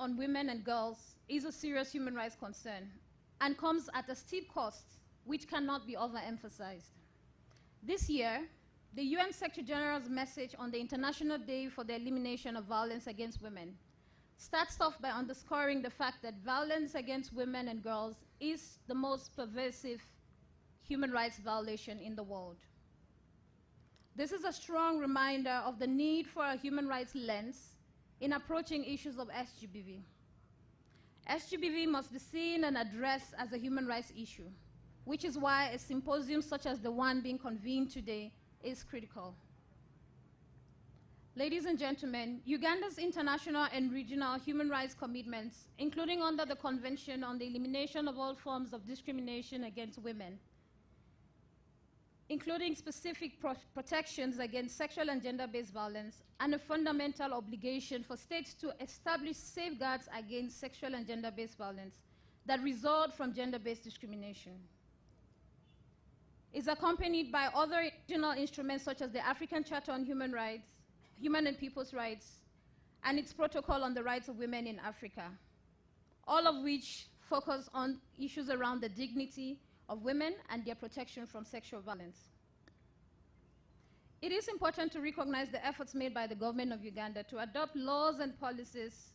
on women and girls is a serious human rights concern and comes at a steep cost, which cannot be overemphasized. This year, the UN Secretary General's message on the International Day for the Elimination of Violence Against Women starts off by underscoring the fact that violence against women and girls is the most pervasive human rights violation in the world. This is a strong reminder of the need for a human rights lens in approaching issues of SGBV. SGBV must be seen and addressed as a human rights issue, which is why a symposium such as the one being convened today is critical. Ladies and gentlemen, Uganda's international and regional human rights commitments, including under the Convention on the Elimination of All Forms of Discrimination Against Women, including specific protections against sexual and gender-based violence, and a fundamental obligation for states to establish safeguards against sexual and gender-based violence that result from gender-based discrimination, is accompanied by other regional instruments such as the African Charter on Human Rights, Human and People's Rights, and its Protocol on the Rights of Women in Africa, all of which focus on issues around the dignity of women and their protection from sexual violence. It is important to recognize the efforts made by the government of Uganda to adopt laws and policies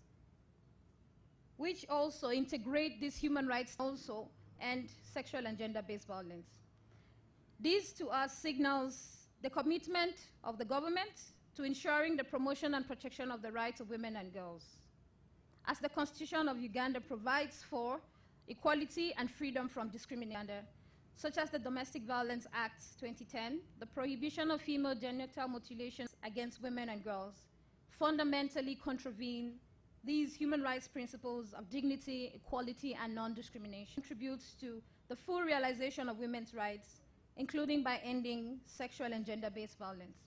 which also integrate these human rights also and sexual and gender-based violence. This to us signals the commitment of the government to ensuring the promotion and protection of the rights of women and girls. As the Constitution of Uganda provides for equality and freedom from discrimination, such as the Domestic Violence Act 2010, the prohibition of female genital mutilations against women and girls, fundamentally contravene these human rights principles of dignity, equality, and non-discrimination, contributes to the full realization of women's rights, including by ending sexual and gender-based violence.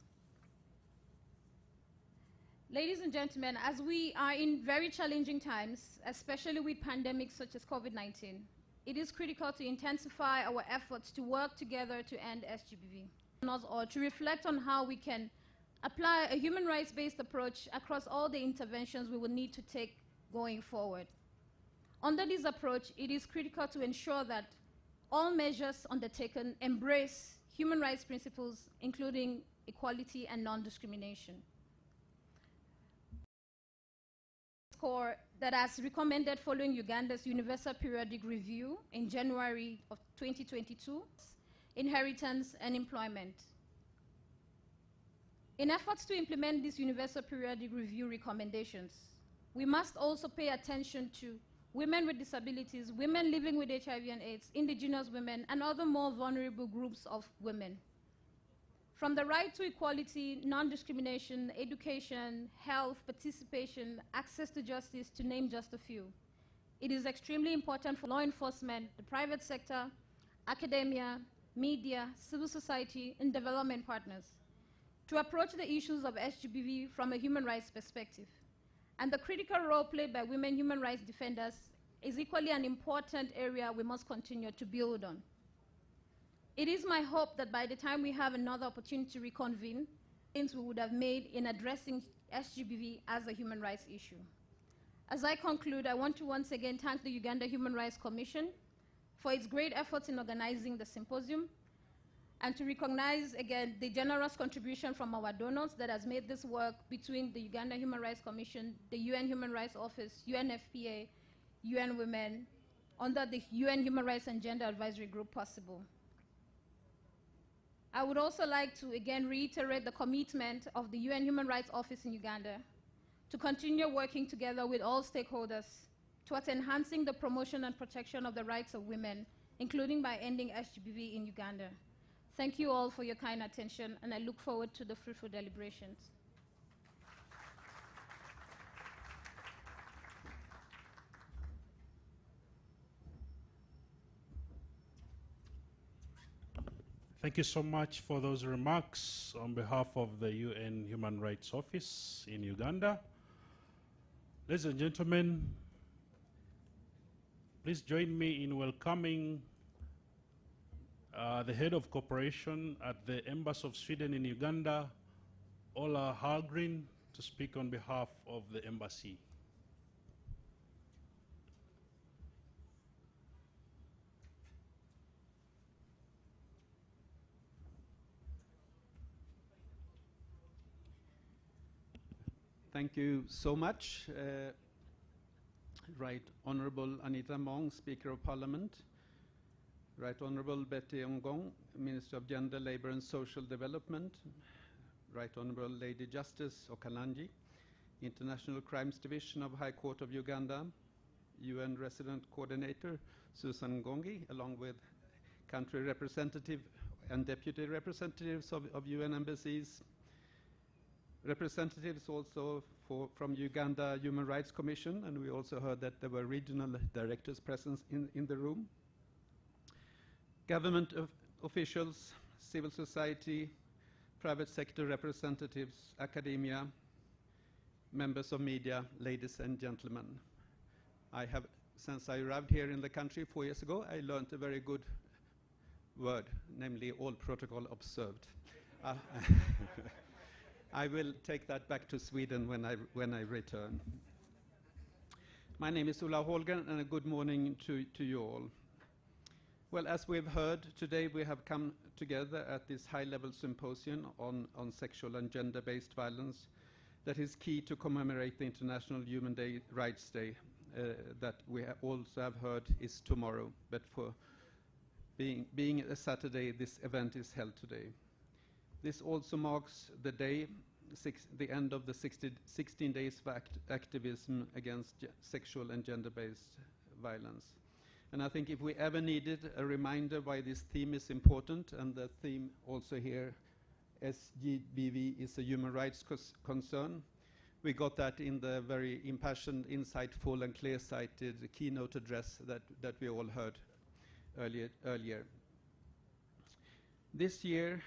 Ladies and gentlemen, as we are in very challenging times, especially with pandemics such as COVID-19, it is critical to intensify our efforts to work together to end SGBV, or to reflect on how we can apply a human rights-based approach across all the interventions we will need to take going forward. Under this approach, it is critical to ensure that all measures undertaken embrace human rights principles, including equality and non-discrimination. Score that as recommended following Uganda's Universal Periodic Review in January of 2022, inheritance and employment. In efforts to implement these Universal Periodic Review recommendations, we must also pay attention to women with disabilities, women living with HIV and AIDS, indigenous women, and other more vulnerable groups of women. From the right to equality, non-discrimination, education, health, participation, access to justice, to name just a few, it is extremely important for law enforcement, the private sector, academia, media, civil society, and development partners to approach the issues of SGBV from a human rights perspective. And the critical role played by women human rights defenders is equally an important area we must continue to build on. It is my hope that by the time we have another opportunity to reconvene, things we would have made in addressing SGBV as a human rights issue. As I conclude, I want to once again thank the Uganda Human Rights Commission for its great efforts in organizing the symposium, and to recognize again the generous contribution from our donors that has made this work between the Uganda Human Rights Commission, the UN Human Rights Office, UNFPA, UN Women, under the UN Human Rights and Gender Advisory Group possible. I would also like to again reiterate the commitment of the UN Human Rights Office in Uganda to continue working together with all stakeholders towards enhancing the promotion and protection of the rights of women, including by ending SGBV in Uganda. Thank you all for your kind attention, and I look forward to the fruitful deliberations. Thank you so much for those remarks on behalf of the UN Human Rights Office in Uganda. Ladies and gentlemen, please join me in welcoming the head of cooperation at the Embassy of Sweden in Uganda, Ola Hallgren, to speak on behalf of the embassy. Thank you so much. Right Honorable Anita Mong, Speaker of Parliament. Right Honorable Betty Ongong, Minister of Gender, Labour and Social Development. Right Honorable Lady Justice Okalanji, International Crimes Division of High Court of Uganda. UN Resident Coordinator Susan Ngongi, along with country representative and deputy representatives of UN embassies. Representatives also from Uganda Human Rights Commission, and we also heard that there were regional directors present in the room. Government officials, civil society, private sector representatives, academia, members of media, ladies and gentlemen. Since I arrived here in the country 4 years ago, I learned a very good word, namely all protocol observed. I will take that back to Sweden when I return. My name is Ulla Holgen, and a good morning to you all. Well, as we've heard, today we have come together at this high-level symposium on sexual and gender-based violence that is key to commemorate the International Human Rights Day that we also have heard is tomorrow. But for being a Saturday, this event is held today. This also marks the day, the end of the 16 days of activism against sexual and gender-based violence. And I think if we ever needed a reminder why this theme is important, and the theme also here, SGBV is a human rights concern, we got that in the very impassioned, insightful and clear-sighted keynote address that we all heard earlier. This year,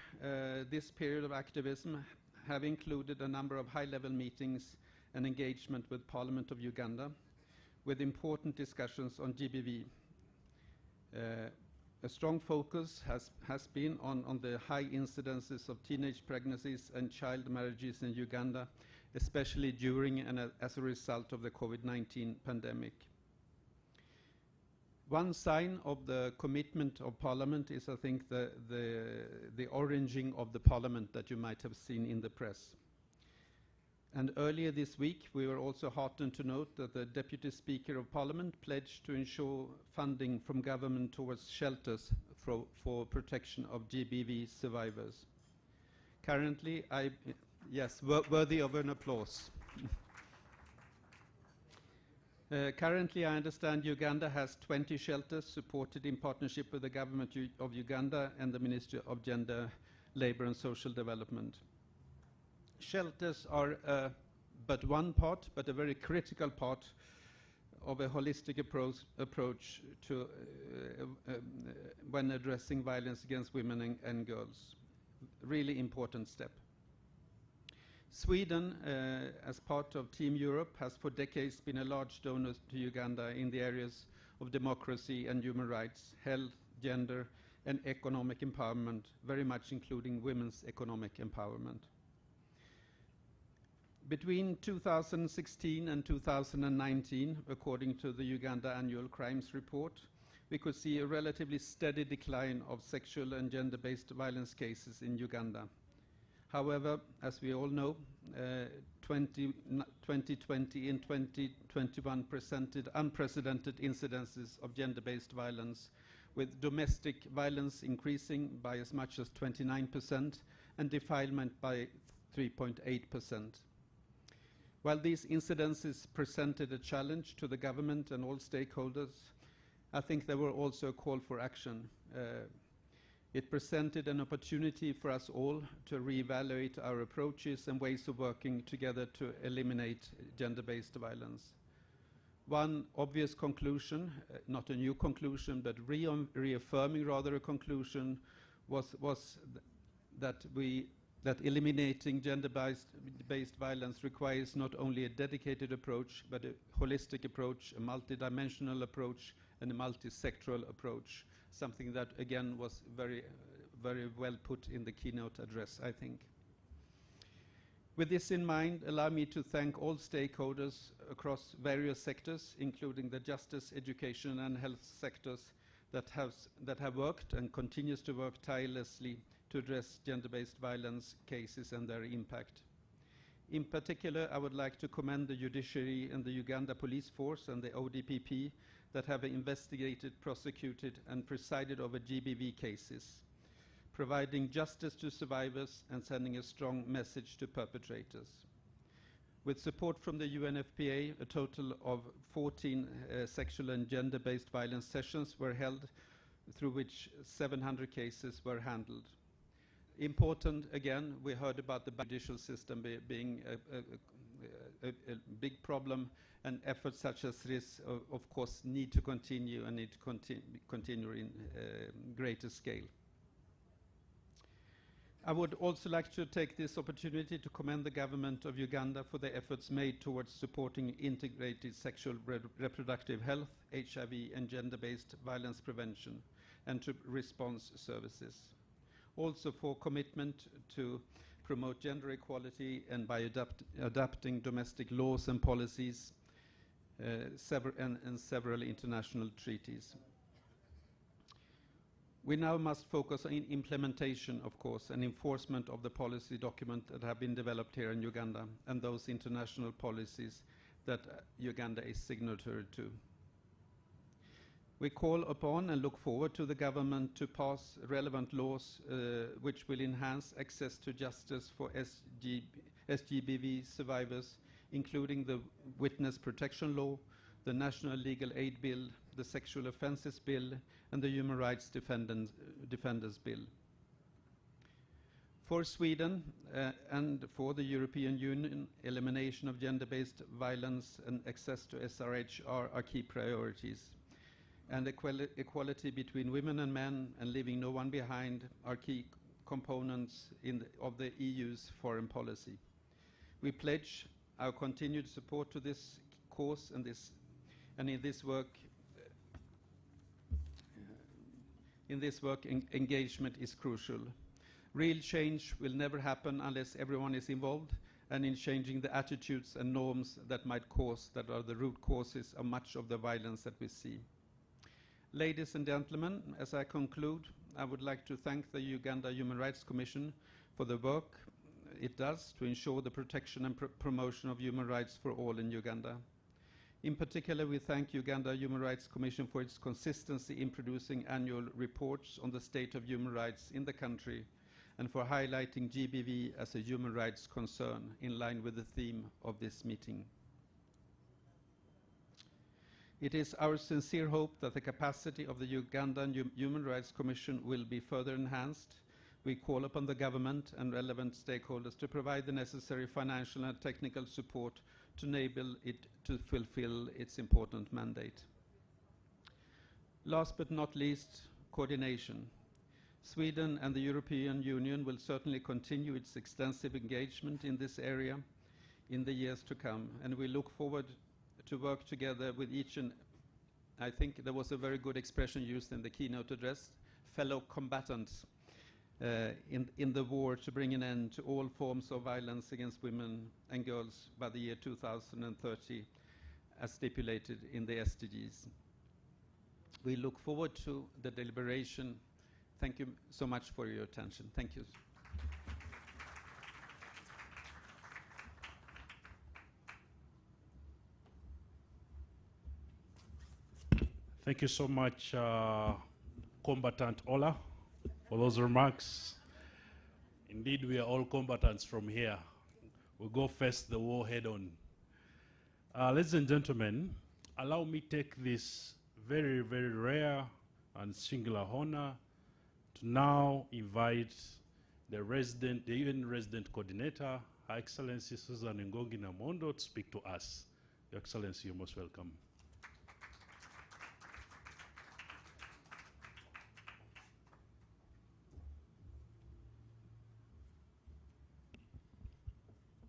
this period of activism have included a number of high-level meetings and engagement with Parliament of Uganda, with important discussions on GBV. A strong focus has been on the high incidences of teenage pregnancies and child marriages in Uganda, especially during and as a result of the COVID-19 pandemic. One sign of the commitment of Parliament is, I think, the oranging of the Parliament that you might have seen in the press. And earlier this week, we were also heartened to note that the Deputy Speaker of Parliament pledged to ensure funding from government towards shelters for protection of GBV survivors. Currently, yes, worthy of an applause. Currently, I understand Uganda has 20 shelters supported in partnership with the government of Uganda and the Ministry of Gender, Labour and Social Development. Shelters are but one part, but a very critical part of a holistic approach to when addressing violence against women and girls. Really important step. Sweden, as part of Team Europe, has for decades been a large donor to Uganda in the areas of democracy and human rights, health, gender, and economic empowerment, very much including women's economic empowerment. Between 2016 and 2019, according to the Uganda Annual Crimes Report, we could see a relatively steady decline of sexual and gender-based violence cases in Uganda. However, as we all know, 2020 and 2021 presented unprecedented incidences of gender-based violence, with domestic violence increasing by as much as 29% and defilement by 3.8%. While these incidences presented a challenge to the government and all stakeholders, I think there were also a call for action. It presented an opportunity for us all to reevaluate our approaches and ways of working together to eliminate gender-based violence. One obvious conclusion, not a new conclusion, but reaffirming rather a conclusion, was that eliminating gender-based violence requires not only a dedicated approach, but a holistic approach, a multidimensional approach, and a multi-sectoral approach. Something that, again, was very, very well put in the keynote address, I think. With this in mind, allow me to thank all stakeholders across various sectors, including the justice, education, and health sectors that have worked and continues to work tirelessly to address gender-based violence cases and their impact. In particular, I would like to commend the judiciary and the Uganda police force and the ODPP that have investigated, prosecuted, and presided over GBV cases, providing justice to survivors and sending a strong message to perpetrators. With support from the UNFPA, a total of 14 sexual and gender-based violence sessions were held, through which 700 cases were handled. Important, again, we heard about the judicial system being a big problem, and efforts such as this, of course, need to continue and need to continue in greater scale. I would also like to take this opportunity to commend the government of Uganda for the efforts made towards supporting integrated sexual reproductive health, HIV, and gender-based violence prevention, and to response services. Also for commitment to promote gender equality and by adapting domestic laws and policies and several international treaties. We now must focus on implementation, of course, and enforcement of the policy document that have been developed here in Uganda and those international policies that Uganda is signatory to. We call upon and look forward to the government to pass relevant laws which will enhance access to justice for SGBV survivors, including the Witness Protection Law, the National Legal Aid Bill, the Sexual Offences Bill, and the Human Rights Defenders Bill. For Sweden and for the European Union, elimination of gender-based violence and access to SRH are our key priorities. And equality between women and men and leaving no one behind are key components of the EU's foreign policy. We pledge our continued support to this cause and in this work, engagement is crucial. Real change will never happen unless everyone is involved and in changing the attitudes and norms that are the root causes of much of the violence that we see. Ladies and gentlemen, as I conclude, I would like to thank the Uganda Human Rights Commission for the work it does to ensure the protection and promotion of human rights for all in Uganda. In particular, we thank Uganda Human Rights Commission for its consistency in producing annual reports on the state of human rights in the country and for highlighting GBV as a human rights concern in line with the theme of this meeting. It is our sincere hope that the capacity of the Ugandan Human Rights Commission will be further enhanced. We call upon the government and relevant stakeholders to provide the necessary financial and technical support to enable it to fulfill its important mandate. Last but not least, coordination. Sweden and the European Union will certainly continue its extensive engagement in this area in the years to come, and we look forward to work together with each, and I think there was a very good expression used in the keynote address, fellow combatants in the war to bring an end to all forms of violence against women and girls by the year 2030, as stipulated in the SDGs. We look forward to the deliberation. Thank you so much for your attention. Thank you. Thank you so much, Combatant Ola, for those remarks. Indeed, we are all combatants from here. We go face the war head on. Ladies and gentlemen, allow me take this very, very rare and singular honor to now invite the UN resident coordinator, Her Excellency Susan Ngongi Namondo, to speak to us. Your Excellency, you're most welcome.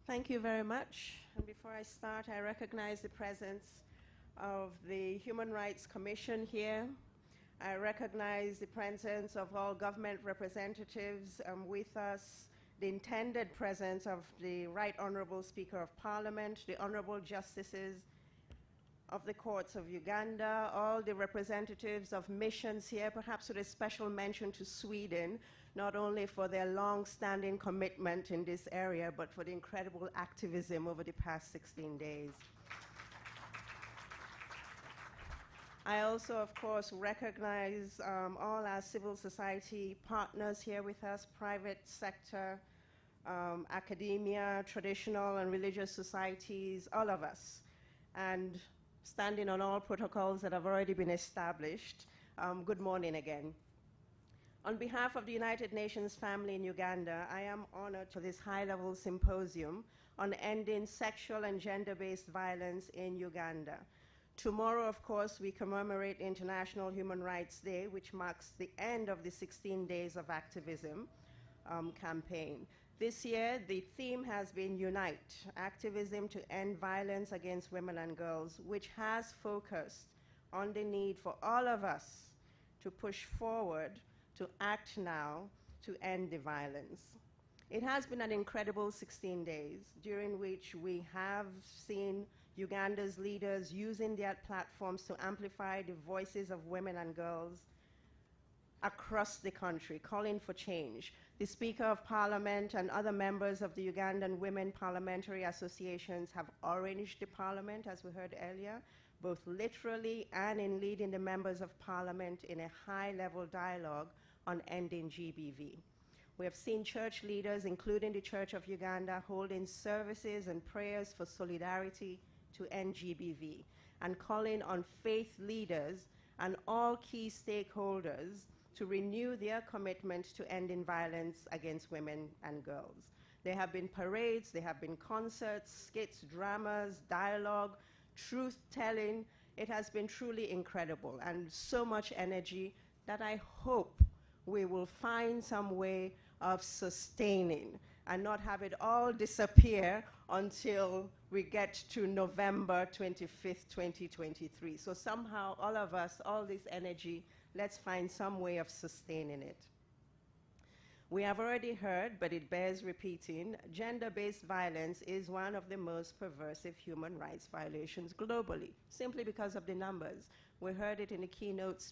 Thank you very much. And before I start, I recognize the presence of the Human Rights Commission here. I recognize the presence of all government representatives with us, the intended presence of the Right Honorable Speaker of Parliament, the Honorable Justices of the courts of Uganda, all the representatives of missions here, perhaps with a special mention to Sweden, not only for their long-standing commitment in this area, but for the incredible activism over the past 16 days. I also, of course, recognize all our civil society partners here with us, private sector, academia, traditional and religious societies, all of us, and standing on all protocols that have already been established. Good morning again. On behalf of the United Nations family in Uganda, I am honored for this high-level symposium on ending sexual and gender-based violence in Uganda. Tomorrow, of course, we commemorate International Human Rights Day, which marks the end of the 16 days of activism campaign. This year, the theme has been Unite, activism to end violence against women and girls, which has focused on the need for all of us to push forward, to act now, to end the violence. It has been an incredible 16 days, during which we have seen Uganda's leaders using their platforms to amplify the voices of women and girls across the country, calling for change. The Speaker of Parliament and other members of the Ugandan Women Parliamentary Associations have oranged the Parliament, as we heard earlier, both literally and in leading the members of Parliament in a high-level dialogue on ending GBV. We have seen church leaders, including the Church of Uganda, holding services and prayers for solidarity to end GBV, and calling on faith leaders and all key stakeholders to renew their commitment to ending violence against women and girls. There have been parades, there have been concerts, skits, dramas, dialogue, truth-telling. It has been truly incredible and so much energy that I hope we will find some way of sustaining and not have it all disappear until we get to November 25th, 2023. So somehow, all of us, all this energy, let's find some way of sustaining it. We have already heard, but it bears repeating, gender-based violence is one of the most pervasive human rights violations globally, simply because of the numbers. We heard it in the keynote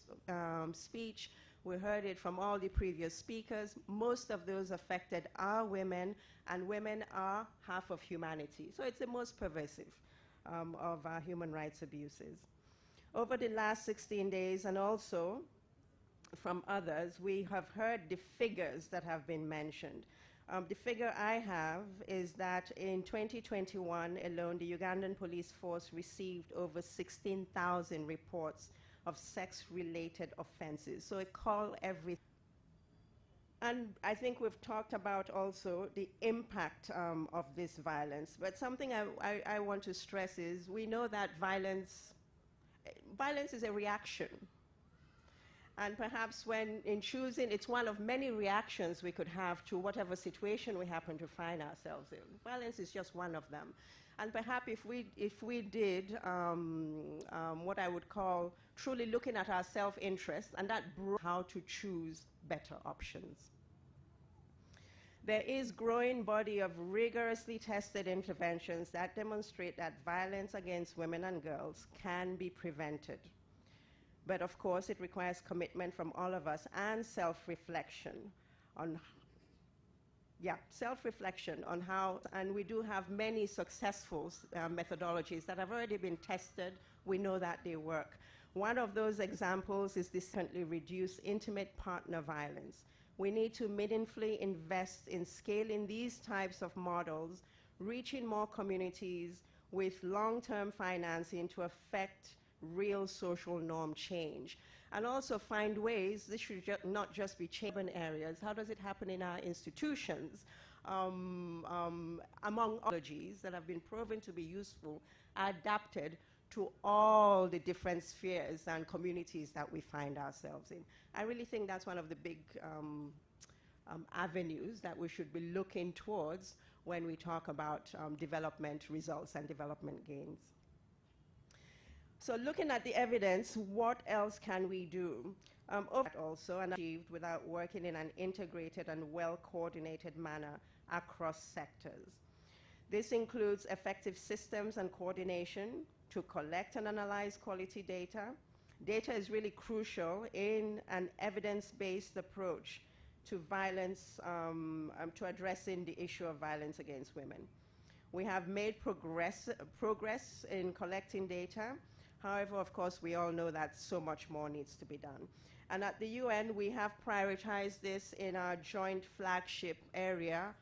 speech. We heard it from all the previous speakers. Most of those affected are women, and women are half of humanity. So it's the most pervasive of our human rights abuses. Over the last 16 days, and also from others, we have heard the figures that have been mentioned. The figure I have is that in 2021 alone, the Ugandan police force received over 16,000 reports of sex-related offenses. So it called every. And I think we've talked about also the impact of this violence. But something I want to stress is we know that violence is a reaction. And perhaps when in choosing, it's one of many reactions we could have to whatever situation we happen to find ourselves in. Violence is just one of them. And perhaps if we did what I would call truly looking at our self-interest, and that brought how to choose better options. There is growing body of rigorously tested interventions that demonstrate that violence against women and girls can be prevented. But of course, it requires commitment from all of us and self-reflection on how, and we do have many successful methodologies that have already been tested. We know that they work. One of those examples is the currently reduced intimate partner violence. We need to meaningfully invest in scaling these types of models, reaching more communities with long-term financing to affect real social norm change. And also find ways, this should not just be urban areas. How does it happen in our institutions? Among technologies that have been proven to be useful, adapted to all the different spheres and communities that we find ourselves in. I really think that's one of the big avenues that we should be looking towards when we talk about development results and development gains. So looking at the evidence, what else can we do? Also, and achieved without working in an integrated and well-coordinated manner across sectors. This includes effective systems and coordination, to collect and analyze quality data. Data is really crucial in an evidence-based approach to violence, to addressing the issue of violence against women. We have made progress in collecting data. However, of course, we all know that so much more needs to be done. And at the UN, we have prioritized this in our joint flagship area,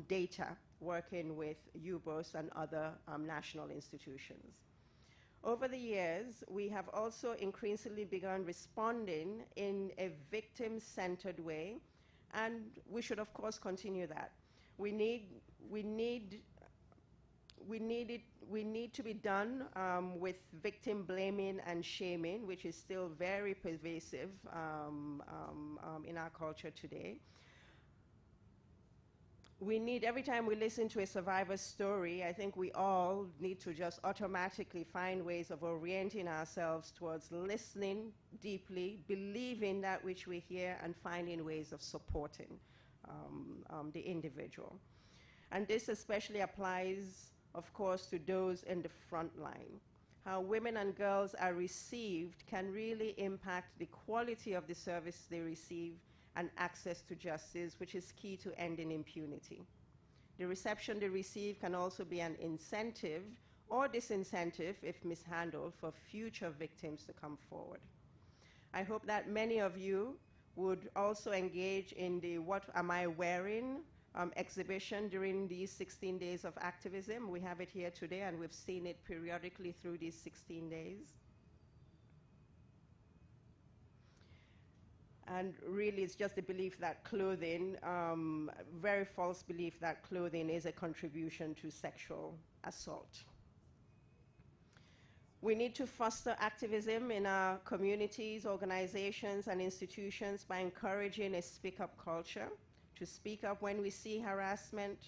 data, working with UBOS and other national institutions. Over the years, we have also increasingly begun responding in a victim-centered way, and we should, of course, continue that. We need to be done with victim blaming and shaming, which is still very pervasive in our culture today. We need, every time we listen to a survivor's story, I think we all need to just automatically find ways of orienting ourselves towards listening deeply, believing that which we hear, and finding ways of supporting the individual. And this especially applies, of course, to those in the front line. How women and girls are received can really impact the quality of the service they receive and access to justice, which is key to ending impunity. The reception they receive can also be an incentive or disincentive, if mishandled, for future victims to come forward. I hope that many of you would also engage in the What Am I Wearing exhibition during these 16 days of activism. We have it here today, and we've seen it periodically through these 16 days. And really, it's just the belief that clothing, very false belief that clothing is a contribution to sexual assault. We need to foster activism in our communities, organizations, and institutions by encouraging a speak-up culture, to speak up when we see harassment,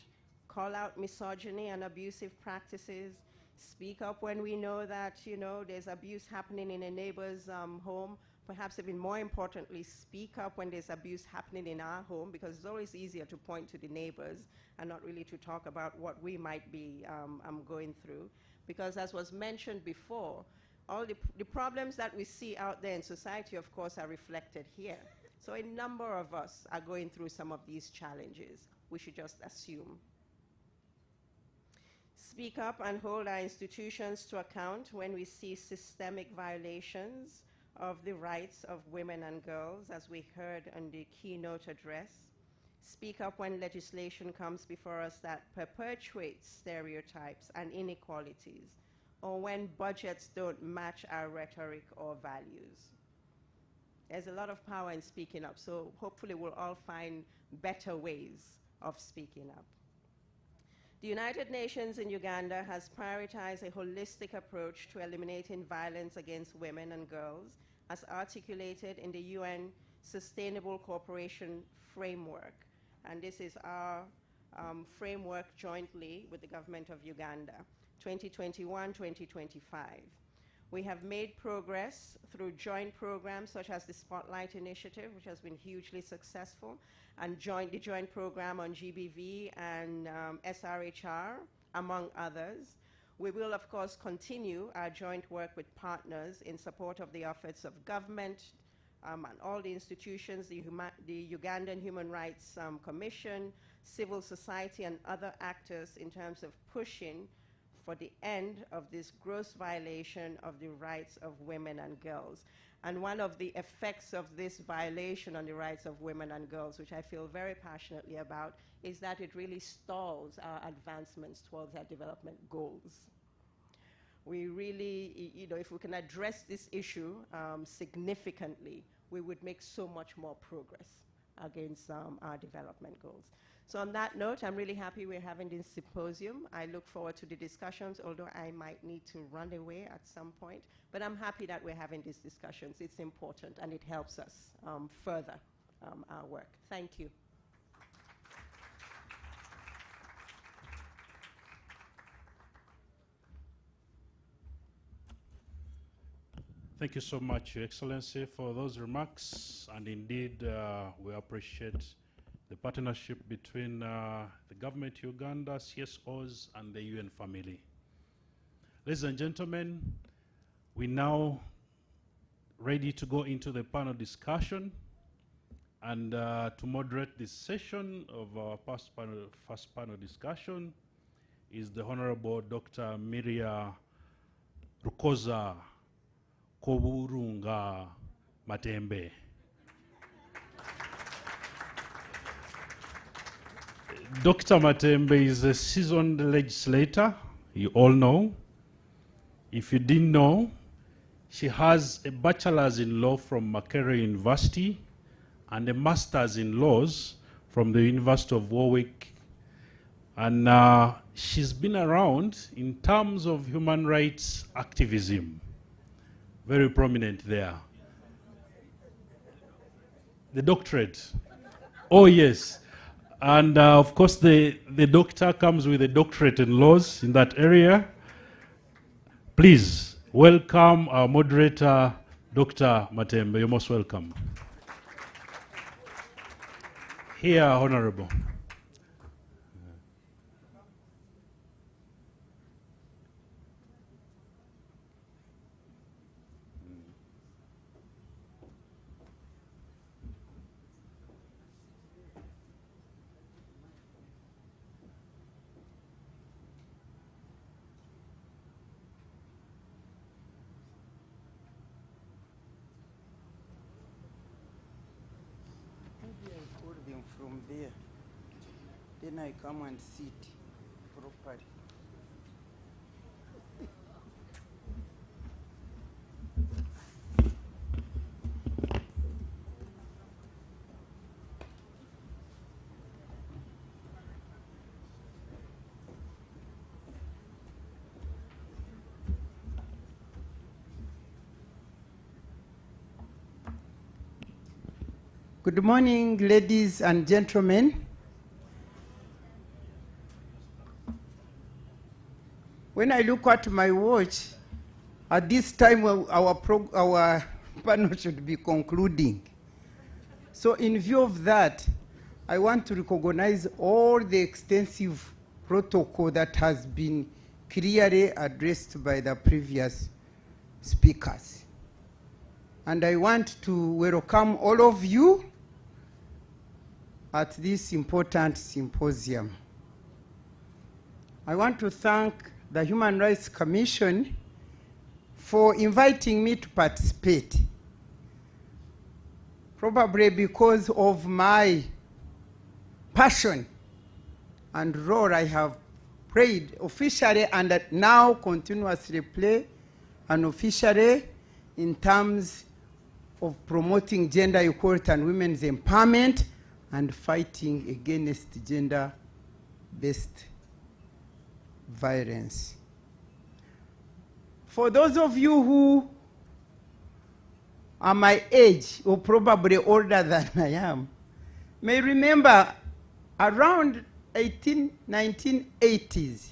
call out misogyny and abusive practices, speak up when we know that, there's abuse happening in a neighbor's home. Perhaps even more importantly, speak up when there's abuse happening in our home, because it's always easier to point to the neighbors and not really to talk about what we might be going through. Because as was mentioned before, all the problems that we see out there in society, of course, are reflected here. So a number of us are going through some of these challenges. We should just assume. Speak up and hold our institutions to account when we see systemic violations of the rights of women and girls, as we heard in the keynote address. Speak up when legislation comes before us that perpetuates stereotypes and inequalities, or when budgets don't match our rhetoric or values. There's a lot of power in speaking up, so hopefully we'll all find better ways of speaking up. The United Nations in Uganda has prioritized a holistic approach to eliminating violence against women and girls, as articulated in the UN Sustainable Cooperation Framework. And this is our framework jointly with the government of Uganda, 2021-2025. We have made progress through joint programs such as the Spotlight Initiative, which has been hugely successful, and the joint program on GBV and SRHR, among others. We will, of course, continue our joint work with partners in support of the efforts of government and all the institutions, the Ugandan Human Rights Commission, civil society, and other actors in terms of pushing for the end of this gross violation of the rights of women and girls. And one of the effects of this violation on the rights of women and girls, which I feel very passionately about, is that it really stalls our advancements towards our development goals. We really, if we can address this issue significantly, we would make so much more progress against our development goals. So on that note, I'm really happy we're having this symposium. I look forward to the discussions, although I might need to run away at some point. But I'm happy that we're having these discussions. It's important, and it helps us further our work. Thank you. Thank you so much, Your Excellency, for those remarks. And indeed, we appreciate the partnership between the government of Uganda, CSOs, and the UN family. Ladies and gentlemen, we're now ready to go into the panel discussion. And to moderate this session of our first panel discussion is the Honorable Dr. Miria Rukoza Koburunga Matembe. Dr. Matembe is a seasoned legislator, you all know. If you didn't know, she has a bachelor's in law from Makerere University and a master's in laws from the University of Warwick. And she's been around in terms of human rights activism. Very prominent there. The doctorate. Oh, yes. And of course, the doctor comes with a doctorate in laws in that area. Please welcome our moderator, Dr. Matembe. You're most welcome. Here, Honorable. From there, then I come and sit properly. Good morning, ladies and gentlemen. When I look at my watch, at this time our panel should be concluding. So in view of that, I want to recognize all the extensive protocol that has been clearly addressed by the previous speakers. And I want to welcome all of you at this important symposium. I want to thank the Human Rights Commission for inviting me to participate, probably because of my passion and role I have played officially and now continuously play unofficially in terms of promoting gender equality and women's empowerment and fighting against gender-based violence. For those of you who are my age, or probably older than I am, may remember around 1980s,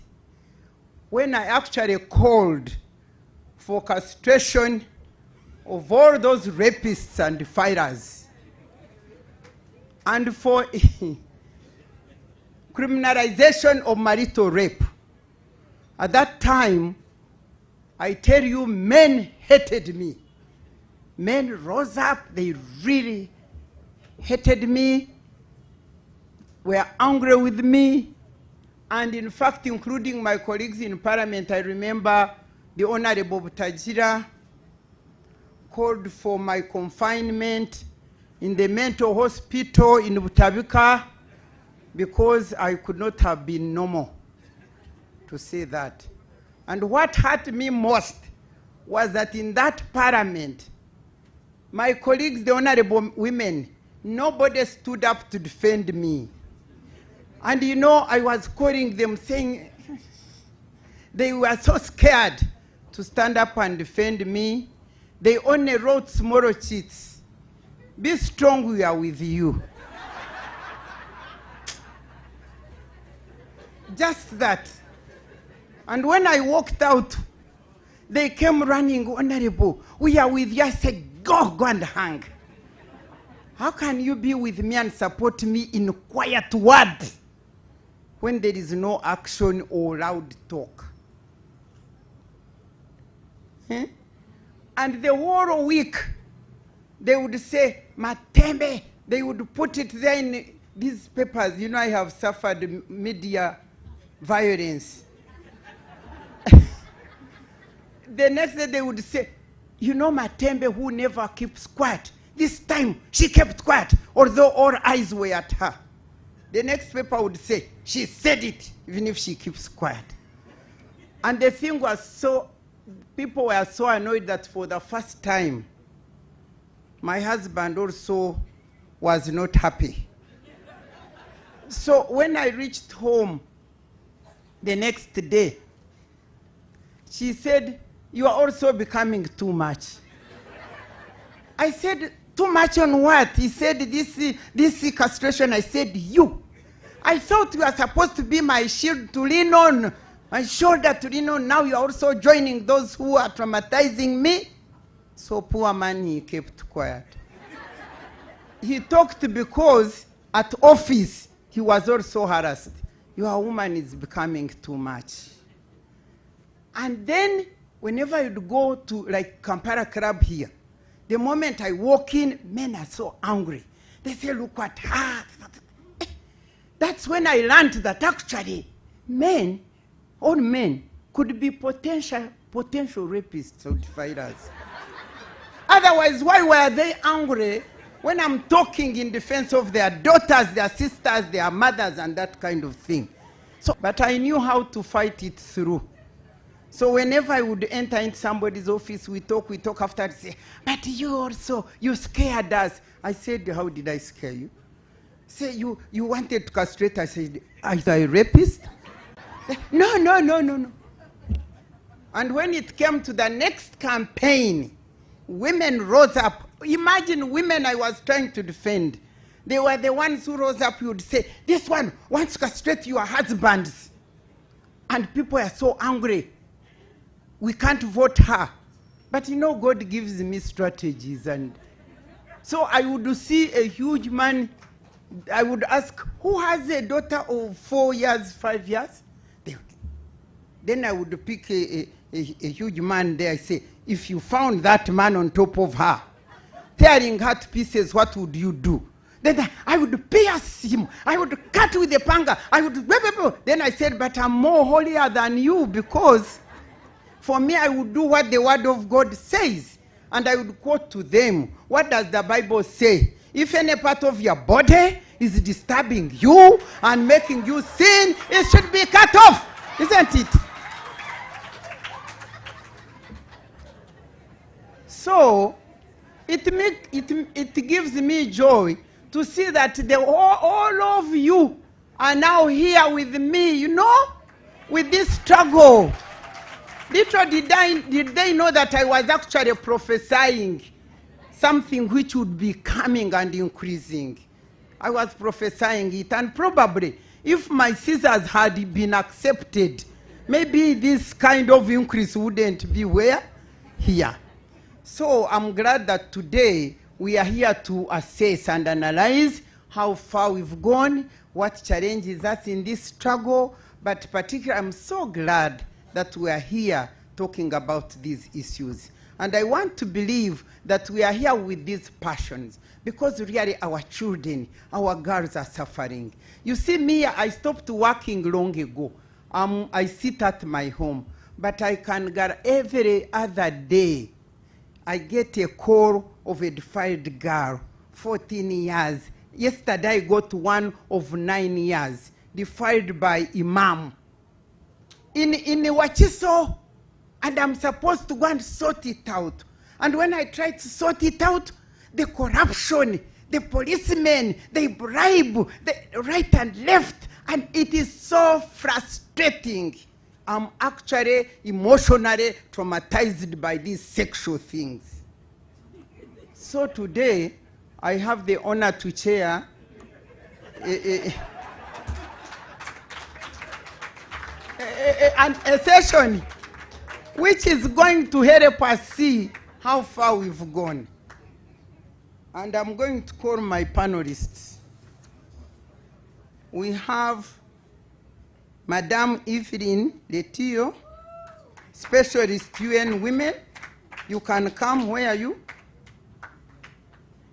when I actually called for castration of all those rapists and fighters, and for criminalization of marital rape. At that time, I tell you, men hated me. Men rose up, they really hated me, were angry with me, and in fact, including my colleagues in Parliament, I remember the Honorable Butajira called for my confinement in the mental hospital in Butabika because I could not have been normal, to say that. And what hurt me most was that in that parliament, my colleagues, the honorable women, nobody stood up to defend me. And you know, I was calling them saying, they were so scared to stand up and defend me. They only wrote small sheets. Be strong, we are with you. Just that. And when I walked out, they came running, Honorable, we are with you. I said, go and hang. How can you be with me and support me in quiet words when there is no action or loud talk? Eh? And the whole week, they would say, Matembe. They would put it there in these papers. You know, I have suffered media violence. The next day, they would say, you know, Matembe, who never keeps quiet. This time, she kept quiet, although all eyes were at her. The next paper would say, she said it, even if she keeps quiet. And the thing was so, people were so annoyed that for the first time, my husband also was not happy. So when I reached home the next day, she said, you are also becoming too much. I said, too much on what? He said, this castration. I said, you. I thought you are supposed to be my shield to lean on, my shoulder to lean on. Now you are also joining those who are traumatizing me. So poor man, he kept quiet. He talked because at office, he was also harassed. Your woman is becoming too much. And then, whenever you'd go to like Kampala Club here, the moment I walk in, men are so angry. They say, look at her. That's when I learned that actually men, all men, could be potential rapists or defilers. Otherwise, why were they angry when I'm talking in defense of their daughters, their sisters, their mothers, and that kind of thing? So, but I knew how to fight it through. So whenever I would enter into somebody's office, we talk after, I say, but you also, you scared us. I said, how did I scare you? Say, you wanted to castrate. I said, are you a rapist? No. And when it came to the next campaign, women rose up. Imagine women I was trying to defend. They were the ones who rose up. You would say, this one wants to castrate your husbands. And people are so angry. We can't vote her. But you know, God gives me strategies. And so I would see a huge man. I would ask, who has a daughter of 4 years, 5 years? Then I would pick a huge man there. I say, if you found that man on top of her, tearing her to pieces, what would you do? Then I would pierce him. I would cut with a panga. I would. Then I said, but I'm more holier than you, because for me, I would do what the word of God says. And I would quote to them, what does the Bible say? If any part of your body is disturbing you and making you sin, it should be cut off, isn't it? So, it gives me joy to see that all of you are now here with me, you know, with this struggle. Little did they know that I was actually prophesying something which would be coming and increasing. I was prophesying it, and probably if my scissors had been accepted, maybe this kind of increase wouldn't be here. So I'm glad that today we are here to assess and analyze how far we've gone, what challenges us in this struggle, but particularly I'm so glad that we are here talking about these issues. And I want to believe that we are here with these passions because really our children, our girls are suffering. You see me, I stopped working long ago. I sit at my home, but I can get every other day, I get a call of a defiled girl, 14 years. Yesterday I got one of 9 years, defiled by Imam. In Wachiso, and I'm supposed to go and sort it out. And when I try to sort it out, the corruption, the policemen, they bribe, the right and left, and it is so frustrating. I'm actually emotionally traumatized by these sexual things. So today, I have the honor to chair a session which is going to help us see how far we've gone. And I'm going to call my panelists. We have Madame Evelyn Letio, Specialist UN Women. You can come. Where are you?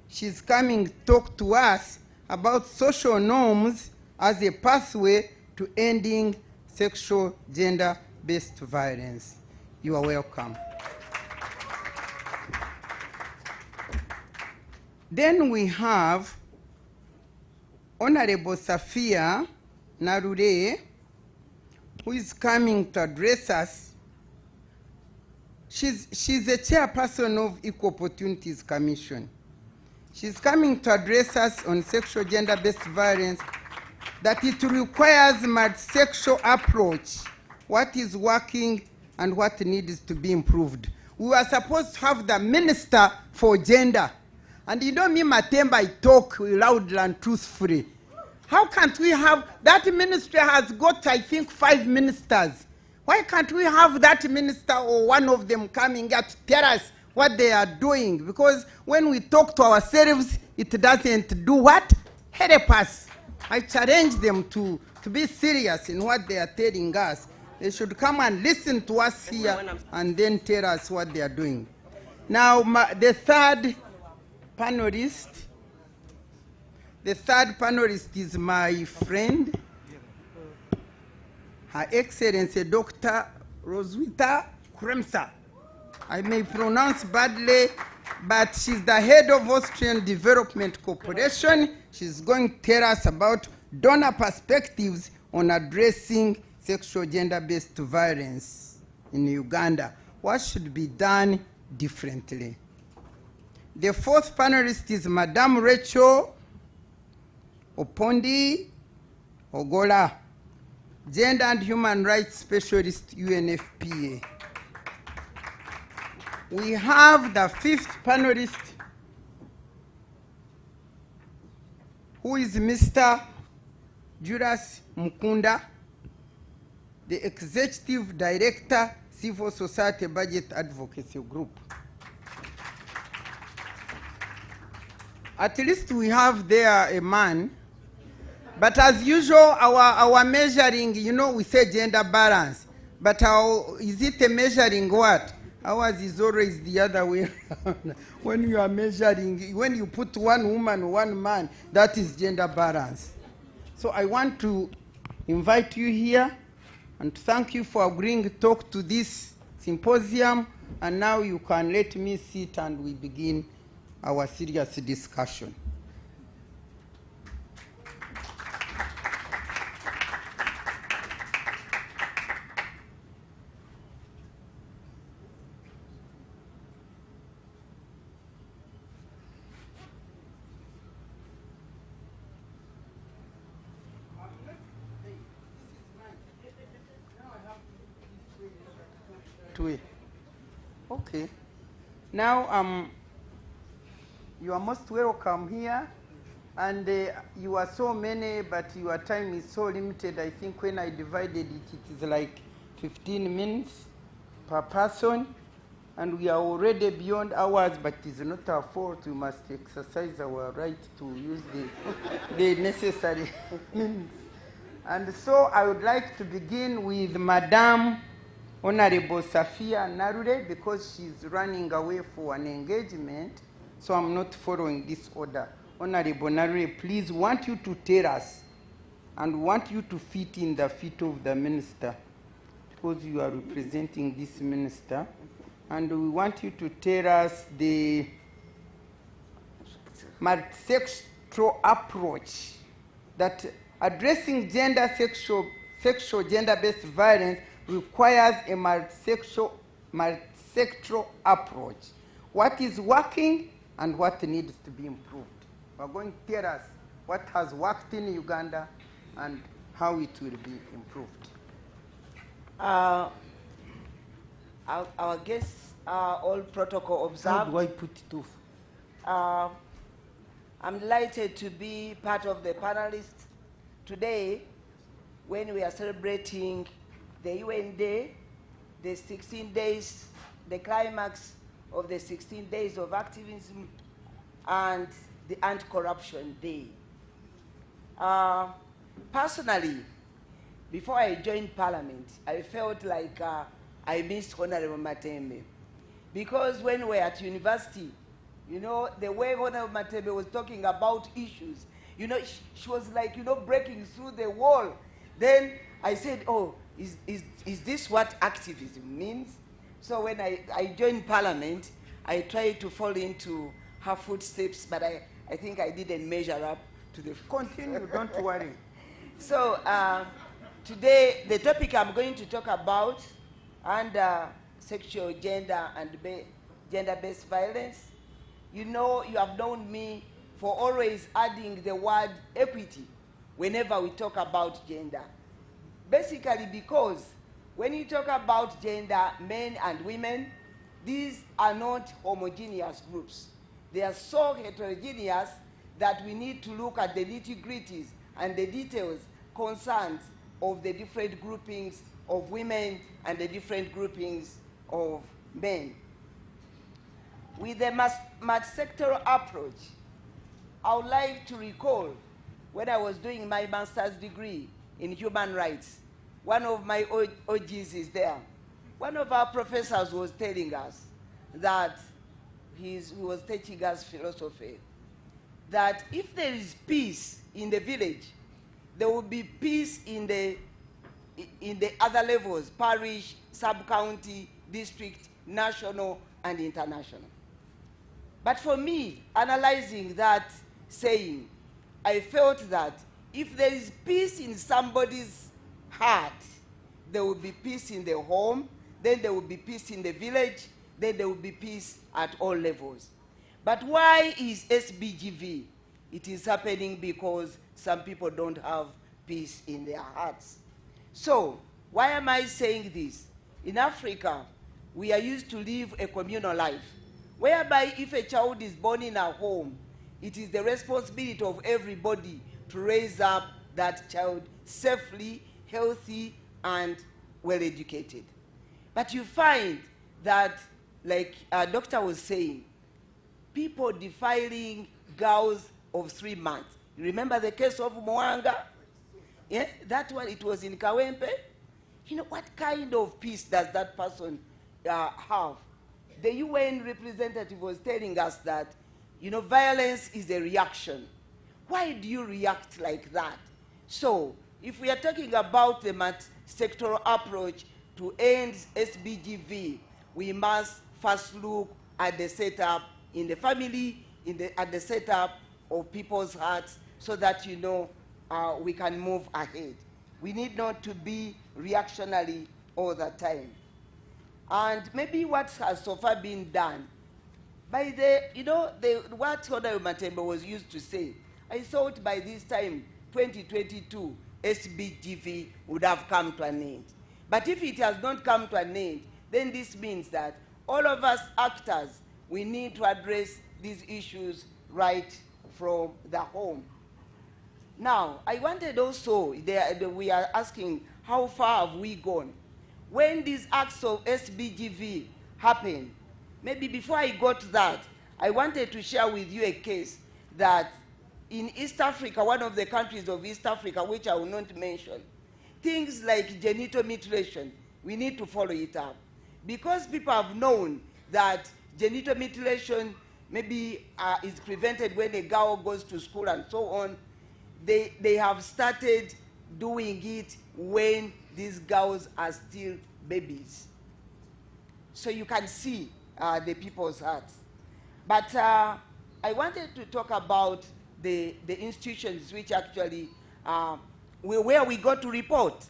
She's coming to talk to us about social norms as a pathway to ending sexual gender-based violence. You are welcome. Then we have Honorable Safia Narure, who is coming to address us. She's a chairperson of Equal Opportunities Commission. She's coming to address us on sexual gender-based violence, that it requires multi-sexual approach, what is working and what needs to be improved. We were supposed to have the Minister for Gender. And you know me, Matemba, I talk loudly and truthfully. How can't we have, that ministry has got, I think, 5 ministers. Why can't we have that minister or one of them coming here to tell us what they are doing? Because when we talk to ourselves, it doesn't do what? Help us. I challenge them to be serious in what they are telling us. They should come and listen to us here and then tell us what they are doing. Now, the third panelist is my friend, Her Excellency Dr. Roswitha Kremser. I may pronounce badly, but she's the head of Austrian Development Corporation. She's going to tell us about donor perspectives on addressing sexual gender-based violence in Uganda. What should be done differently? The fourth panelist is Madame Rachel Opondi Ogola, Gender and Human Rights Specialist, UNFPA. We have the fifth panelist, who is Mr. Julius Mukunda, the Executive Director, Civil Society Budget Advocacy Group. At least we have there a man, but as usual, our measuring, you know, we say gender balance, but is it a measuring what? Ours is always the other way around. When you are measuring, when you put one woman, one man, that is gender balance. So I want to invite you here and thank you for agreeing to talk to this symposium. And now you can let me sit and we begin our serious discussion. Okay. Now, you are most welcome here, and you are so many, but your time is so limited. I think when I divided it, it is like 15 minutes per person, and we are already beyond hours, but it is not our fault. We must exercise our right to use the necessary minutes. And so I would like to begin with Madame Honorable Safia Narure, because she's running away for an engagement, so I'm not following this order. Honorable Narure, please, want you to tell us and want you to fit in the feet of the minister, because you are representing this minister, and we want you to tell us the multi-sexual approach that addressing sexual gender-based violence requires a multi-sexual approach. What is working and what needs to be improved? We're going to tell us what has worked in Uganda and how it will be improved. Our guests are all protocol observed. How do I put it off? I'm delighted to be part of the panelists today when we are celebrating the UN Day, the 16 days, the climax of the 16 days of activism, and the Anti-Corruption Day. Personally, before I joined Parliament, I felt like I missed Honorable Matembe, Because when we were at university, you know, the way Honorable Matebe was talking about issues, you know, she was like, you know, breaking through the wall. Then I said, oh, is this what activism means? So when I joined Parliament, I tried to fall into her footsteps, but I think I didn't measure up to the... Continue, don't worry. So today, the topic I'm going to talk about under sexual, gender, and gender-based violence. You know, you have known me for always adding the word equity whenever we talk about gender. Basically because when you talk about gender, men and women, these are not homogeneous groups. They are so heterogeneous that we need to look at the nitty-gritties and the details, concerns of the different groupings of women and the different groupings of men. With the multi-sectoral approach, I would like to recall when I was doing my master's degree in human rights, one of my OGs is there. One of our professors was telling us that he was teaching us philosophy, that if there is peace in the village, there will be peace in the other levels, parish, sub-county, district, national, and international. But for me, analyzing that saying, I felt that if there is peace in somebody's heart, there will be peace in the home, then there will be peace in the village, then there will be peace at all levels. But why is SBGV? It is happening because some people don't have peace in their hearts. So, why am I saying this? In Africa, we are used to live a communal life, whereby if a child is born in a home, it is the responsibility of everybody to raise up that child safely, healthy, and well-educated. But you find that, like a doctor was saying, people defiling girls of 3 months. You remember the case of Mwanga? Yeah, that one, it was in Kawempe. You know, what kind of peace does that person have? The UN representative was telling us that, you know, violence is a reaction. Why do you react like that? So, if we are talking about the sectoral approach to end SBGV, we must first look at the setup in the family, at the setup of people's hearts, so that, you know, we can move ahead. We need not to be reactionary all the time. And maybe what has so far been done, by the, you know, what Honorable Matembe was used to say, I thought by this time, 2022, SBGV would have come to an end. But if it has not come to an end, then this means that all of us actors, we need to address these issues right from the home. Now, I wanted also, we are asking, how far have we gone? When these acts of SBGV happened, maybe before I got to that, I wanted to share with you a case that in East Africa, one of the countries of East Africa, which I will not mention, things like genital mutilation, we need to follow it up. Because people have known that genital mutilation maybe is prevented when a girl goes to school and so on, they have started doing it when these girls are still babies. So you can see the people's hearts. But I wanted to talk about the institutions which actually, where we got to report.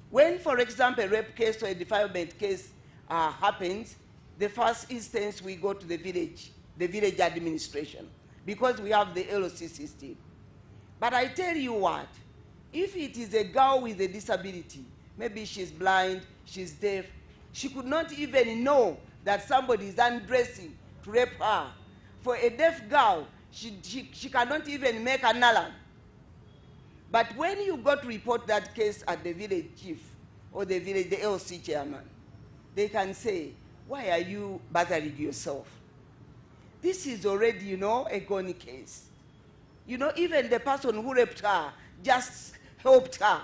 When, for example, a rape case or a defilement case happens, the first instance we go to the village administration, because we have the LOC system. But I tell you what, if it is a girl with a disability, maybe she's blind, she's deaf, she could not even know that somebody is undressing to rape her. For a deaf girl, she cannot even make an alarm. But when you go to report that case at the village chief or the LC chairman, they can say, why are you bothering yourself? This is already, you know, a gone case. You know, even the person who raped her just helped her.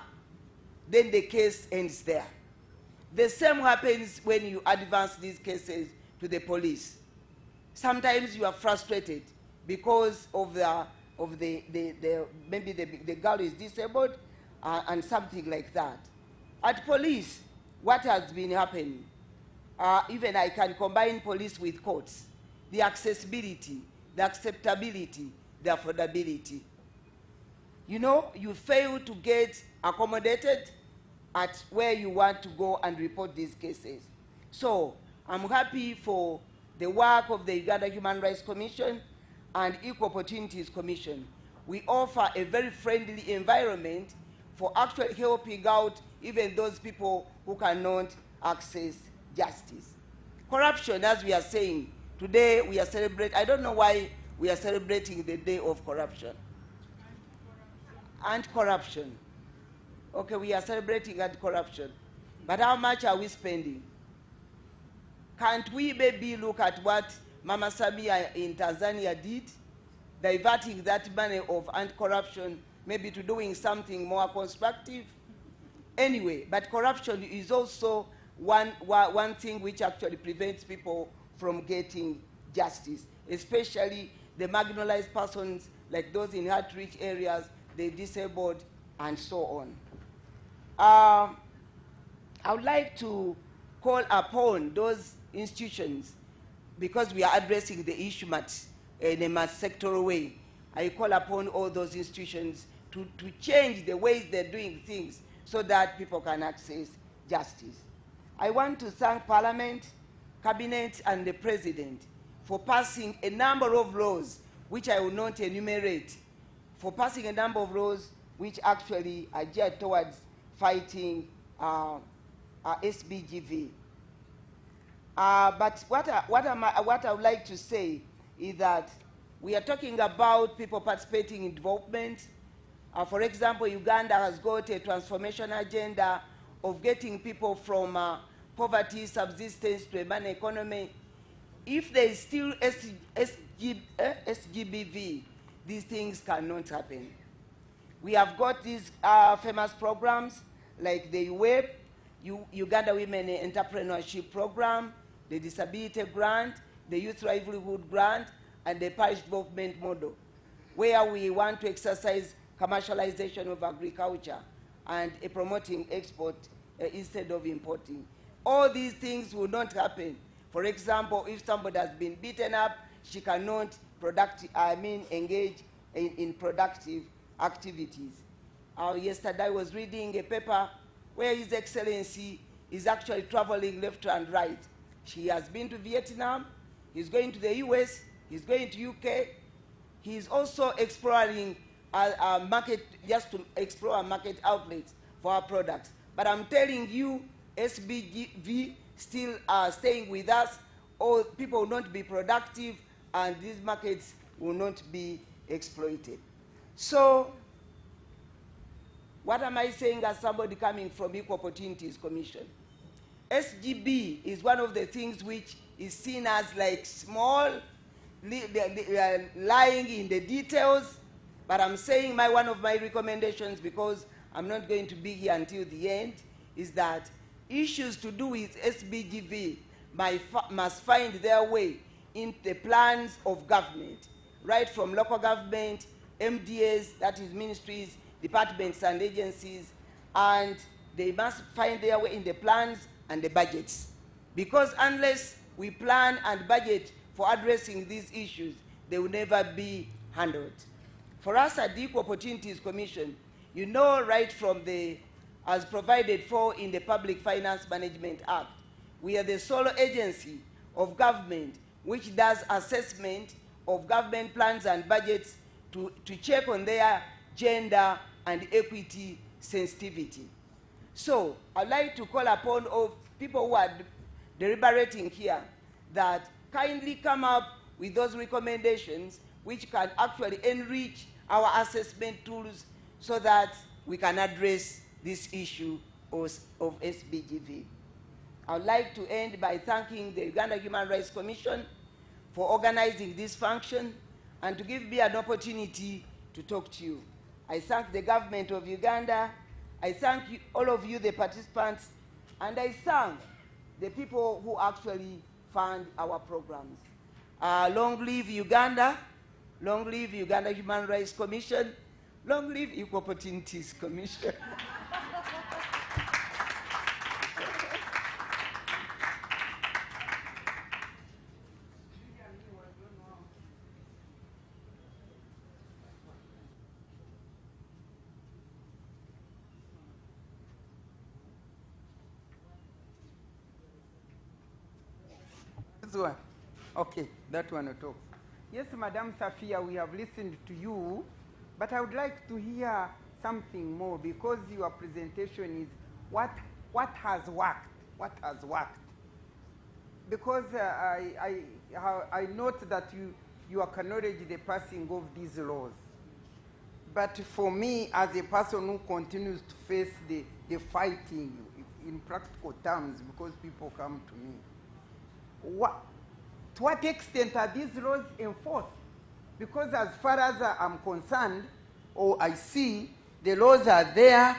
Then the case ends there. The same happens when you advance these cases to the police. Sometimes you are frustrated because of maybe the girl is disabled and something like that. At police, what has been happening? Even I can combine police with courts. The accessibility, the acceptability, the affordability. You know, you fail to get accommodated at where you want to go and report these cases. So I'm happy for the work of the Uganda Human Rights Commission and Equal Opportunities Commission. We offer a very friendly environment for actually helping out even those people who cannot access justice. Corruption, as we are saying, today we are celebrating, I don't know why we are celebrating the day of corruption. Anti-corruption. Okay, we are celebrating anti-corruption. But how much are we spending? Can't we maybe look at what Mama Samia in Tanzania did, diverting that money of anti-corruption maybe to doing something more constructive? Anyway, but corruption is also one thing which actually prevents people from getting justice, especially the marginalized persons like those in hard-to-reach areas, the disabled, and so on. I would like to call upon those institutions, because we are addressing the issue in a mass sectoral way. I call upon all those institutions to change the ways they're doing things so that people can access justice. I want to thank Parliament, Cabinet, and the President for passing a number of laws, which I will not enumerate, for passing a number of laws which actually are geared towards fighting SBGV. But what I would like to say is that we are talking about people participating in development. For example, Uganda has got a transformation agenda of getting people from poverty, subsistence to a money economy. If there is still SGBV, these things cannot happen. We have got these famous programs like the UWEP, Uganda Women Entrepreneurship Program, the Disability Grant, the Youth Livelihood Grant, and the Parish Development Model, where we want to exercise commercialization of agriculture and promoting export instead of importing. All these things will not happen. For example, if somebody has been beaten up, she cannot engage in productive activities. Yesterday I was reading a paper where His Excellency is actually traveling left and right. She has been to Vietnam, he's going to the US, he's going to UK. He's also exploring a market, just to explore market outlets for our products. But I'm telling you, SBGV still are staying with us, or people will not be productive, and these markets will not be exploited. So, what am I saying as somebody coming from Equal Opportunities Commission? SGB is one of the things which is seen as like small, lying in the details, but I'm saying one of my recommendations, because I'm not going to be here until the end, is that issues to do with SBGV must find their way into the plans of government, right from local government, MDAs, that is ministries, departments and agencies, and they must find their way in the plans and the budgets. Because unless we plan and budget for addressing these issues, they will never be handled. For us at the Equal Opportunities Commission, you know, right from as provided for in the Public Finance Management Act, we are the sole agency of government which does assessment of government plans and budgets to check on their gender and equity sensitivity. So I'd like to call upon all people who are deliberating here that kindly come up with those recommendations which can actually enrich our assessment tools so that we can address this issue of SBGV. I would like to end by thanking the Uganda Human Rights Commission for organizing this function and to give me an opportunity to talk to you. I thank the government of Uganda. I thank all of you, the participants, And I thank the people who actually fund our programs. Long live Uganda, long live Uganda Human Rights Commission, long live Equal Opportunities Commission. This one. Okay, that one will talk. Yes, Madam Safia, we have listened to you, but I would like to hear something more, because your presentation is what has worked, what has worked. Because I note that you acknowledge the passing of these laws. But for me, as a person who continues to face the fighting in practical terms, because people come to me, to what extent are these laws enforced? Because as far as I'm concerned, or I see, the laws are there,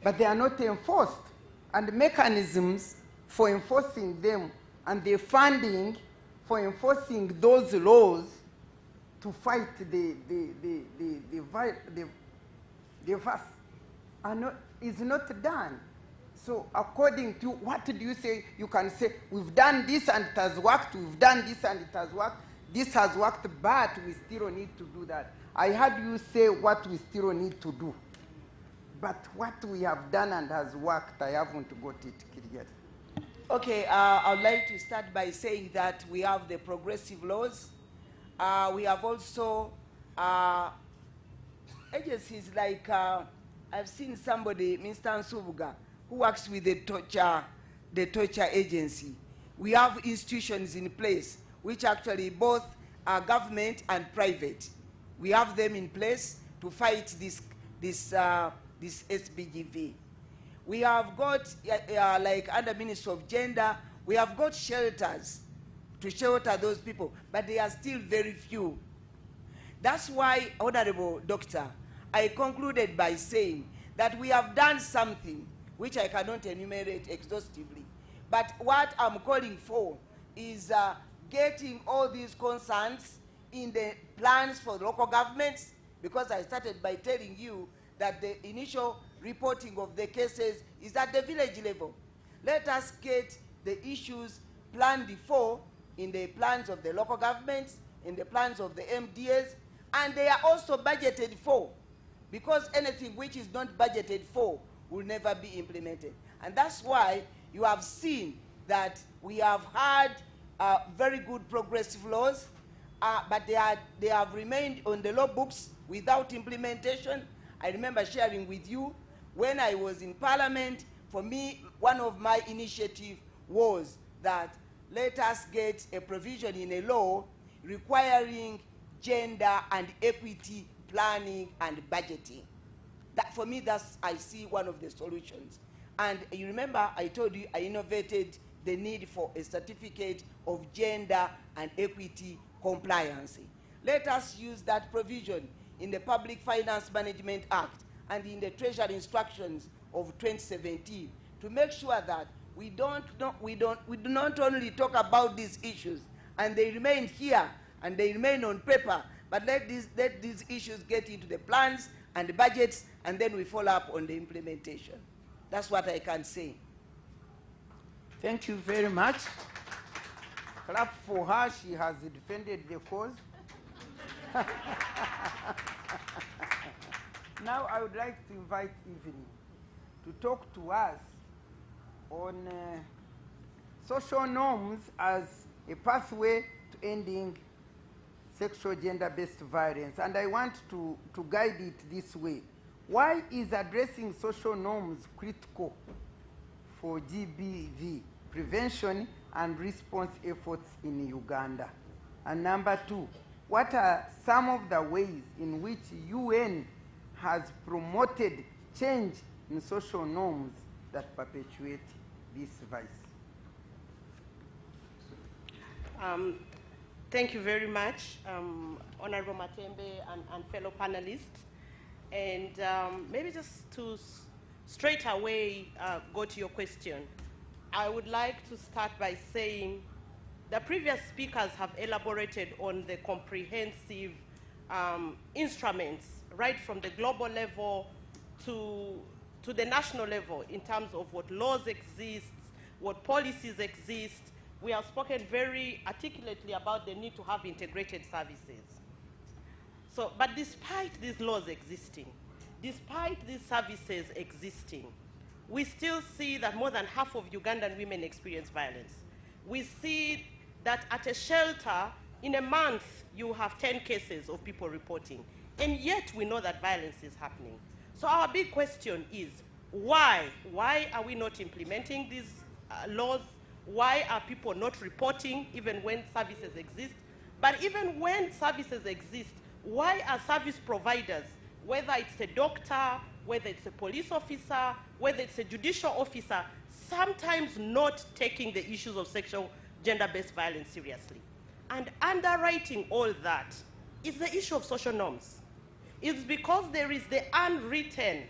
but they are not enforced. And the mechanisms for enforcing them and the funding for enforcing those laws to fight the virus is not done. So according to, what do you say? You can say, we've done this and it has worked, we've done this and it has worked, this has worked, but we still need to do that. I heard you say what we still need to do. But what we have done and has worked, I haven't got it clear. Okay, I would like to start by saying that we have the progressive laws. We have also agencies like, I've seen somebody, Mr. Nsubuga, who works with the torture agency. We have institutions in place, which actually both are government and private. We have them in place to fight this SBGV. We have got, like under Ministry of Gender, we have got shelters to shelter those people, but they are still very few. That's why, Honorable Doctor, I concluded by saying that we have done something which I cannot enumerate exhaustively. But what I'm calling for is getting all these concerns in the plans for local governments, because I started by telling you that the initial reporting of the cases is at the village level. Let us get the issues planned before in the plans of the local governments, in the plans of the MDAs, and they are also budgeted for, because anything which is not budgeted for will never be implemented. And that's why you have seen that we have had very good progressive laws, but they have remained on the law books without implementation. I remember sharing with you, when I was in Parliament, for me, one of my initiatives was that let us get a provision in a law requiring gender and equity planning and budgeting. That, for me, that's, I see, one of the solutions. And you remember I told you I innovated the need for a certificate of gender and equity compliance. Let us use that provision in the Public Finance Management Act and in the Treasury Instructions of 2017 to make sure that we do not only talk about these issues and they remain here and they remain on paper, but let these issues get into the plans and the budgets, and then we follow up on the implementation. That's what I can say. Thank you very much. Clap for her. She has defended the cause. Now I would like to invite Evelyn to talk to us on social norms as a pathway to ending sexual gender-based violence. And I want to guide it this way. Why is addressing social norms critical for GBV prevention and response efforts in Uganda? And number two, what are some of the ways in which UN has promoted change in social norms that perpetuate this vice? Thank you very much, Honorable Matembe and fellow panelists. And maybe just to straight away go to your question, I would like to start by saying the previous speakers have elaborated on the comprehensive instruments, right from the global level to the national level in terms of what laws exist, what policies exist. We have spoken very articulately about the need to have integrated services. So, but despite these laws existing, despite these services existing, we still see that more than half of Ugandan women experience violence. We see that at a shelter, in a month, you have 10 cases of people reporting. And yet we know that violence is happening. So our big question is, why? Why are we not implementing these laws? Why are people not reporting even when services exist? But even when services exist, why are service providers, whether it's a doctor, whether it's a police officer, whether it's a judicial officer, sometimes not taking the issues of sexual gender-based violence seriously? And underwriting all that is the issue of social norms. It's because there is the unwritten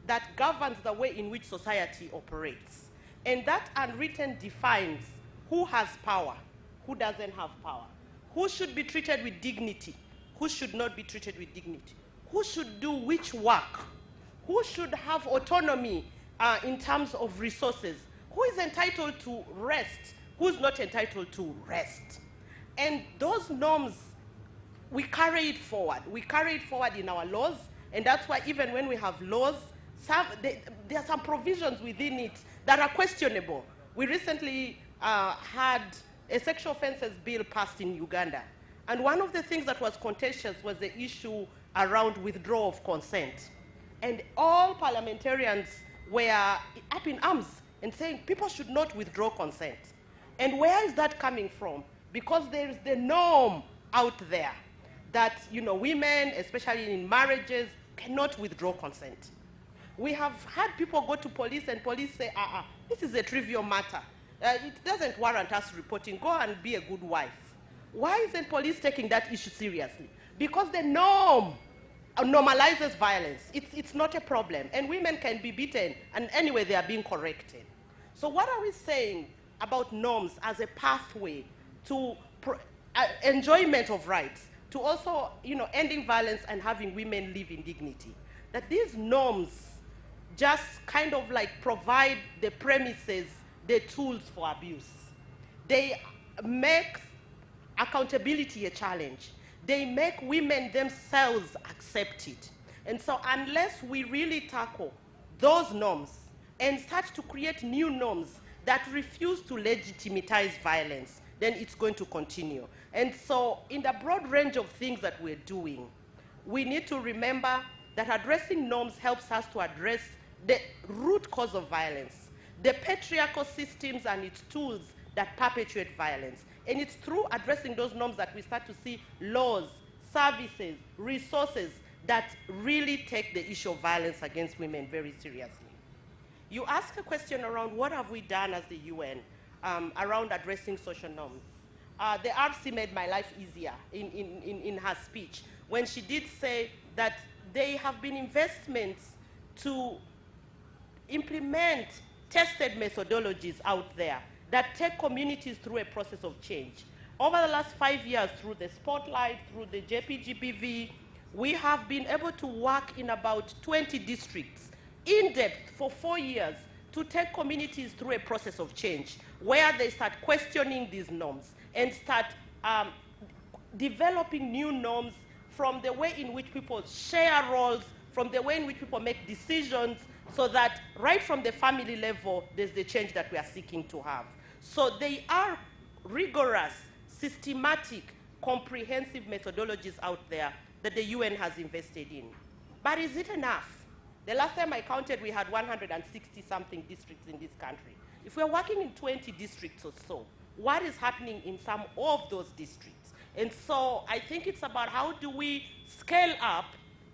that governs the way in which society operates. And that unwritten defines who has power, who doesn't have power, who should be treated with dignity, who should not be treated with dignity, who should do which work, who should have autonomy in terms of resources, who is entitled to rest, who's not entitled to rest. And those norms, we carry it forward. We carry it forward in our laws, and that's why even when we have laws, there are some provisions within it that are questionable. We recently had a sexual offences bill passed in Uganda, and one of the things that was contentious was the issue around withdrawal of consent. And all parliamentarians were up in arms and saying people should not withdraw consent. And where is that coming from? Because there is the norm out there that, you know, women, especially in marriages, cannot withdraw consent. We have had people go to police and police say, this is a trivial matter. It doesn't warrant us reporting. Go and be a good wife. Why isn't police taking that issue seriously? Because the norm normalizes violence. It's not a problem. And women can be beaten, and anyway, they are being corrected. So what are we saying about norms as a pathway to enjoyment of rights, to also, you know, ending violence and having women live in dignity? That these norms just kind of like provide the premises, the tools for abuse. They make accountability a challenge. They make women themselves accept it. And so unless we really tackle those norms and start to create new norms that refuse to legitimize violence, then it's going to continue. And so in the broad range of things that we're doing, we need to remember that addressing norms helps us to address the root cause of violence, the patriarchal systems and its tools that perpetuate violence. And it's through addressing those norms that we start to see laws, services, resources that really take the issue of violence against women very seriously. You ask a question around what have we done as the UN around addressing social norms. The RC made my life easier in her speech when she did say that there have been investments to implement tested methodologies out there that take communities through a process of change. Over the last 5 years, through the Spotlight, through the JPGBV, we have been able to work in about 20 districts in depth for 4 years to take communities through a process of change where they start questioning these norms and start developing new norms from the way in which people share roles, from the way in which people make decisions, so that right from the family level, there's the change that we are seeking to have. So they are rigorous, systematic, comprehensive methodologies out there that the UN has invested in. But is it enough? The last time I counted, we had 160-something districts in this country. If we're working in 20 districts or so, what is happening in some of those districts? And so I think it's about how do we scale up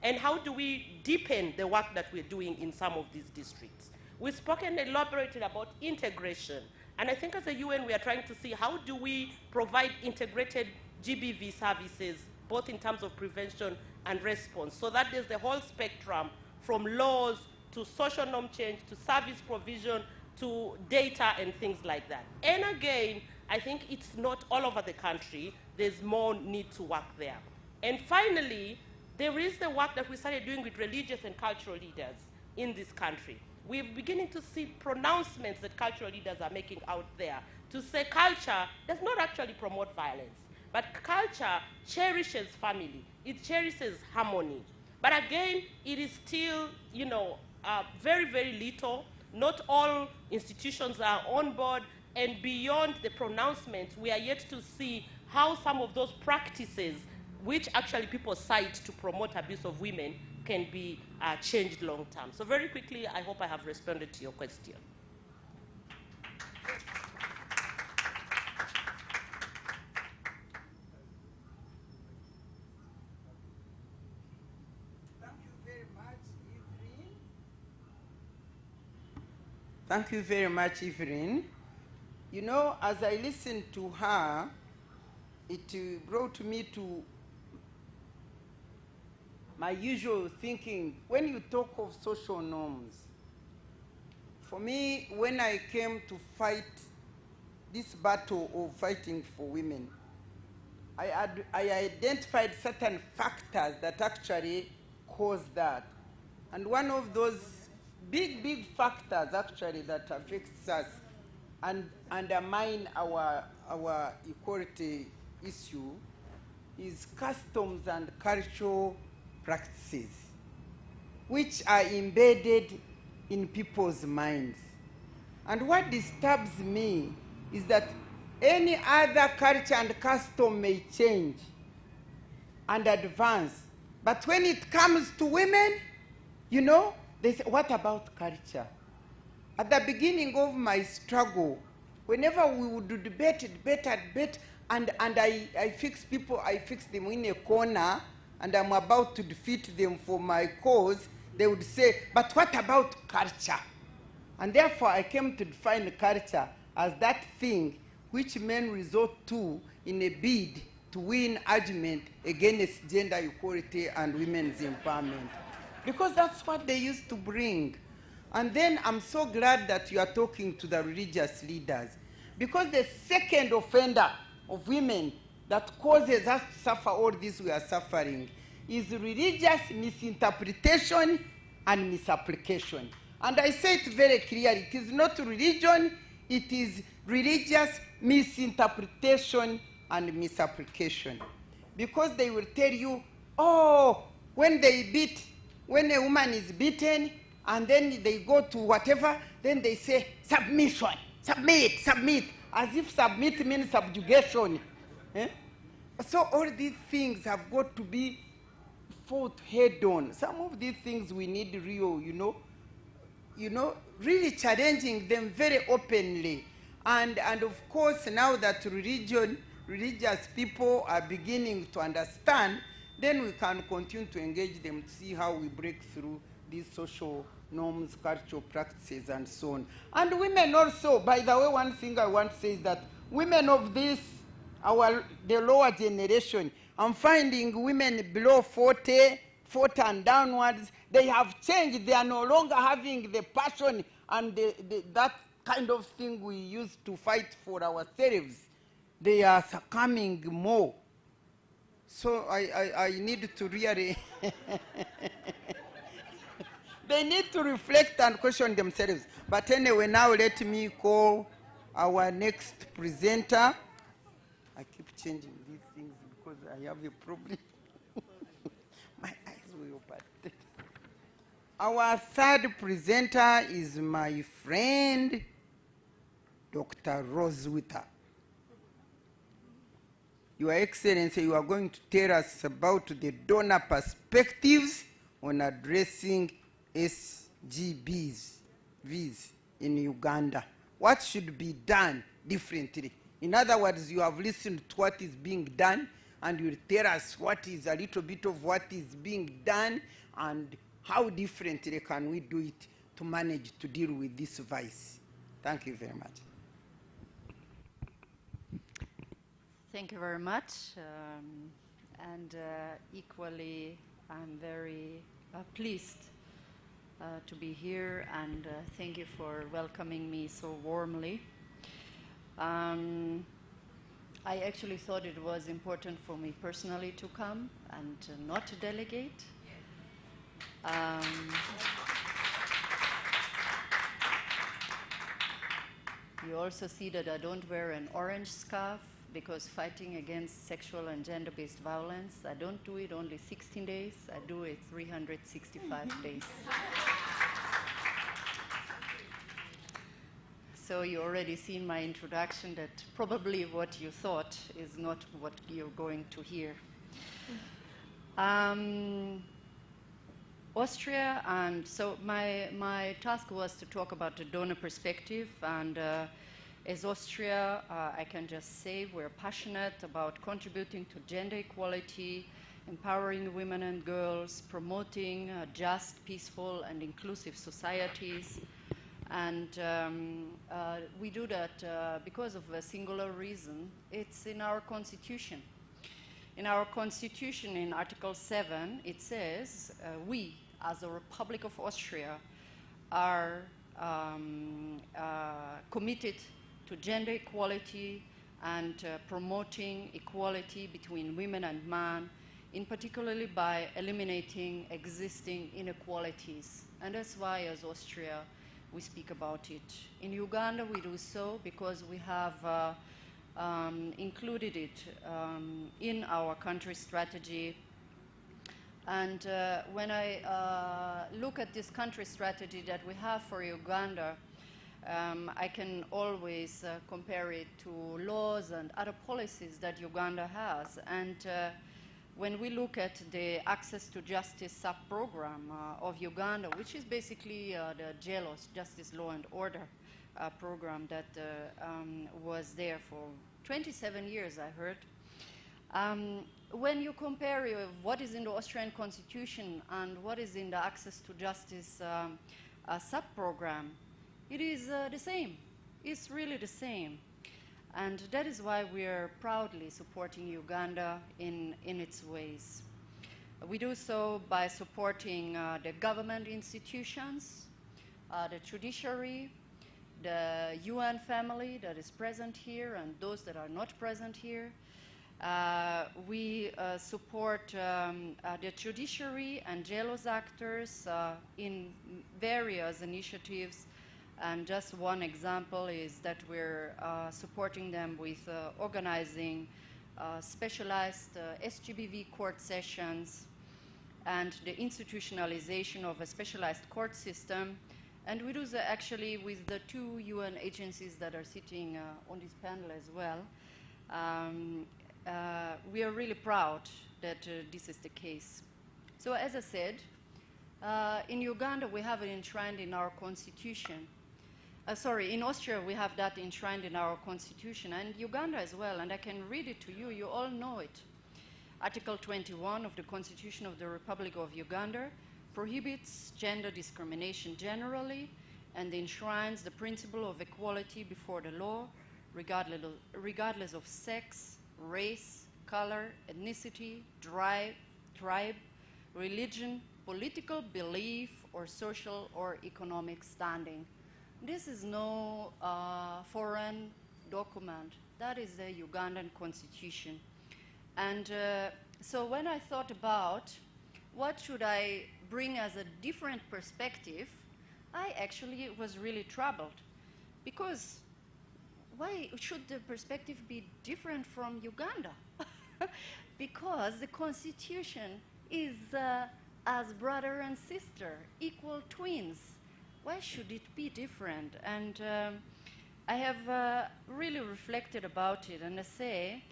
and how do we deepen the work that we're doing in some of these districts. We've spoken and elaborated about integration. And I think as a UN, we are trying to see how do we provide integrated GBV services, both in terms of prevention and response, so that there's the whole spectrum from laws to social norm change to service provision to data and things like that. And again, I think it's not all over the country. There's more need to work there. And finally, there is the work that we started doing with religious and cultural leaders in this country. We're beginning to see pronouncements that cultural leaders are making out there to say culture does not actually promote violence, but culture cherishes family, it cherishes harmony. But again, it is still, you know, very, very little. Not all institutions are on board, and beyond the pronouncements, we are yet to see how some of those practices, which actually people cite to promote abuse of women, can be changed long term. So very quickly, I hope I have responded to your question. Thank you very much, Evelyn. You know, as I listened to her, it brought me to my usual thinking. When you talk of social norms, for me, when I came to fight this battle of fighting for women, I identified certain factors that actually cause that. And one of those big factors actually that affects us and undermine our equality issue is customs and cultural practices, which are embedded in people's minds. And what disturbs me is that any other culture and custom may change and advance, but when it comes to women, you know, they say, what about culture? At the beginning of my struggle, whenever we would debate, and I fix people, I fix them in a corner, and I'm about to defeat them for my cause, they would say, but what about culture? And therefore, I came to define culture as that thing which men resort to in a bid to win argument against gender equality and women's empowerment. Because that's what they used to bring. And then I'm so glad that you are talking to the religious leaders. Because the second offender of women that causes us to suffer all this we are suffering is religious misinterpretation and misapplication. And I say it very clearly, it is not religion, it is religious misinterpretation and misapplication. Because they will tell you, oh, when a woman is beaten, and then they go to whatever, then they say, submission, submit, as if submit means subjugation. Eh? So all these things have got to be fought head on. Some of these things we need real, really challenging them very openly. And of course, now that religious people are beginning to understand, then we can continue to engage them to see how we break through these social norms, cultural practices, and so on. And women also, by the way, one thing I want to say is that women of this, the lower generation, I'm finding women below 40 and downwards, they have changed. They are no longer having the passion and that kind of thing we used to fight for ourselves. They are succumbing more. So I need to really, they need to reflect and question themselves. But anyway, now let me call our next presenter. I keep changing these things because I have a problem. My eyes will open. Our third presenter is my friend, Dr. Rose Witter. Your Excellency, you are going to tell us about the donor perspectives on addressing SGBs in Uganda. What should be done differently? In other words, you have listened to what is being done, and you will tell us what is a little bit of what is being done and how differently can we do it to manage to deal with this vice. Thank you very much. Thank you very much. Equally, I'm very pleased to be here, and thank you for welcoming me so warmly. I actually thought it was important for me personally to come and not to delegate. You also see that I don't wear an orange scarf, because fighting against sexual and gender-based violence, I don't do it only 16 days, I do it 365 days. So you already see in my introduction that probably what you thought is not what you're going to hear. Austria, and so my task was to talk about the donor perspective, and as Austria, I can just say we're passionate about contributing to gender equality, empowering women and girls, promoting just, peaceful, and inclusive societies. And we do that because of a singular reason. It's in our constitution. In our constitution, in Article 7, it says, we, as the Republic of Austria, are committed to gender equality and promoting equality between women and men, in particularly by eliminating existing inequalities. And that's why, as Austria, we speak about it. In Uganda, we do so because we have included it in our country strategy. And when I look at this country strategy that we have for Uganda, I can always compare it to laws and other policies that Uganda has. And when we look at the Access to Justice sub-program of Uganda, which is basically the JLOS, Justice, Law and Order program that was there for 27 years, I heard. When you compare what is in the Austrian constitution and what is in the Access to Justice sub-program, it is the same. It's really the same. And that is why we are proudly supporting Uganda in its ways. We do so by supporting the government institutions, the judiciary, the UN family that is present here, and those that are not present here. We support the judiciary and JLOS actors in various initiatives. And just one example is that we're supporting them with organizing specialized SGBV court sessions and the institutionalization of a specialized court system. And we do that actually with the 2 UN agencies that are sitting on this panel as well. We are really proud that this is the case. So as I said, in Uganda we have it enshrined in our constitution. In Austria we have that enshrined in our constitution, and Uganda as well, and I can read it to you. You all know it. Article 21 of the Constitution of the Republic of Uganda prohibits gender discrimination generally and enshrines the principle of equality before the law, regardless of sex, race, color, ethnicity, tribe, religion, political belief, or social or economic standing. This is no foreign document. That is the Ugandan constitution. And so when I thought about what should I bring as a different perspective, I actually was really troubled. Because why should the perspective be different from Uganda? Because the constitution is as brother and sister, equal twins. Why should it be different? And I have really reflected about it, and I say,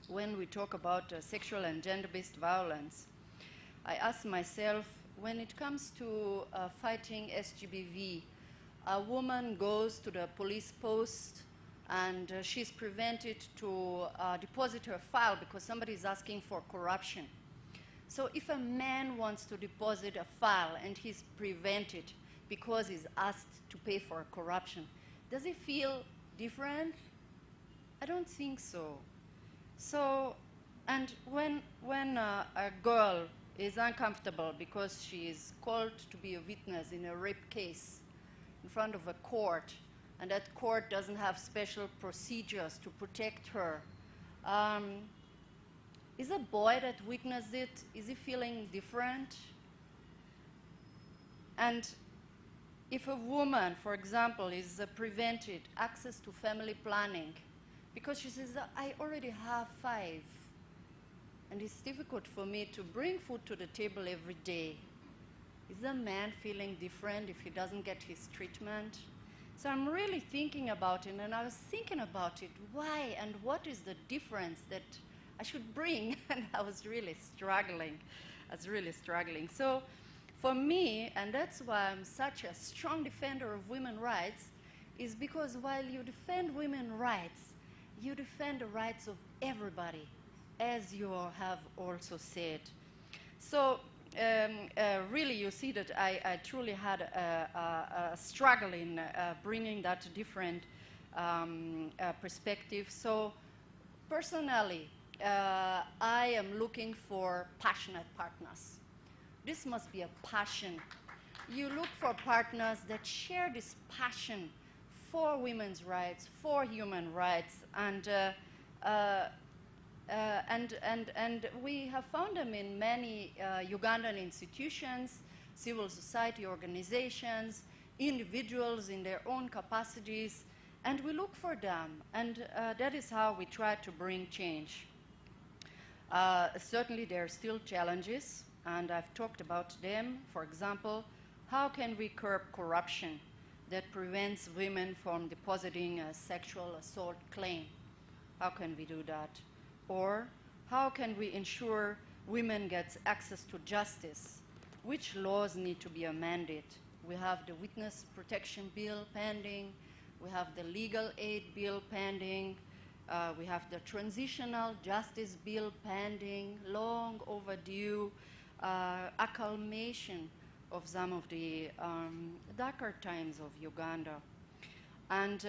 when we talk about sexual and gender-based violence, I ask myself, when it comes to fighting SGBV, a woman goes to the police post and she's prevented to deposit her file because somebody is asking for corruption. So if a man wants to deposit a file and he's prevented because he's asked to pay for corruption, does he feel different? I don't think so. So, and when a girl is uncomfortable because she is called to be a witness in a rape case in front of a court, and that court doesn't have special procedures to protect her. Is a boy that witnessed it, is he feeling different? And if a woman, for example, is prevented access to family planning because she says, I already have 5, and it's difficult for me to bring food to the table every day, is the man feeling different if he doesn't get his treatment? So I'm really thinking about it, and I was thinking about it, why and what is the difference that I should bring? And I was really struggling. So for me, and that's why I'm such a strong defender of women's rights, is because while you defend women's rights, you defend the rights of everybody, as you have also said. So really, you see that I truly had a struggle in bringing that different perspective. So personally, I am looking for passionate partners. This must be a passion. You look for partners that share this passion for women's rights, for human rights, and we have found them in many Ugandan institutions, civil society organizations, individuals in their own capacities, and we look for them, and that is how we try to bring change. Certainly there are still challenges, and I've talked about them. For example, how can we curb corruption that prevents women from depositing a sexual assault claim? How can we do that? Or how can we ensure women get access to justice? Which laws need to be amended? We have the Witness Protection Bill pending. We have the Legal Aid Bill pending. We have the Transitional Justice Bill pending, long overdue, acclimation of some of the darker times of Uganda. And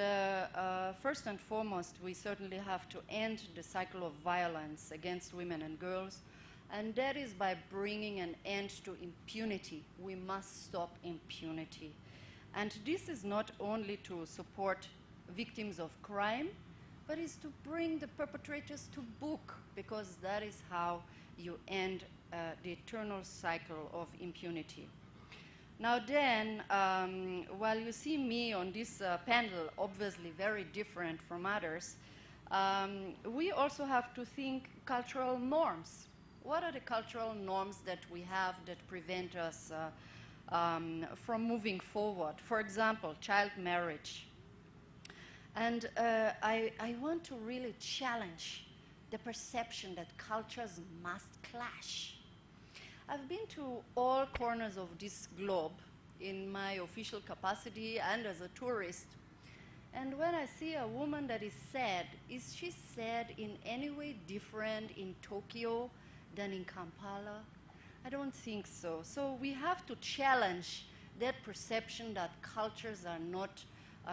first and foremost, we certainly have to end the cycle of violence against women and girls, and that is by bringing an end to impunity. We must stop impunity. And this is not only to support victims of crime, but is to bring the perpetrators to book, because that is how you end the eternal cycle of impunity. Now then, while you see me on this panel, obviously very different from others, we also have to think cultural norms. What are the cultural norms that we have that prevent us from moving forward? For example, child marriage. And I want to really challenge the perception that cultures must clash. I've been to all corners of this globe in my official capacity and as a tourist. And when I see a woman that is sad, is she sad in any way different in Tokyo than in Kampala? I don't think so. So we have to challenge that perception that cultures are not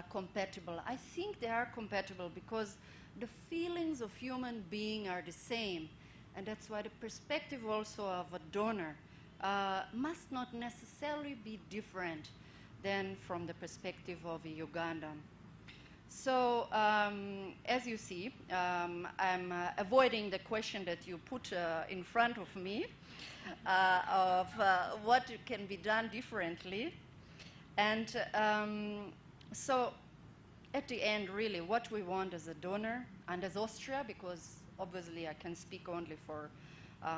compatible. I think they are compatible because the feelings of human beings are the same. And that's why the perspective also of a donor must not necessarily be different than from the perspective of a Ugandan. So as you see, I'm avoiding the question that you put in front of me of what can be done differently. And so at the end, really, what we want as a donor and as Austria, because obviously I can speak only for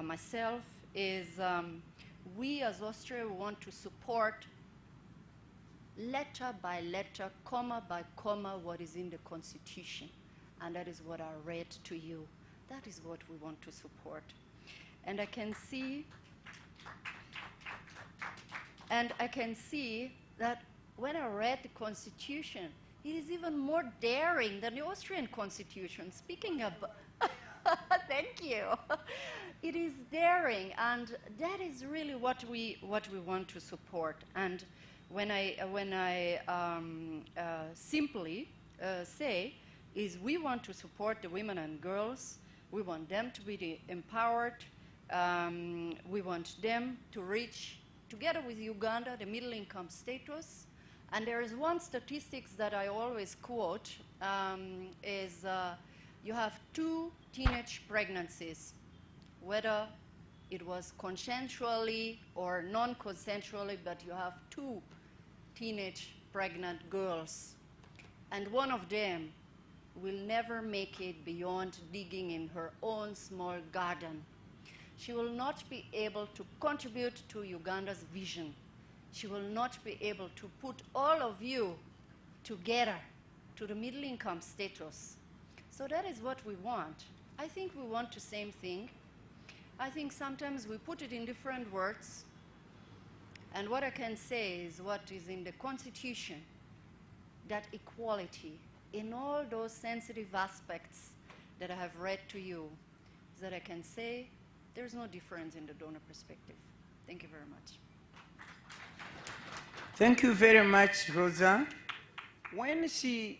myself, is we as Austria want to support letter by letter, comma by comma, what is in the Constitution. And that is what I read to you. That is what we want to support. And I can see that when I read the Constitution, it is even more daring than the Austrian Constitution. Speaking of, thank you. It is daring, and that is really what we want to support. And when I simply say is we want to support the women and girls. We want them to be empowered. We want them to reach, together with Uganda, the middle income status. And there is one statistics that I always quote, is you have 2 teenage pregnancies, whether it was consensually or non-consensually, but you have 2 teenage pregnant girls. And one of them will never make it beyond digging in her own small garden. She will not be able to contribute to Uganda's vision. She will not be able to put all of you together to the middle income status. So that is what we want. I think we want the same thing. I think sometimes we put it in different words. And what I can say is what is in the Constitution, that equality in all those sensitive aspects that I have read to you, is that I can say there's no difference in the donor perspective. Thank you very much. Thank you very much, Rosa. When she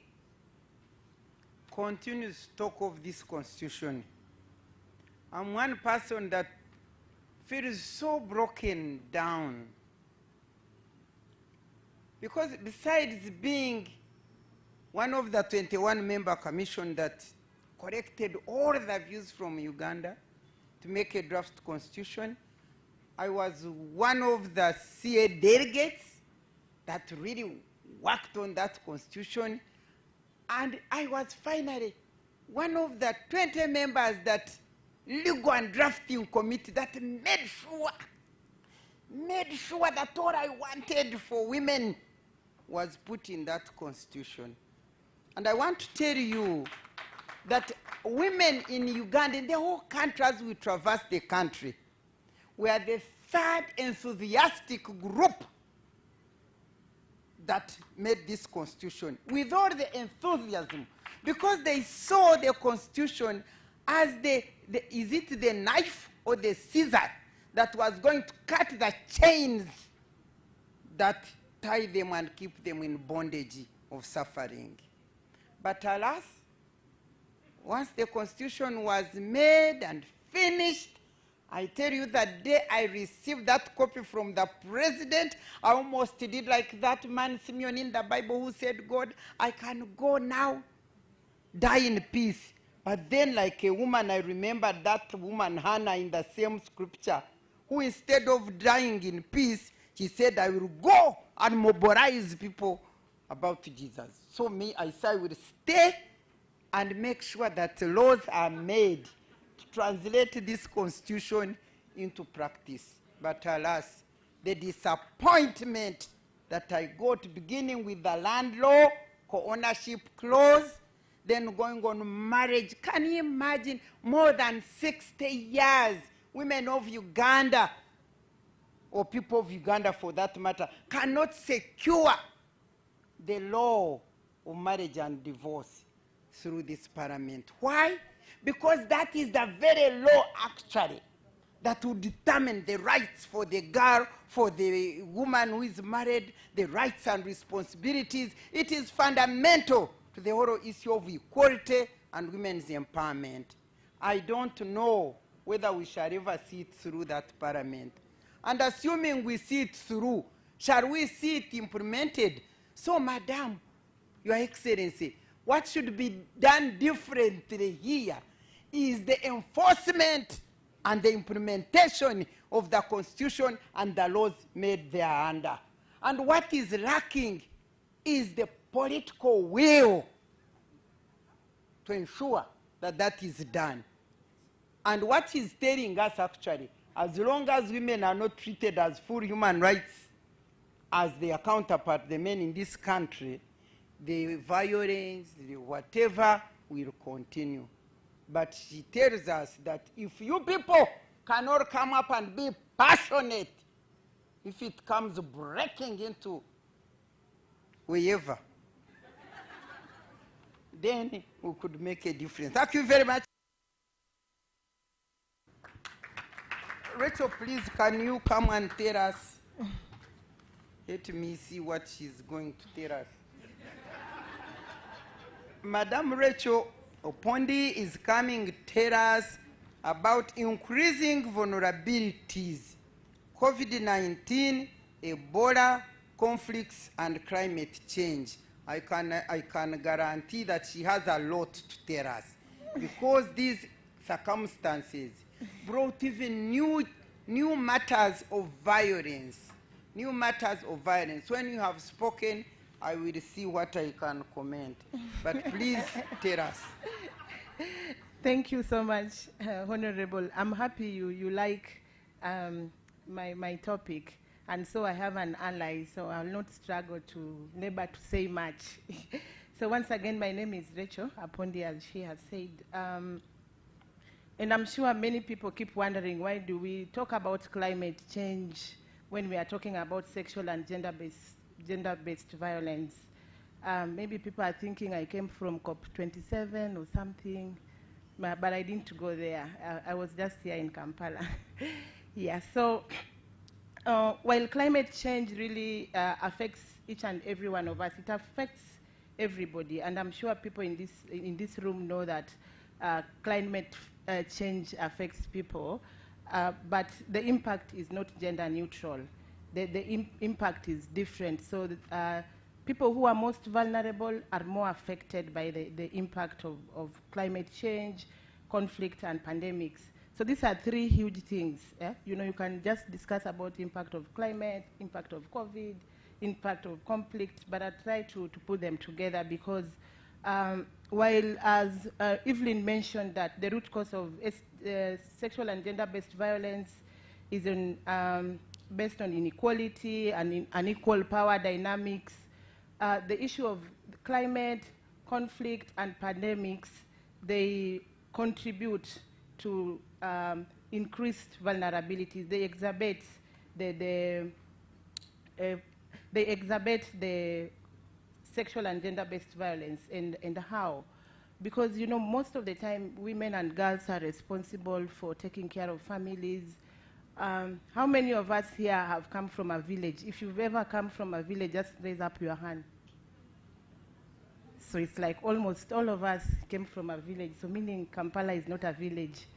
continues to talk of this constitution, I'm one person that feels so broken down. Because besides being one of the 21-member commission that collected all the views from Uganda to make a draft constitution, I was one of the CA delegates that really worked on that constitution. And I was finally one of the 20 members that legal and drafting committee that made sure that all I wanted for women was put in that constitution. And I want to tell you that women in Uganda, in the whole country as we traverse the country, were the 3rd enthusiastic group that made this constitution with all the enthusiasm, because they saw the constitution as is it the knife or the scissor that was going to cut the chains that tie them and keep them in bondage of suffering. But alas, once the constitution was made and finished, I tell you, that day I received that copy from the president, I almost did like that man Simeon in the Bible who said, God, I can go now, die in peace. But then like a woman, I remember that woman Hannah in the same scripture, who instead of dying in peace, she said, I will go and mobilize people about Jesus. So me, I said I will stay and make sure that laws are made to translate this constitution into practice. But alas, the disappointment that I got, beginning with the land law, co-ownership clause, then going on marriage. Can you imagine? More than 60 years, women of Uganda, or people of Uganda for that matter, cannot secure the law of marriage and divorce through this parliament. Why? Because that is the very law, actually, that will determine the rights for the girl, for the woman who is married, the rights and responsibilities. It is fundamental to the whole issue of equality and women's empowerment. I don't know whether we shall ever see it through that parliament. And assuming we see it through, shall we see it implemented? So, Madam, Your Excellency, what should be done differently here is the enforcement and the implementation of the Constitution and the laws made thereunder. And what is lacking is the political will to ensure that that is done. And what he's telling us, actually, as long as women are not treated as full human rights as their counterpart, the men in this country, the violence, the whatever, will continue. But she tells us that if you people cannot come up and be passionate, if it comes breaking into wherever, then we could make a difference. Thank you very much. Rachel, please, can you come and tell us? Let me see what she's going to tell us. Madam Rachel Opondi is coming to tell us about increasing vulnerabilities, COVID-19, Ebola, conflicts, and climate change. I can guarantee that she has a lot to tell us, because these circumstances brought even new matters of violence. New matters of violence. When you have spoken, I will see what I can comment. But please tell us. Thank you so much, Honorable. I'm happy you like my topic. And so I have an ally, so I'll not struggle to labor to say much. So once again, my name is Rachel Apondi, as she has said. And I'm sure many people keep wondering, why do we talk about climate change when we are talking about sexual and gender-based violence? Maybe people are thinking I came from COP27 or something, but I didn't go there. I was just here in Kampala. Yeah, so while climate change really affects each and every one of us, it affects everybody. And I'm sure people in this room know that climate change affects people, but the impact is not gender neutral. The impact is different. So people who are most vulnerable are more affected by the impact of climate change, conflict, and pandemics. So these are three huge things. You know, you can just discuss about impact of climate, impact of COVID, impact of conflict, but I try to put them together because while, as Evelyn mentioned, that the root cause of sexual and gender-based violence is based on inequality and unequal power dynamics, the issue of climate, conflict, and pandemics, they contribute to increased vulnerabilities. They exacerbate the sexual and gender-based violence. And how? Because, you know, most of the time, women and girls are responsible for taking care of families. How many of us here have come from a village? If you've ever come from a village, just raise up your hand. So it's like almost all of us came from a village, so meaning Kampala is not a village.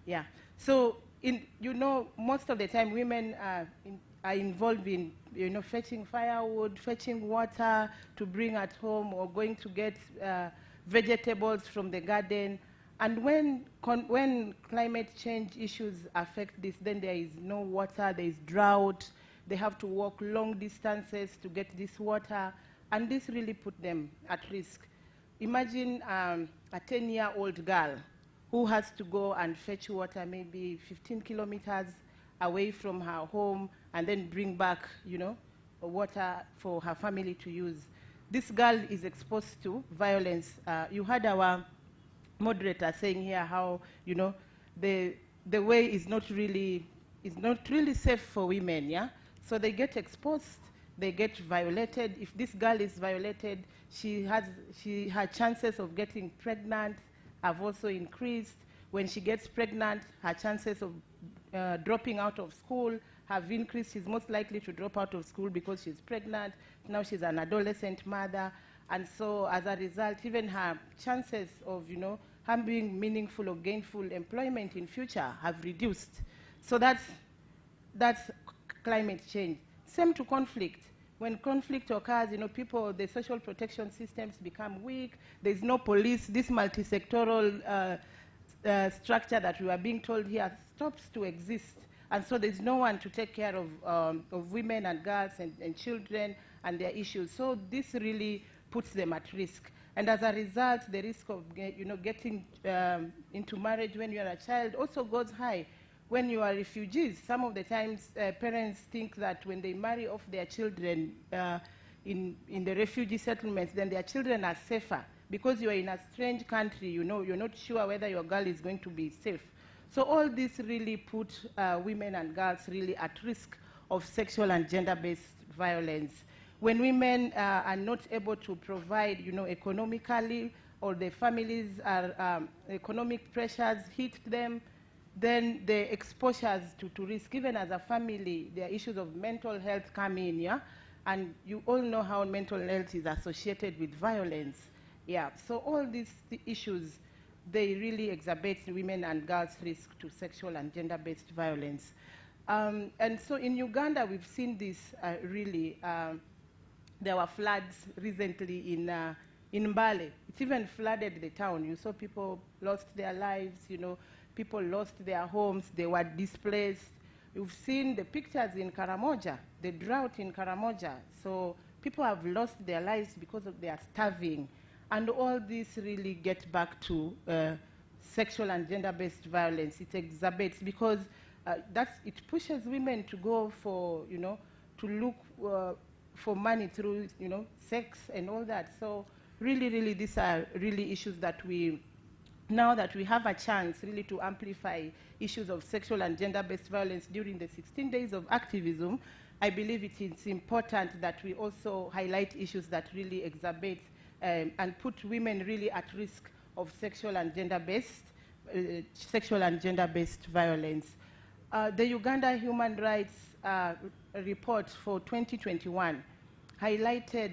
Yeah. So, you know, most of the time women are involved in, you know, fetching firewood, fetching water to bring at home, or going to get vegetables from the garden. And when climate change issues affect this, then there is no water, there is drought, they have to walk long distances to get this water, and this really put them at risk. Imagine a 10-year-old girl who has to go and fetch water maybe 15 kilometers away from her home and then bring back, you know, water for her family to use. This girl is exposed to violence. You heard our moderator saying here how, you know, the way is not really safe for women, yeah? So they get exposed, they get violated. If this girl is violated, her chances of getting pregnant have also increased. When she gets pregnant, her chances of dropping out of school have increased. She's most likely to drop out of school because she's pregnant. Now she's an adolescent mother. And so as a result, even her chances of, you know, having meaningful or gainful employment in future have reduced. So that's climate change. Same to conflict. When conflict occurs, you know, the social protection systems become weak. There's no police. This multi-sectoral structure that we are being told here stops to exist. And so there's no one to take care of women and girls and children and their issues. So this really puts them at risk. And as a result, the risk of getting into marriage when you're a child also goes high. When you are refugees, some of the times parents think that when they marry off their children in the refugee settlements, then their children are safer. Because you are in a strange country, you know, you're not sure whether your girl is going to be safe. So all this really put women and girls really at risk of sexual and gender-based violence. When women are not able to provide, you know, economically, or their families are economic pressures hit them, then the exposures to risk, even as a family, there are issues of mental health come in, yeah? And you all know how mental health is associated with violence. Yeah, so all these issues they really exacerbate women and girls' risk to sexual and gender-based violence. And so in Uganda, we've seen this really. There were floods recently in Mbale. It even flooded the town. You saw people lost their lives, you know, people lost their homes, they were displaced. You've seen the pictures in Karamoja, the drought in Karamoja. So people have lost their lives because of they are starving. And all this really get back to sexual and gender-based violence. It exacerbates because it pushes women to go for, you know, to look for money through, you know, sex and all that. So really, these are really issues that now that we have a chance really to amplify issues of sexual and gender-based violence during the 16 days of activism, I believe it is important that we also highlight issues that really exacerbate and put women really at risk of sexual and gender-based violence. The Uganda Human Rights report for 2021 highlighted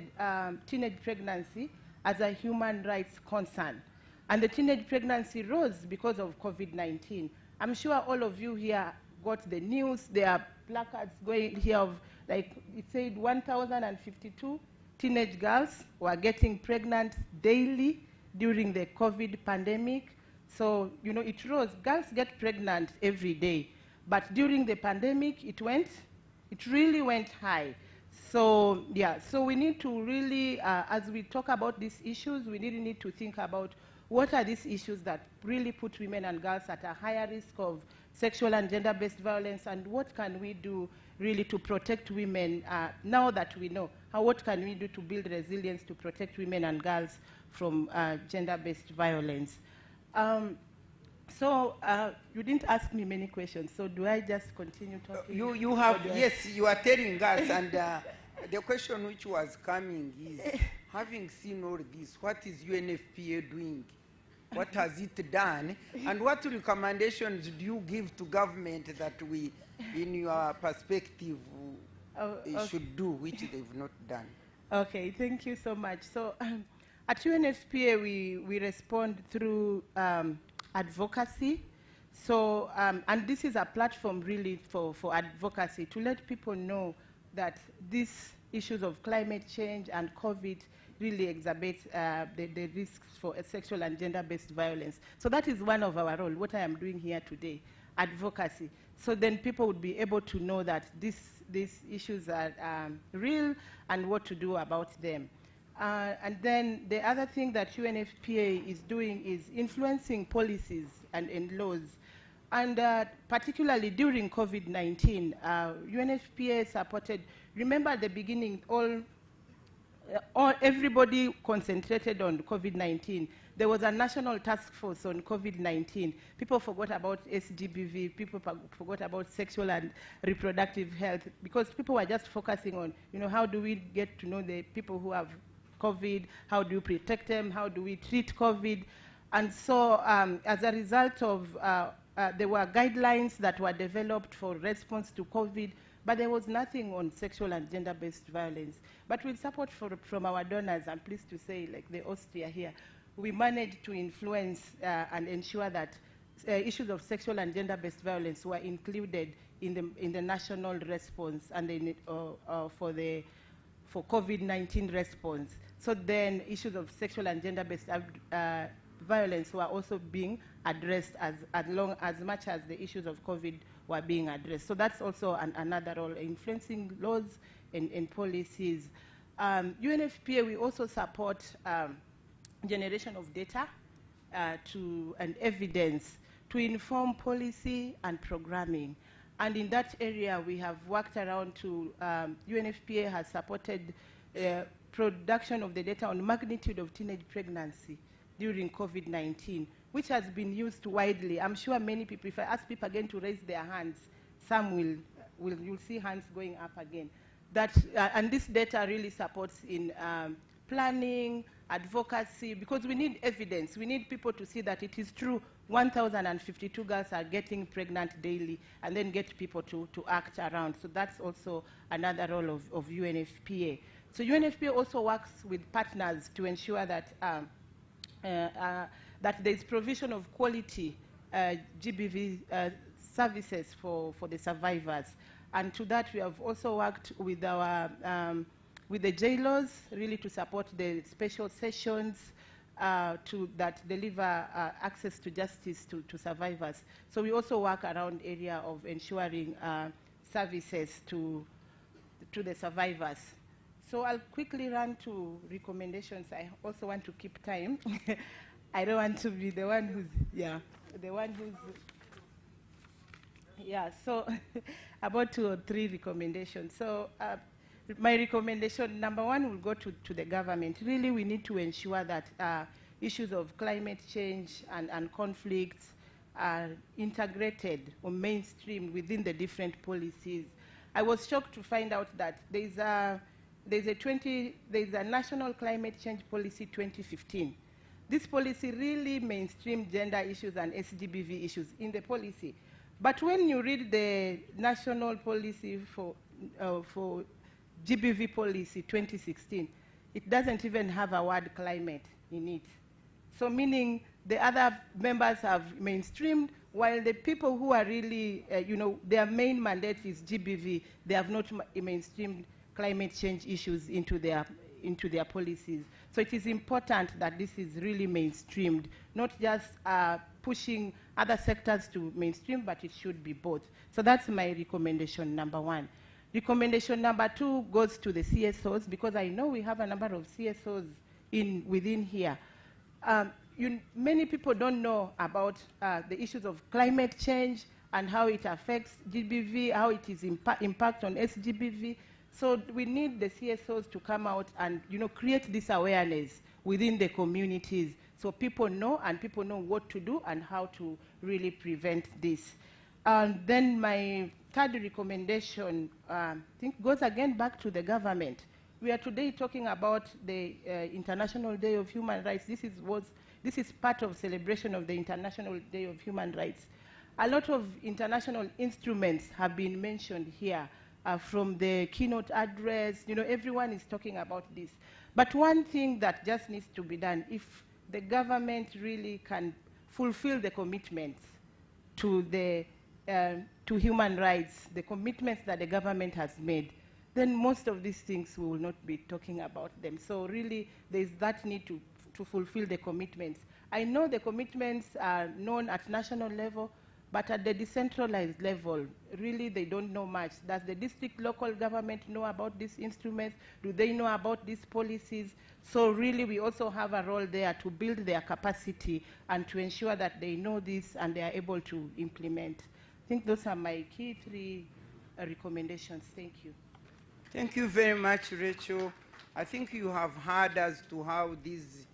teenage pregnancy as a human rights concern. And the teenage pregnancy rose because of COVID-19. I'm sure all of you here got the news. There are placards going here of, like, it said 1,052 teenage girls were getting pregnant daily during the COVID pandemic. So, you know, it rose. Girls get pregnant every day. But during the pandemic, it really went high. So, yeah, so we need to really, as we talk about these issues, we really need to think about what are these issues that really put women and girls at a higher risk of sexual and gender-based violence, and what can we do really to protect women now that we know? What can we do to build resilience to protect women and girls from gender-based violence? So you didn't ask me many questions, so do I just continue talking? You have, yes, you are telling us, and the question which was coming is, having seen all this, what is UNFPA doing? What has it done? And what recommendations do you give to government that we, in your perspective, should do, which they've not done? Okay, thank you so much. So at UNFPA, we respond through advocacy. So, and this is a platform really for advocacy, to let people know that these issues of climate change and COVID really exacerbate the risks for sexual and gender-based violence. So that is one of our role, what I am doing here today, advocacy. So then people would be able to know that these issues are real and what to do about them. And then the other thing that UNFPA is doing is influencing policies and laws. And particularly during COVID-19, UNFPA supported, remember at the beginning, everybody concentrated on COVID-19. There was a national task force on COVID-19. People forgot about SGBV, people forgot about sexual and reproductive health, because people were just focusing on, you know, how do we get to know the people who have COVID, how do we protect them, how do we treat COVID? And so as a result of, there were guidelines that were developed for response to COVID, but there was nothing on sexual and gender-based violence. But with support from our donors, I'm pleased to say, like the Austria here, we managed to influence and ensure that issues of sexual and gender-based violence were included in the national response and for COVID-19 response. So then issues of sexual and gender-based violence were also being addressed as much as the issues of COVID were being addressed. So that's also another role, influencing laws and policies. UNFPA, we also support generation of data and evidence to inform policy and programming. And in that area, we have worked around to, UNFPA has supported production of the data on magnitude of teenage pregnancy during COVID-19, which has been used widely. I'm sure many people, if I ask people again to raise their hands, some you'll see hands going up again. And this data really supports in planning, advocacy, because we need evidence. We need people to see that it is true 1,052 girls are getting pregnant daily, and then get people to act around. So that's also another role of UNFPA. So UNFPA also works with partners to ensure that that there is provision of quality GBV services for the survivors. And to that, we have also worked with with the jailers, really to support the special sessions that deliver access to justice to survivors. So we also work around area of ensuring services to the survivors. So I'll quickly run to recommendations. I also want to keep time. I don't want to be the one who's, so about 2 or 3 recommendations. So my recommendation, number 1, will go to the government. Really, we need to ensure that issues of climate change and conflicts are integrated or mainstreamed within the different policies. I was shocked to find out that there's a National Climate Change Policy 2015. This policy really mainstreamed gender issues and SDBV issues in the policy. But when you read the National Policy for GBV Policy 2016, it doesn't even have a word climate in it. So meaning the other members have mainstreamed, while the people who are really, their main mandate is GBV, they have not mainstreamed climate change issues into their policies. So it is important that this is really mainstreamed, not just pushing other sectors to mainstream, but it should be both. So that's my recommendation, number 1. Recommendation number 2 goes to the CSOs, because I know we have a number of CSOs within here. Many people don't know about the issues of climate change and how it affects GBV, how it is impact on SGBV. So we need the CSOs to come out and create this awareness within the communities, so people know, and people know what to do and how to really prevent this. Then my 3rd recommendation, I think, goes again back to the government. We are today talking about the International Day of Human Rights. This is part of celebration of the International Day of Human Rights. A lot of international instruments have been mentioned here, from the keynote address. Everyone is talking about this. But one thing that just needs to be done, if the government really can fulfill the commitments to human rights, the commitments that the government has made, then most of these things we will not be talking about them. So really, there's that need to fulfill the commitments. I know the commitments are known at national level, but at the decentralized level, really they don't know much. Does the district local government know about these instruments? Do they know about these policies? So really we also have a role there to build their capacity and to ensure that they know this and they are able to implement. I think those are my key 3 recommendations. Thank you. Thank you very much, Rachel. I think you have heard as to how these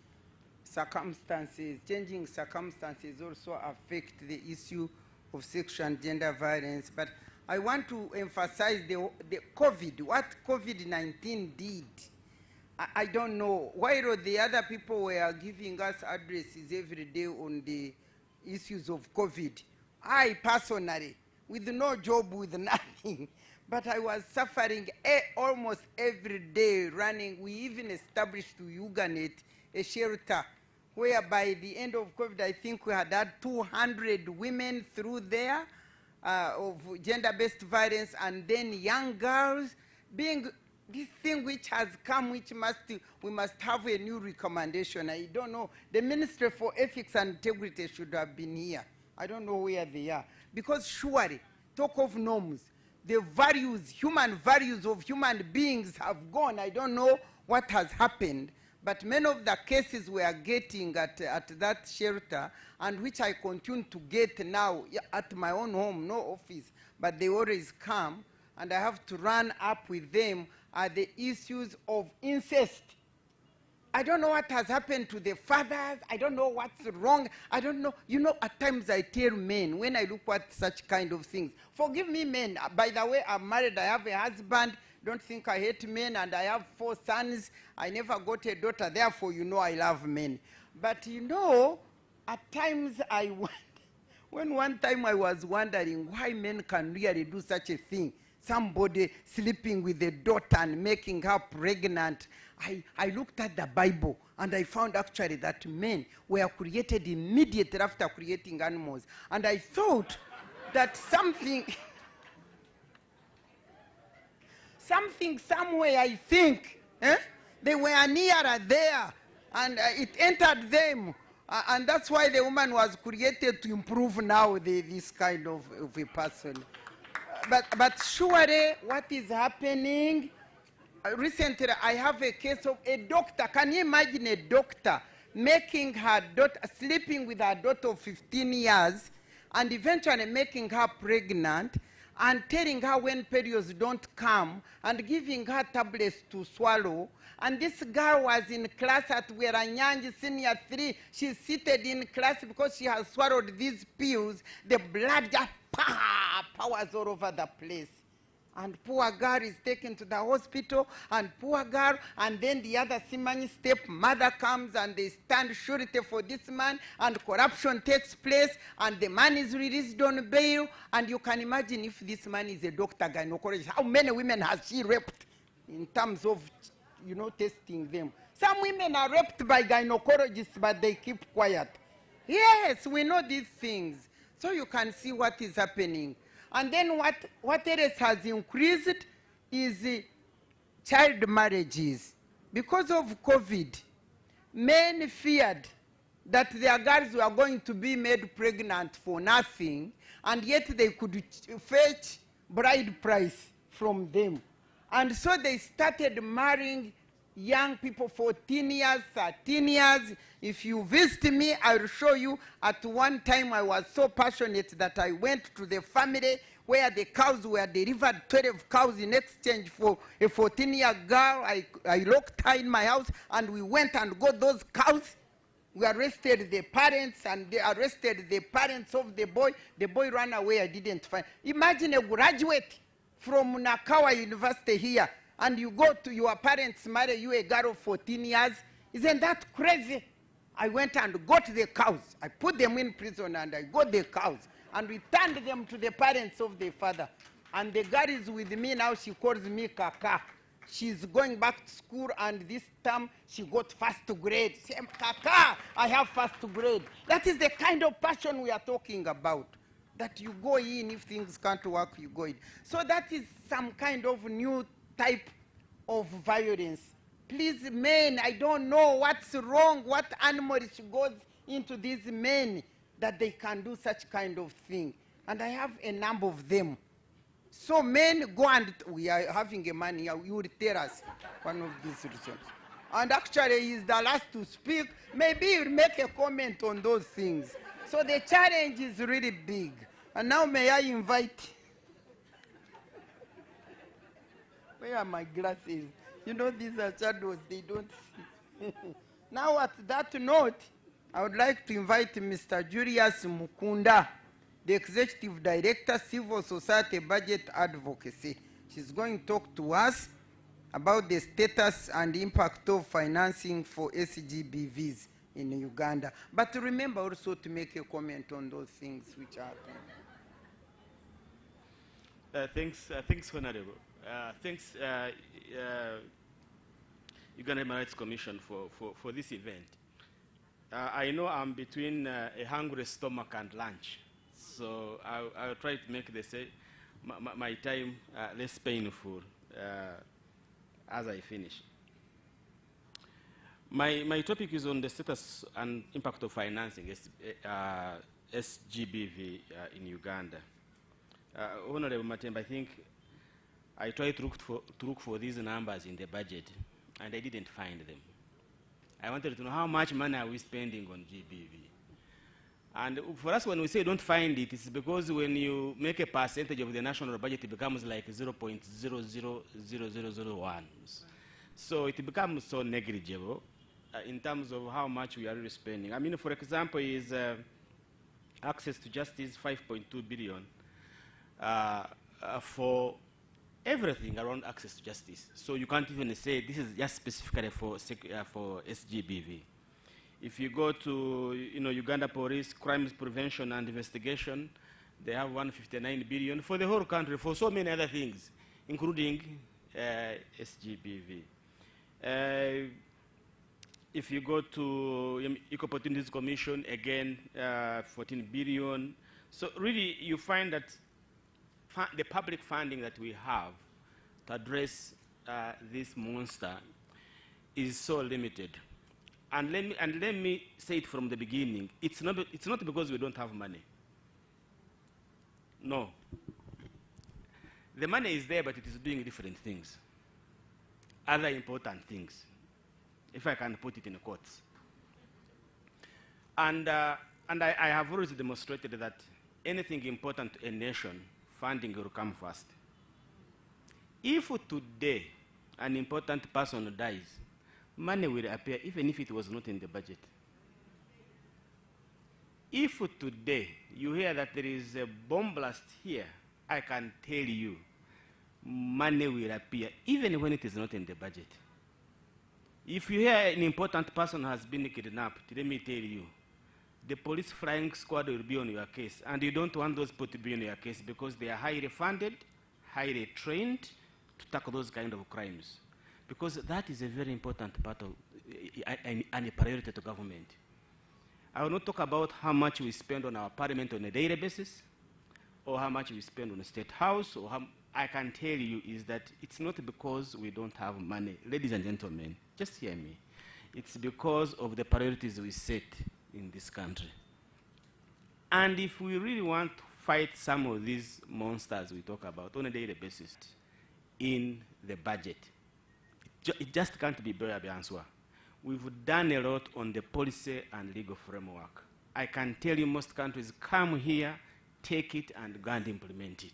circumstances, changing circumstances, also affect the issue of sexual and gender violence. But I want to emphasize the COVID, what COVID-19 did. I don't know. While the other people were giving us addresses every day on the issues of COVID, I personally, with no job, with nothing, but I was suffering almost every day running. We even established to Uganda a shelter where by the end of COVID, I think we had 200 women through there of gender-based violence, and then young girls, being this thing which has come, which we must have a new recommendation. I don't know. The Ministry for Ethics and Integrity should have been here. I don't know where they are. Because surely, talk of norms, the values, human values of human beings have gone. I don't know what has happened. But many of the cases we are getting at that shelter, and which I continue to get now at my own home, no office, but they always come, and I have to run up with them, are the issues of incest. I don't know what has happened to the fathers. I don't know what's wrong. I don't know. At times I tell men, when I look at such kind of things, forgive me, men. By the way, I'm married. I have a husband. Don't think I hate men, and I have 4 sons. I never got a daughter, therefore I love men. But at times I wonder, when one time I was wondering why men can really do such a thing. somebody sleeping with a daughter and making her pregnant. I looked at the Bible and I found actually that men were created immediately after creating animals. And I thought that something, somewhere, I think, they were nearer there and it entered them. And that's why the woman was created to improve now this kind of a person. But surely what is happening, recently I have a case of a doctor. Can you imagine a doctor making her daughter, sleeping with her daughter of 15 years and eventually making her pregnant and telling her when periods don't come and giving her tablets to swallow. And this girl was in class at Weranyanji Senior 3. She's seated in class because she has swallowed these pills. The blood just powers all over the place. And poor girl is taken to the hospital, and poor girl, and then the other Simanyi stepmother comes and they stand surety for this man, and corruption takes place, and the man is released on bail. And you can imagine if this man is a doctor, gynecologist, how many women has she raped in terms of, you know, testing them. Some women are raped by gynecologists, but they keep quiet. Yes, we know these things. So you can see what is happening. And then what else has increased is child marriages. Because of COVID, men feared that their girls were going to be made pregnant for nothing, and yet they could fetch bride price from them. And so they started marrying young people, 14 years, 13 years. If you visit me, I will show you. At one time, I was so passionate that I went to the family where the cows were delivered, 12 cows in exchange for a 14-year girl. I locked her in my house, and we went and got those cows. We arrested the parents, and they arrested the parents of the boy. The boy ran away. I didn't find. Imagine a graduate from Nakawa University here, and you go to your parents marry you a girl of 14 years. Isn't that crazy? I went and got the cows. I put them in prison, and I got the cows and returned them to the parents of the father. And the girl is with me now. She calls me Kaka. She's going back to school, and this term she got first grade. Say, Kaka, I have first grade. That is the kind of passion we are talking about. That you go in, if things can't work, you go in. So that is some kind of new type of violence. Please, men, I don't know what's wrong, what animals goes into these men that they can do such kind of thing. And I have a number of them. So men go, and we are having a man here, you will tell us one of these reasons. And actually he's the last to speak. Maybe he'll make a comment on those things. So the challenge is really big. And now may I invite, where are my glasses? You know, these are shadows, they don't see. Now at that note, I would like to invite Mr. Julius Mukunda, the Executive Director, Civil Society Budget Advocacy. She's going to talk to us about the status and impact of financing for SGBVs in Uganda. But remember also to make a comment on those things which are happening. Thanks, Honorable. Thanks, Uganda Human Rights Commission for this event. I know I'm between a hungry stomach and lunch, so I'll try to make my time less painful as I finish. My topic is on the status and impact of financing SGBV in Uganda. Honorable Matemba, I think I tried to look for these numbers in the budget, and I didn't find them. I wanted to know how much money are we spending on GBV. And for us, when we say don't find it, it's because when you make a percentage of the national budget, it becomes like 0.000001. So it becomes so negligible in terms of how much we are really spending. I mean, for example, is access to justice, 5.2 billion for everything around access to justice. So you can't even say this is just specifically for SGBV. If you go to Uganda Police Crimes Prevention and Investigation, They have 159 billion for the whole country for so many other things, including SGBV. If you go to Equal Opportunities Commission, again, 14 billion. So really, you find that the public funding that we have to address this monster is so limited. And let me say it from the beginning. It's not because we don't have money. No. The money is there, but it is doing different things. Other important things, if I can put it in quotes. And I have always demonstrated that anything important to a nation, funding will come first. If today an important person dies, money will appear even if it was not in the budget. If today you hear that there is a bomb blast here, I can tell you money will appear even when it is not in the budget. If you hear an important person has been kidnapped, let me tell you, the police flying squad will be on your case, and you don't want those people to be on your case because they are highly funded, highly trained to tackle those kind of crimes. Because that is a very important part of and a priority to government. I will not talk about how much we spend on our parliament on a daily basis, or how much we spend on the State House, or how I can tell you is that it's not because we don't have money. Ladies and gentlemen, just hear me. It's because of the priorities we set in this country. And if we really want to fight some of these monsters we talk about on a daily basis in the budget, it just can't be bare answer. We've done a lot on the policy and legal framework. I can tell you most countries come here, take it, and go and implement it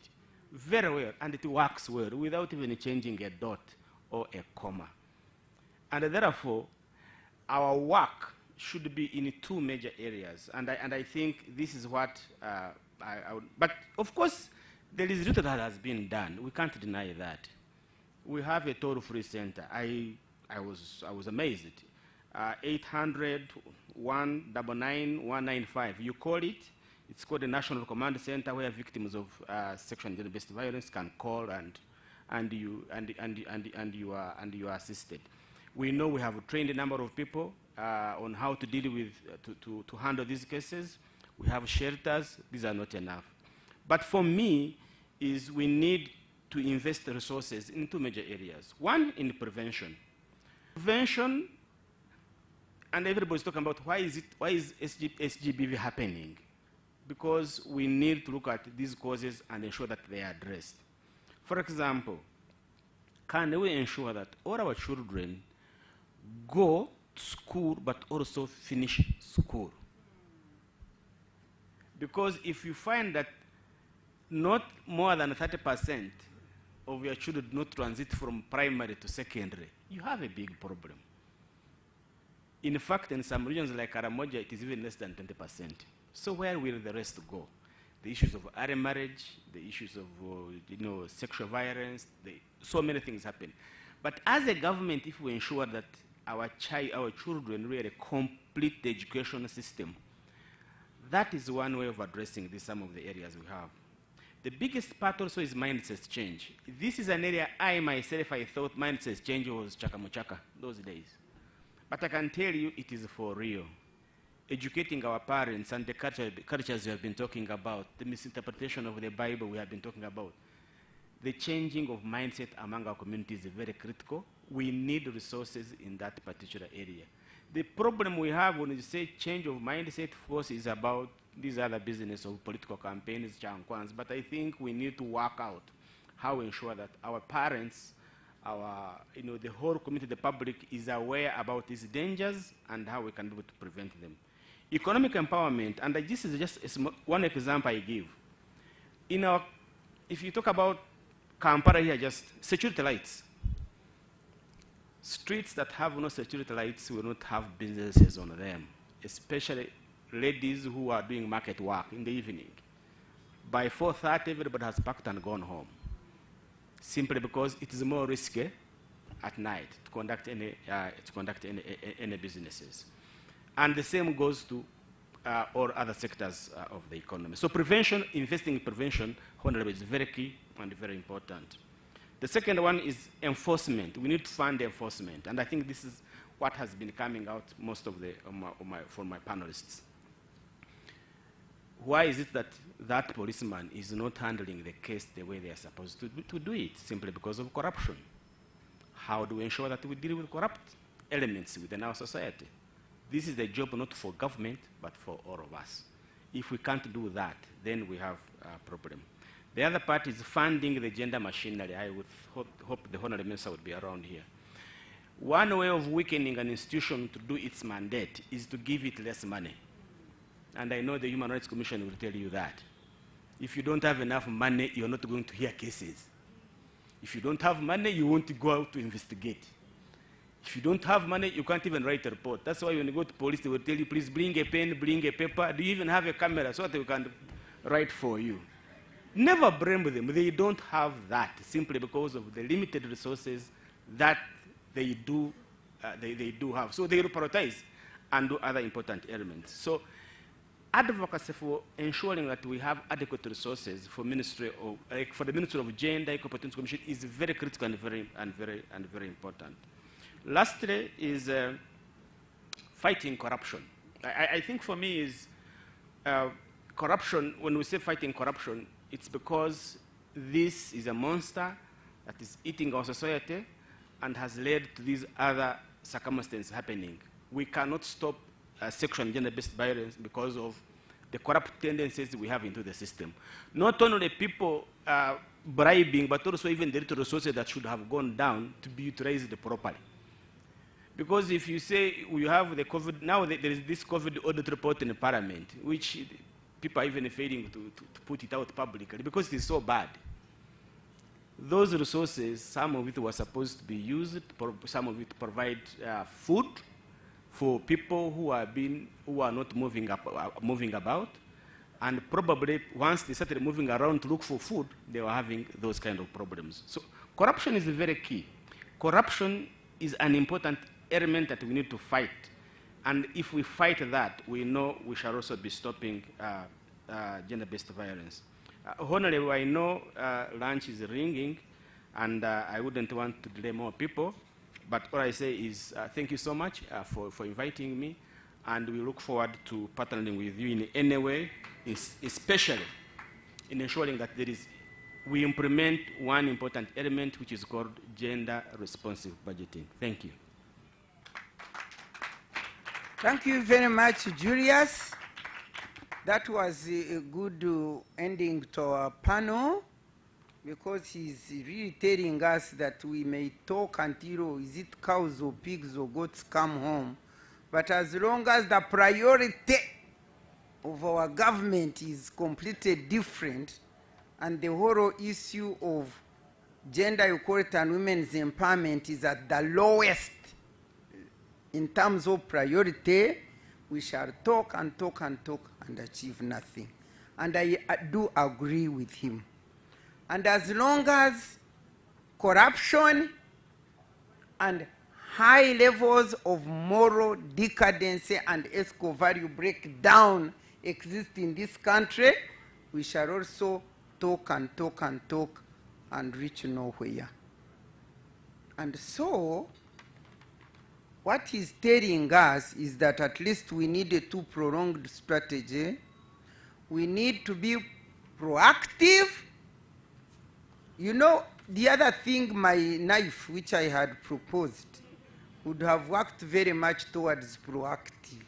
very well, and it works well without even changing a dot or a comma. And therefore, our work should be in two major areas, and I think this is what I would, but of course, there is little that has been done. We can't deny that. We have a toll-free center. I was amazed. 800 199 195. You call it. It's called the National Command Center, where victims of sexual and gender-based violence can call and you are assisted. We know we have trained a number of people on how to deal with to handle these cases. We have shelters. These are not enough. But for me, is we need to invest resources in two major areas. One, in prevention. Prevention, and everybody's talking about why is SGBV happening? Because we need to look at these causes and ensure that they are addressed. For example, can we ensure that all our children go to school but also finish school? Because if you find that not more than 30% of your children do not transit from primary to secondary, you have a big problem. In fact, in some regions like Karamoja, it is even less than 20%. So where will the rest go? The issues of early marriage, the issues of sexual violence, so many things happen. But as a government, if we ensure that our children really complete the education system, that is one way of addressing some of the areas we have. The biggest part also is mindset change. This is an area I thought mindset change was chakamuchaka those days. But I can tell you it is for real. Educating our parents and the cultures we have been talking about, the misinterpretation of the Bible we have been talking about, the changing of mindset among our communities is very critical. We need resources in that particular area. The problem we have when you say change of mindset, of course, is about these other business of political campaigns, chankwans, but I think we need to work out how we ensure that our parents, the whole community, the public is aware about these dangers and how we can be able to prevent them. Economic empowerment, and this is just one example I give. If you talk about Kampala here, just security lights. Streets that have no security lights will not have businesses on them, especially ladies who are doing market work in the evening. By 4:30, everybody has packed and gone home, simply because it is more risky at night to conduct any businesses. And the same goes to or other sectors of the economy. So prevention, investing in prevention, Honorable, is very key and very important. The second one is enforcement. We need to fund enforcement, and I think this is what has been coming out most of from my panelists. Why is it that that policeman is not handling the case the way they are supposed to do it? Simply because of corruption. How do we ensure that we deal with corrupt elements within our society? This is the job not for government, but for all of us. If we can't do that, then we have a problem. The other part is funding the gender machinery. I would hope the Honorable Minister would be around here. One way of weakening an institution to do its mandate is to give it less money. And I know the Human Rights Commission will tell you that. If you don't have enough money, you're not going to hear cases. If you don't have money, you won't go out to investigate. If you don't have money, you can't even write a report. That's why when you go to police, they will tell you, please bring a pen, bring a paper. Do you even have a camera so that they can write for you? Never blame them. They don't have that simply because of the limited resources that they do have. So they will prioritize and do other important elements. So advocacy for ensuring that we have adequate resources for for the Ministry of Gender, Equal Opportunity Commission is very critical and very important. Lastly is fighting corruption. I think for me is corruption, when we say fighting corruption, it's because this is a monster that is eating our society and has led to these other circumstances happening. We cannot stop sexual and gender-based violence because of the corrupt tendencies we have into the system. Not only people bribing, but also even the little resources that should have gone down to be utilized properly. Because if you say we have the COVID, now there is this COVID audit report in the Parliament, which people are even failing to put it out publicly because it is so bad. Those resources, some of it was supposed to be used, some of it provide food for people who are not moving about, and probably once they started moving around to look for food, they were having those kind of problems. So corruption is very key. Corruption is an important element that we need to fight, and if we fight that, we know we shall also be stopping gender-based violence. Honorable, I know lunch is ringing, and I wouldn't want to delay more people, but all I say is thank you so much for inviting me, and we look forward to partnering with you in any way, especially in ensuring that we implement one important element, which is called gender-responsive budgeting. Thank you. Thank you very much, Julius. That was a good ending to our panel, because he's really telling us that we may talk until is it cows or pigs or goats come home, but as long as the priority of our government is completely different, and the whole issue of gender equality and women's empowerment is at the lowest in terms of priority, we shall talk and talk and talk and achieve nothing. And I do agree with him. And as long as corruption and high levels of moral decadency and ethical value breakdown exist in this country, we shall also talk and talk and talk and reach nowhere. And so, what he's telling us is that at least we need a two-pronged strategy. We need to be proactive. You know, the other thing, my knife, which I had proposed, would have worked very much towards proactive.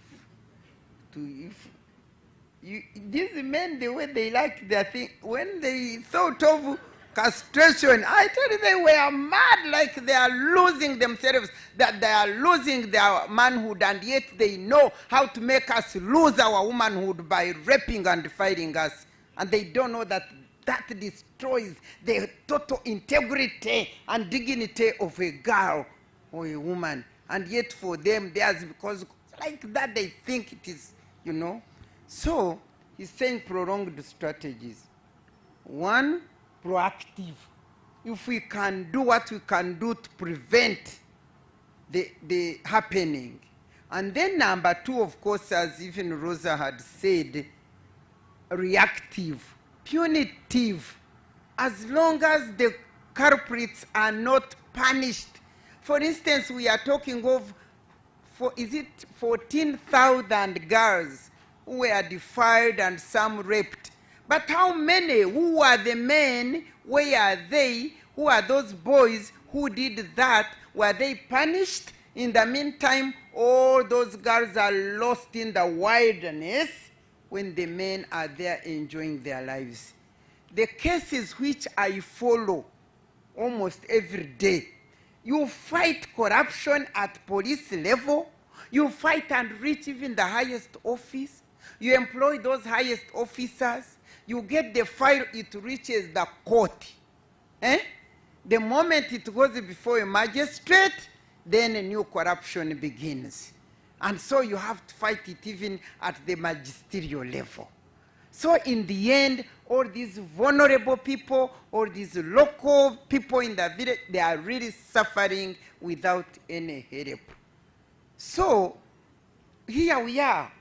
These men, the way they like their thing, when they thought of castration, I tell you, they were mad, like they are losing themselves, that they are losing their manhood, and yet they know how to make us lose our womanhood by raping and fighting us. And they don't know that that destroys the total integrity and dignity of a girl or a woman. And yet for them, theirs, because like that they think it is, you know. So he's saying prolonged strategies. One, proactive. If we can do what we can do to prevent the happening, And then number two, of course, as even Rosa had said, reactive, punitive, as long as the culprits are not punished. For instance, we are talking of, is it 14,000 girls who were defiled and some raped. But how many? Who are the men? Where are they? Who are those boys who did that? Were they punished? In the meantime, all those girls are lost in the wilderness when the men are there enjoying their lives. The cases which I follow almost every day, you fight corruption at police level, you fight and reach even the highest office, you employ those highest officers, you get the file, it reaches the court. The moment it goes before a magistrate, then a new corruption begins. And so you have to fight it even at the magisterial level. So in the end, all these vulnerable people, all these local people in the village, they are really suffering without any help. So here we are.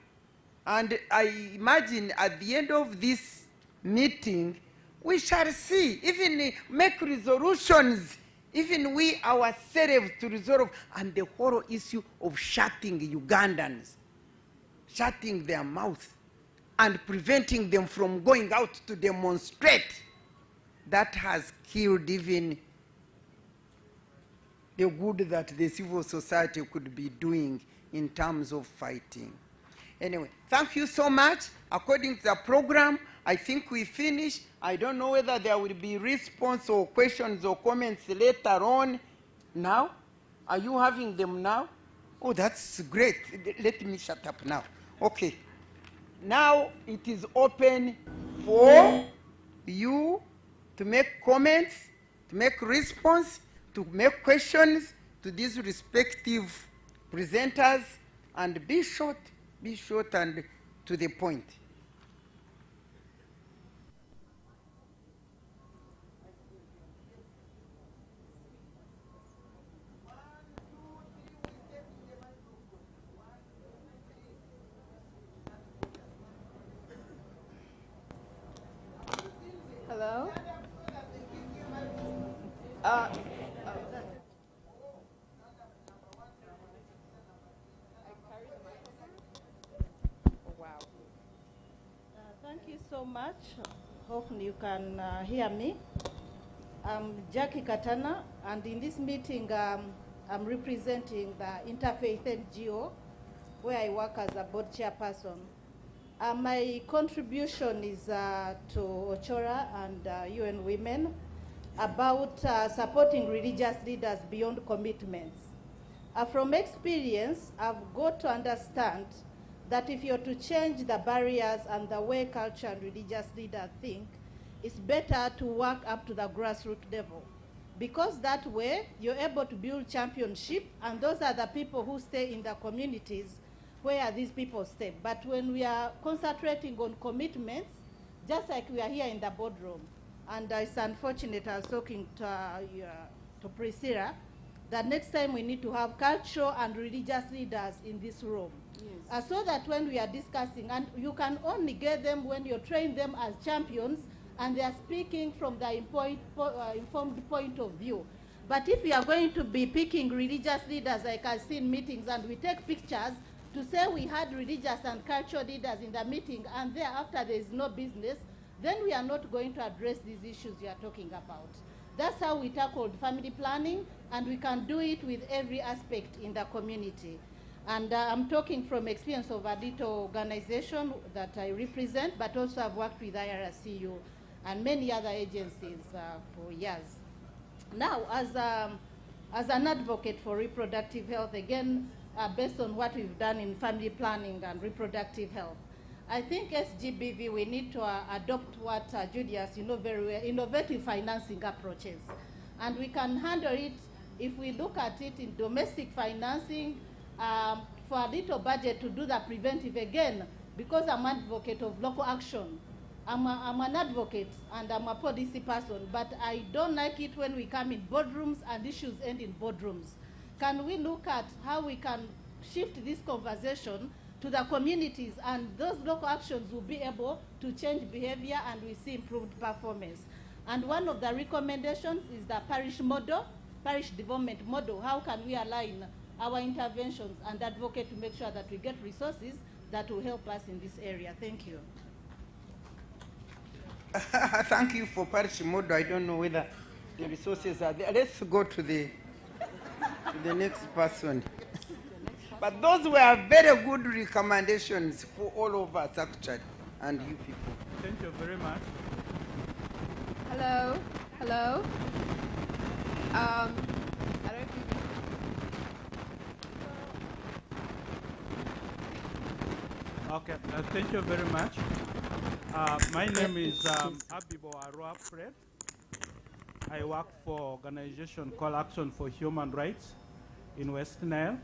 And I imagine at the end of this meeting, we shall see, even make resolutions, even we ourselves to resolve, and the whole issue of shutting Ugandans, shutting their mouth, and preventing them from going out to demonstrate. That has killed even the good that the civil society could be doing in terms of fighting. Anyway, thank you so much. According to the program, I think we finished. I don't know whether there will be response or questions or comments later on. Now? Are you having them now? Oh, that's great. Let me shut up now. Okay. Now it is open for you to make comments, to make response, to make questions to these respective presenters, and be short and to the point. Hello? Wow. Thank you so much. Hope you can hear me. I'm Jackie Katana, and in this meeting, I'm representing the Interfaith NGO, where I work as a board chairperson. My contribution is to Ochora and UN Women about supporting religious leaders beyond commitments. From experience, I've got to understand that if you're to change the barriers and the way culture and religious leaders think, it's better to work up to the grassroots level. Because that way, you're able to build championship, and those are the people who stay in the communities where these people stay. But when we are concentrating on commitments, just like we are here in the boardroom, and it's unfortunate, I was talking to Priscilla, that next time we need to have cultural and religious leaders in this room. Yes. So that when we are discussing, and you can only get them when you train them as champions, and they are speaking from the informed point of view. But if we are going to be picking religious leaders, like I see in meetings, and we take pictures to say we had religious and cultural leaders in the meeting, and thereafter there is no business, then we are not going to address these issues you are talking about. That's how we tackled family planning, and we can do it with every aspect in the community. And I'm talking from experience of a little organization that I represent, but also I've worked with IRCU and many other agencies for years. Now, as an advocate for reproductive health, again, based on what we've done in family planning and reproductive health, I think SGBV, we need to adopt what Julius, very well, innovative financing approaches. And we can handle it if we look at it in domestic financing for a little budget to do the preventive again, because I'm an advocate of local action. I'm an advocate and I'm a policy person, but I don't like it when we come in boardrooms and issues end in boardrooms. Can we look at how we can shift this conversation to the communities, and those local actions will be able to change behavior, and we see improved performance. And one of the recommendations is the parish model, parish development model. How can we align our interventions and advocate to make sure that we get resources that will help us in this area? Thank you. Thank you for parish model. I don't know whether the resources are there. Let's go to the next person. But those were very good recommendations for all of us, actually, and you people. Thank you very much. Hello, hello. I don't know if you... Okay, thank you very much. My name is Abibo Arua Fred. I work for an organization called Action for Human Rights in West Nile.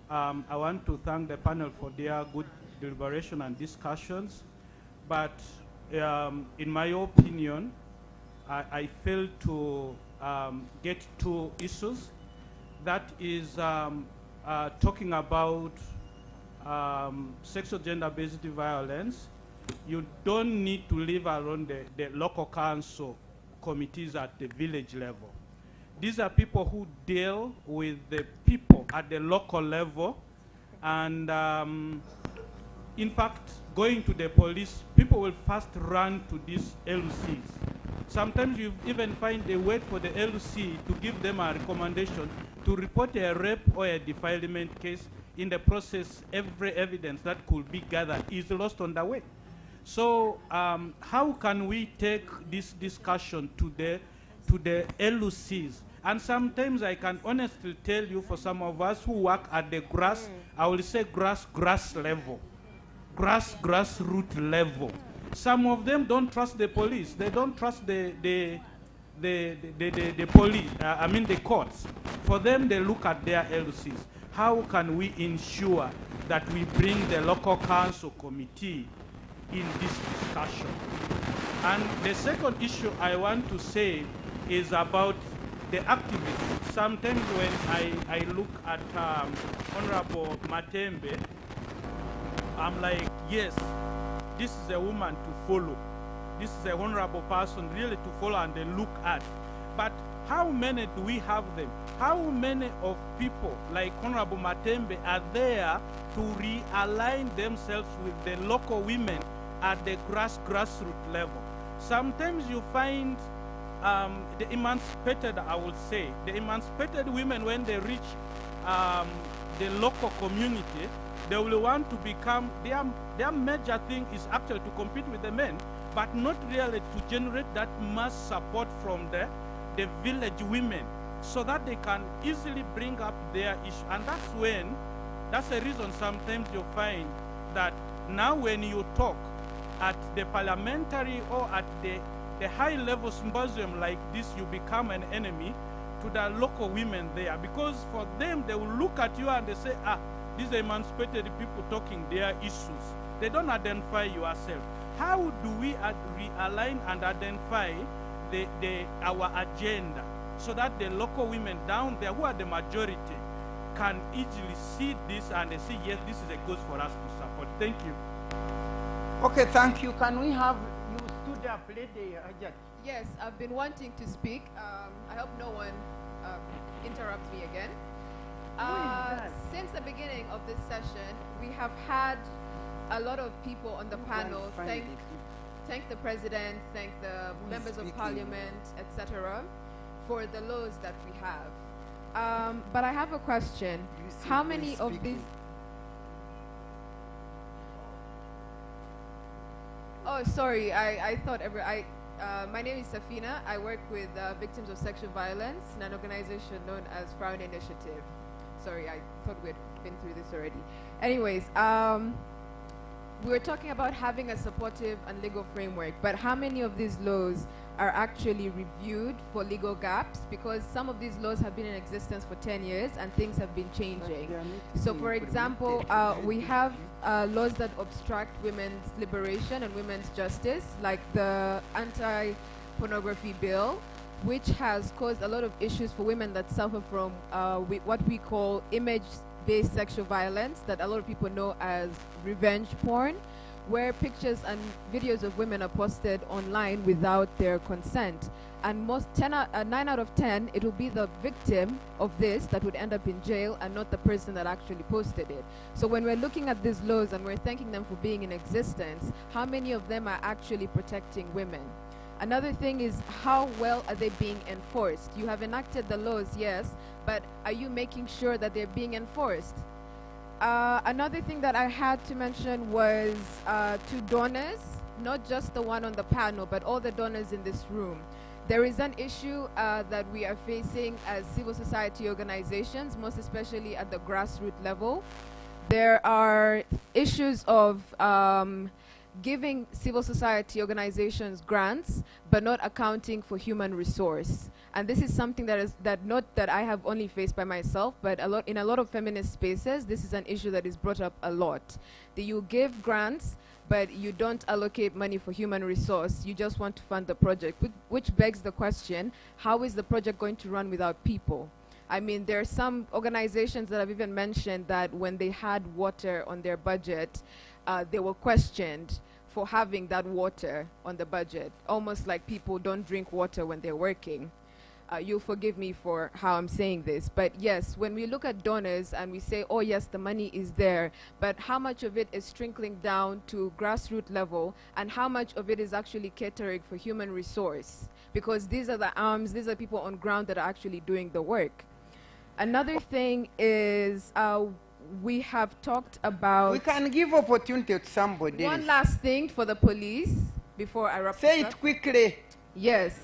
I want to thank the panel for their good deliberation and discussions, but in my opinion, I failed to get two issues. That is talking about sexual gender-based violence. You don't need to live around the local council committees at the village level. These are people who deal with the people at the local level, and in fact, going to the police, people will first run to these LCs. Sometimes you even find they wait for the LC to give them a recommendation to report a rape or a defilement case. In the process, every evidence that could be gathered is lost on the way. So how can we take this discussion to the LCs? And sometimes I can honestly tell you, for some of us who work at the I will say grass level, grassroots level. Some of them don't trust the police. They don't trust the police, the courts. For them, they look at their LCs. How can we ensure that we bring the local council committee in this discussion? And the second issue I want to say is about the activists. Sometimes when I look at Honorable Matembe, I'm like, yes, this is a woman to follow. This is a honorable person really to follow and they look at. But how many do we have them? How many of people like Honorable Matembe are there to realign themselves with the local women at the grassroots level? Sometimes you find the emancipated, I would say, the emancipated women, when they reach the local community, they will want to become, their major thing is actually to compete with the men, but not really to generate that mass support from the village women so that they can easily bring up their issue. And that's the reason sometimes you find that now when you talk at the parliamentary or at the high-level symposium like this, you become an enemy to the local women there, because for them, they will look at you and they say, these emancipated people talking their issues. They don't identify yourself. How do we realign and identify our agenda so that the local women down there, who are the majority, can easily see this and they say, yes, this is a cause for us to support. Thank you. Okay, thank you. Can we have you stood up, lady Ajak? Yes, I've been wanting to speak. I hope no one interrupts me again. Since the beginning of this session, we have had a lot of people on the panel thank the president, thank the members of parliament, etc., for the laws that we have. But I have a question. How many of these... Oh, sorry, I thought my name is Safina. I work with victims of sexual violence in an organization known as Frown Initiative. Sorry, I thought we had been through this already. Anyways, we were talking about having a supportive and legal framework, but how many of these laws are actually reviewed for legal gaps? Because some of these laws have been in existence for 10 years and things have been changing. So for example, we have laws that obstruct women's liberation and women's justice, like the anti-pornography bill, which has caused a lot of issues for women that suffer from what we call image gender-based sexual violence that a lot of people know as revenge porn, where pictures and videos of women are posted online without their consent. And 9 out of 10, it will be the victim of this that would end up in jail and not the person that actually posted it. So when we're looking at these laws and we're thanking them for being in existence, how many of them are actually protecting women? Another thing is, how well are they being enforced? You have enacted the laws, yes, but are you making sure that they're being enforced? Another thing that I had to mention was to donors, not just the one on the panel, but all the donors in this room. There is an issue that we are facing as civil society organizations, most especially at the grassroots level. There are issues of giving civil society organizations grants, but not accounting for human resource. And this is something not that I have only faced by myself, but in a lot of feminist spaces, this is an issue that is brought up a lot. That you give grants, but you don't allocate money for human resource. You just want to fund the project, which begs the question, how is the project going to run without people? I mean, there are some organizations that have even mentioned that when they had water on their budget, they were questioned for having that water on the budget, almost like people don't drink water when they're working. You'll forgive me for how I'm saying this, but yes, when we look at donors and we say, oh yes, the money is there, but how much of it is trickling down to grassroots level, and how much of it is actually catering for human resource? Because these are the arms, these are people on ground that are actually doing the work. Another thing is, we have talked about... We can give opportunity to somebody. One last thing for the police before I wrap this up. Say it quickly. Yes.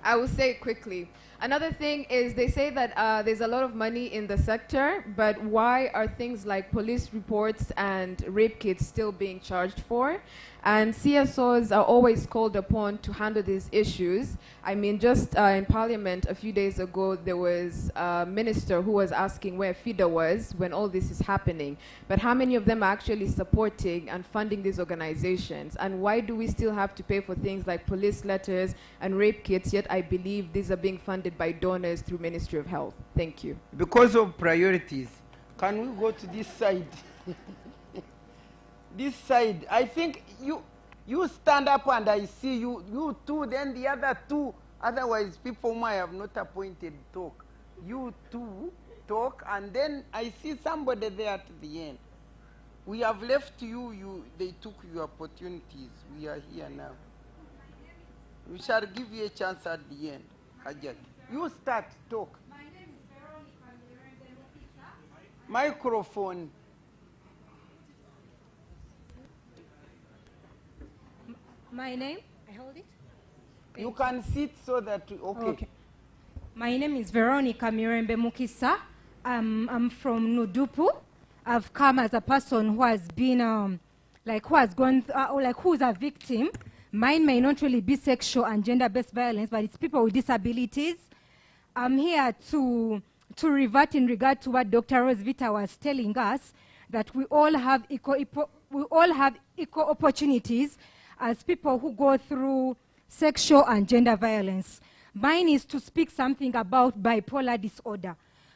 I will say it quickly. Another thing is they say that there's a lot of money in the sector, but why are things like police reports and rape kits still being charged for? And CSOs are always called upon to handle these issues. I mean, just in Parliament a few days ago, there was a minister who was asking where FIDA was when all this is happening. But how many of them are actually supporting and funding these organizations? And why do we still have to pay for things like police letters and rape kits, yet I believe these are being funded by donors through Ministry of Health? Thank you. Because of priorities. Can we go to this side? This side, I think you stand up and I see you two, then the other two. Otherwise, people whom I have not appointed talk. You two talk, and then I see somebody there at the end. We have left you, they took your opportunities. We are here now. We shall give you a chance at the end. Ajat. You start, talk. My name is Veronica. Microphone. My name, I hold it? You can sit so that, okay. My name is Veronica Mirembe Mukisa. I'm from Nudupu. I've come as a person who has been, who's a victim. Mine may not really be sexual and gender-based violence, but it's people with disabilities. I'm here to revert in regard to what Dr. Rosvita was telling us, that we all have equal opportunities as people who go through sexual and gender violence. Mine is to speak something about bipolar disorder.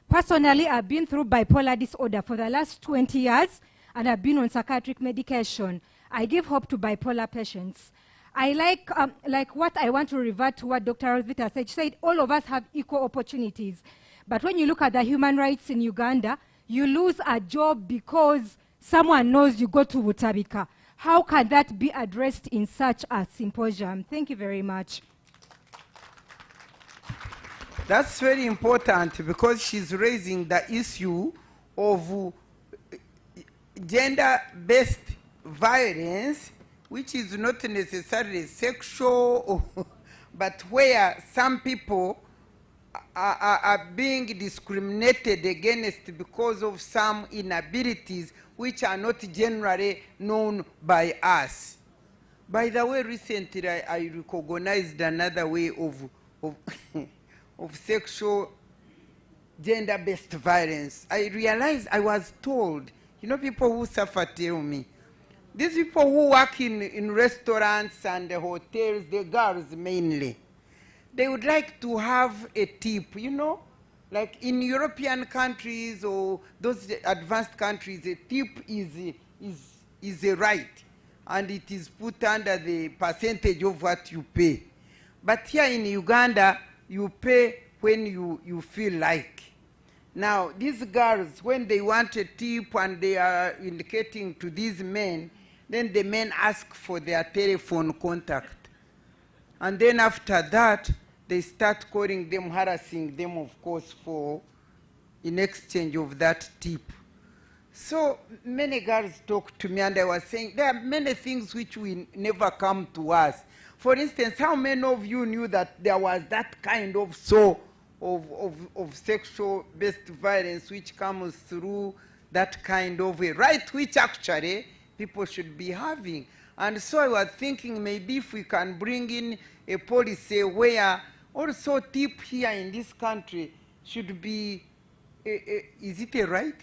Personally, I've been through bipolar disorder for the last 20 years, and I've been on psychiatric medication. I give hope to bipolar patients. I like what I want to revert to what Dr. Rosvita said. She said all of us have equal opportunities. But when you look at the human rights in Uganda, you lose a job because someone knows you go to Butabika. How can that be addressed in such a symposium? Thank you very much. That's very important because she's raising the issue of gender-based violence, which is not necessarily sexual, but where some people are being discriminated against because of some inabilities which are not generally known by us. By the way, recently I recognized another way of sexual gender-based violence. I realized, I was told, you know, people who suffer tell me, these people who work in restaurants and hotels, the girls mainly, they would like to have a tip, you know, Like in European countries or those advanced countries, a tip is a right, and it is put under the percentage of what you pay. But here in Uganda, you pay when you feel like. Now, these girls, when they want a tip and they are indicating to these men, then the men ask for their telephone contact. And then after that, they start calling them, harassing them, of course, in exchange of that tip. So many girls talked to me, and I was saying, there are many things which will never come to us. For instance, how many of you knew that there was that kind of sexual-based violence which comes through that kind of a right, which actually people should be having? And so I was thinking maybe if we can bring in a policy where also tip here in this country should be, is it a right?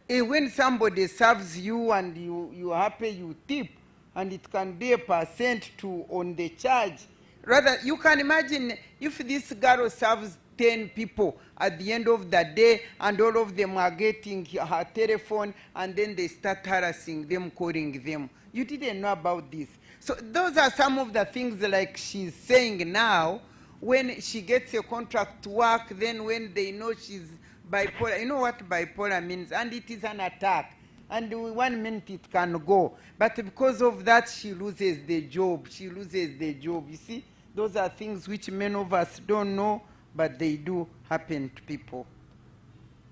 When somebody serves you and you are happy, you tip, and it can be a percent on the charge. Rather, you can imagine if this girl serves 10 people at the end of the day, and all of them are getting her telephone, and then they start harassing them, calling them. You didn't know about this. So those are some of the things like she's saying now. When she gets a contract to work, then when they know she's bipolar, you know what bipolar means, and it is an attack. And 1 minute it can go. But because of that, she loses the job. She loses the job. You see, those are things which many of us don't know, but they do happen to people.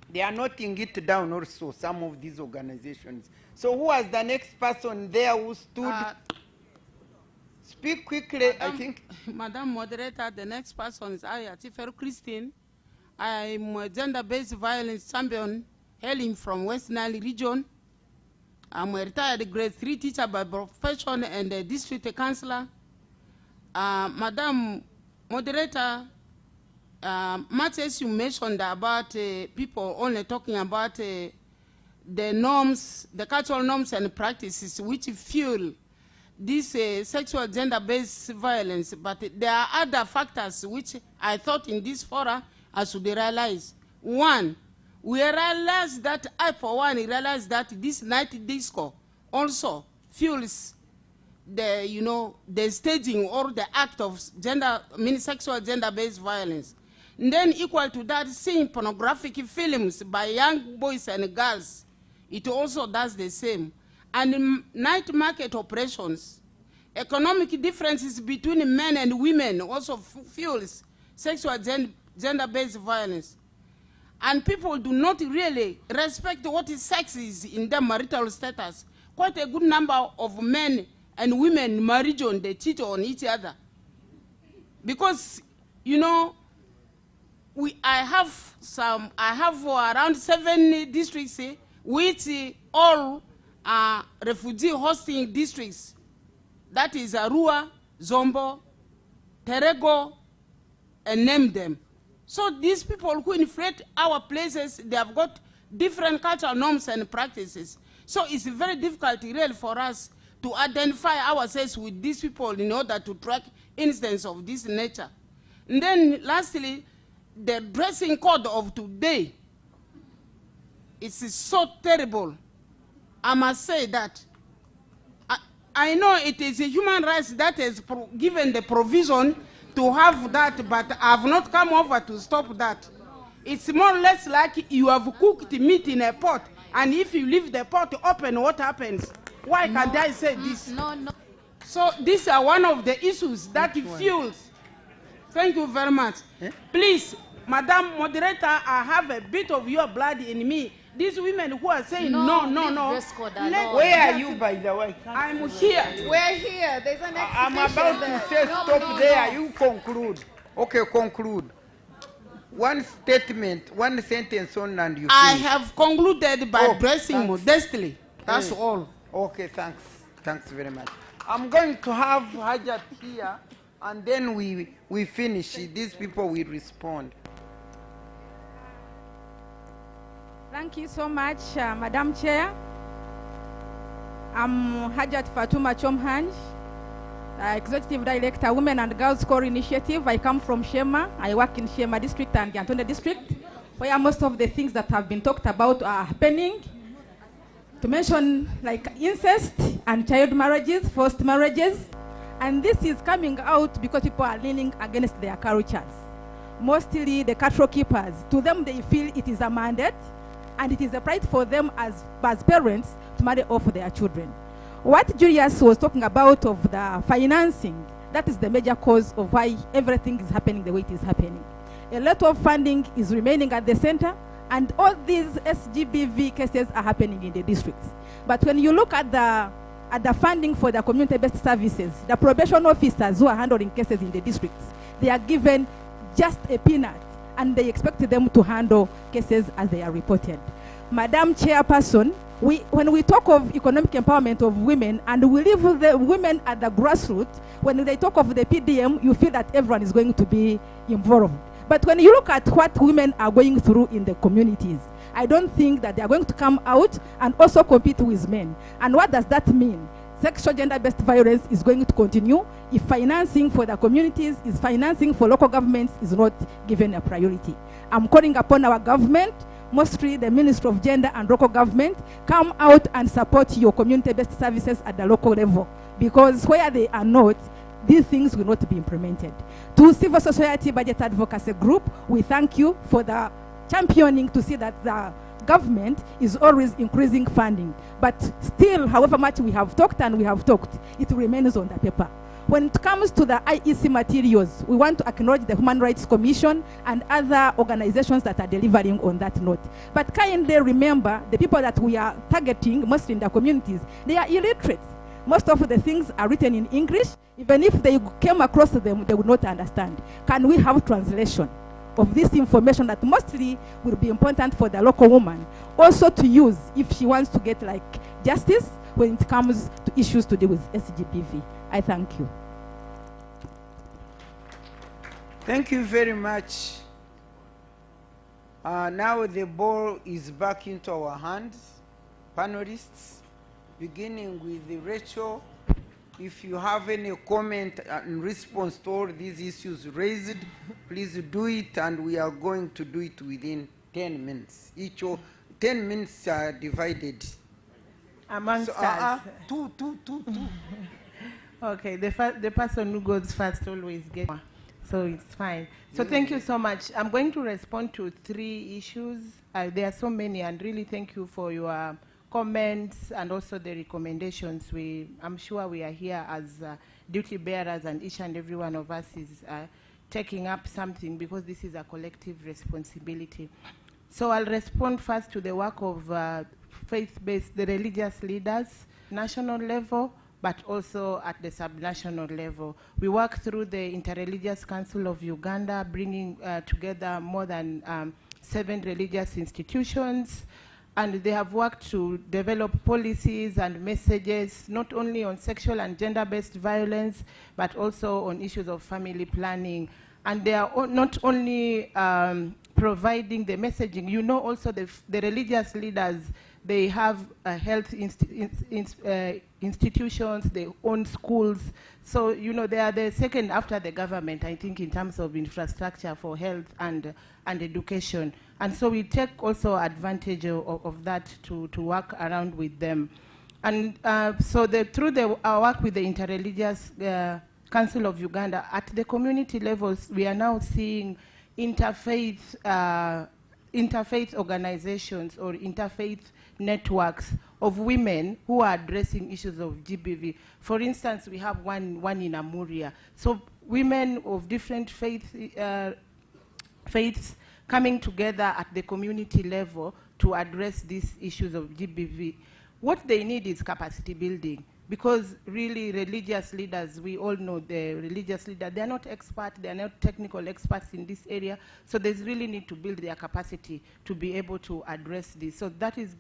They are noting it down also, some of these organizations. So who was the next person there who stood? Speak quickly, I think. Madam Moderator, the next person is Ayatiferu Christine. I'm a gender-based violence champion hailing from West Nile region. I'm a retired grade 3 teacher by profession and a district councillor. Madam Moderator, much as you mentioned about people only talking about the norms, the cultural norms and practices which fuel this sexual gender-based violence, but there are other factors which I thought in this fora I should realize. One, we realize that I, for one, realize that this night disco also fuels the, the staging or the act of sexual gender-based violence. And then equal to that, seeing pornographic films by young boys and girls, it also does the same. And in night market operations, economic differences between men and women also fuels sexual gender-based violence. And people do not really respect what sex is in their marital status. Quite a good number of men and women in my region, they cheat on each other. Because, I have around 7 districts which all are refugee hosting districts. That is Arua, Zombo, Terego, and name them. So these people who inflate our places, they have got different cultural norms and practices. So it's very difficult really for us to identify ourselves with these people in order to track incidents of this nature. And then lastly, the dressing code of today is so terrible. I must say that. I know it is a human rights that has given the provision to have that, but I have not come over to stop that. It's more or less like you have cooked meat in a pot, and if you leave the pot open, what happens? Why can't I say this? No. So these are one of the issues that fuels. Thank you very much. Please, Madam Moderator, I have a bit of your blood in me. These women who are saying no. Where are you, by the way? I'm here. We're here. There's an exhibition. I'm about to say stop there. You conclude. Okay, conclude. One statement, one sentence on, and you finish. I have concluded by dressing modestly. That's all. Okay, thanks. Thanks very much. I'm going to have Hajat here, and then we finish. These people will respond. Thank you so much, Madam Chair. I'm Hajat Fatuma Chomhanj, Executive Director, Women and Girls Core Initiative. I come from Shema. I work in Shema District and Gantone District. where most of the things that have been talked about are happening. To mention like incest and child marriages, forced marriages. And this is coming out because people are leaning against their cultures. Mostly the cattle keepers. To them, they feel it is a mandate and it is a right for them as parents to marry off their children. What Julius was talking about of the financing, that is the major cause of why everything is happening the way it is happening. A lot of funding is remaining at the center, and all these SGBV cases are happening in the districts. But when you look at the funding for the community-based services, the probation officers who are handling cases in the districts, they are given just a peanut, and they expect them to handle cases as they are reported. Madam Chairperson, when we talk of economic empowerment of women, and we leave the women at the grassroots, when they talk of the PDM, you feel that everyone is going to be involved. But when you look at what women are going through in the communities, I don't think that they are going to come out and also compete with men. And what does that mean? Sexual gender-based violence is going to continue if financing for the communities, is financing for local governments is not given a priority. I'm calling upon our government, mostly the Ministry of Gender and Local Government, come out and support your community-based services at the local level, because where they are not, these things will not be implemented. To Civil Society Budget Advocacy Group, we thank you for the championing to see that the government is always increasing funding. But still, however much we have talked and we have talked, it remains on the paper. When it comes to the IEC materials, we want to acknowledge the Human Rights Commission and other organizations that are delivering on that note. But kindly remember, the people that we are targeting, mostly in the communities, they are illiterate. Most of the things are written in English. Even if they came across them, they would not understand. Can we have translation of this information that mostly will be important for the local woman also to use if she wants to get like justice when it comes to issues to do with SGBV? I thank you. Thank you very much. Now the ball is back into our hands. Panelists, beginning with Rachel. If you have any comment in response to all these issues raised, please do it, and we are going to do it within 10 minutes. Each 10 minutes are divided. Amongst us. Two. Okay, the person who goes first always gets one, so it's fine. So thank you so much. I'm going to respond to 3 issues. There are so many, and really thank you for your comments and also the recommendations. I'm sure we are here as duty bearers, and each and every one of us is taking up something, because this is a collective responsibility. So I'll respond first to the work of faith-based, the religious leaders, national level, but also at the subnational level. We work through the Interreligious Council of Uganda, bringing together more than 7 religious institutions, and they have worked to develop policies and messages, not only on sexual and gender-based violence, but also on issues of family planning. And they are not only providing the messaging, you know, also the religious leaders, they have health institutions, they own schools. So, you know, they are the second after the government, I think, in terms of infrastructure for health and education. And so we take also advantage of that to work around with them. And so through our work with the Interreligious Council of Uganda, at the community levels, we are now seeing interfaith organizations or interfaith networks of women who are addressing issues of GBV. For instance, we have one in Amuria. So women of different faiths coming together at the community level to address these issues of GBV. What they need is capacity building, because really religious leaders, we all know the religious leaders, they're not experts, they're not technical experts in this area, so there's really need to build their capacity to be able to address this. So that is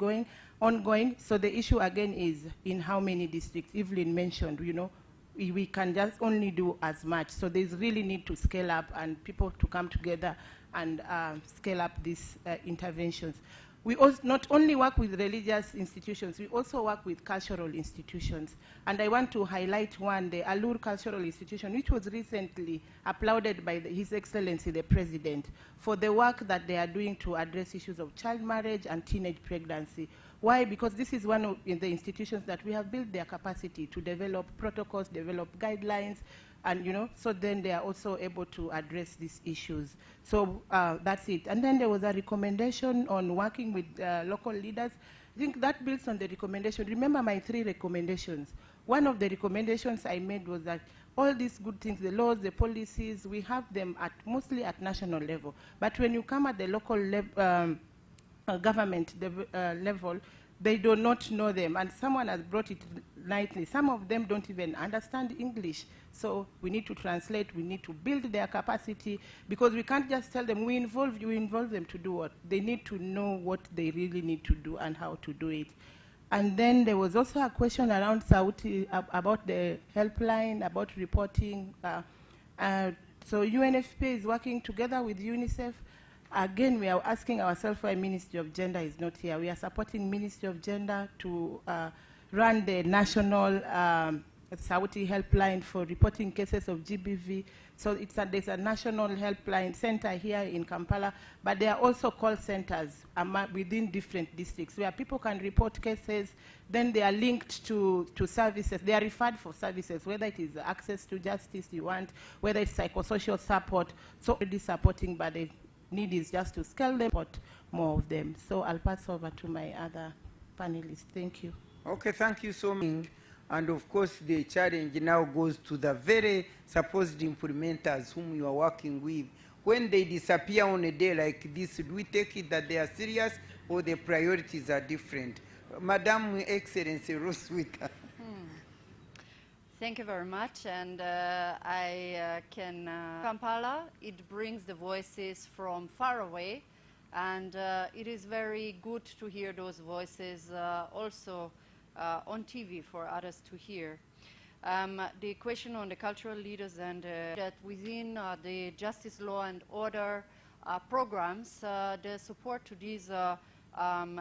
ongoing. So the issue again is in how many districts. Evelyn mentioned, you know, we can just only do as much. So there's really need to scale up and people to come together and scale up these interventions. We also not only work with religious institutions, we also work with cultural institutions. And I want to highlight one, the Alur Cultural Institution, which was recently applauded by His Excellency the President for the work that they are doing to address issues of child marriage and teenage pregnancy. Why? Because this is one of the institutions that we have built their capacity to develop protocols, develop guidelines, and so then they are also able to address these issues. So that's it. And then there was a recommendation on working with local leaders. I think that builds on the recommendation. Remember my 3 recommendations. One of the recommendations I made was that all these good things, the laws, the policies, we have them mostly at national level. But when you come at the local government level, they do not know them. And someone has brought it nicely. Some of them don't even understand English. So we need to translate, we need to build their capacity, because we can't just tell them, we involve them to do what? They need to know what they really need to do and how to do it. And then there was also a question around Sauti about the helpline, about reporting. So UNFPA is working together with UNICEF. Again, we are asking ourselves why Ministry of Gender is not here. We are supporting Ministry of Gender to run the national Sauti helpline for reporting cases of GBV. So there's a national helpline center here in Kampala, but there are also call centers within different districts where people can report cases, then they are linked to services. They are referred for services, whether it is access to justice you want, whether it's psychosocial support. So already supporting, but the need is just to scale them, but more of them. So I'll pass over to my other panelists. Thank you. Okay, thank you so much. And of course, the challenge now goes to the very supposed implementers whom you are working with. When they disappear on a day like this, do we take it that they are serious or the priorities are different? Madam Excellency Roswitha. Thank you very much. And Kampala, it brings the voices from far away. And it is very good to hear those voices also on TV for others to hear. The question on the cultural leaders and that within the justice, law and order programs, the support to these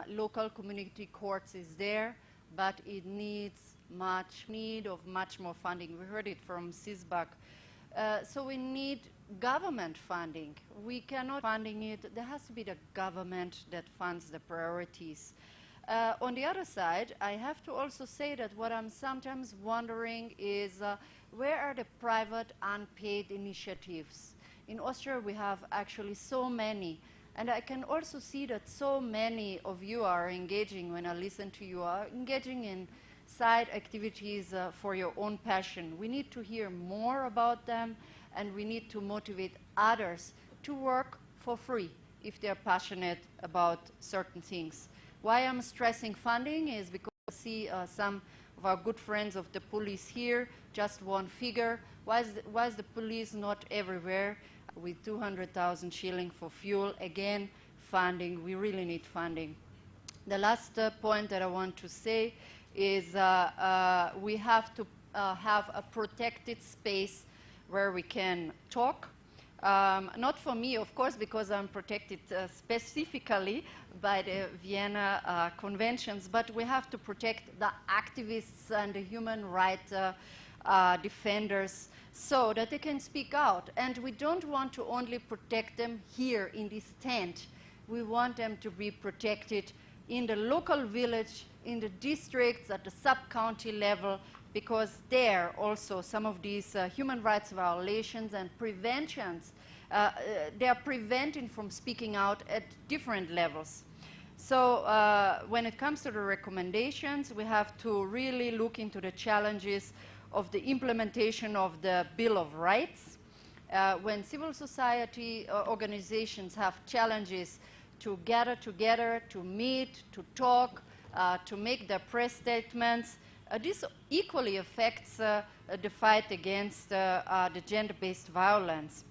local community courts is there, but it needs much more funding. We heard it from CISBAC. So we need government funding. We cannot funding it. There has to be the government that funds the priorities. On the other side, I have to also say that what I'm sometimes wondering is where are the private unpaid initiatives? In Austria, we have actually so many. And I can also see that so many of you are engaging, when I listen to you, are engaging in side activities for your own passion. We need to hear more about them, and we need to motivate others to work for free if they're passionate about certain things. Why I'm stressing funding is because I see some of our good friends of the police here, just one figure. Why is the police not everywhere with 200,000 shillings for fuel? Again, funding. We really need funding. The last point that I want to say is we have to have a protected space where we can talk. Not for me, of course, because I'm protected specifically by the Vienna Conventions, but we have to protect the activists and the human rights defenders so that they can speak out. And we don't want to only protect them here in this tent. We want them to be protected in the local village, in the districts, at the sub-county level, because there also some of these human rights violations and preventions, they are preventing from speaking out at different levels. So when it comes to the recommendations, we have to really look into the challenges of the implementation of the Bill of Rights. When civil society organizations have challenges to gather together, to meet, to talk, to make their press statements, this equally affects the fight against the gender-based violence.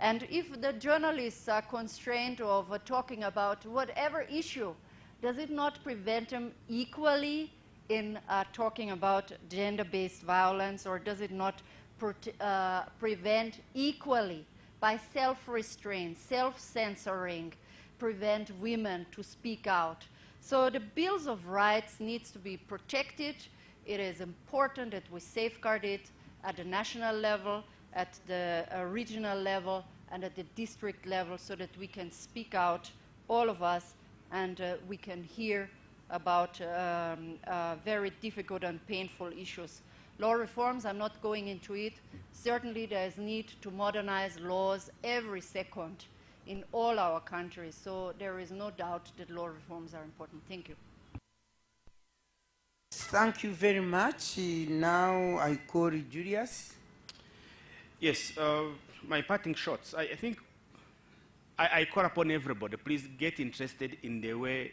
And if the journalists are constrained of talking about whatever issue, does it not prevent them equally in talking about gender-based violence, or does it not prevent equally by self-restraint, self-censoring, prevent women to speak out. So the bills of rights needs to be protected. It is important that we safeguard it at the national level, at the regional level, and at the district level, so that we can speak out, all of us, and we can hear about very difficult and painful issues. Law reforms, I'm not going into it. Certainly there is need to modernize laws every second in all our countries, so there is no doubt that law reforms are important. Thank you. Thank you very much. Now I call Julius. Yes, my parting shots. I think I call upon everybody, please get interested in the way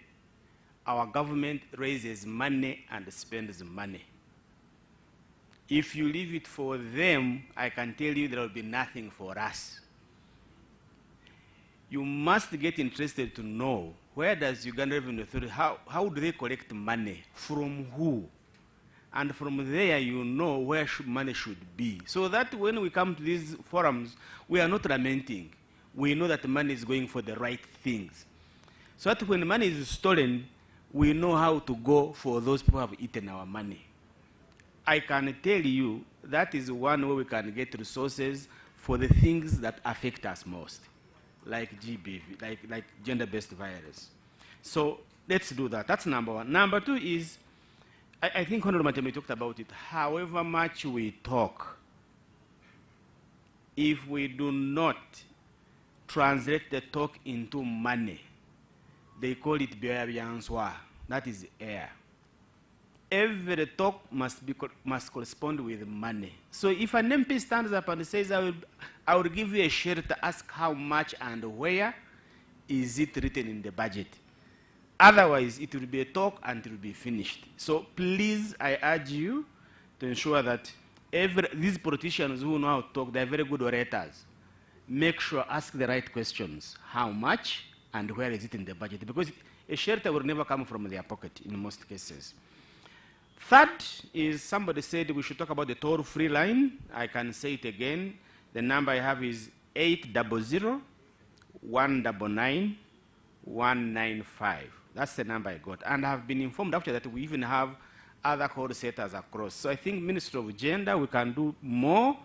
our government raises money and spends money. If you leave it for them, I can tell you there will be nothing for us. You must get interested to know, where does Uganda Revenue Authority, how do they collect money, from who? And from there you know where money should be. So that when we come to these forums, we are not lamenting. We know that money is going for the right things. So that when money is stolen, we know how to go for those people who have eaten our money. I can tell you that is one way we can get resources for the things that affect us most, like GBV, like gender-based violence. So let's do that. That's number one. Number two is, I think Honorable Matemi talked about it, however much we talk, if we do not translate the talk into money, they call it bianswa, that is air. Every talk must correspond with money. So if an MP stands up and says, I will give you a shelter, ask how much and where, is it written in the budget? Otherwise, it will be a talk and it will be finished. So please, I urge you to ensure that these politicians who know how to talk, they're very good orators. Make sure, ask the right questions. How much and where is it in the budget? Because a shelter will never come from their pocket in most cases. Third is, somebody said we should talk about the toll-free line. I can say it again. The number I have is 800-199-195. That's the number I got. And I've been informed after that we even have other call centers across. So I think Ministry of Gender, we can do more,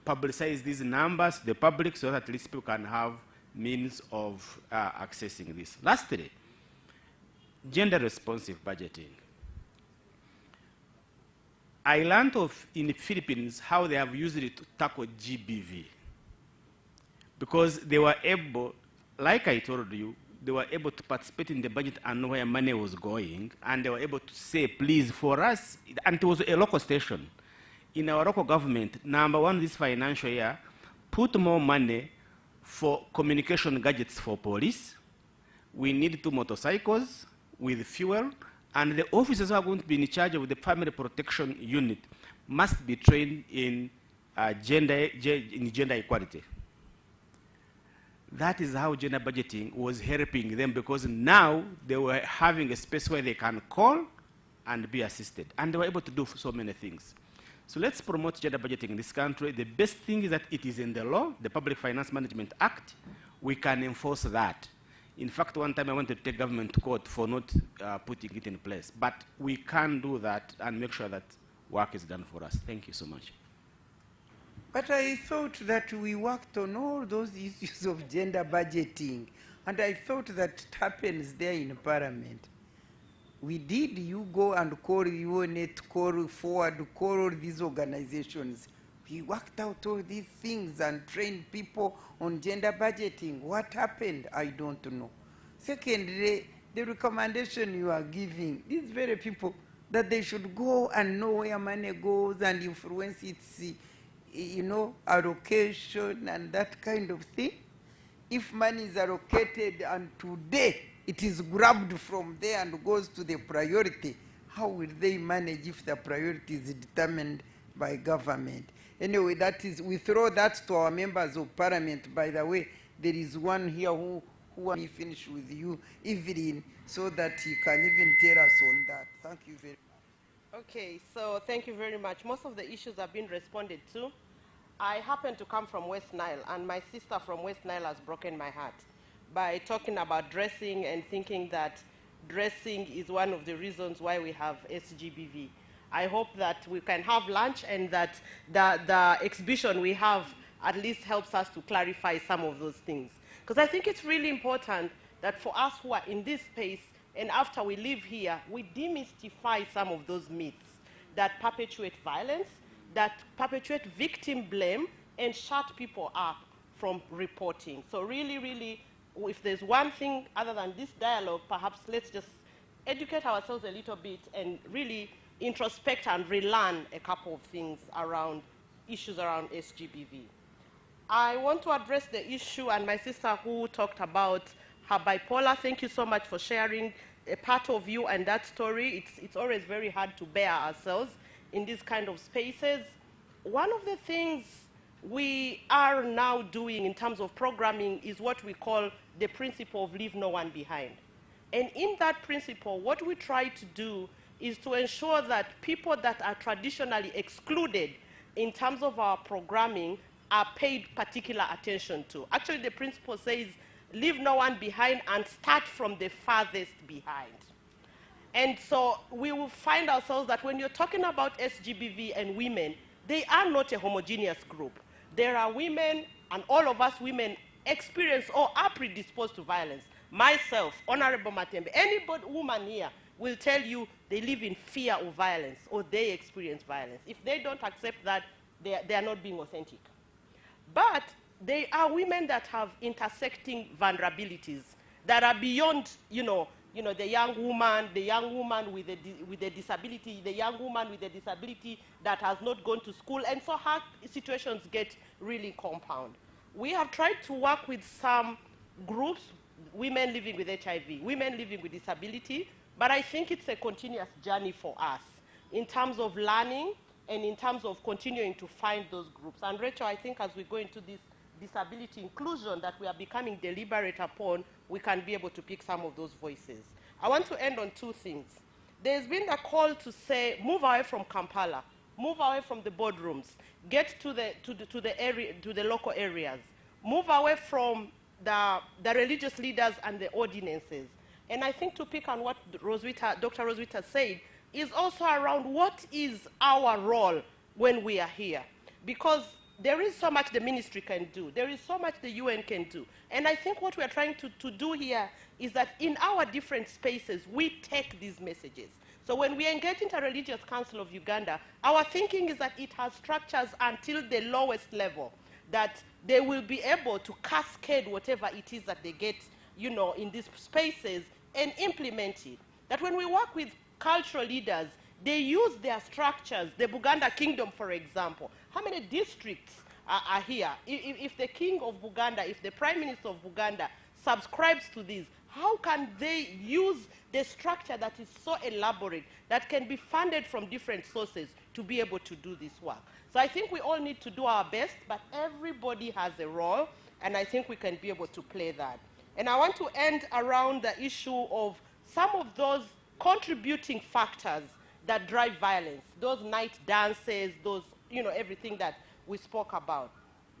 publicize these numbers to the public so that at least people can have means of accessing this. Lastly, gender-responsive budgeting. I learned in the Philippines how they have used it to tackle GBV. Because they were able, like I told you, they were able to participate in the budget and know where money was going, and they were able to say, please, for us, and it was a local station. In our local government, number one this financial year, put more money for communication gadgets for police. We need 2 motorcycles with fuel, and the officers who are going to be in charge of the family protection unit must be trained in gender equality. That is how gender budgeting was helping them, because now they were having a space where they can call and be assisted. And they were able to do so many things. So let's promote gender budgeting in this country. The best thing is that it is in the law, the Public Finance Management Act. We can enforce that. In fact, one time I went to take government to court for not putting it in place. But we can do that and make sure that work is done for us. Thank you so much. But I thought that we worked on all those issues of gender budgeting, and I thought that it happens there in Parliament. We did. You go and call UNET, call Forward, call all these organizations. We worked out all these things and trained people on gender budgeting. What happened? I don't know. Secondly, the recommendation you are giving, these very people, that they should go and know where money goes and influence its allocation and that kind of thing. If money is allocated and today it is grabbed from there and goes to the priority, how will they manage if the priority is determined by government? Anyway, that is, we throw that to our members of Parliament. By the way, there is one here who let me finish with you, Evelyn, so that he can even tell us on that. Thank you very much. Okay, so thank you very much. Most of the issues have been responded to. I happen to come from West Nile, and my sister from West Nile has broken my heart, by talking about dressing and thinking that dressing is one of the reasons why we have SGBV. I hope that we can have lunch and that the exhibition we have at least helps us to clarify some of those things. Because I think it's really important that for us who are in this space and after we leave here, we demystify some of those myths that perpetuate violence, that perpetuate victim blame, and shut people up from reporting. So really, really, if there's one thing other than this dialogue, perhaps let's just educate ourselves a little bit and really introspect and relearn a couple of things around issues around SGBV. I want to address the issue, and my sister who talked about her bipolar, thank you so much for sharing a part of you and that story. It's always very hard to bear ourselves in these kind of spaces. One of the things we are now doing in terms of programming is what we call the principle of leave no one behind. And in that principle, what we try to do is to ensure that people that are traditionally excluded in terms of our programming are paid particular attention to. Actually, the principle says, leave no one behind and start from the farthest behind. And so we will find ourselves that when you're talking about SGBV and women, they are not a homogeneous group. There are women, and all of us women experience or are predisposed to violence. Myself, Honorable Matembe, any woman here will tell you they live in fear of violence or they experience violence. If they don't accept that, they are not being authentic. But they are women that have intersecting vulnerabilities that are beyond, the young woman with a disability, the young woman with a disability that has not gone to school, and so her situations get really compound. We have tried to work with some groups, women living with HIV, women living with disability, but I think it's a continuous journey for us in terms of learning and in terms of continuing to find those groups. And Rachel, I think as we go into this disability inclusion that we are becoming deliberate upon, we can be able to pick some of those voices. I want to end on two things. There's been a call to say, move away from Kampala, move away from the boardrooms, get to the local areas, move away from the religious leaders and the ordinances. And I think to pick on what Dr. Roswitha said, is also around what is our role when we are here. Because there is so much the ministry can do. There is so much the UN can do. And I think what we are trying to do here is that in our different spaces, we take these messages. So when we engage Interreligious Council of Uganda, our thinking is that it has structures until the lowest level, that they will be able to cascade whatever it is that they get, in these spaces and implement it. That when we work with cultural leaders, they use their structures. The Buganda Kingdom, for example. How many districts are here? If the King of Buganda, if the Prime Minister of Buganda subscribes to this, how can they use the structure that is so elaborate, that can be funded from different sources to be able to do this work? So I think we all need to do our best, but everybody has a role, and I think we can be able to play that. And I want to end around the issue of some of those contributing factors that drive violence, those night dances, those, everything that we spoke about.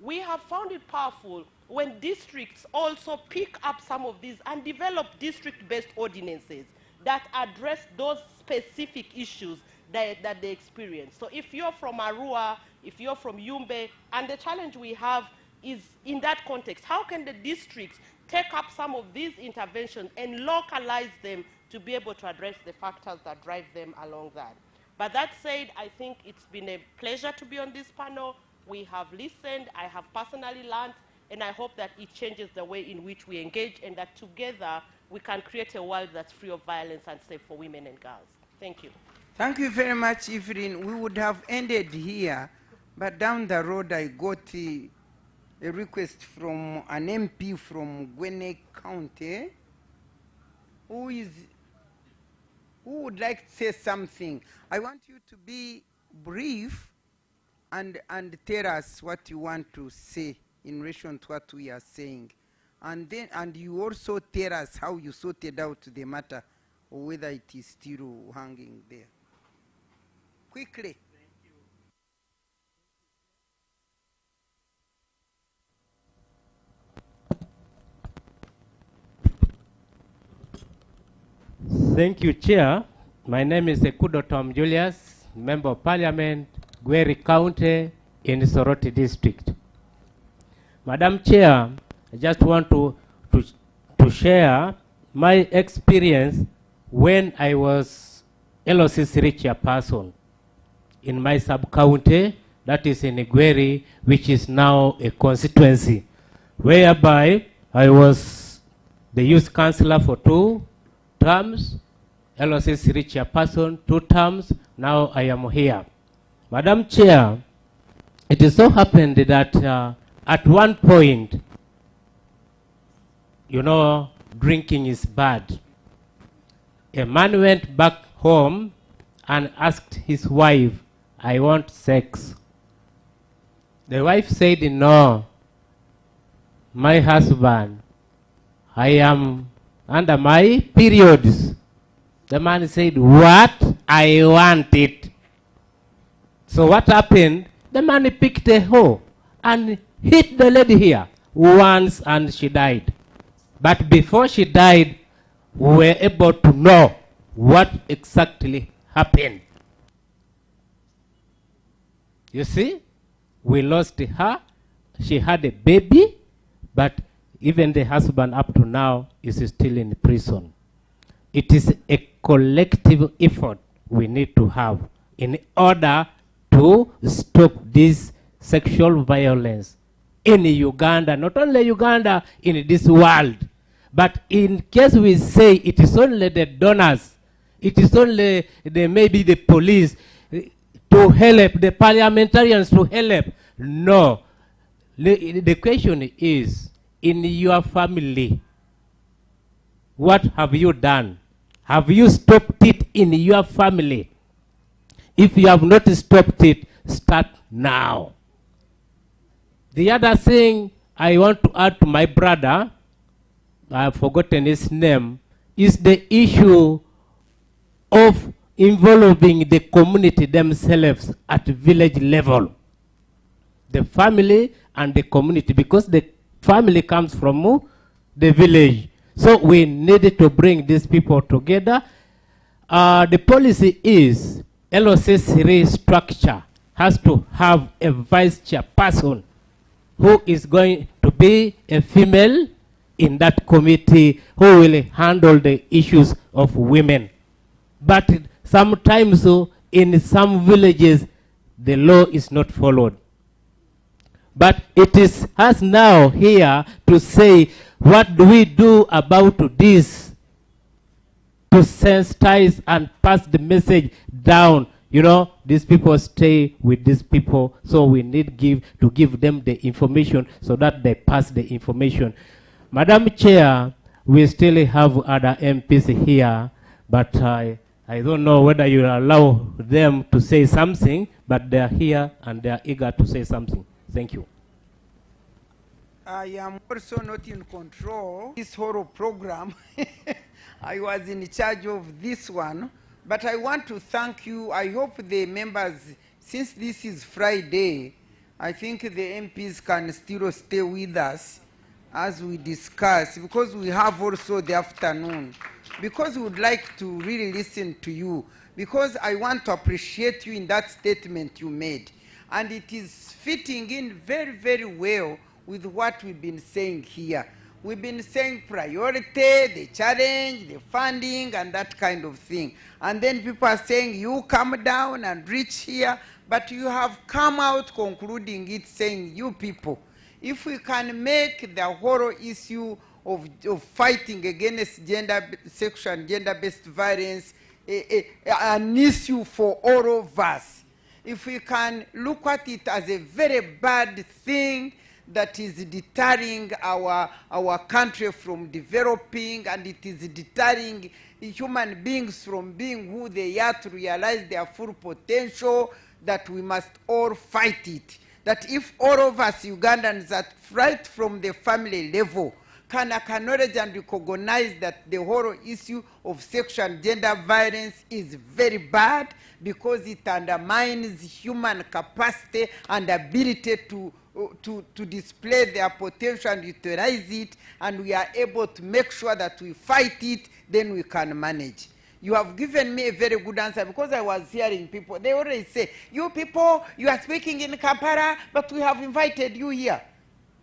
We have found it powerful when districts also pick up some of these and develop district-based ordinances that address those specific issues that they experience. So if you're from Arua, if you're from Yumbe, and the challenge we have is in that context, how can the districts take up some of these interventions and localize them to be able to address the factors that drive them along that? But that said, I think it's been a pleasure to be on this panel. We have listened, I have personally learned, and I hope that it changes the way in which we engage and that together we can create a world that's free of violence and safe for women and girls. Thank you. Thank you very much, Evelyn. We would have ended here, but down the road I got a request from an MP from Gwene County who would like to say something. I want you to be brief and tell us what you want to say in relation to what we are saying. And you also tell us how you sorted out the matter, or whether it is still hanging there. Quickly. Thank you, Chair. My name is Ekudo Tom Julius, Member of Parliament, Gweri County in Soroti District. Madam Chair, I just want to share my experience when I was LOC3 chairperson in my sub-county, that is in Gweri, which is now a constituency, whereby I was the youth councillor for 2 terms, LOC3 chairperson 2 terms, now I am here. Madam Chair, it is so happened that at one point, you know, drinking is bad. A man went back home and asked his wife, I want sex. The wife said, no, my husband, I am under my periods. The man said, what? I want it. So what happened? The man picked a hoe and hit the lady here once and she died. But before she died, we were able to know what exactly happened. You see, we lost her. She had a baby, but even the husband up to now is still in prison. It is a collective effort we need to have in order to stop this sexual violence in Uganda, not only Uganda, in this world. But in case we say it is only the donors, it is only maybe the police to help, the parliamentarians to help. No. The question is, in your family, what have you done? Have you stopped it in your family? If you have not stopped it, start now. The other thing I want to add to my brother, I have forgotten his name, is the issue of involving the community themselves at village level. The family and the community, because the family comes from the village. So we need to bring these people together. The policy is LOC3 structure has to have a vice chairperson who is going to be a female in that committee who will handle the issues of women. But sometimes in some villages, the law is not followed. But it is us now here to say, what do we do about this? To sensitize and pass the message down. You know, these people stay with these people, so we need to give them the information so that they pass the information. Madam Chair, we still have other MPs here, but I don't know whether you allow them to say something, but they are here and they are eager to say something. Thank you. I am also not in control of this whole program. I was in charge of this one, but I want to thank you. I hope the members, since this is Friday, I think the MPs can still stay with us as we discuss, because we have also the afternoon, because we would like to really listen to you, because I want to appreciate you in that statement you made. And it is fitting in very, very well with what we've been saying here. We've been saying priority, the challenge, the funding, and that kind of thing. And then people are saying, you come down and reach here, but you have come out concluding it saying, you people, if we can make the whole issue of fighting against sexual and gender-based violence an issue for all of us, if we can look at it as a very bad thing that is deterring our country from developing, and it is deterring human beings from being who they are to realize their full potential, that we must all fight it. That if all of us Ugandans, that right from the family level, can acknowledge and recognize that the whole issue of sexual and gender violence is very bad, because it undermines human capacity and ability to display their potential and utilize it, and we are able to make sure that we fight it, then we can manage. You have given me a very good answer, because I was hearing people, they always say, you people, you are speaking in Kampala, but we have invited you here.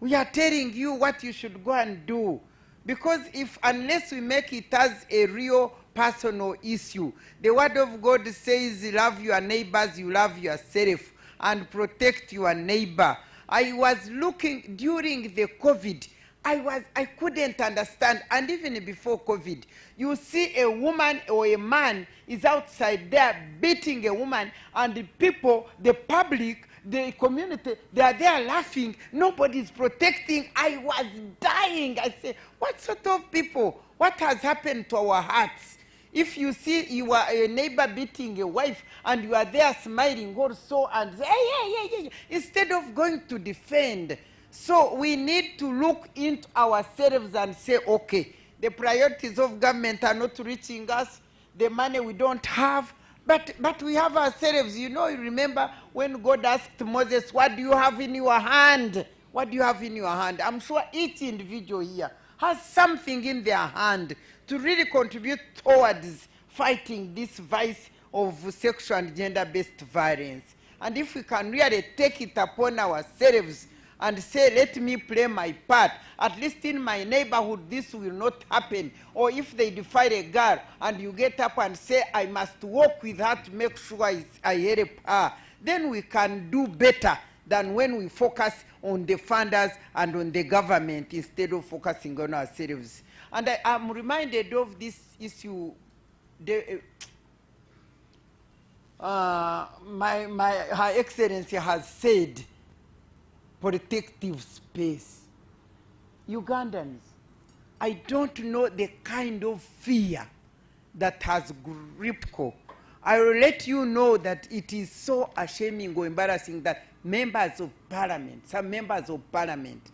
We are telling you what you should go and do. Because unless we make it as a real personal issue, the word of God says, love your neighbors, you love yourself, and protect your neighbor. I was looking during the COVID, I couldn't understand, and even before COVID, you see a woman or a man is outside there beating a woman, and the people, the public, the community, they are there laughing. Nobody is protecting. I was dying. I say, what sort of people? What has happened to our hearts? If you see your neighbor beating a wife and you are there smiling also and say, hey, instead of going to defend. So we need to look into ourselves and say, okay, the priorities of government are not reaching us, the money we don't have, but we have ourselves. You know, you remember when God asked Moses, what do you have in your hand? What do you have in your hand? I'm sure each individual here has something in their hand to really contribute towards fighting this vice of sexual and gender-based violence. And if we can really take it upon ourselves and say, let me play my part, at least in my neighborhood this will not happen. Or if they defile a girl and you get up and say, I must work with her to make sure I help her, then we can do better than when we focus on the funders and on the government instead of focusing on ourselves. And I'm reminded of this issue. Her Excellency has said, protective space. Ugandans, I don't know the kind of fear that has gripped her. I will let you know that it is so ashaming or embarrassing that members of parliament, some members of parliament,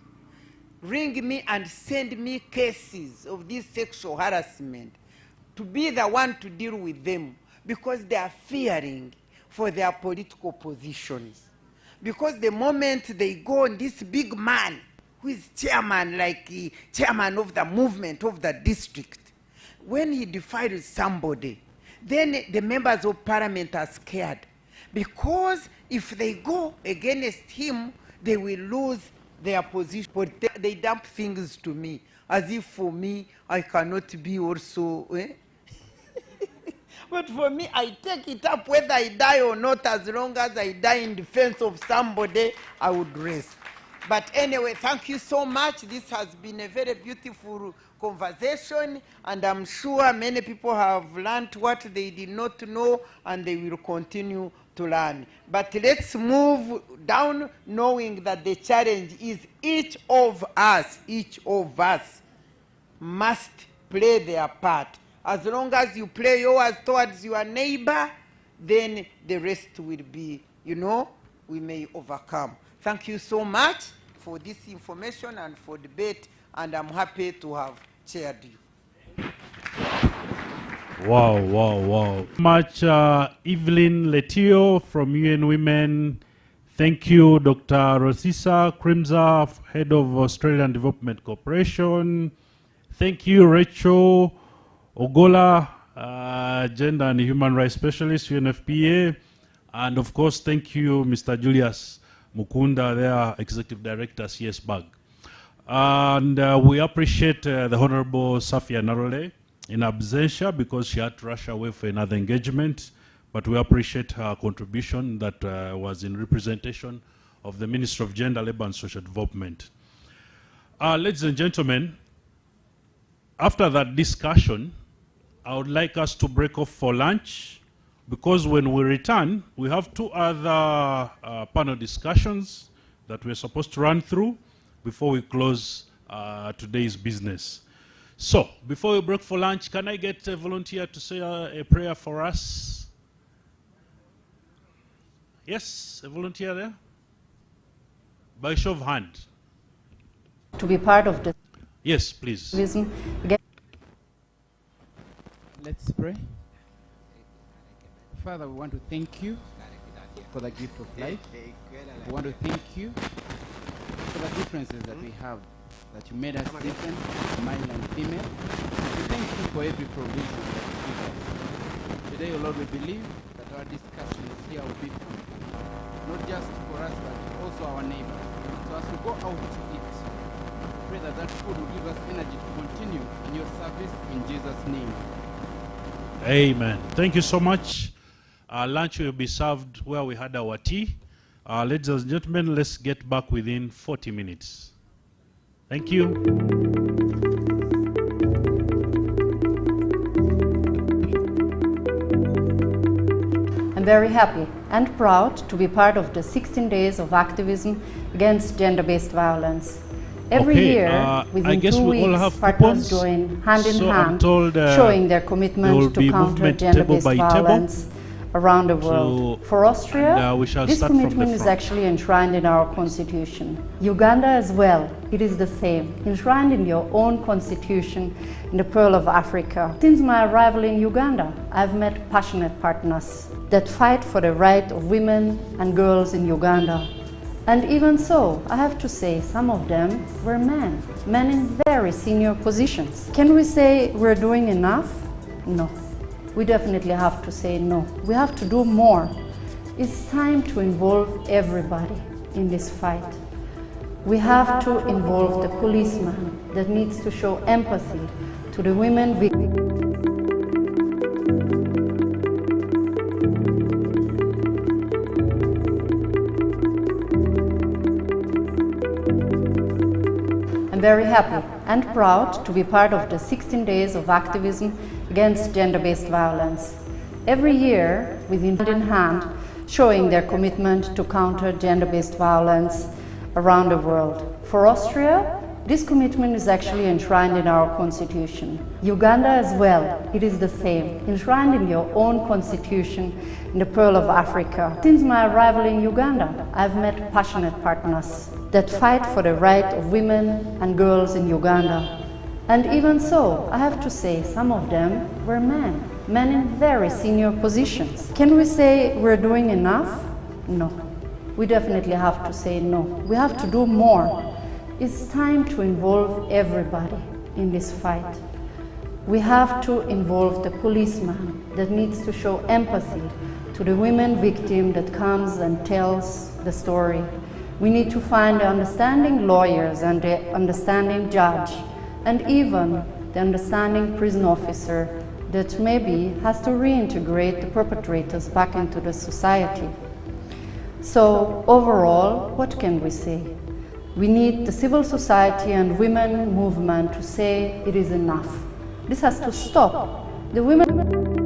ring me and send me cases of this sexual harassment to be the one to deal with them, because they are fearing for their political positions. Because the moment they go on, this big man, who is chairman, like chairman of the movement of the district, when he defiles somebody, then the members of parliament are scared. Because if they go against him, they will lose their position. They dump things to me, as if for me, I cannot be also. But for me, I take it up whether I die or not. As long as I die in defense of somebody, I would rest. But anyway, thank you so much. This has been a very beautiful conversation, and I'm sure many people have learned what they did not know, and they will continue to learn. But let's move down knowing that the challenge is each of us must play their part. As long as you play yours towards your neighbor, then the rest will be, we may overcome. Thank you so much for this information and for debate, and I'm happy to have chaired you. Wow. Much Evelyn Letio from UN Women. Thank you, Dr. Rosisa Krimza, Head of Australian Development Corporation. Thank you, Rachel Ogola, Gender and Human Rights Specialist, UNFPA. And of course, thank you, Mr. Julius Mukunda, their Executive Director, CSBAG. And we appreciate the Honorable Safia Narole in absentia because she had to rush away for another engagement. But we appreciate her contribution that was in representation of the Minister of Gender, Labour and Social Development. Ladies and gentlemen, after that discussion, I would like us to break off for lunch, because when we return, we have two other panel discussions that we're supposed to run through before we close today's business. So, before we break for lunch, can I get a volunteer to say a prayer for us? Yes, a volunteer there? By show of hand. To be part of the... Yes, please. Let's pray. Father, we want to thank you for the gift of life. We want to thank you for the differences that we have, that you made us different, male and female. We thank you for every provision that you give us. Today, O Lord, we believe that our discussions here will be fruitful, not just for us, but also our neighbors. So as we go out to eat, pray that that food will give us energy to continue in your service in Jesus' name. Amen. Thank you so much. Lunch will be served where we had our tea. Ladies and gentlemen, let's get back within 40 minutes. Thank you. I'm very happy and proud to be part of the 16 days of activism against gender-based violence. Every year, within 2 weeks, partners join hand in hand, showing their commitment to counter gender-based violence around the world. For Austria, this commitment is actually enshrined in our constitution. Uganda as well, it is the same, enshrined in your own constitution in the Pearl of Africa. Since my arrival in Uganda, I've met passionate partners that fight for the right of women and girls in Uganda. And even so, I have to say, some of them were men in very senior positions. Can we say we're doing enough? No. We definitely have to say no. We have to do more. It's time to involve everybody in this fight. We have to involve the policeman that needs to show empathy to the women victims. I'm very happy and proud to be part of the 16 days of activism against gender-based violence. Every year, within hand in hand, showing their commitment to counter gender-based violence around the world. For Austria, this commitment is actually enshrined in our constitution. Uganda as well, it is the same, enshrined in your own constitution in the Pearl of Africa. Since my arrival in Uganda, I've met passionate partners that fight for the right of women and girls in Uganda. And even so, I have to say, some of them were men in very senior positions. Can we say we're doing enough? No. We definitely have to say no. We have to do more. It's time to involve everybody in this fight. We have to involve the policeman that needs to show empathy to the women victim that comes and tells the story. We need to find the understanding lawyers and the understanding judge, and even the understanding prison officer that maybe has to reintegrate the perpetrators back into the society. So overall, what can we say? We need the civil society and women movement to say it is enough. This has to stop. The women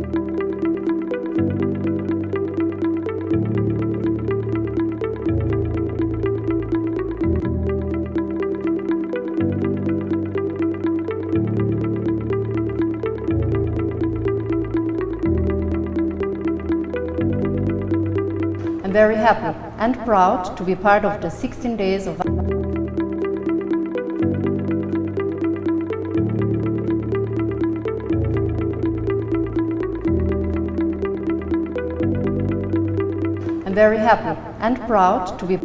I'm very happy and proud to be part of the 16 days of I'm very happy and proud to be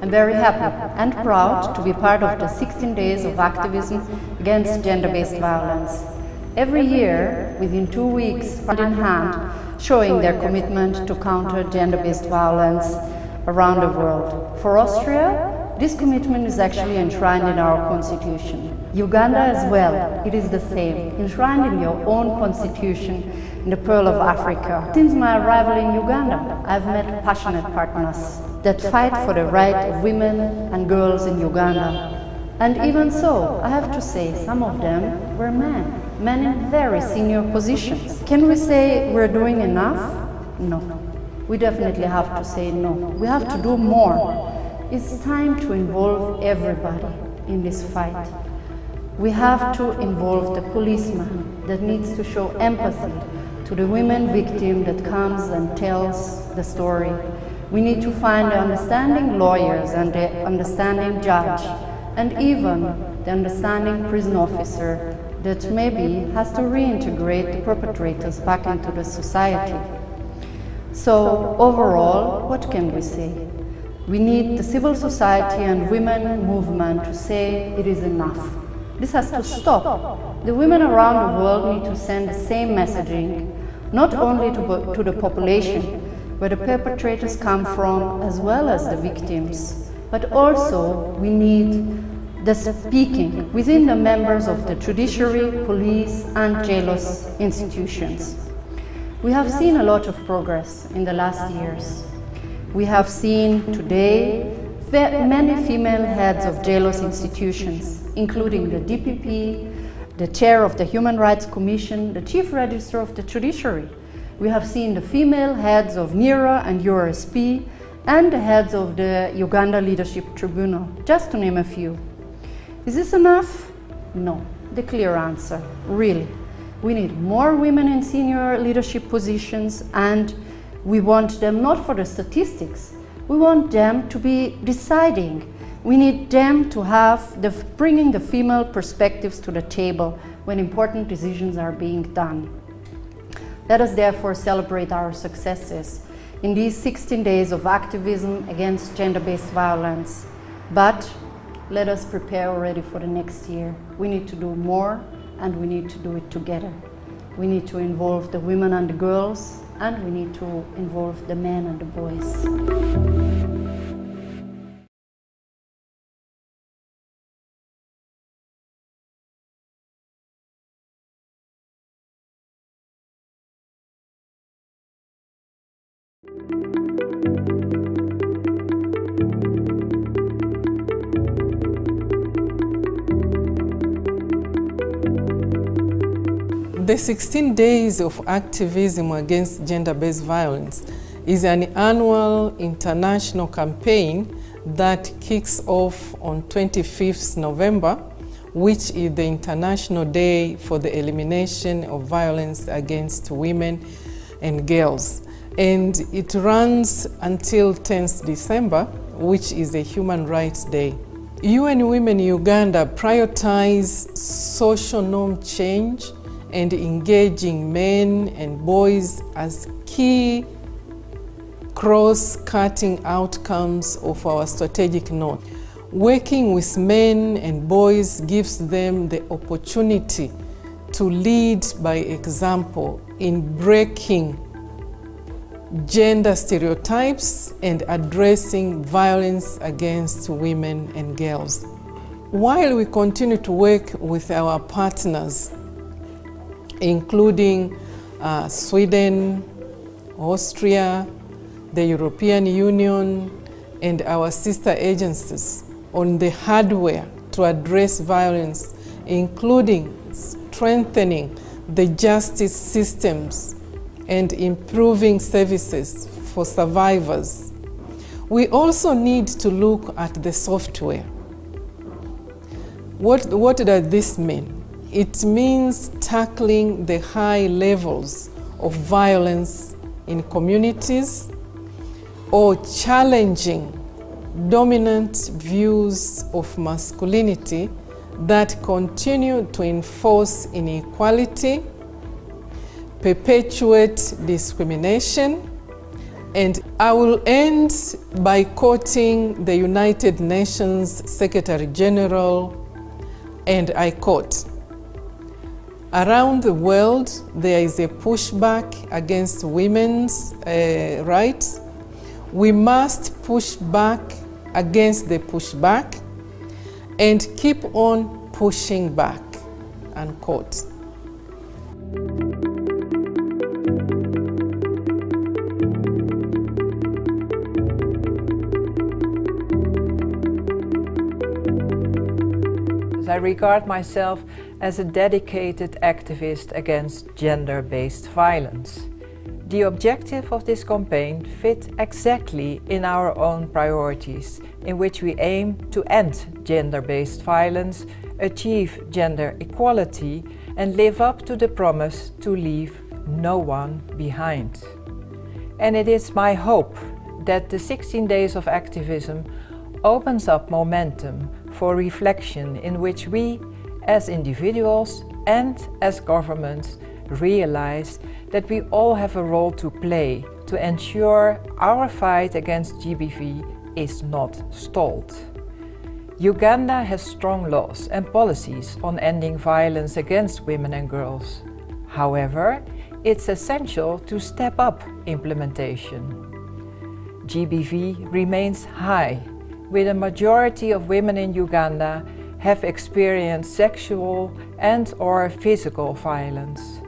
I'm very happy and proud to be part of the 16 days of activism against gender-based violence. Every year, within 2 weeks, hand in hand, showing their commitment to counter gender-based violence around the world. For Austria, this commitment is actually enshrined in our constitution. Uganda as well, it is the same, enshrined in your own constitution in the Pearl of Africa. Since my arrival in Uganda, I've met passionate partners that fight for the right of women and girls in Uganda. And even so, I have to say, some of them were men in very senior positions. Can we say we're doing enough? No. We definitely have to say no. We have to do more. It's time to involve everybody in this fight. We have to involve the policeman that needs to show empathy to the women victim that comes and tells the story. We need to find the understanding lawyers and the understanding judge, and even the understanding prison officer that maybe has to reintegrate the perpetrators back into the society. So overall, what can we say? We need the civil society and women movement to say it is enough. This has to stop. The women around the world need to send the same messaging, not only to the population where the perpetrators come from, as well as the victims, but also we need the speaking within the members of the judiciary, police and jailers institutions. We have seen a lot of progress in the last years. We have seen today many female heads of jailers institutions, including the DPP, the chair of the Human Rights Commission, the chief registrar of the judiciary. We have seen the female heads of NERA and URSP, and the heads of the Uganda Leadership Tribunal, just to name a few. Is this enough? No. The clear answer, really. We need more women in senior leadership positions, and we want them not for the statistics. We want them to be deciding. We need them to have bringing the female perspectives to the table when important decisions are being done. Let us therefore celebrate our successes in these 16 days of activism against gender-based violence. But let us prepare already for the next year. We need to do more, and we need to do it together. We need to involve the women and the girls, and we need to involve the men and the boys. The 16 days of activism against gender-based violence is an annual international campaign that kicks off on 25th November, which is the International Day for the Elimination of Violence Against Women and Girls. And it runs until 10th December, which is a Human Rights Day. UN Women Uganda prioritize social norm change and engaging men and boys as key cross-cutting outcomes of our strategic note. Working with men and boys gives them the opportunity to lead by example in breaking gender stereotypes and addressing violence against women and girls. While we continue to work with our partners, including Sweden, Austria, the European Union, and our sister agencies on the hardware to address violence, including strengthening the justice systems and improving services for survivors. We also need to look at the software. What does this mean? It means tackling the high levels of violence in communities or challenging dominant views of masculinity that continue to enforce inequality, perpetuate discrimination. And I will end by quoting the United Nations Secretary General, and I quote, "Around the world, there is a pushback against women's rights. We must push back against the pushback and keep on pushing back," unquote. I regard myself as a dedicated activist against gender-based violence. The objective of this campaign fit exactly in our own priorities, in which we aim to end gender-based violence, achieve gender equality, and live up to the promise to leave no one behind. And it is my hope that the 16 days of activism opens up momentum for reflection in which we, as individuals and as governments, realize that we all have a role to play to ensure our fight against GBV is not stalled. Uganda has strong laws and policies on ending violence against women and girls. However, it's essential to step up implementation. GBV remains high, with a majority of women in Uganda have experienced sexual and/or physical violence.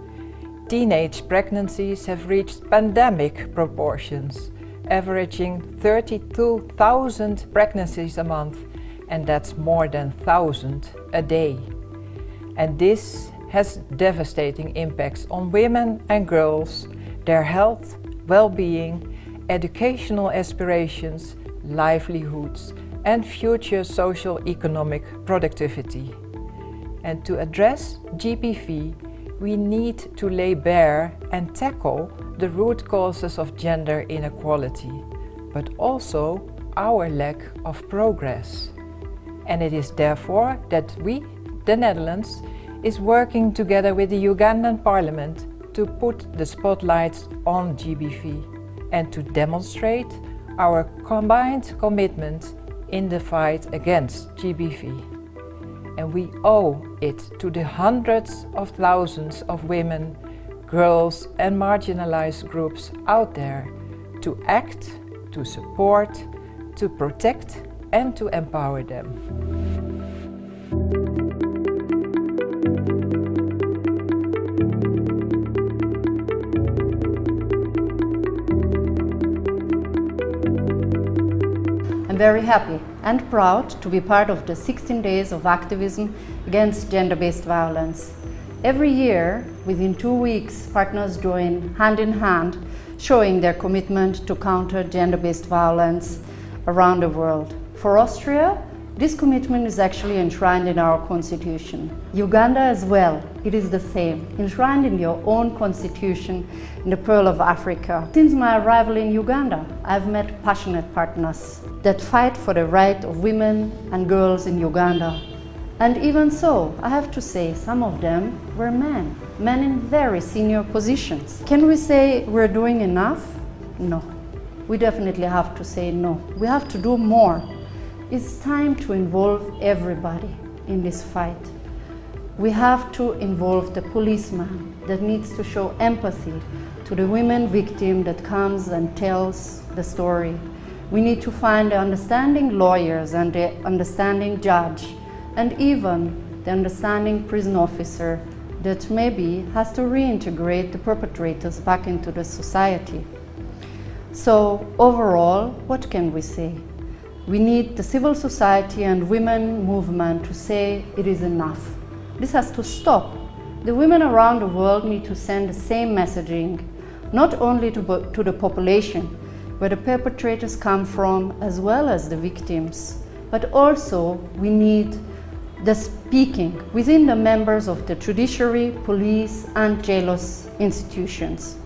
Teenage pregnancies have reached pandemic proportions, averaging 32,000 pregnancies a month, and that's more than 1,000 a day. And this has devastating impacts on women and girls, their health, well-being, educational aspirations, livelihoods, and future social-economic productivity. And to address GBV, we need to lay bare and tackle the root causes of gender inequality, but also our lack of progress. And it is therefore that we, the Netherlands, is working together with the Ugandan Parliament to put the spotlight on GBV and to demonstrate our combined commitment in the fight against GBV. And we owe it to the hundreds of thousands of women, girls and marginalized groups out there to act, to support, to protect and to empower them. I'm very happy and proud to be part of the 16 days of activism against gender-based violence. Every year, within 2 weeks, partners join hand in hand, showing their commitment to counter gender-based violence around the world. For Austria, this commitment is actually enshrined in our constitution. Uganda as well, it is the same, enshrined in your own constitution in the Pearl of Africa. Since my arrival in Uganda, I've met passionate partners that fight for the right of women and girls in Uganda. And even so, I have to say, some of them were men in very senior positions. Can we say we're doing enough? No. We definitely have to say no. We have to do more. It's time to involve everybody in this fight. We have to involve the policeman that needs to show empathy to the women victim that comes and tells the story. We need to find the understanding lawyers and the understanding judge, and even the understanding prison officer that maybe has to reintegrate the perpetrators back into the society. So overall, what can we say? We need the civil society and women movement to say it is enough. This has to stop. The women around the world need to send the same messaging, not only to the population, where the perpetrators come from, as well as the victims, but also we need the speaking within the members of the judiciary, police, and jailhouse institutions.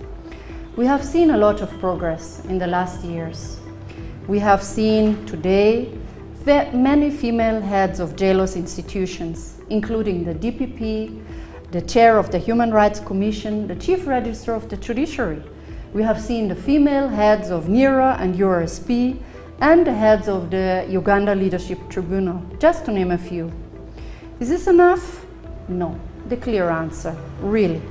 We have seen a lot of progress in the last years. We have seen today many female heads of jailhouse institutions, including the DPP, the chair of the Human Rights Commission, the chief registrar of the judiciary. We have seen the female heads of NERA and URSP, and the heads of the Uganda Leadership Tribunal, just to name a few. Is this enough? No. The clear answer, really.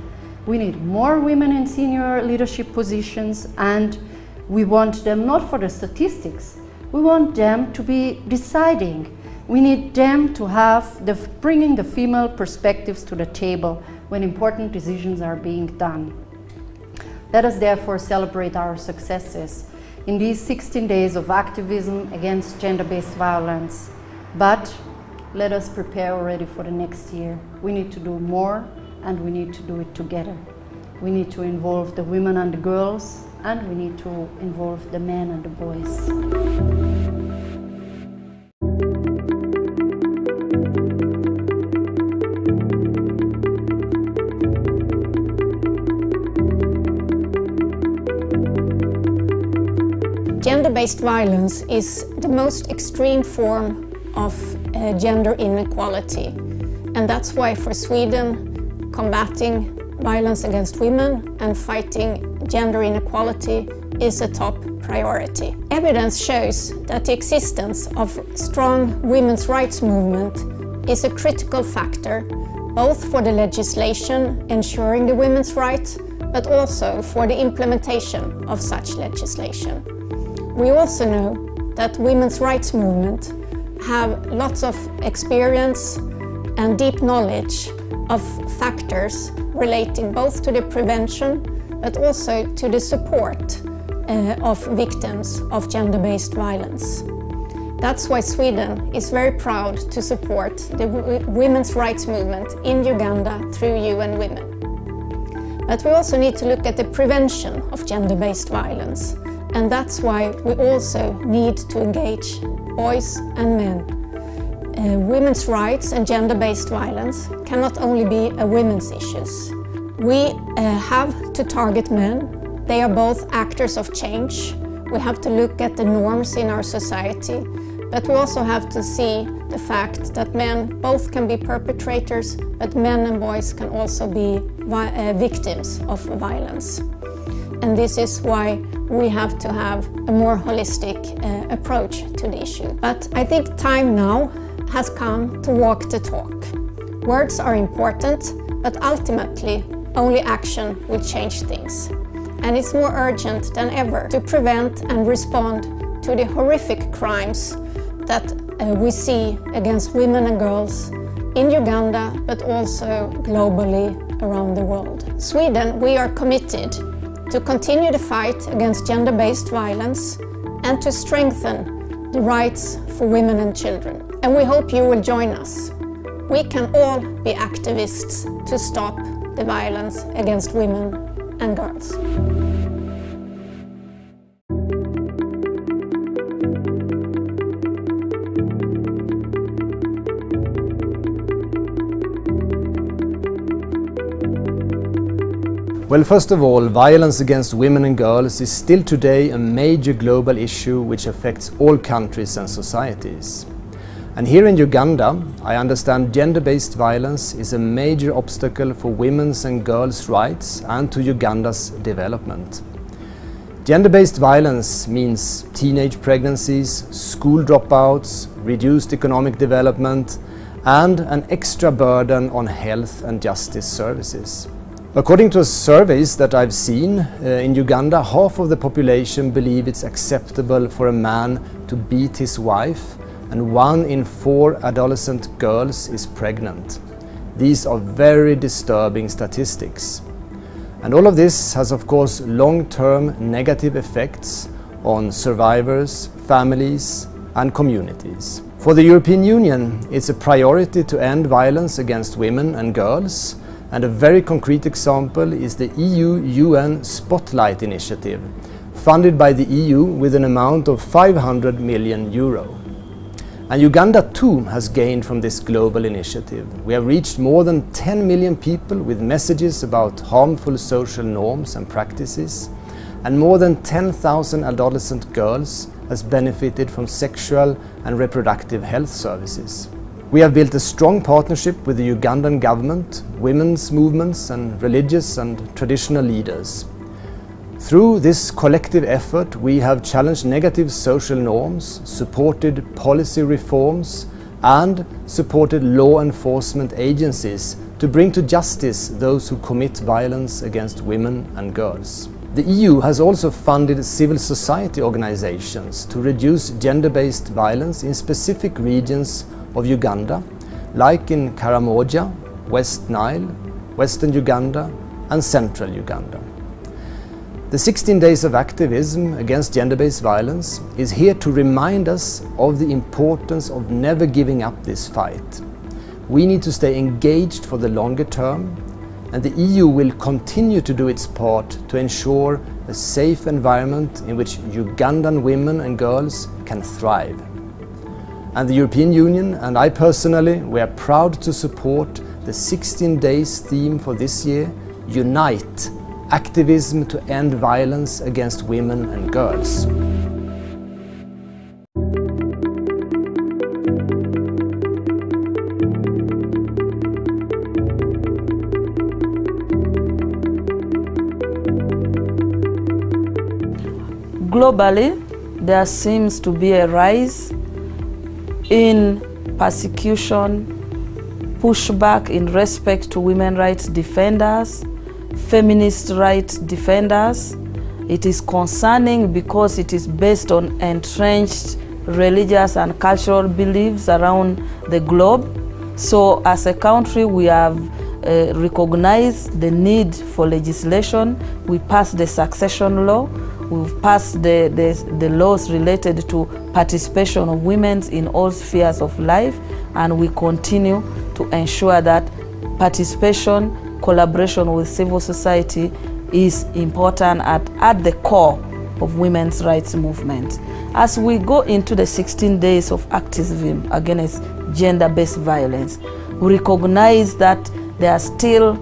We need more women in senior leadership positions, and we want them not for the statistics. We want them to be deciding. We need them to have bringing the female perspectives to the table when important decisions are being done. Let us therefore celebrate our successes in these 16 days of activism against gender-based violence. But let us prepare already for the next year. We need to do more, and we need to do it together. We need to involve the women and the girls, and we need to involve the men and the boys. Gender-based violence is the most extreme form of gender inequality, and that's why for Sweden, combating violence against women and fighting gender inequality is a top priority. Evidence shows that the existence of strong women's rights movement is a critical factor, both for the legislation ensuring the women's rights, but also for the implementation of such legislation. We also know that women's rights movement have lots of experience and deep knowledge of factors relating both to the prevention but also to the support of victims of gender-based violence. That's why Sweden is very proud to support the women's rights movement in Uganda through UN Women. But we also need to look at the prevention of gender-based violence, and that's why we also need to engage boys and men. Women's rights and gender-based violence cannot only be a women's issues. We have to target men. They are both actors of change. We have to look at the norms in our society, but we also have to see the fact that men both can be perpetrators, but men and boys can also be victims of violence. And this is why we have to have a more holistic approach to the issue. But I think time now has come to walk the talk. Words are important, but ultimately only action will change things. And it's more urgent than ever to prevent and respond to the horrific crimes that we see against women and girls in Uganda, but also globally around the world. Sweden, we are committed to continue the fight against gender-based violence and to strengthen the rights for women and children. And we hope you will join us. We can all be activists to stop the violence against women and girls. Well, first of all, violence against women and girls is still today a major global issue which affects all countries and societies. And here in Uganda, I understand gender-based violence is a major obstacle for women's and girls' rights and to Uganda's development. Gender-based violence means teenage pregnancies, school dropouts, reduced economic development, and an extra burden on health and justice services. According to surveys that I've seen, in Uganda, half of the population believe it's acceptable for a man to beat his wife, and 1 in 4 adolescent girls is pregnant. These are very disturbing statistics. And all of this has, of course, long-term negative effects on survivors, families, and communities. For the European Union, it's a priority to end violence against women and girls. And a very concrete example is the EU-UN Spotlight Initiative, funded by the EU with an amount of €500 million. And Uganda too has gained from this global initiative. We have reached more than 10 million people with messages about harmful social norms and practices, and more than 10,000 adolescent girls has benefited from sexual and reproductive health services. We have built a strong partnership with the Ugandan government, women's movements and religious and traditional leaders. Through this collective effort, we have challenged negative social norms, supported policy reforms, and supported law enforcement agencies to bring to justice those who commit violence against women and girls. The EU has also funded civil society organizations to reduce gender-based violence in specific regions of Uganda, like in Karamoja, West Nile, Western Uganda, and Central Uganda. The 16 days of activism against gender-based violence is here to remind us of the importance of never giving up this fight. We need to stay engaged for the longer term, and the EU will continue to do its part to ensure a safe environment in which Ugandan women and girls can thrive. And the European Union and I personally, we are proud to support the 16 days theme for this year, Unite, Activism to End Violence Against Women and Girls. Globally, there seems to be a rise in persecution, pushback in respect to women's rights defenders, feminist rights defenders. It is concerning because it is based on entrenched religious and cultural beliefs around the globe. So as a country, we have recognized the need for legislation. We passed the succession law. We've passed the laws related to participation of women in all spheres of life, and we continue to ensure that participation, collaboration with civil society is important at the core of women's rights movement. As we go into the 16 days of activism against gender-based violence, we recognize that there are still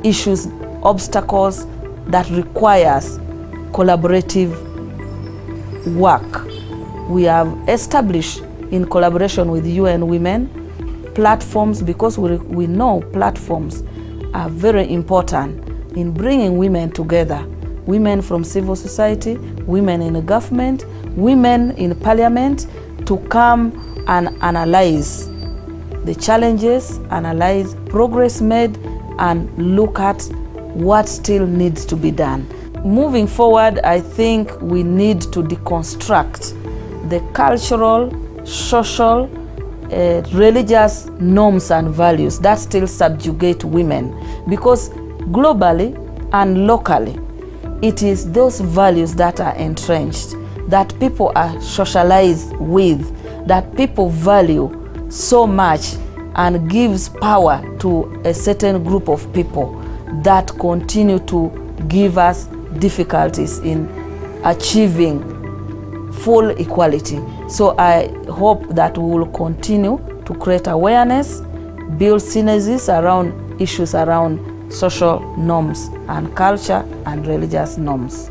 issues, obstacles that requires collaborative work. We have established, in collaboration with UN Women, platforms, because we know platforms are very important in bringing women together. Women from civil society, women in the government, women in parliament, to come and analyze the challenges, analyze progress made, and look at what still needs to be done. Moving forward, I think we need to deconstruct the cultural, social, religious norms and values that still subjugate women, because globally and locally, it is those values that are entrenched, that people are socialized with, that people value so much and gives power to a certain group of people, that continue to give us difficulties in achieving full equality. So I hope that we will continue to create awareness, build synergies around issues around social norms and culture and religious norms.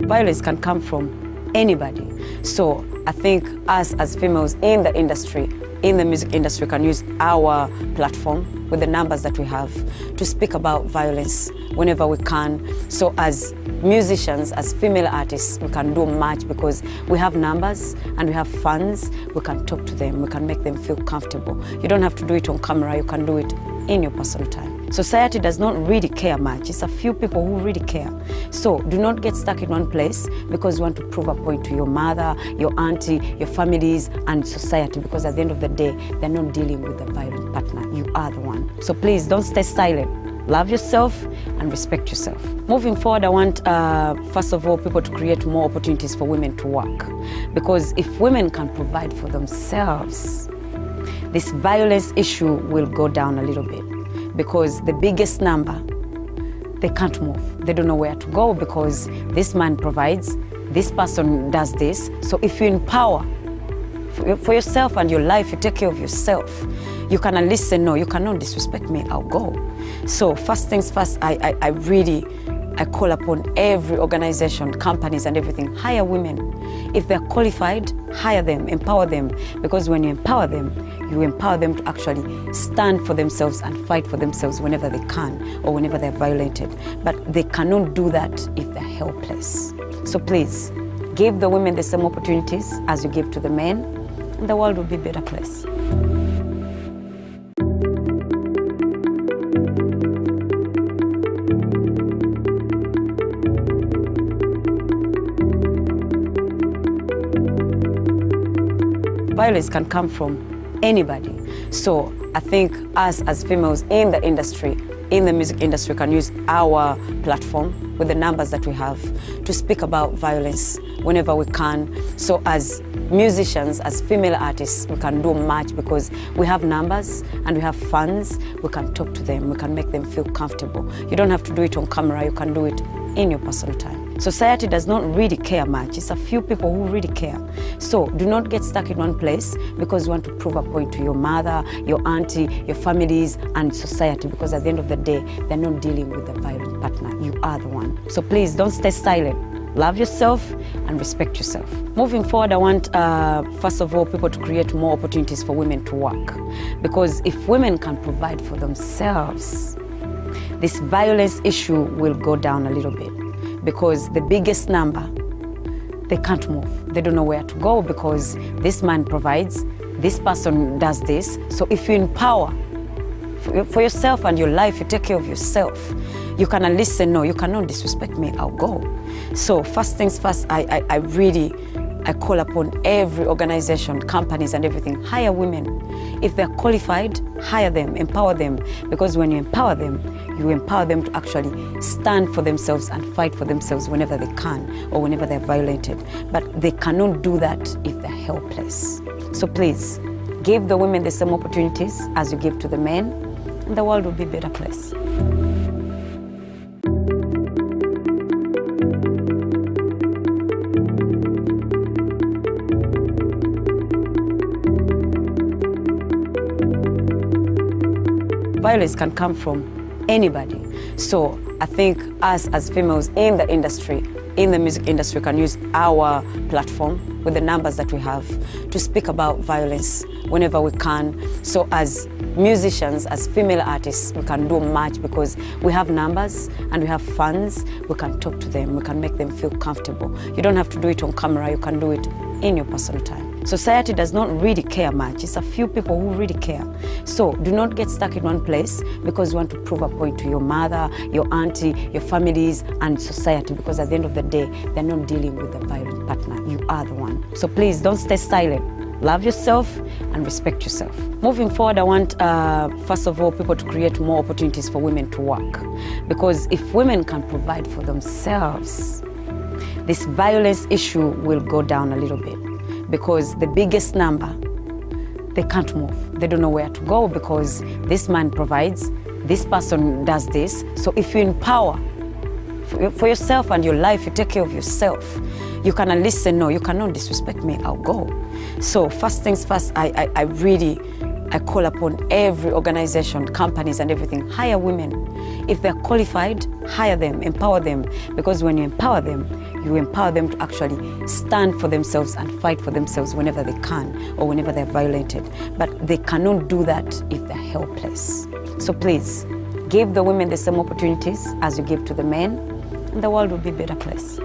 Violence can come from anybody. So I think us as females in the industry, in the music industry, can use our platform with the numbers that we have to speak about violence whenever we can. So as musicians, as female artists, we can do much because we have numbers and we have funds. We can talk to them, we can make them feel comfortable. You don't have to do it on camera, you can do it in your personal time. Society does not really care much. It's a few people who really care. So do not get stuck in one place because you want to prove a point to your mother, your auntie, your families, and society, because at the end of the day, they're not dealing with a violent partner. You are the one. So please don't stay silent. Love yourself and respect yourself. Moving forward, I want, first of all, people to create more opportunities for women to work. Because if women can provide for themselves, this violence issue will go down a little bit. Because the biggest number, they can't move. They don't know where to go because this man provides, this person does this. So if you empower for yourself and your life, you take care of yourself, you can at least say, no, you cannot disrespect me, I'll go. So first things first, I call upon every organization, companies and everything, hire women. If they're qualified, hire them, empower them. Because when you empower them to actually stand for themselves and fight for themselves whenever they can or whenever they're violated. But they cannot do that if they're helpless. So please, give the women the same opportunities as you give to the men, and the world will be a better place. Violence can come from anybody. So I think us as females in the industry, in the music industry, can use our platform with the numbers that we have to speak about violence whenever we can. So as musicians, as female artists, we can do much because we have numbers and we have funds. We can talk to them, we can make them feel comfortable. You don't have to do it on camera, you can do it in your personal time. Society does not really care much. It's a few people who really care. So do not get stuck in one place because you want to prove a point to your mother, your auntie, your families, and society, because at the end of the day, they're not dealing with a violent partner. You are the one. So please don't stay silent. love yourself and respect yourself. Moving forward, I want, first of all, people to create more opportunities for women to work. Because if women can provide for themselves, this violence issue will go down a little bit. Because the biggest number, they can't move. They don't know where to go because this man provides, this person does this. So if you empower for yourself and your life, you take care of yourself, you can at least say, no, you cannot disrespect me, I'll go. So first things first, I call upon every organization, companies and everything, hire women. If they're qualified, hire them, empower them. Because when you empower them to actually stand for themselves and fight for themselves whenever they can or whenever they're violated. But they cannot do that if they're helpless. So please, give the women the same opportunities as you give to the men, and the world will be a better place. Violence can come from anybody. So I think us as females in the industry, in the music industry, can use our platform with the numbers that we have to speak about violence whenever we can. So as musicians, as female artists, we can do much because we have numbers and we have funds. We can talk to them, we can make them feel comfortable. You don't have to do it on camera, you can do it in your personal time. Society does not really care much. It's a few people who really care. So do not get stuck in one place because you want to prove a point to your mother, your auntie, your families, and society, because at the end of the day, they're not dealing with a violent partner. You are the one. So please don't stay silent. Love yourself and respect yourself. Moving forward, I want, first of all, people to create more opportunities for women to work. Because if women can provide for themselves, this violence issue will go down a little bit. Because the biggest number, they can't move. They don't know where to go because this man provides, this person does this. So if you empower for yourself and your life, you take care of yourself, you can at least say, no, you cannot disrespect me, I'll go. So first things first, I call upon every organization, companies and everything, hire women. If they're qualified, hire them, empower them. Because when you empower them to actually stand for themselves and fight for themselves whenever they can or whenever they're violated. But they cannot do that if they're helpless. So please, give the women the same opportunities as you give to the men, and the world will be a better place.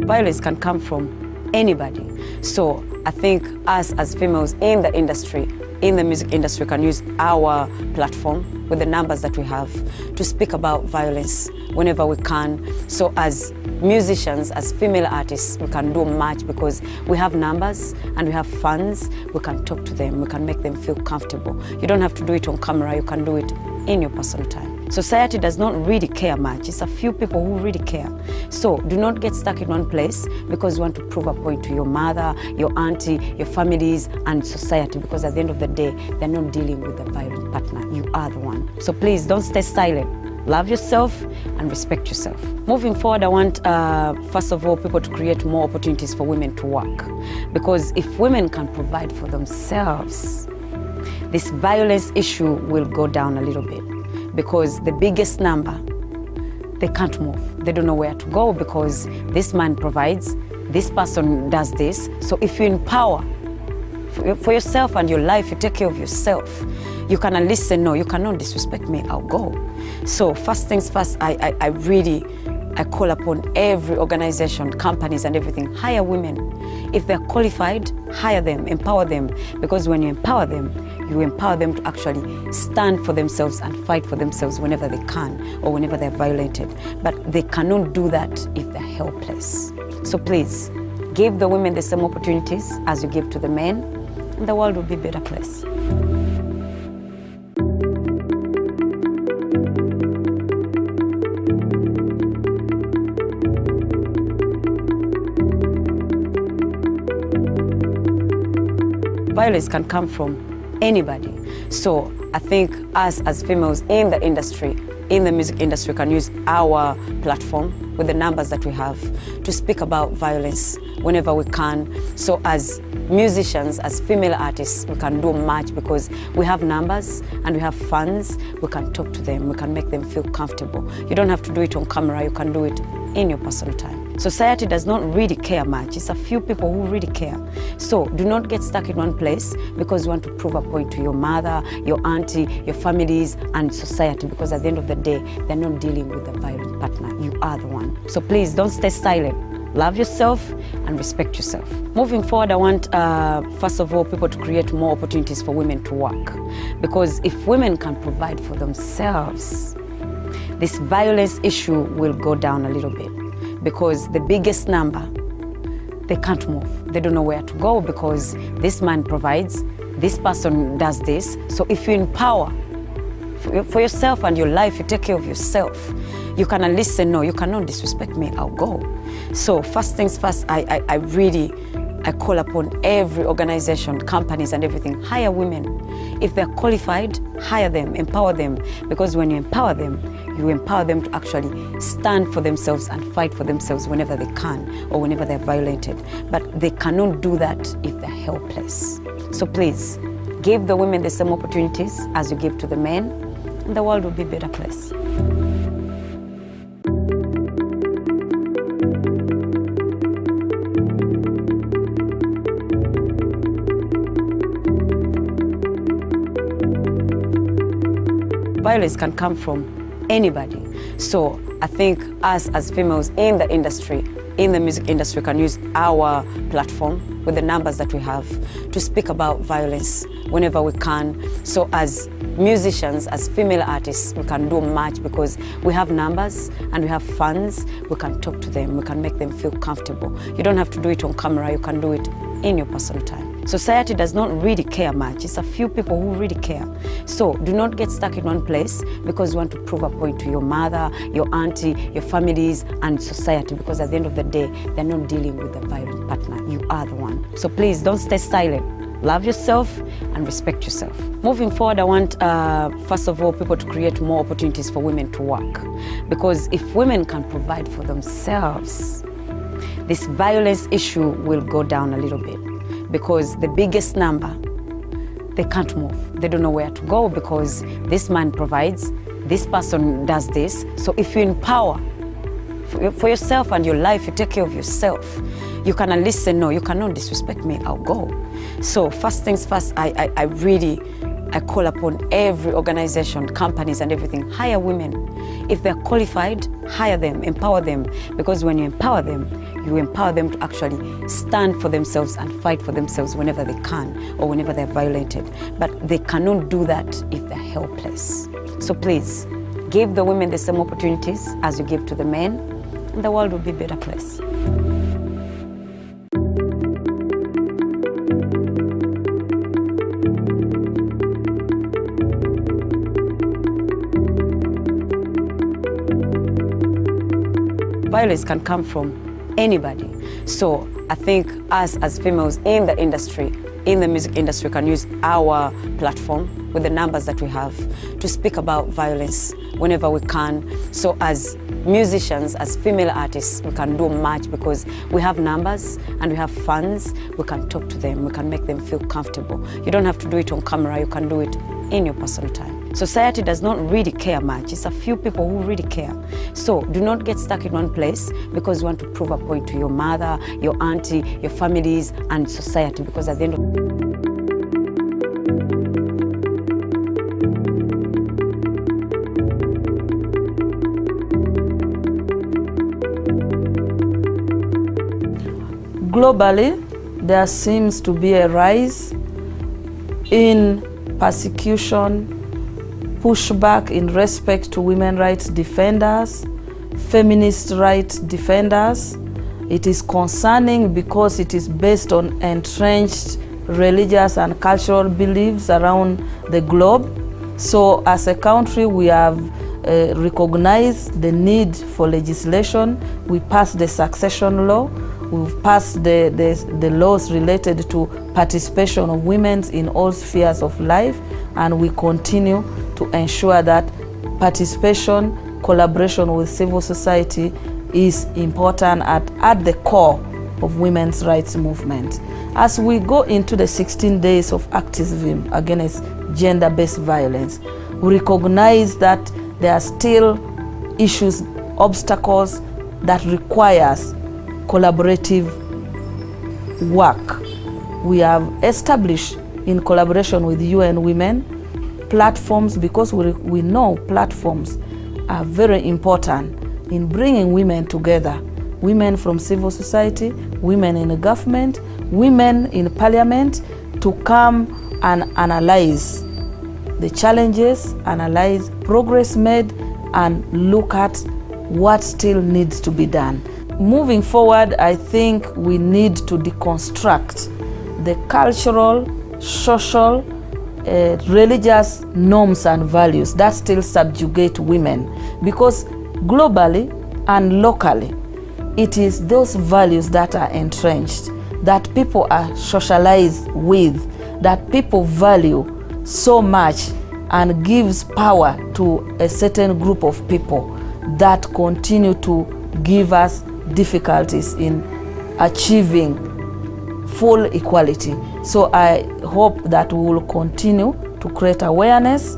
Violence can come from anybody. So I think us as females in the industry, in the music industry, can use our platform with the numbers that we have to speak about violence whenever we can. So as musicians, as female artists, we can do much because we have numbers and we have funds. We can talk to them, we can make them feel comfortable. You don't have to do it on camera, you can do it in your personal time. Society does not really care much. It's a few people who really care. So do not get stuck in one place because you want to prove a point to your mother, your auntie, your families, and society, because at the end of the day, they're not dealing with a violent partner. You are the one. So please don't stay silent. Love yourself and respect yourself. Moving forward, I want, first of all, people to create more opportunities for women to work. Because if women can provide for themselves, this violence issue will go down a little bit. Because the biggest number, they can't move. They don't know where to go because this man provides, this person does this. So if you empower for yourself and your life, you take care of yourself, you can at least say, no, you cannot disrespect me, I'll go. So first things first, I call upon every organization, companies and everything, hire women. If they're qualified, hire them, empower them. Because when you empower them to actually stand for themselves and fight for themselves whenever they can or whenever they're violated. But they cannot do that if they're helpless. So please, give the women the same opportunities as you give to the men, and the world will be a better place. Violence can come from anybody. So I think us as females in the industry, in the music industry, can use our platform with the numbers that we have to speak about violence whenever we can. So as musicians, as female artists, we can do much because we have numbers and we have funds. We can talk to them, we can make them feel comfortable. You don't have to do it on camera, you can do it in your personal time. Society does not really care much. It's a few people who really care. So do not get stuck in one place because you want to prove a point to your mother, your auntie, your families, and society, because at the end of the day, they're not dealing with a violent partner. You are the one. So please don't stay silent. Love yourself and respect yourself. Moving forward, I want, first of all, people to create more opportunities for women to work. Because if women can provide for themselves, this violence issue will go down a little bit. Because the biggest number, they can't move. They don't know where to go because this man provides, this person does this. So if you empower for yourself and your life, you take care of yourself, you can at least say, no, you cannot disrespect me, I'll go. So first things first, I call upon every organization, companies and everything, hire women. If they're qualified, hire them, empower them. Because when you empower them to actually stand for themselves and fight for themselves whenever they can or whenever they're violated. But they cannot do that if they're helpless. So please, give the women the same opportunities as you give to the men, and the world will be a better place. Violence can come from anybody. So I think us as females in the industry, in the music industry, can use our platform with the numbers that we have to speak about violence whenever we can. So as musicians, as female artists, we can do much because we have numbers and we have funds. We can talk to them, we can make them feel comfortable. You don't have to do it on camera, you can do it in your personal time. Society does not really care much. It's a few people who really care. So do not get stuck in one place because you want to prove a point to your mother, your auntie, your families, and society, because at the end of the day, they're not dealing with a violent partner. You are the one. So please don't stay silent. Love yourself and respect yourself. Moving forward, I want, first of all, people to create more opportunities for women to work. Because if women can provide for themselves, this violence issue will go down a little bit. Because the biggest number, they can't move. They don't know where to go because this man provides, this person does this. So if you empower for yourself and your life, you take care of yourself, you can at least say, no, you cannot disrespect me, I'll go. So first things first, I call upon every organization, companies and everything, hire women. If they're qualified, hire them, empower them. Because when you empower them to actually stand for themselves and fight for themselves whenever they can or whenever they're violated. But they cannot do that if they're helpless. So please, give the women the same opportunities as you give to the men, and the world will be a better place. Violence can come from anybody. So I think us as females in the industry, in the music industry, can use our platform with the numbers that we have to speak about violence whenever we can. So as musicians, as female artists, we can do much because we have numbers and we have funds. We can talk to them, we can make them feel comfortable. You don't have to do it on camera, you can do it in your personal time. Society does not really care much. It's a few people who really care. So do not get stuck in one place because you want to prove a point to your mother, your auntie, your families, and society, because at the end of globally, there seems to be a rise in persecution, pushback in respect to women rights defenders, feminist rights defenders. It is concerning because it is based on entrenched religious and cultural beliefs around the globe. So as a country, we have recognized the need for legislation. We passed the succession law. We've passed the laws related to participation of women in all spheres of life, and we continue to ensure that participation, collaboration with civil society is important at the core of women's rights movement. As we go into the 16 days of activism against gender-based violence, we recognize that there are still issues, obstacles that requires collaborative work. We have established, in collaboration with UN Women, platforms, because we know platforms are very important in bringing women together. Women from civil society, women in the government, women in parliament, to come and analyze the challenges, analyze progress made, and look at what still needs to be done. Moving forward, I think we need to deconstruct the cultural, social, religious norms and values that still subjugate women, because globally and locally, it is those values that are entrenched, that people are socialized with, that people value so much and gives power to a certain group of people that continue to give us difficulties in achieving full equality. So I hope that we will continue to create awareness,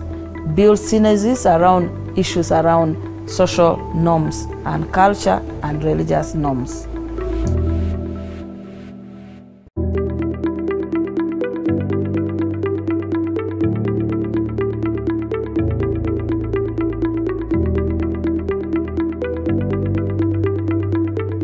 build synergies around issues around social norms and culture and religious norms.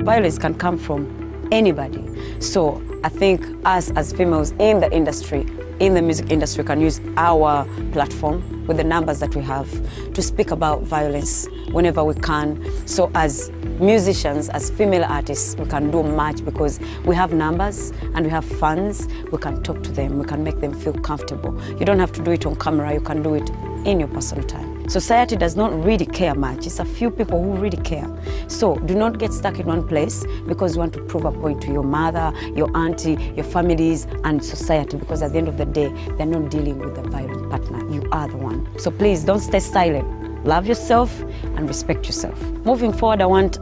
Violence can come from anybody. So I think us as females in the industry, in the music industry, can use our platform with the numbers that we have to speak about violence whenever we can. So as musicians, as female artists, we can do much because we have numbers and we have funds. We can talk to them, we can make them feel comfortable. You don't have to do it on camera, you can do it in your personal time. Society does not really care much. It's a few people who really care. So do not get stuck in one place because you want to prove a point to your mother, your auntie, your families, and society, because at the end of the day, they're not dealing with a violent partner. You are the one. So please don't stay silent. Love yourself and respect yourself. Moving forward, I want,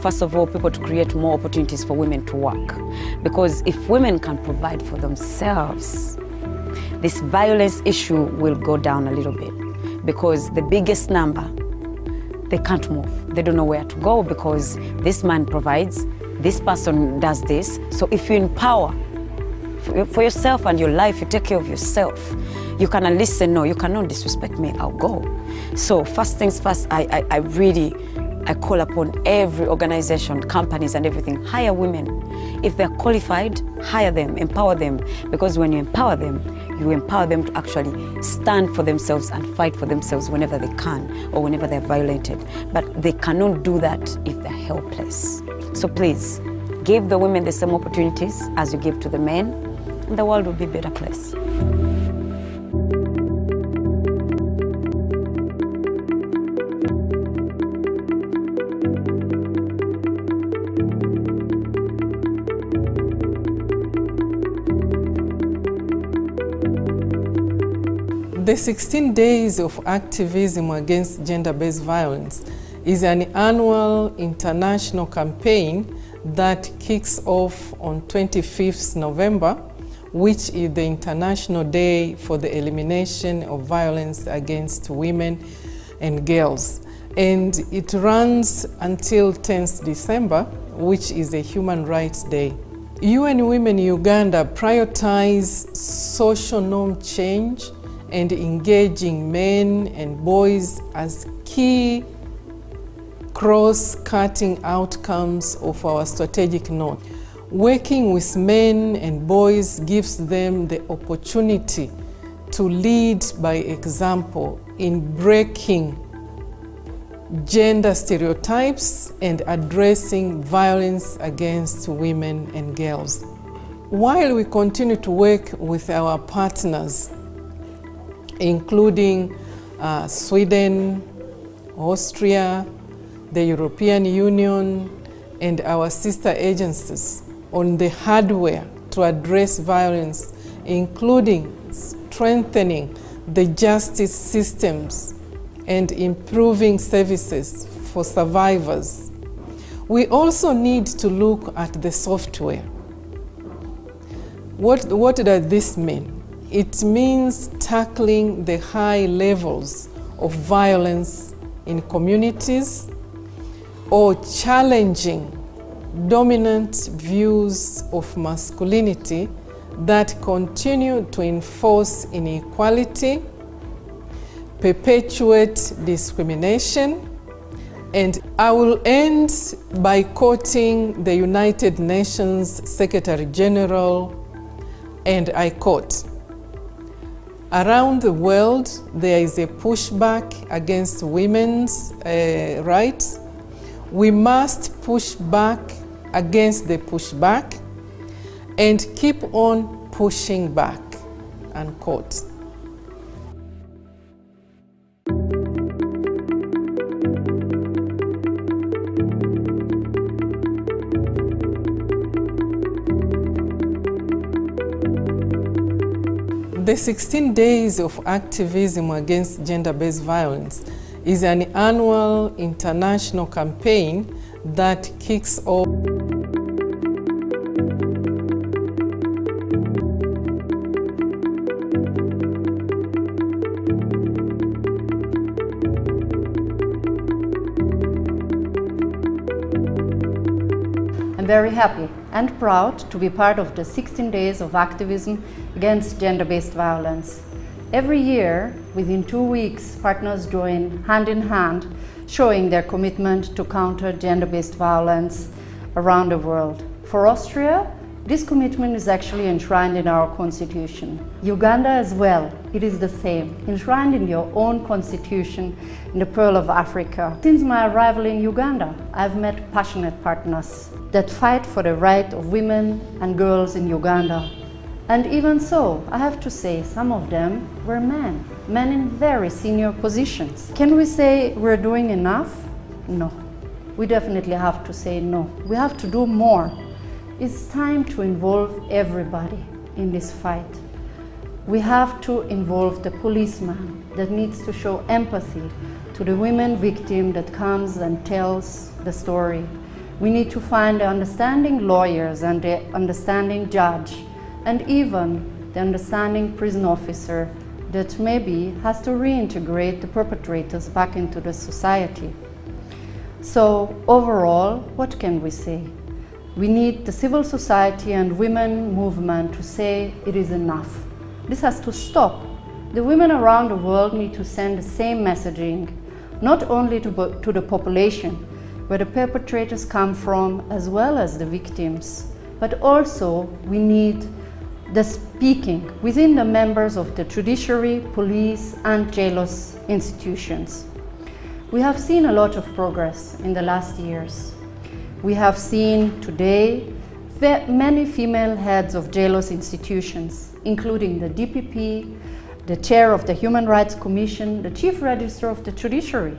first of all, people to create more opportunities for women to work. Because if women can provide for themselves, this violence issue will go down a little bit. Because the biggest number, they can't move. They don't know where to go because this man provides, this person does this. So if you empower for yourself and your life, you take care of yourself, you can at least say, no, you cannot disrespect me, I'll go. So first things first, I call upon every organization, companies and everything, hire women. If they're qualified, hire them, empower them. Because when you empower them to actually stand for themselves and fight for themselves whenever they can or whenever they're violated. But they cannot do that if they're helpless. So please, give the women the same opportunities as you give to the men, and the world will be a better place. The 16 Days of Activism Against Gender-Based Violence is an annual international campaign that kicks off on 25th November, which is the International Day for the Elimination of Violence Against Women and Girls. And it runs until 10th December, which is a Human Rights Day. UN Women Uganda prioritize social norm change and engaging men and boys as key cross-cutting outcomes of our strategic north. Working with men and boys gives them the opportunity to lead by example in breaking gender stereotypes and addressing violence against women and girls. While we continue to work with our partners, including Sweden, Austria, the European Union, and our sister agencies on the hardware to address violence, including strengthening the justice systems and improving services for survivors. We also need to look at the software. What does this mean? It means tackling the high levels of violence in communities or challenging dominant views of masculinity that continue to enforce inequality, perpetuate discrimination. And I will end by quoting the United Nations Secretary General, and I quote, "Around the world, there is a pushback against women's rights. We must push back against the pushback and keep on pushing back," unquote. The 16 Days of Activism Against Gender-Based Violence is an annual international campaign that kicks off I'm very happy and proud to be part of the 16 Days of Activism Against Gender-Based Violence. Every year, within 2 weeks, partners join hand in hand, showing their commitment to counter gender-based violence around the world. For Austria, this commitment is actually enshrined in our constitution. Uganda as well, it is the same, enshrined in your own constitution in the Pearl of Africa. Since my arrival in Uganda, I've met passionate partners that fight for the right of women and girls in Uganda. And even so, I have to say, some of them were men in very senior positions. Can we say we're doing enough? No. We definitely have to say no. We have to do more. It's time to involve everybody in this fight. We have to involve the policeman that needs to show empathy to the women victim that comes and tells the story. We need to find the understanding lawyers and the understanding judge, and even the understanding prison officer that maybe has to reintegrate the perpetrators back into the society. So overall, what can we say? We need the civil society and women movement to say it is enough. This has to stop. The women around the world need to send the same messaging, not only to the population, where the perpetrators come from, as well as the victims, but also we need the speaking within the members of the judiciary, police, and jailhouse institutions. We have seen a lot of progress in the last years. We have seen today many female heads of jailhouse institutions, including the DPP, the chair of the Human Rights Commission, the chief registrar of the judiciary.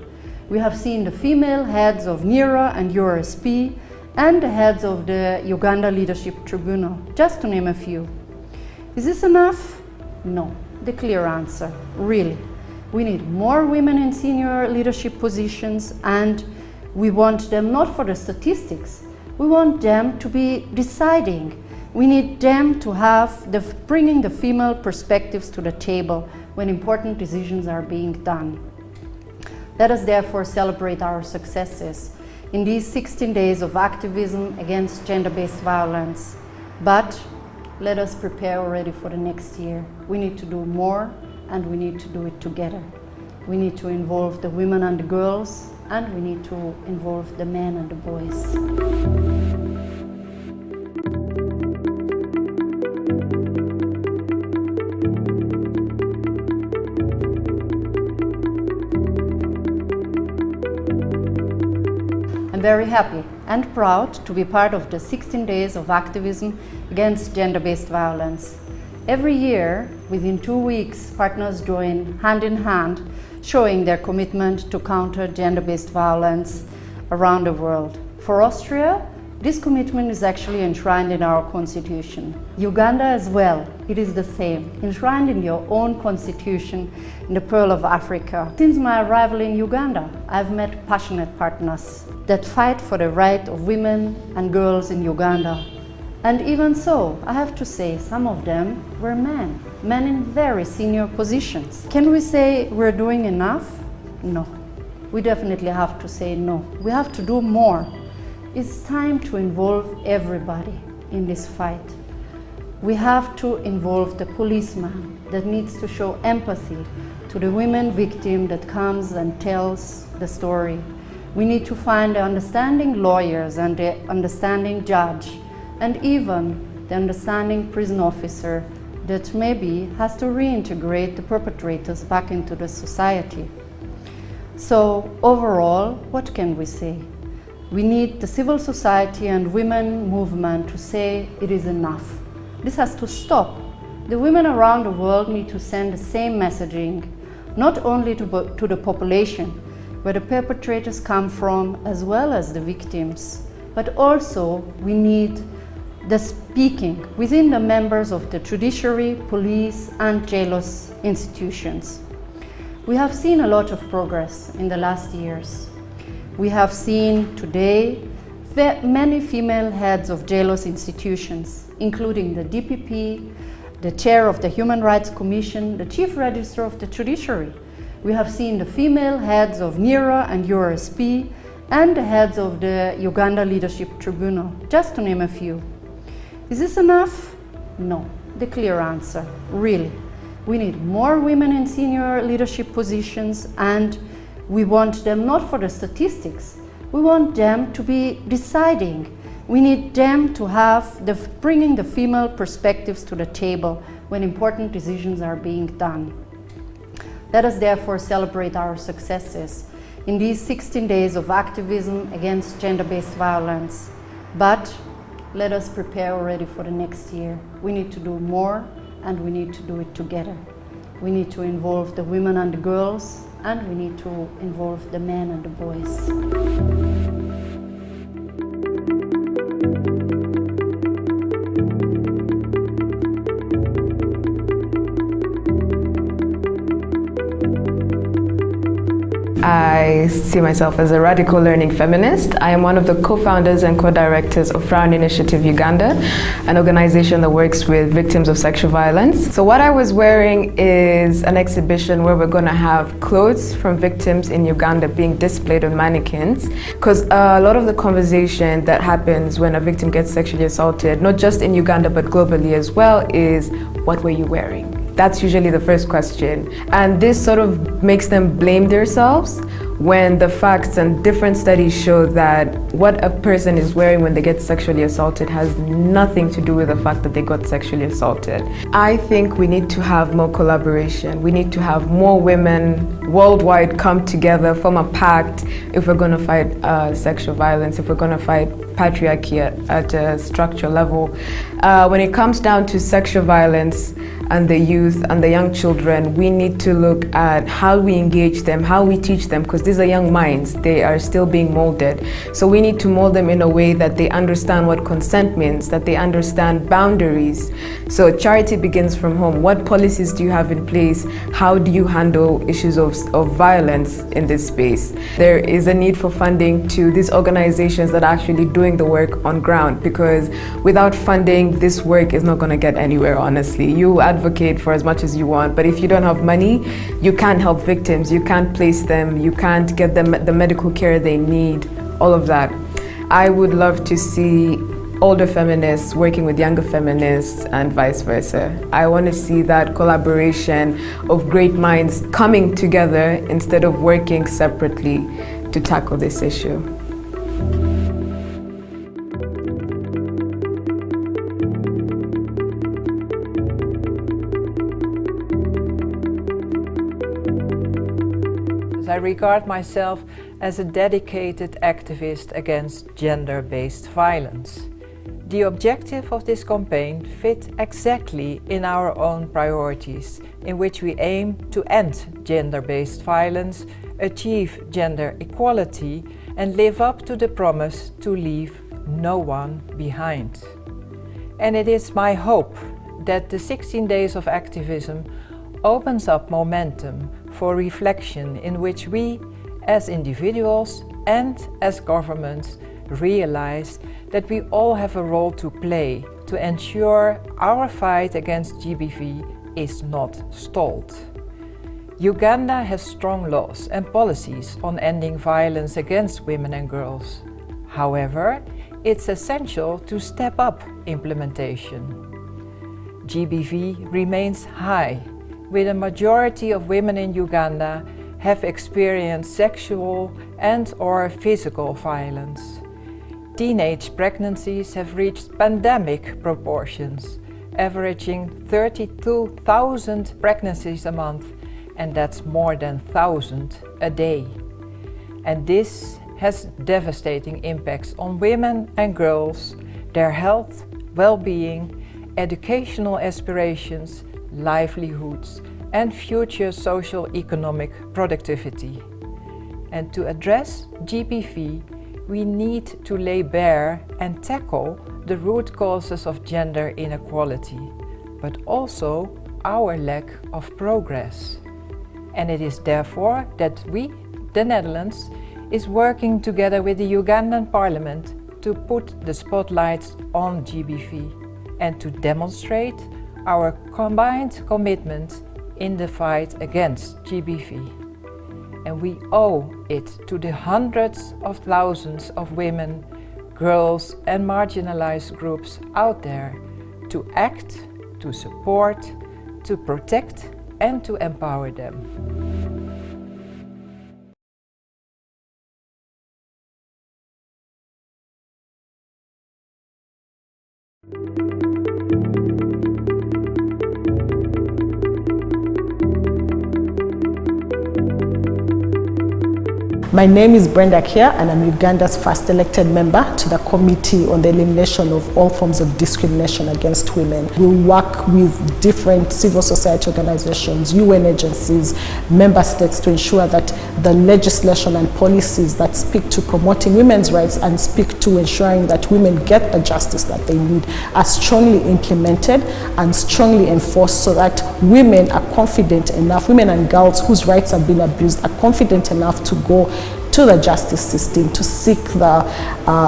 We have seen the female heads of NERA and URSP, and the heads of the Uganda Leadership Tribunal, just to name a few. Is this enough? No. The clear answer, really. We need more women in senior leadership positions, and we want them not for the statistics. We want them to be deciding. We need them to have bringing the female perspectives to the table when important decisions are being done. Let us therefore celebrate our successes in these 16 days of activism against gender-based violence. But let us prepare already for the next year. We need to do more, and we need to do it together. We need to involve the women and the girls, and we need to involve the men and the boys. I'm very happy and proud to be part of the 16 Days of Activism Against Gender-Based Violence. Every year, within 2 weeks, partners join hand in hand, showing their commitment to counter gender-based violence around the world. For Austria, this commitment is actually enshrined in our constitution. Uganda as well, it is the same, enshrined in your own constitution in the Pearl of Africa. Since my arrival in Uganda, I've met passionate partners that fight for the right of women and girls in Uganda. And even so, I have to say, some of them were men in very senior positions. Can we say we're doing enough? No. We definitely have to say no. We have to do more. It's time to involve everybody in this fight. We have to involve the policeman that needs to show empathy to the women victim that comes and tells the story. We need to find the understanding lawyers and the understanding judge, and even the understanding prison officer that maybe has to reintegrate the perpetrators back into the society. So overall, what can we say? We need the civil society and women movement to say it is enough. This has to stop. The women around the world need to send the same messaging, not only to the population, where the perpetrators come from, as well as the victims, but also we need the speaking within the members of the judiciary, police, and jailhouse institutions. We have seen a lot of progress in the last years. We have seen today many female heads of jailhouse institutions, including the DPP, the chair of the Human Rights Commission, the chief registrar of the judiciary. We have seen the female heads of NERA and URSP, and the heads of the Uganda Leadership Tribunal, just to name a few. Is this enough? No. The clear answer, really. We need more women in senior leadership positions, and we want them not for the statistics. We want them to be deciding. We need them to have bringing the female perspectives to the table when important decisions are being done. Let us therefore celebrate our successes in these 16 days of activism against gender-based violence. But let us prepare already for the next year. We need to do more, and we need to do it together. We need to involve the women and the girls, and we need to involve the men and the boys. I see myself as a radical learning feminist. I am one of the co-founders and co-directors of Frown Initiative Uganda, an organization that works with victims of sexual violence. So what I was wearing is an exhibition where we're going to have clothes from victims in Uganda being displayed on mannequins, because a lot of the conversation that happens when a victim gets sexually assaulted, not just in Uganda but globally as well, is what were you wearing? That's usually the first question. And this sort of makes them blame themselves when the facts and different studies show that what a person is wearing when they get sexually assaulted has nothing to do with the fact that they got sexually assaulted. I think we need to have more collaboration. We need to have more women worldwide come together, form a pact if we're going to fight sexual violence, if we're going to fight patriarchy at a structural level. When it comes down to sexual violence and the youth and the young children, we need to look at how we engage them, how we teach them, because these are young minds. They are still being molded. So we need to mold them in a way that they understand what consent means, that they understand boundaries. So charity begins from home. What policies do you have in place? How do you handle issues of violence in this space? There is a need for funding to these organizations that are actually doing the work on ground, because without funding, this work is not going to get anywhere, honestly. You advocate for as much as you want, but if you don't have money, you can't help victims, you can't place them, you can't get them the medical care they need, all of that. I would love to see older feminists working with younger feminists and vice versa. I want to see that collaboration of great minds coming together instead of working separately to tackle this issue. I regard myself as a dedicated activist against gender-based violence. The objective of this campaign fit exactly in our own priorities, in which we aim to end gender-based violence, achieve gender equality, and live up to the promise to leave no one behind. And it is my hope that the 16 days of activism opens up momentum for reflection in which we, as individuals and as governments, realize that we all have a role to play to ensure our fight against GBV is not stalled. Uganda has strong laws and policies on ending violence against women and girls. However, it's essential to step up implementation. GBV remains high, with a majority of women in Uganda have experienced sexual and/or physical violence. Teenage pregnancies have reached pandemic proportions, averaging 32,000 pregnancies a month, and that's more than 1,000 a day. And this has devastating impacts on women and girls, their health, well-being, educational aspirations, livelihoods, and future socio-economic productivity. And to address GBV, we need to lay bare and tackle the root causes of gender inequality, but also our lack of progress. And it is therefore that we, the Netherlands, is working together with the Ugandan Parliament to put the spotlight on GBV and to demonstrate our combined commitment in the fight against GBV. And we owe it to the hundreds of thousands of women, girls and marginalized groups out there to act, to support, to protect and to empower them. My name is Brenda Kia and I'm Uganda's first elected member to the Committee on the Elimination of All Forms of Discrimination Against Women. We work with different civil society organizations, UN agencies, member states to ensure that the legislation and policies that speak to promoting women's rights and speak to ensuring that women get the justice that they need are strongly implemented and strongly enforced so that women are confident enough, women and girls whose rights have been abused are confident enough to go to the justice system to seek the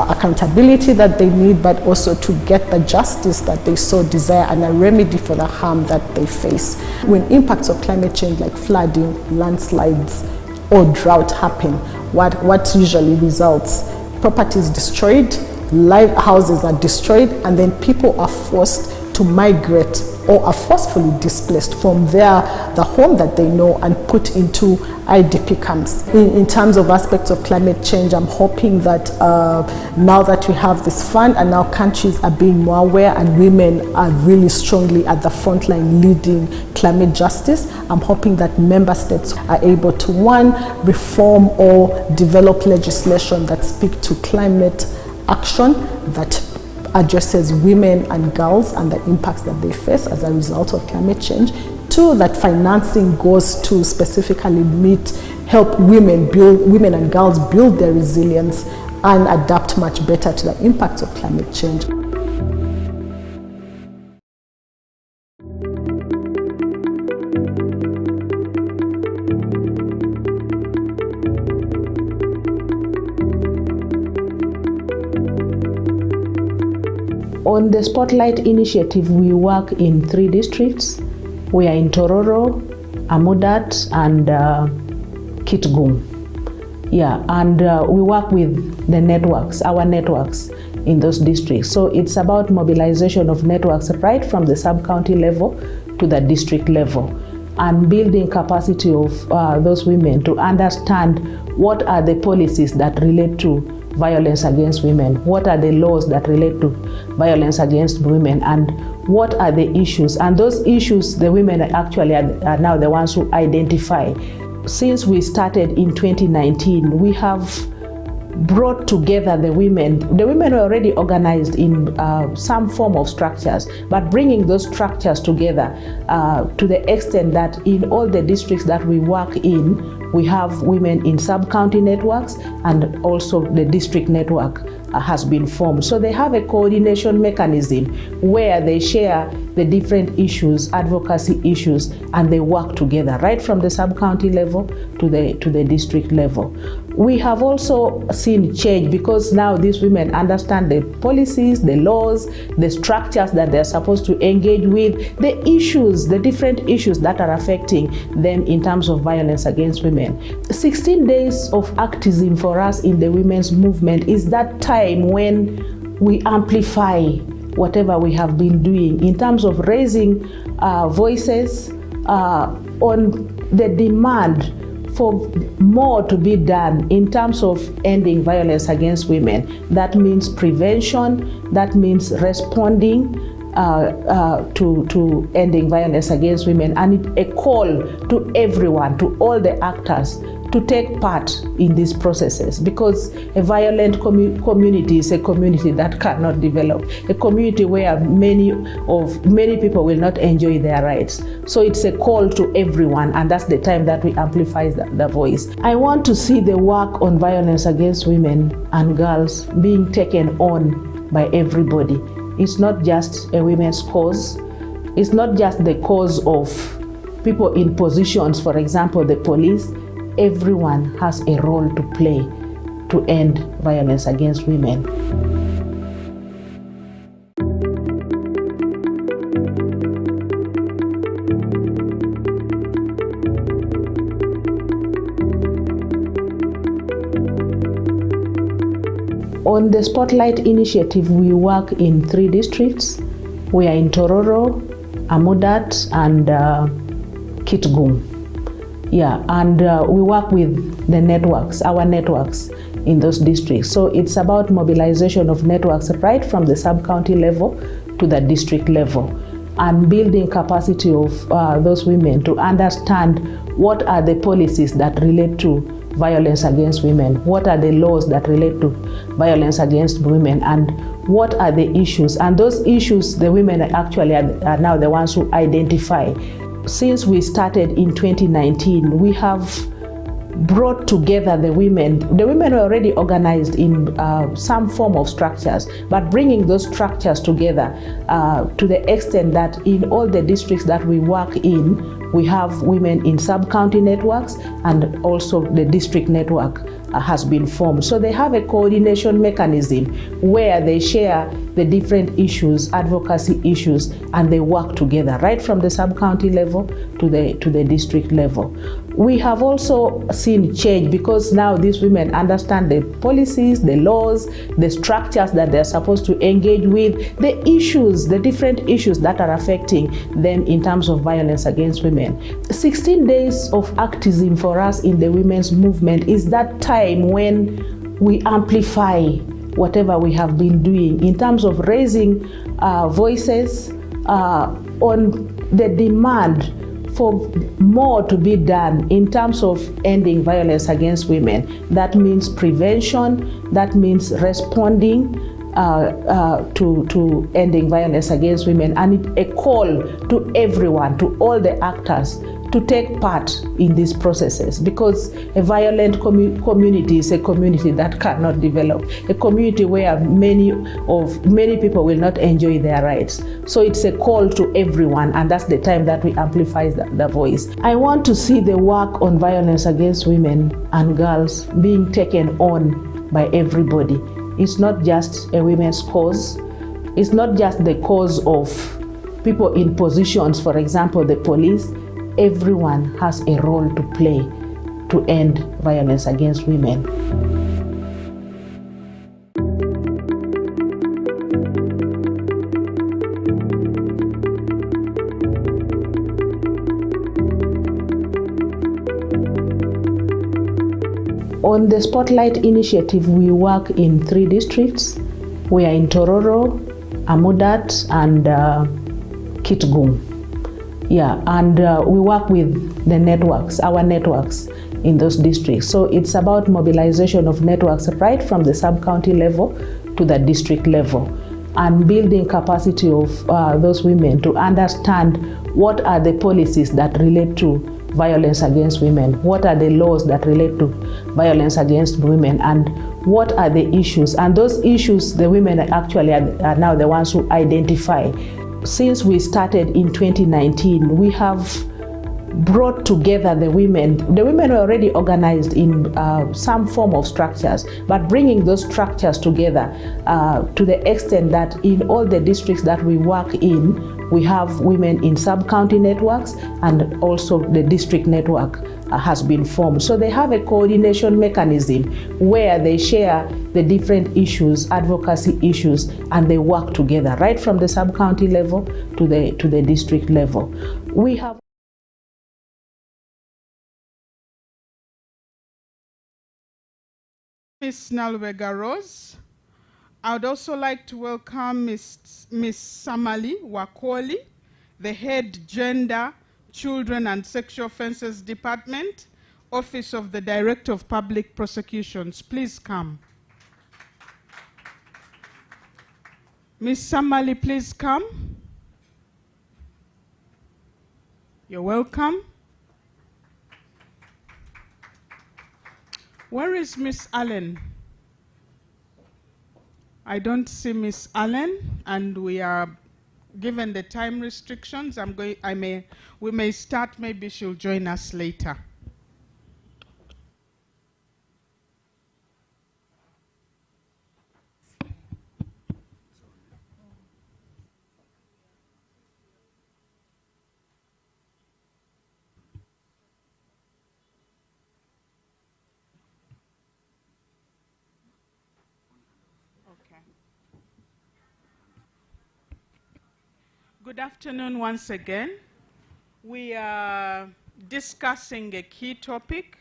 accountability that they need, but also to get the justice that they so desire and a remedy for the harm that they face. When impacts of climate change like flooding, landslides, or drought happen, what usually results? Property is destroyed, houses are destroyed, and then people are forced to migrate or are forcefully displaced from the home that they know and put into IDP camps. In terms of aspects of climate change, I'm hoping that now that we have this fund and now countries are being more aware and women are really strongly at the front line leading climate justice, I'm hoping that member states are able to, one, reform or develop legislation that speak to climate action that addresses women and girls and the impacts that they face as a result of climate change. Two, that financing goes to specifically help women and girls build their resilience and adapt much better to the impacts of climate change. On the Spotlight Initiative, we work in 3 districts. We are in Tororo, Amudat, and Kitgum. Yeah, and we work with the networks, our networks in those districts. So it's about mobilization of networks right from the sub-county level to the district level and building capacity of those women to understand what are the policies that relate to violence against women, what are the laws that relate to violence against women, and what are the issues. And those issues, the women actually are now the ones who identify. Since we started in 2019, we have brought together the women. The women were already organized in some form of structures, but bringing those structures together to the extent that in all the districts that we work in, we have women in sub-county networks and also the district network. has been formed. So they have a coordination mechanism where they share the different issues, advocacy issues, and they work together right from the sub-county level to the district level. We have also seen change because now these women understand the policies, the laws, the structures that they're supposed to engage with, the issues, the different issues that are affecting them in terms of violence against women. 16 days of activism for us in the women's movement is that time when we amplify whatever we have been doing in terms of raising voices on the demand for more to be done in terms of ending violence against women. That means prevention, that means responding to ending violence against women, and a call to everyone, to all the actors, to take part in these processes, because a violent community is a community that cannot develop, a community where many people will not enjoy their rights. So it's a call to everyone, and that's the time that we amplify the voice. I want to see the work on violence against women and girls being taken on by everybody. It's not just a women's cause. It's not just the cause of people in positions, for example, the police. Everyone has a role to play to end violence against women. On the Spotlight Initiative, we work in 3 districts. We are in Tororo, Amudat, and Kitgum. Yeah, and we work with the networks, our networks in those districts. So it's about mobilization of networks right from the sub-county level to the district level, and building capacity of those women to understand what are the policies that relate to violence against women, what are the laws that relate to violence against women, and what are the issues. And those issues, the women actually are now the ones who identify. Since we started in 2019, we have brought together the women. The women were already organized in some form of structures, but bringing those structures together to the extent that in all the districts that we work in, we have women in sub-county networks, and also the district network has been formed. So they have a coordination mechanism where they share the different issues, advocacy issues, and they work together right from the sub-county level to the district level. We have also seen change because now these women understand the policies, the laws, the structures that they're supposed to engage with, the issues, the different issues that are affecting them in terms of violence against women. 16 days of activism for us in the women's movement is that time when we amplify whatever we have been doing in terms of raising voices on the demand for more to be done in terms of ending violence against women. That means prevention, that means responding to ending violence against women, and a call to everyone, to all the actors, to take part in these processes, because a violent community is a community that cannot develop, a community where many people will not enjoy their rights. So it's a call to everyone, and that's the time that we amplify the voice. I want to see the work on violence against women and girls being taken on by everybody. It's not just a women's cause. It's not just the cause of people in positions, for example, the police. Everyone has a role to play to end violence against women. On the Spotlight Initiative, we work in 3 districts. We are in Tororo, Amudat, and Kitgum. Yeah, and we work with the networks, our networks in those districts. So it's about mobilization of networks right from the sub-county level to the district level, and building capacity of those women to understand what are the policies that relate to violence against women? What are the laws that relate to violence against women, and what are the issues? And those issues, the women actually are now the ones who identify. Since we started in 2019, we have brought together the women. The women were already organized in some form of structures, but bringing those structures together to the extent that in all the districts that we work in, we have women in sub-county networks, and also the district network has been formed. So they have a coordination mechanism where they share the different issues, advocacy issues, and they work together right from the sub-county level to the district level. We have Ms. Nalubega Rose. I would also like to welcome Ms. Samali Wakoli, the Head Gender, Children and Sexual Offences Department, Office of the Director of Public Prosecutions. Please come. Ms. Samali, please come. You're welcome. Where is Miss Allen? I don't see Miss Allen, and we are given the time restrictions. We may start. Maybe she'll join us later. Good afternoon once again. We are discussing a key topic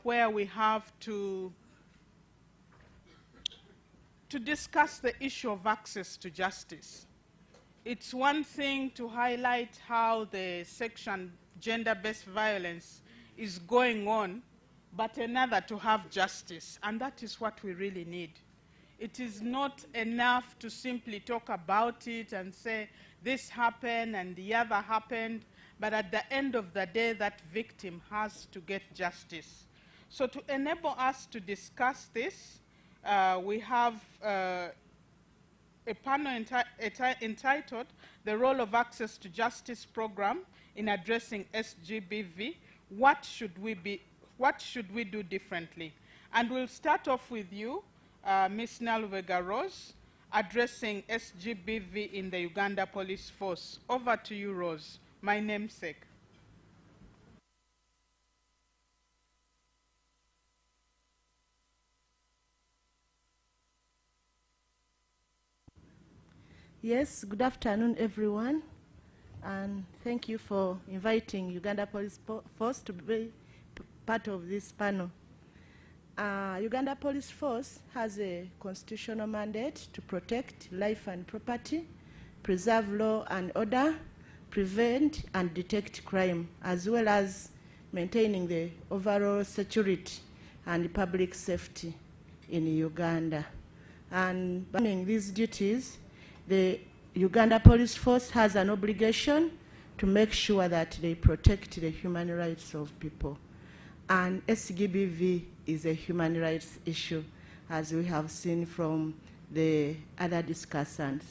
where we have to discuss the issue of access to justice. It's one thing to highlight how the section gender-based violence is going on, but another to have justice, and that is what we really need. It is not enough to simply talk about it and say this happened and the other happened, but at the end of the day, that victim has to get justice. So to enable us to discuss this, we have a panel entitled The Role of Access to Justice Program in Addressing SGBV. What should we do differently? And we'll start off with you, Ms. Nalubega Rose, addressing SGBV in the Uganda Police Force. Over to you, Rose, my namesake. Yes, good afternoon, everyone, and thank you for inviting Uganda Police Force to be part of this panel. Uganda Police Force has a constitutional mandate to protect life and property, preserve law and order, prevent and detect crime, as well as maintaining the overall security and public safety in Uganda. And performing these duties, the Uganda Police Force has an obligation to make sure that they protect the human rights of people. And SGBV is a human rights issue, as we have seen from the other discussants.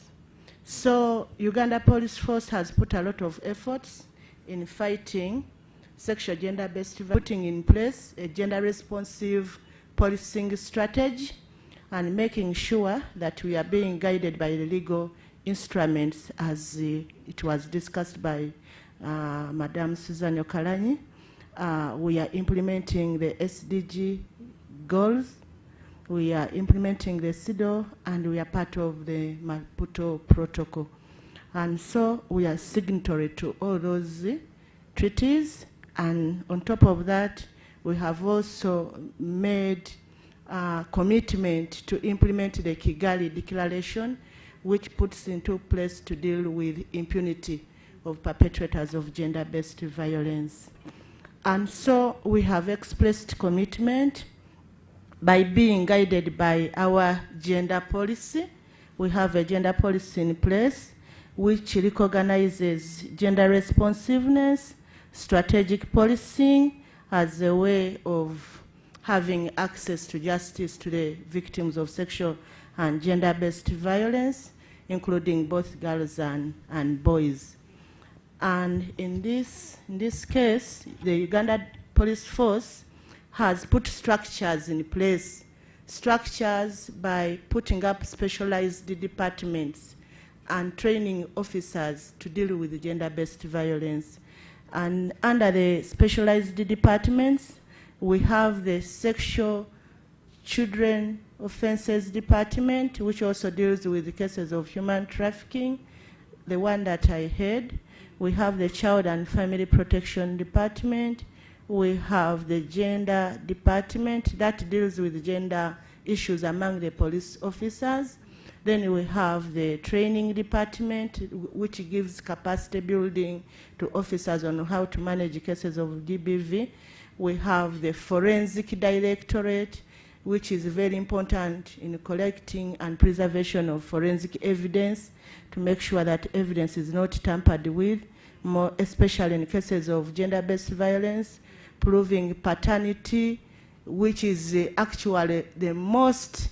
So Uganda Police Force has put a lot of efforts in fighting sexual gender-based violence, putting in place a gender-responsive policing strategy, and making sure that we are being guided by the legal instruments as it was discussed by Madam Susan Yokalanyi. We are implementing the SDG goals, we are implementing the CEDAW, and we are part of the Maputo Protocol. And so we are signatory to all those treaties, and on top of that, we have also made a commitment to implement the Kigali Declaration, which puts into place to deal with impunity of perpetrators of gender-based violence. And so we have expressed commitment by being guided by our gender policy. We have a gender policy in place which recognizes gender responsiveness, strategic policing as a way of having access to justice to the victims of sexual and gender-based violence, including both girls and boys. And in this case, the Uganda Police Force has put structures in place, structures by putting up specialized departments and training officers to deal with gender-based violence. And under the specialized departments, we have the Sexual Children Offences Department, which also deals with the cases of human trafficking, the one that I heard. We have the Child and Family Protection Department. We have the Gender Department that deals with gender issues among the police officers. Then we have the Training Department, which gives capacity building to officers on how to manage cases of GBV. We have the Forensic Directorate, which is very important in collecting and preservation of forensic evidence to make sure that evidence is not tampered with, more especially in cases of gender-based violence, proving paternity, which is actually the most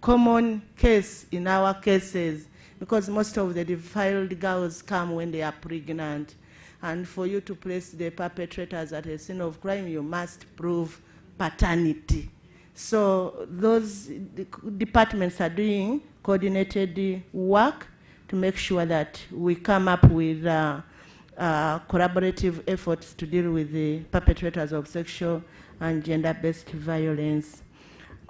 common case in our cases, because most of the defiled girls come when they are pregnant. And for you to place the perpetrators at a scene of crime, you must prove paternity. So those departments are doing coordinated work to make sure that we come up with collaborative efforts to deal with the perpetrators of sexual and gender-based violence.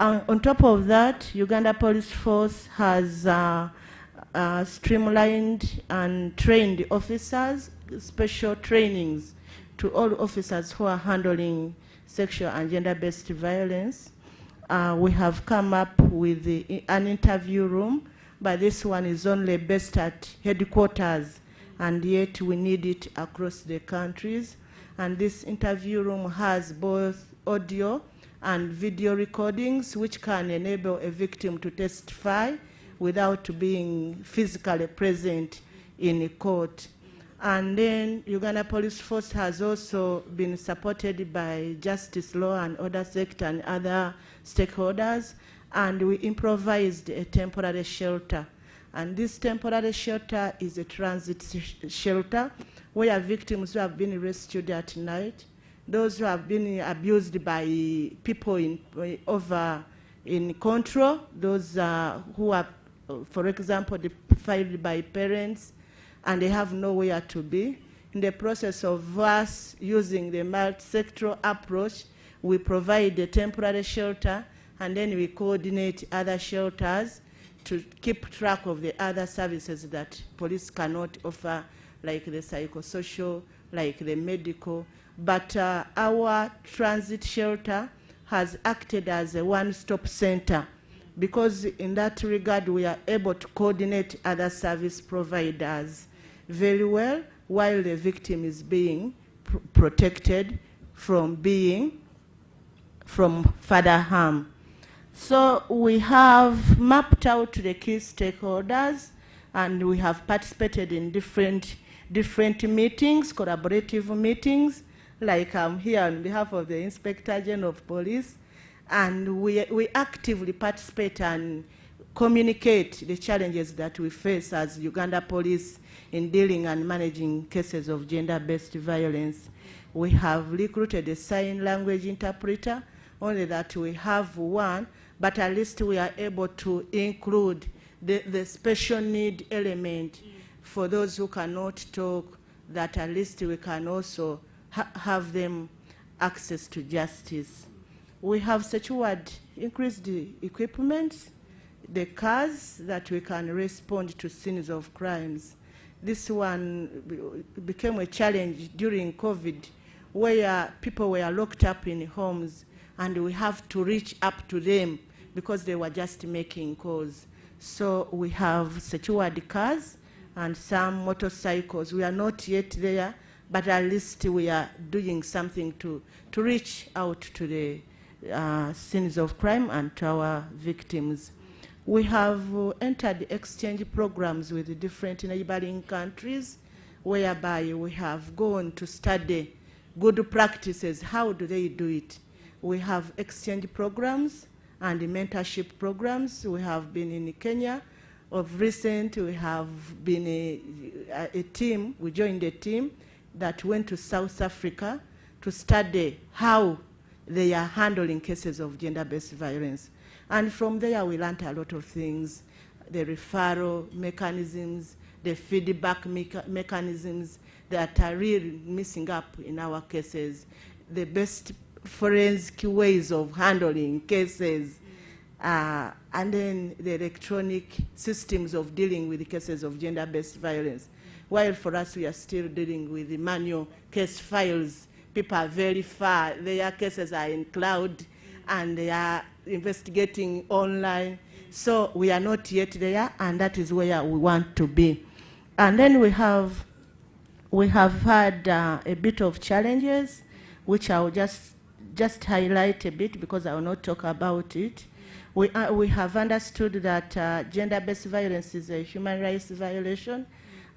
On top of that, Uganda Police Force has streamlined and trained officers, special trainings to all officers who are handling sexual and gender-based violence. We have come up with an interview room, but this one is only based at headquarters, and yet we need it across the countries. And this interview room has both audio and video recordings, which can enable a victim to testify without being physically present in a court. And then Uganda Police Force has also been supported by Justice Law and Order Sector and other stakeholders, and we improvised a temporary shelter. And this temporary shelter is a transit shelter where victims who have been rescued at night, those who have been abused by people in control, those who are, for example, defiled by parents, and they have nowhere to be. In the process of us using the multi-sectoral approach, we provide a temporary shelter, and then we coordinate other shelters to keep track of the other services that police cannot offer, like the psychosocial, like the medical. But our transit shelter has acted as a one-stop center, because in that regard we are able to coordinate other service providers very well while the victim is being protected from further harm. So we have mapped out the key stakeholders, and we have participated in different meetings, collaborative meetings, like I'm here on behalf of the Inspector General of Police, and we actively participate and communicate the challenges that we face as Uganda Police in dealing and managing cases of gender-based violence. We have recruited a sign language interpreter, only that we have one, but at least we are able to include the special need element for those who cannot talk, that at least we can also have them access to justice. We have secured increased equipment, the cars that we can respond to scenes of crimes. This one became a challenge during COVID, where people were locked up in homes, and we have to reach up to them because they were just making calls. So we have secured cars and some motorcycles. We are not yet there, but at least we are doing something to reach out to the scenes of crime and to our victims. We have entered exchange programs with different neighboring countries. whereby we have gone to study good practices. How do they do it? We have exchange programs and mentorship programs. We have been in Kenya. Of recent, we have been a team, we joined a team that went to South Africa to study how they are handling cases of gender-based violence. And from there, we learned a lot of things, the referral mechanisms, the feedback mechanisms that are really missing up in our cases, the best forensic ways of handling cases, and then the electronic systems of dealing with the cases of gender-based violence. While for us, we are still dealing with the manual case files. People are very far. Their cases are in cloud, and they are investigating online. So we are not yet there, and that is where we want to be. And then we have had a bit of challenges, which I will just highlight a bit because I will not talk about it. We have understood that gender-based violence is a human rights violation,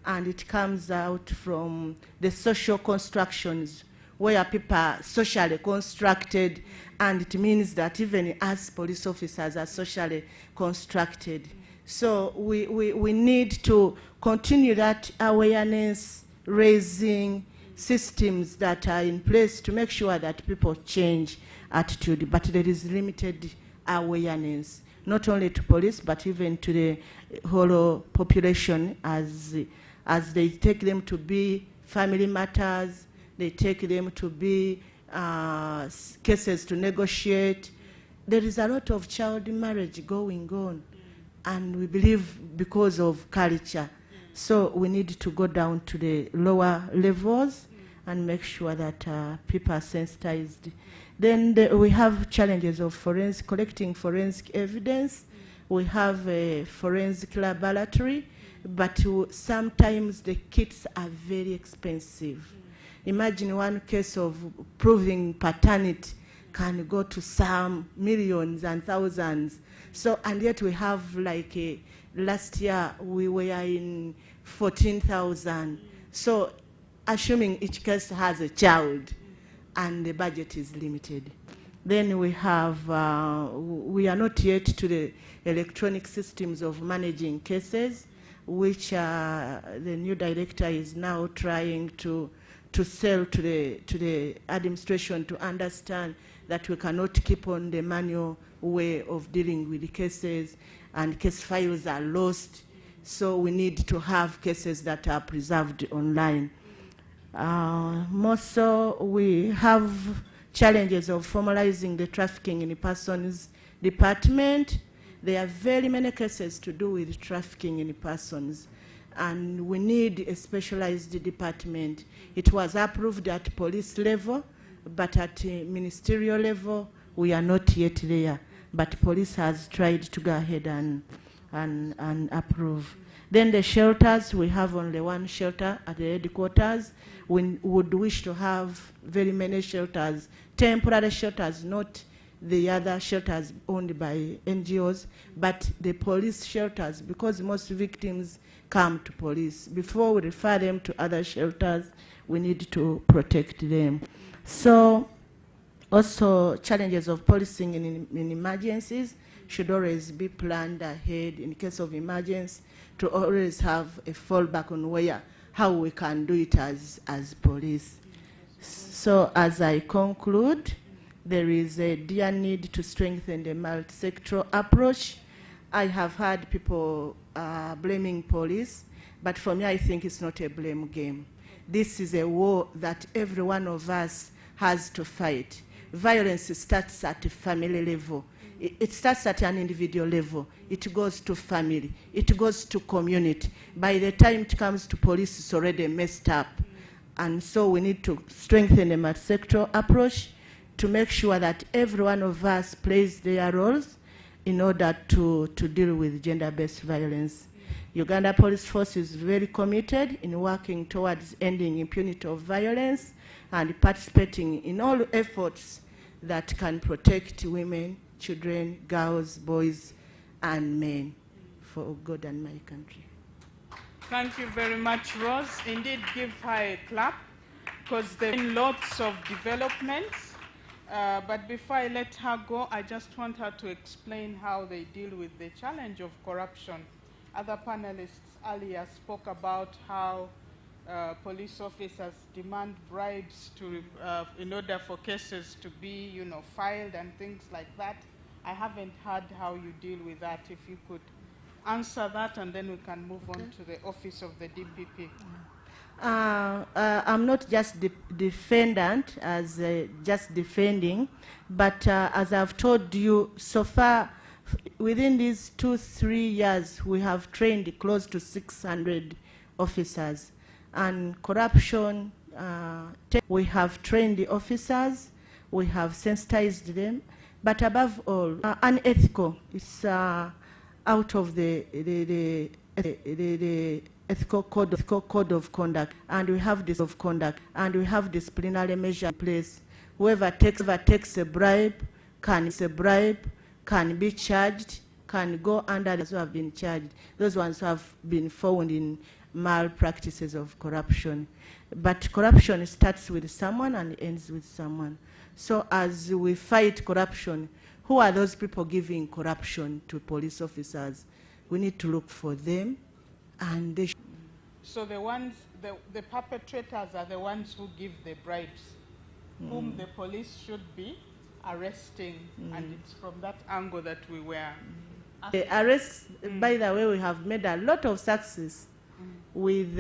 and it comes out from the social constructions where people are socially constructed, and it means that even as police officers are socially constructed. So we need to continue that awareness raising systems that are in place to make sure that people change attitude, but there is limited awareness, not only to police, but even to the whole population as they take them to be family matters, they take them to be cases to negotiate. There is a lot of child marriage going on, and we believe because of culture. So we need to go down to the lower levels and make sure that people are sensitized. Then we have challenges of collecting forensic evidence. We have a forensic laboratory, but sometimes the kits are very expensive. Imagine one case of proving paternity can go to some millions and thousands. So, and yet we have like last year we were in 14,000. So assuming each case has a child and the budget is limited. Then we have, we are not yet to the electronic systems of managing cases, which the new director is now trying to sell to the administration to understand that we cannot keep on the manual way of dealing with the cases, and case files are lost. So we need to have cases that are preserved online. More so, we have challenges of formalizing the trafficking in persons department. There are very many cases to do with trafficking in persons, and we need a specialized department. It was approved at police level, but at ministerial level, we are not yet there. But police has tried to go ahead and approve. Then the shelters, we have only one shelter at the headquarters. We would wish to have very many shelters, temporary shelters, not the other shelters owned by NGOs, but the police shelters, because most victims come to police. Before we refer them to other shelters, we need to protect them. So also challenges of policing in emergencies should always be planned ahead in case of emergency, to always have a fallback on how we can do it as police. So as I conclude, there is a dear need to strengthen the multi-sectoral approach. I have heard people blaming police, but for me I think it's not a blame game. This is a war that every one of us has to fight. Violence starts at a family level. It starts at an individual level. It goes to family. It goes to community. By the time it comes to police, it's already messed up. And so we need to strengthen the multi-sectoral approach to make sure that every one of us plays their roles in order to deal with gender-based violence. Uganda Police Force is very committed in working towards ending impunity of violence and participating in all efforts that can protect women, children, girls, boys, and men for God and my country. Thank you very much, Rose. Indeed, give her a clap, because there have been lots of developments. But before I let her go, I just want her to explain how they deal with the challenge of corruption. Other panelists earlier spoke about how police officers demand bribes to, in order for cases to be, filed and things like that. I haven't heard how you deal with that. If you could answer that, and then we can move on to the office of the DPP. I'm not just defendant as just defending, but as I've told you, so far, within these 2-3 years, we have trained close to 600 officers. And corruption, we have trained the officers, we have sensitized them, but above all, unethical is out of the ethical code of conduct, and we have this of conduct, and we have disciplinary measure in place. Whoever takes a bribe can be charged, can go under those who have been charged, those ones who have been found in malpractices of corruption. But corruption starts with someone and ends with someone. So as we fight corruption, who are those people giving corruption to police officers? We need to look for them, and they So the perpetrators are the ones who give the bribes, whom the police should be arresting, and it's from that angle that we were the arrests, by the way, we have made a lot of success with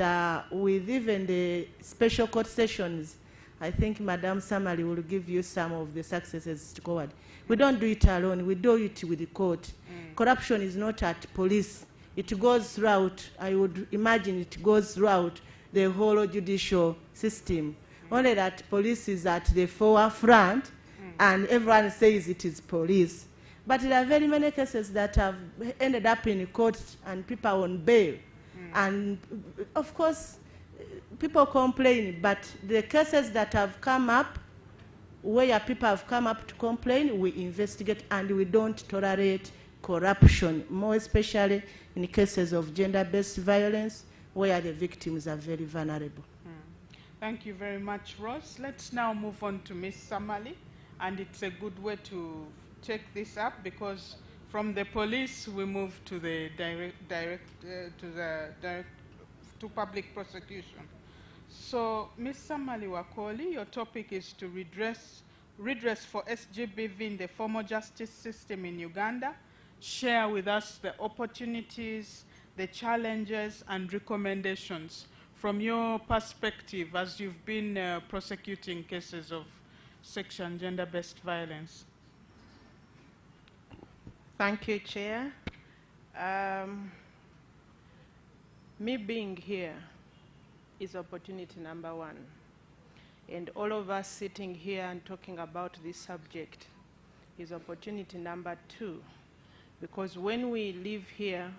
even the special court sessions. I think Madam Samali will give you some of the successes scored. We don't do it alone, we do it with the court. Corruption is not at police. It goes throughout, I would imagine it goes throughout the whole judicial system. Only that police is at the forefront, and everyone says it is police. But there are very many cases that have ended up in court and people on bail. And of course, people complain, but the cases that have come up, where people have come up to complain, we investigate, and we don't tolerate corruption, more especially in cases of gender-based violence, where the victims are very vulnerable. Thank you very much, Ross. Let's now move on to Ms. Samali, and it's a good way to take this up, because from the police we move to the to public prosecution. So, Ms. Samali Wakoli, your topic is to redress for SGBV in the formal justice system in Uganda. Share with us the opportunities, the challenges, and recommendations from your perspective as you've been prosecuting cases of sexual and gender-based violence. Thank you, Chair. Me being here is opportunity number one. And all of us sitting here and talking about this subject is opportunity number two. Because when we live here,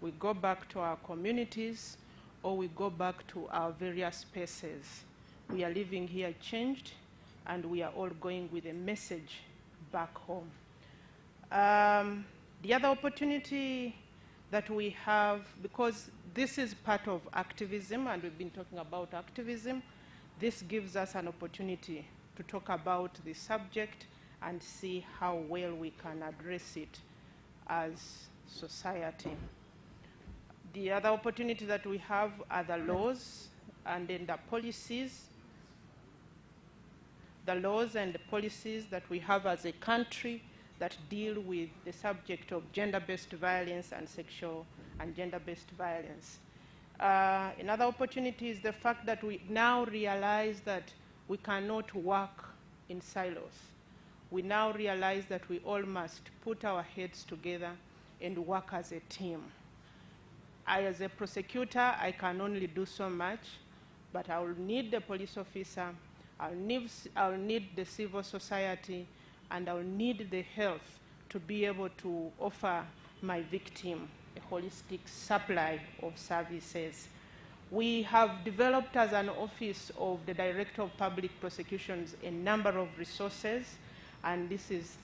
we go back to our communities or we go back to our various spaces. We are living here changed, and we are all going with a message back home. The other opportunity that we have, because this is part of activism, and we've been talking about activism, this gives us an opportunity to talk about the subject and see how well we can address it as society. The other opportunity that we have are the laws and then the policies. The laws and the policies that we have as a country that deal with the subject of gender-based violence and sexual and gender-based violence. Another opportunity is the fact that we now realize that we cannot work in silos. We now realize that we all must put our heads together and work as a team. As a prosecutor, I can only do so much, but I will need the police officer, I'll need the civil society, and I'll need the health to be able to offer my victim a holistic supply of services. We have developed as an office of the Director of Public Prosecutions a number of resources, and this is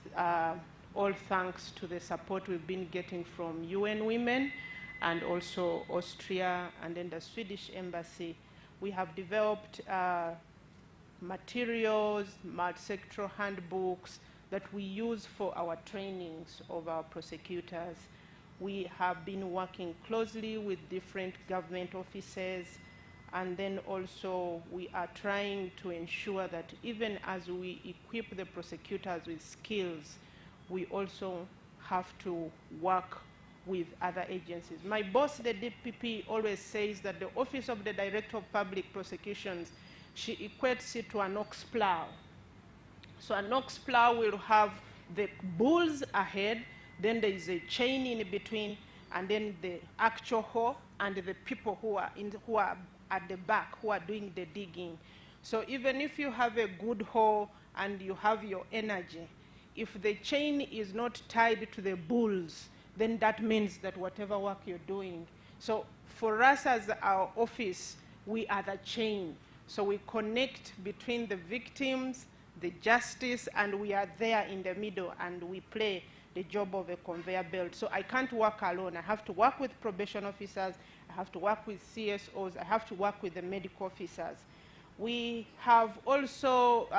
all thanks to the support we've been getting from UN Women and also Austria, and then the Swedish embassy. We have developed materials, multi-sectoral handbooks that we use for our trainings of our prosecutors. We have been working closely with different government offices, and then also we are trying to ensure that even as we equip the prosecutors with skills, we also have to work with other agencies. My boss, the DPP, always says that the Office of the Director of Public Prosecutions, she equates it to an ox plow. So an ox plow will have the bulls ahead, then there is a chain in between, and then the actual hoe and the people who are at the back who are doing the digging. So even if you have a good hoe and you have your energy, if the chain is not tied to the bulls, then that means that whatever work you're doing. So for us as our office, we are the chain. So we connect between the victims, the justice, and we are there in the middle, and we play the job of a conveyor belt. So I can't work alone. I have to work with probation officers, I have to work with CSOs, I have to work with the medical officers. We have also,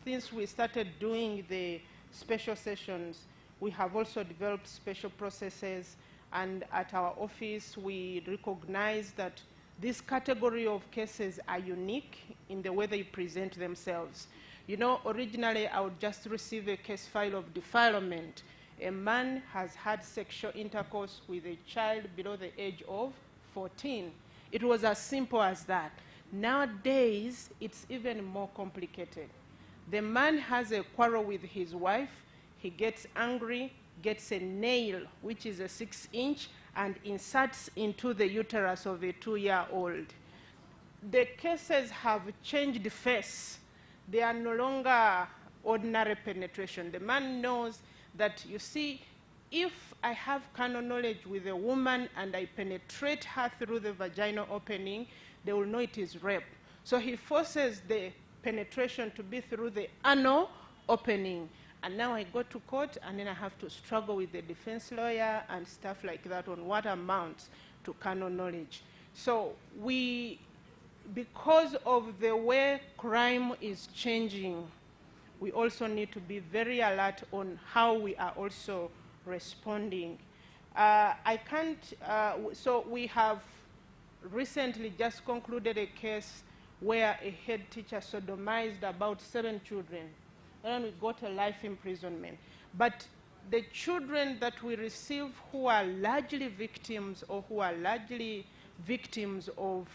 since we started doing the special sessions, we have also developed special processes, and at our office we recognize that this category of cases are unique in the way they present themselves. You know, originally I would just receive a case file of defilement. A man has had sexual intercourse with a child below the age of 14. It was as simple as that. Nowadays, it's even more complicated. The man has a quarrel with his wife, he gets angry, gets a nail, which is a 6-inch, and inserts into the uterus of a 2-year-old. The cases have changed face. They are no longer ordinary penetration. The man knows that, you see, if I have carnal knowledge with a woman and I penetrate her through the vaginal opening, they will know it is rape. So he forces the penetration to be through the anal opening. And now I go to court, and then I have to struggle with the defense lawyer and stuff like that on what amounts to carnal knowledge. So we, because of the way crime is changing, we also need to be very alert on how we are also responding. So we have recently just concluded a case where a head teacher sodomized about 7 children. And we got a life imprisonment. But the children that we receive who are largely victims, or who are largely victims of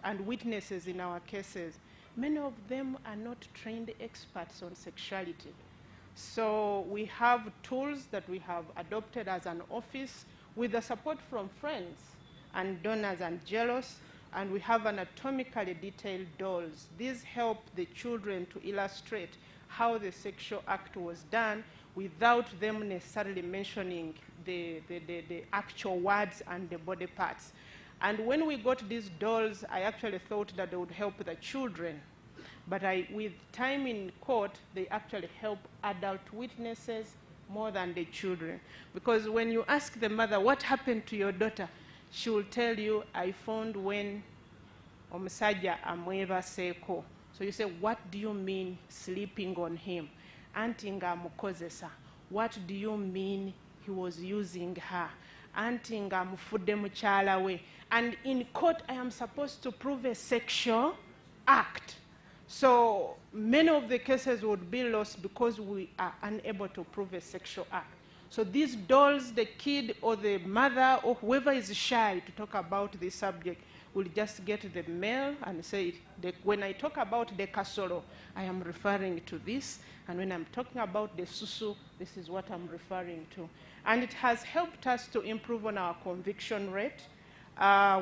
and witnesses in our cases, many of them are not trained experts on sexuality. So we have tools that we have adopted as an office with the support from friends and donors and jealous, and we have anatomically detailed dolls. These help the children to illustrate how the sexual act was done without them necessarily mentioning the actual words and the body parts. And when we got these dolls, I actually thought that they would help the children. But with time in court, they actually help adult witnesses more than the children. Because when you ask the mother, what happened to your daughter? She will tell you, I found when omusajja amwebaseeko. So you say, what do you mean sleeping on him? Anti nga amukozesa. What do you mean he was using her? Anti nga amufudde mukyala we. And in court, I am supposed to prove a sexual act. So many of the cases would be lost because we are unable to prove a sexual act. So these dolls, the kid or the mother or whoever is shy to talk about this subject will just get the mail and say, when I talk about the kasoro, I am referring to this. And when I'm talking about the susu, this is what I'm referring to. And it has helped us to improve on our conviction rate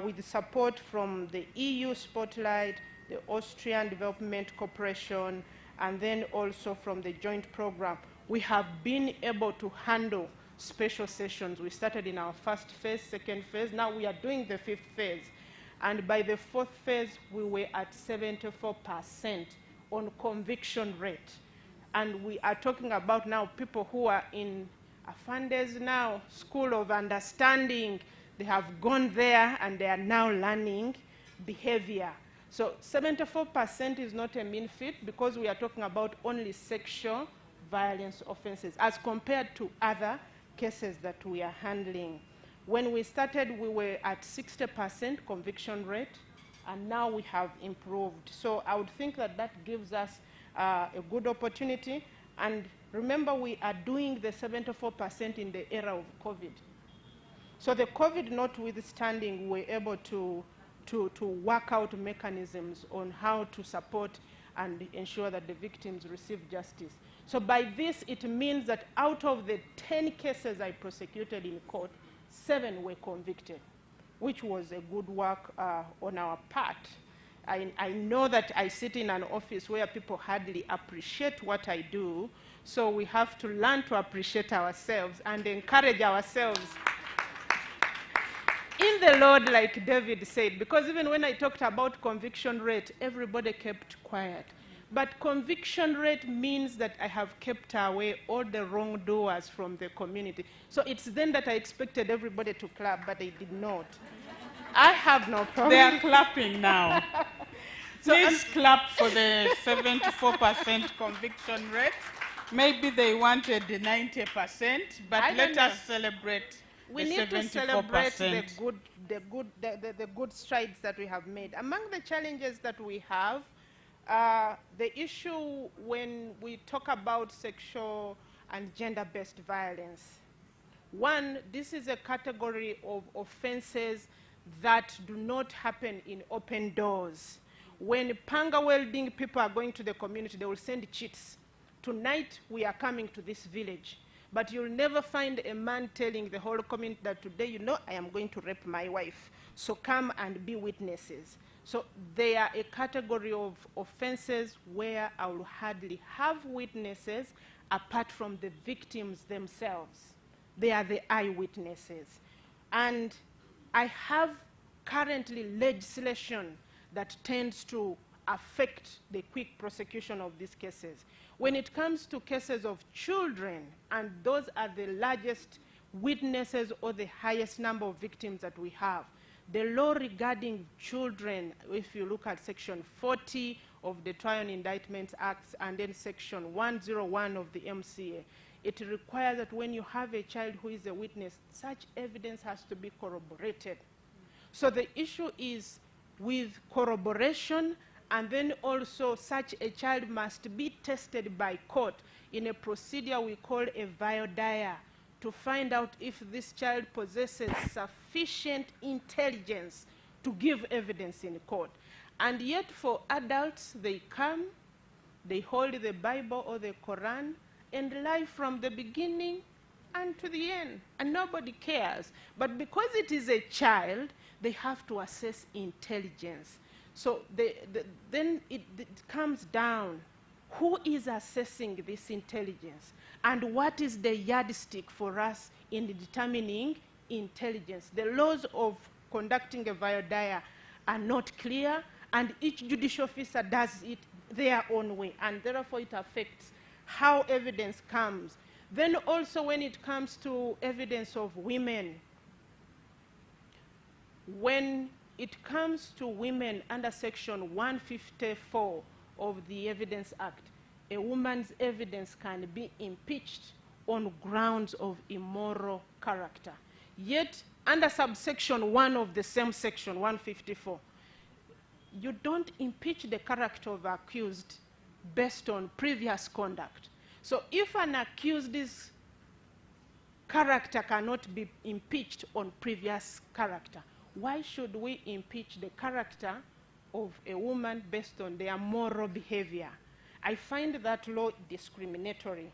with support from the EU Spotlight, the Austrian Development Corporation, and then also from the joint program. We have been able to handle special sessions. We started in our first phase, second phase. Now we are doing the 5th phase. And by the 4th phase, we were at 74% on conviction rate. And we are talking about now people who are in Afandes now, School of Understanding. They have gone there and they are now learning behavior. So 74% is not a mean feat because we are talking about only sexual violence offenses as compared to other cases that we are handling. When we started, we were at 60% conviction rate, and now we have improved. So I would think that that gives us a good opportunity. And remember, we are doing the 74% in the era of COVID. So the COVID notwithstanding, we're able to work out mechanisms on how to support and ensure that the victims receive justice. So by this, it means that out of the 10 cases I prosecuted in court, 7 were convicted, which was a good work on our part. I know that I sit in an office where people hardly appreciate what I do, so we have to learn to appreciate ourselves and encourage ourselves in the Lord, like David said, because even when I talked about conviction rate, everybody kept quiet. But conviction rate means that I have kept away all the wrongdoers from the community. So it's then that I expected everybody to clap, but they did not. I have no problem. They are clapping now. Please clap for the 74% conviction rate. Maybe they wanted the 90%, but let us celebrate. We need to celebrate the good strides that we have made. Among the challenges that we have, the issue when we talk about sexual and gender-based violence. One, this is a category of offenses that do not happen in open doors. When panga welding people are going to the community, they will send cheats. Tonight, we are coming to this village. But you'll never find a man telling the whole community that today, you know, I am going to rape my wife. So come and be witnesses. So they are a category of offenses where I will hardly have witnesses apart from the victims themselves. They are the eyewitnesses. And I have currently legislation that tends to affect the quick prosecution of these cases. When it comes to cases of children, and those are the largest witnesses or the highest number of victims that we have, the law regarding children, if you look at Section 40 of the Trial and Indictments Act and then Section 101 of the MCA, it requires that when you have a child who is a witness, such evidence has to be corroborated. So the issue is with corroboration, and then also such a child must be tested by court in a procedure we call a viodire to find out if this child possesses sufficient intelligence to give evidence in court. And yet for adults, they come, they hold the Bible or the Quran and lie from the beginning and to the end, and nobody cares. But because it is a child, they have to assess intelligence. So then it comes down, who is assessing this intelligence? And what is the yardstick for us in determining intelligence? The laws of conducting a viodire are not clear, and each judicial officer does it their own way, and therefore it affects how evidence comes. Then also when it comes to evidence of women, when it comes to women under Section 154 of the Evidence Act, a woman's evidence can be impeached on grounds of immoral character. Yet, under subsection 1 of the same section, 154, you don't impeach the character of the accused based on previous conduct. So if an accused's character cannot be impeached on previous character, why should we impeach the character of a woman based on their moral behavior? I find that law discriminatory.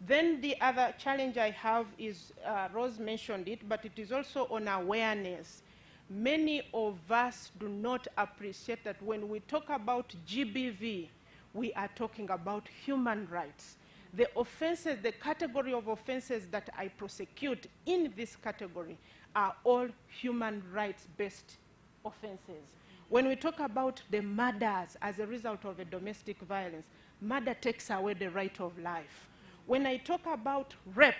Then the other challenge I have is, Rose mentioned it, but it is also on awareness. Many of us do not appreciate that when we talk about GBV, we are talking about human rights. The offenses, the category of offenses that I prosecute in this category are all human rights-based offenses. When we talk about the murders as a result of a domestic violence, murder takes away the right of life. When I talk about rape,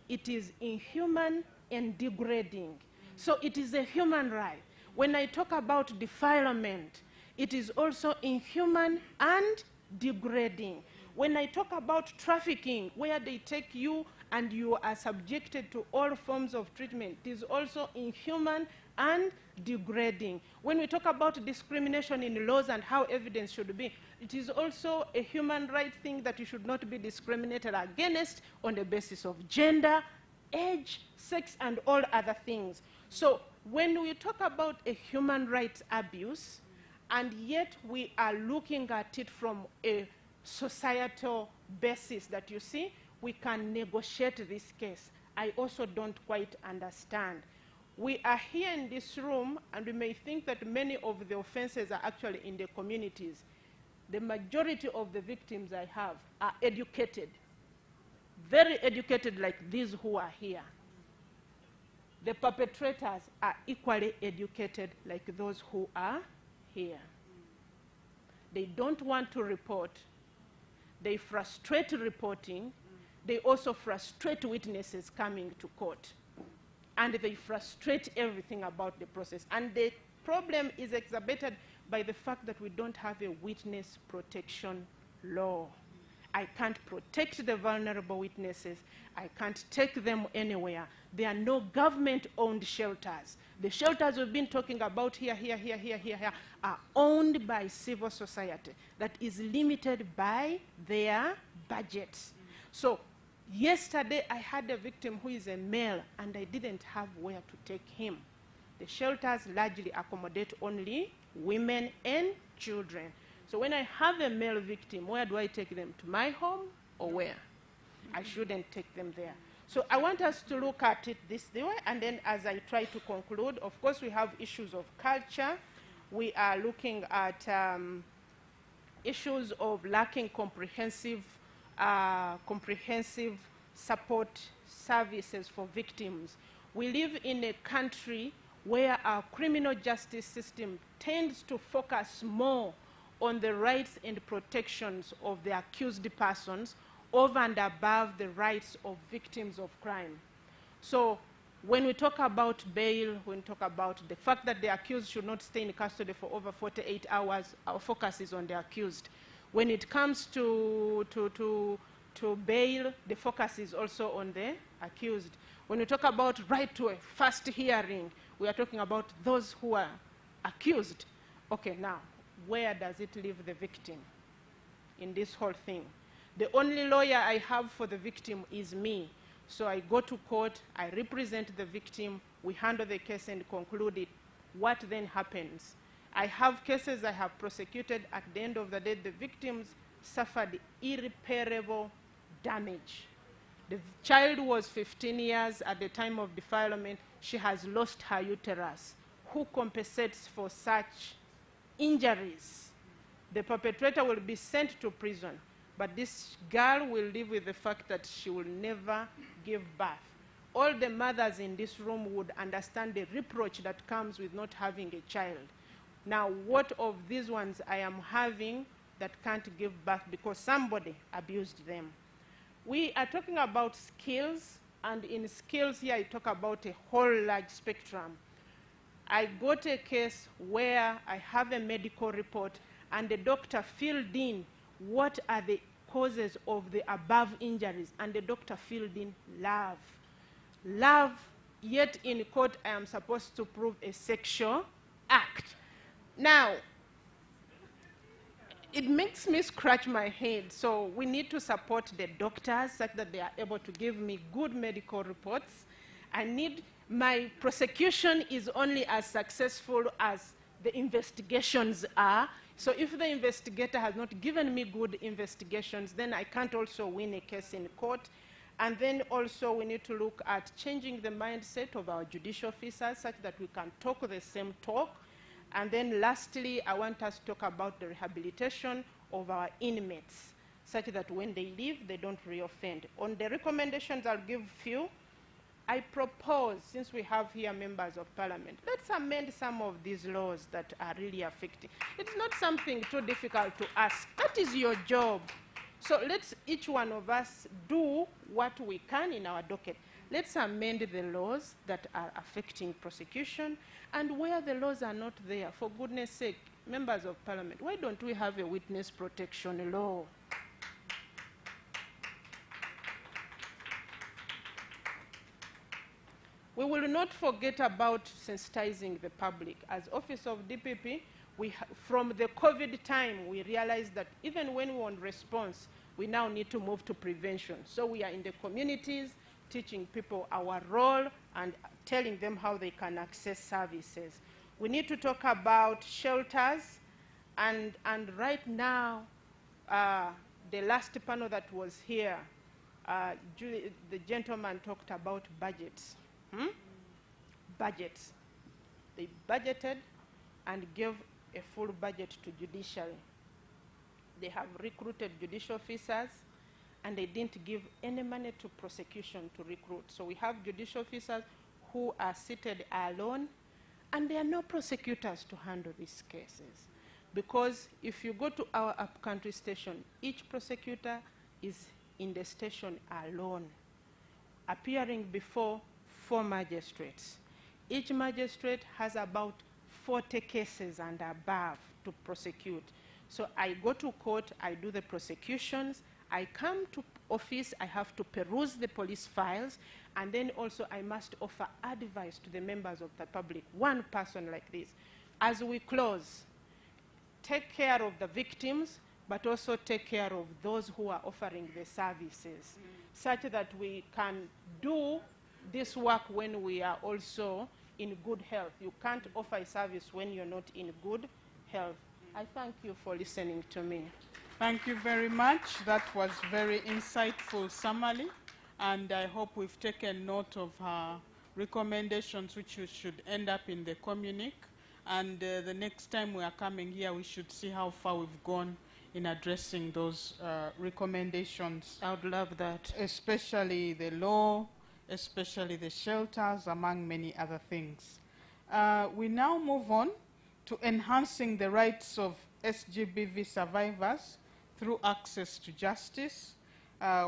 it is inhuman and degrading. So it is a human right. When I talk about defilement, it is also inhuman and degrading. When I talk about trafficking, where they take you and you are subjected to all forms of treatment, it is also inhuman and degrading. When we talk about discrimination in laws and how evidence should be, it is also a human right thing that you should not be discriminated against on the basis of gender, age, sex, and all other things. So when we talk about a human rights abuse, and yet we are looking at it from a societal basis that you see, we can negotiate this case. I also don't quite understand. We are here in this room, and we may think that many of the offenses are actually in the communities. The majority of the victims I have are educated, very educated, like these who are here. The perpetrators are equally educated like those who are here. They don't want to report. They frustrate reporting. They also frustrate witnesses coming to court. And they frustrate everything about the process. And the problem is exacerbated by the fact that we don't have a witness protection law. I can't protect the vulnerable witnesses. I can't take them anywhere. There are no government-owned shelters. The shelters we've been talking about here, are owned by civil society that is limited by their budgets. So yesterday I had a victim who is a male, and I didn't have where to take him. The shelters largely accommodate only women and children. So when I have a male victim, where do I take them? To my home or where? I shouldn't take them there. So I want us to look at it this way, and then as I try to conclude, of course we have issues of culture. We are looking at issues of lacking comprehensive support services for victims. We live in a country where our criminal justice system tends to focus more on the rights and protections of the accused persons over and above the rights of victims of crime. So when we talk about bail, when we talk about the fact that the accused should not stay in custody for over 48 hours, our focus is on the accused. When it comes to bail, the focus is also on the accused. When we talk about right to a first hearing, we are talking about those who are accused. Okay, now, where does it leave the victim in this whole thing? The only lawyer I have for the victim is me. So I go to court, I represent the victim, we handle the case and conclude it. What then happens? I have cases I have prosecuted. At the end of the day, the victims suffered irreparable damage. The child was 15 years at the time of defilement. She has lost her uterus. Who compensates for such injuries? The perpetrator will be sent to prison, but this girl will live with the fact that she will never give birth. All the mothers in this room would understand the reproach that comes with not having a child. Now, what of these ones I am having that can't give birth because somebody abused them? We are talking about skills, and in skills here I talk about a whole large spectrum. I got a case where I have a medical report and the doctor filled in what are the causes of the above injuries, and the doctor filled in love. Love, yet in court I am supposed to prove a sexual act. Now, it makes me scratch my head, so we need to support the doctors such that they are able to give me good medical reports. I need, my prosecution is only as successful as the investigations are. So if the investigator has not given me good investigations, then I can't also win a case in court. And then also we need to look at changing the mindset of our judicial officers such that we can talk the same talk. And then lastly, I want us to talk about the rehabilitation of our inmates such that when they leave, they don't reoffend. On the recommendations, I'll give few. I propose, since we have here members of parliament, let's amend some of these laws that are really affecting. It's not something too difficult to ask. That is your job. So let's each one of us do what we can in our docket. let's amend the laws that are affecting prosecution, and where the laws are not there, for goodness sake, members of parliament, why don't we have a witness protection law? We will not forget about sensitizing the public. As Office of DPP, from the COVID time, we realized that even when we want response, we now need to move to prevention. So we are in the communities, teaching people our role and telling them how they can access services. We need to talk about shelters, and right now, the last panel that was here, the gentleman talked about budgets. Budgets. They budgeted and gave a full budget to judiciary. They have recruited judicial officers, and they didn't give any money to prosecution to recruit. So we have judicial officers who are seated alone, and there are no prosecutors to handle these cases. Because if you go to our upcountry station, each prosecutor is in the station alone, appearing before 4 magistrates. Each magistrate has about 40 cases and above to prosecute. So I go to court, I do the prosecutions, I come to office, I have to peruse the police files, and then also I must offer advice to the members of the public, one person like this. As we close, take care of the victims, but also take care of those who are offering the services, such that we can do this work when we are also in good health. You can't offer a service when you're not in good health. I thank you for listening to me. Thank you very much. That was very insightful summary, and I hope we've taken note of her recommendations, which should end up in the communique. And the next time we are coming here, we should see how far we've gone in addressing those recommendations. I would love that. Especially the law, especially the shelters, among many other things. We now move on to enhancing the rights of SGBV survivors through access to justice.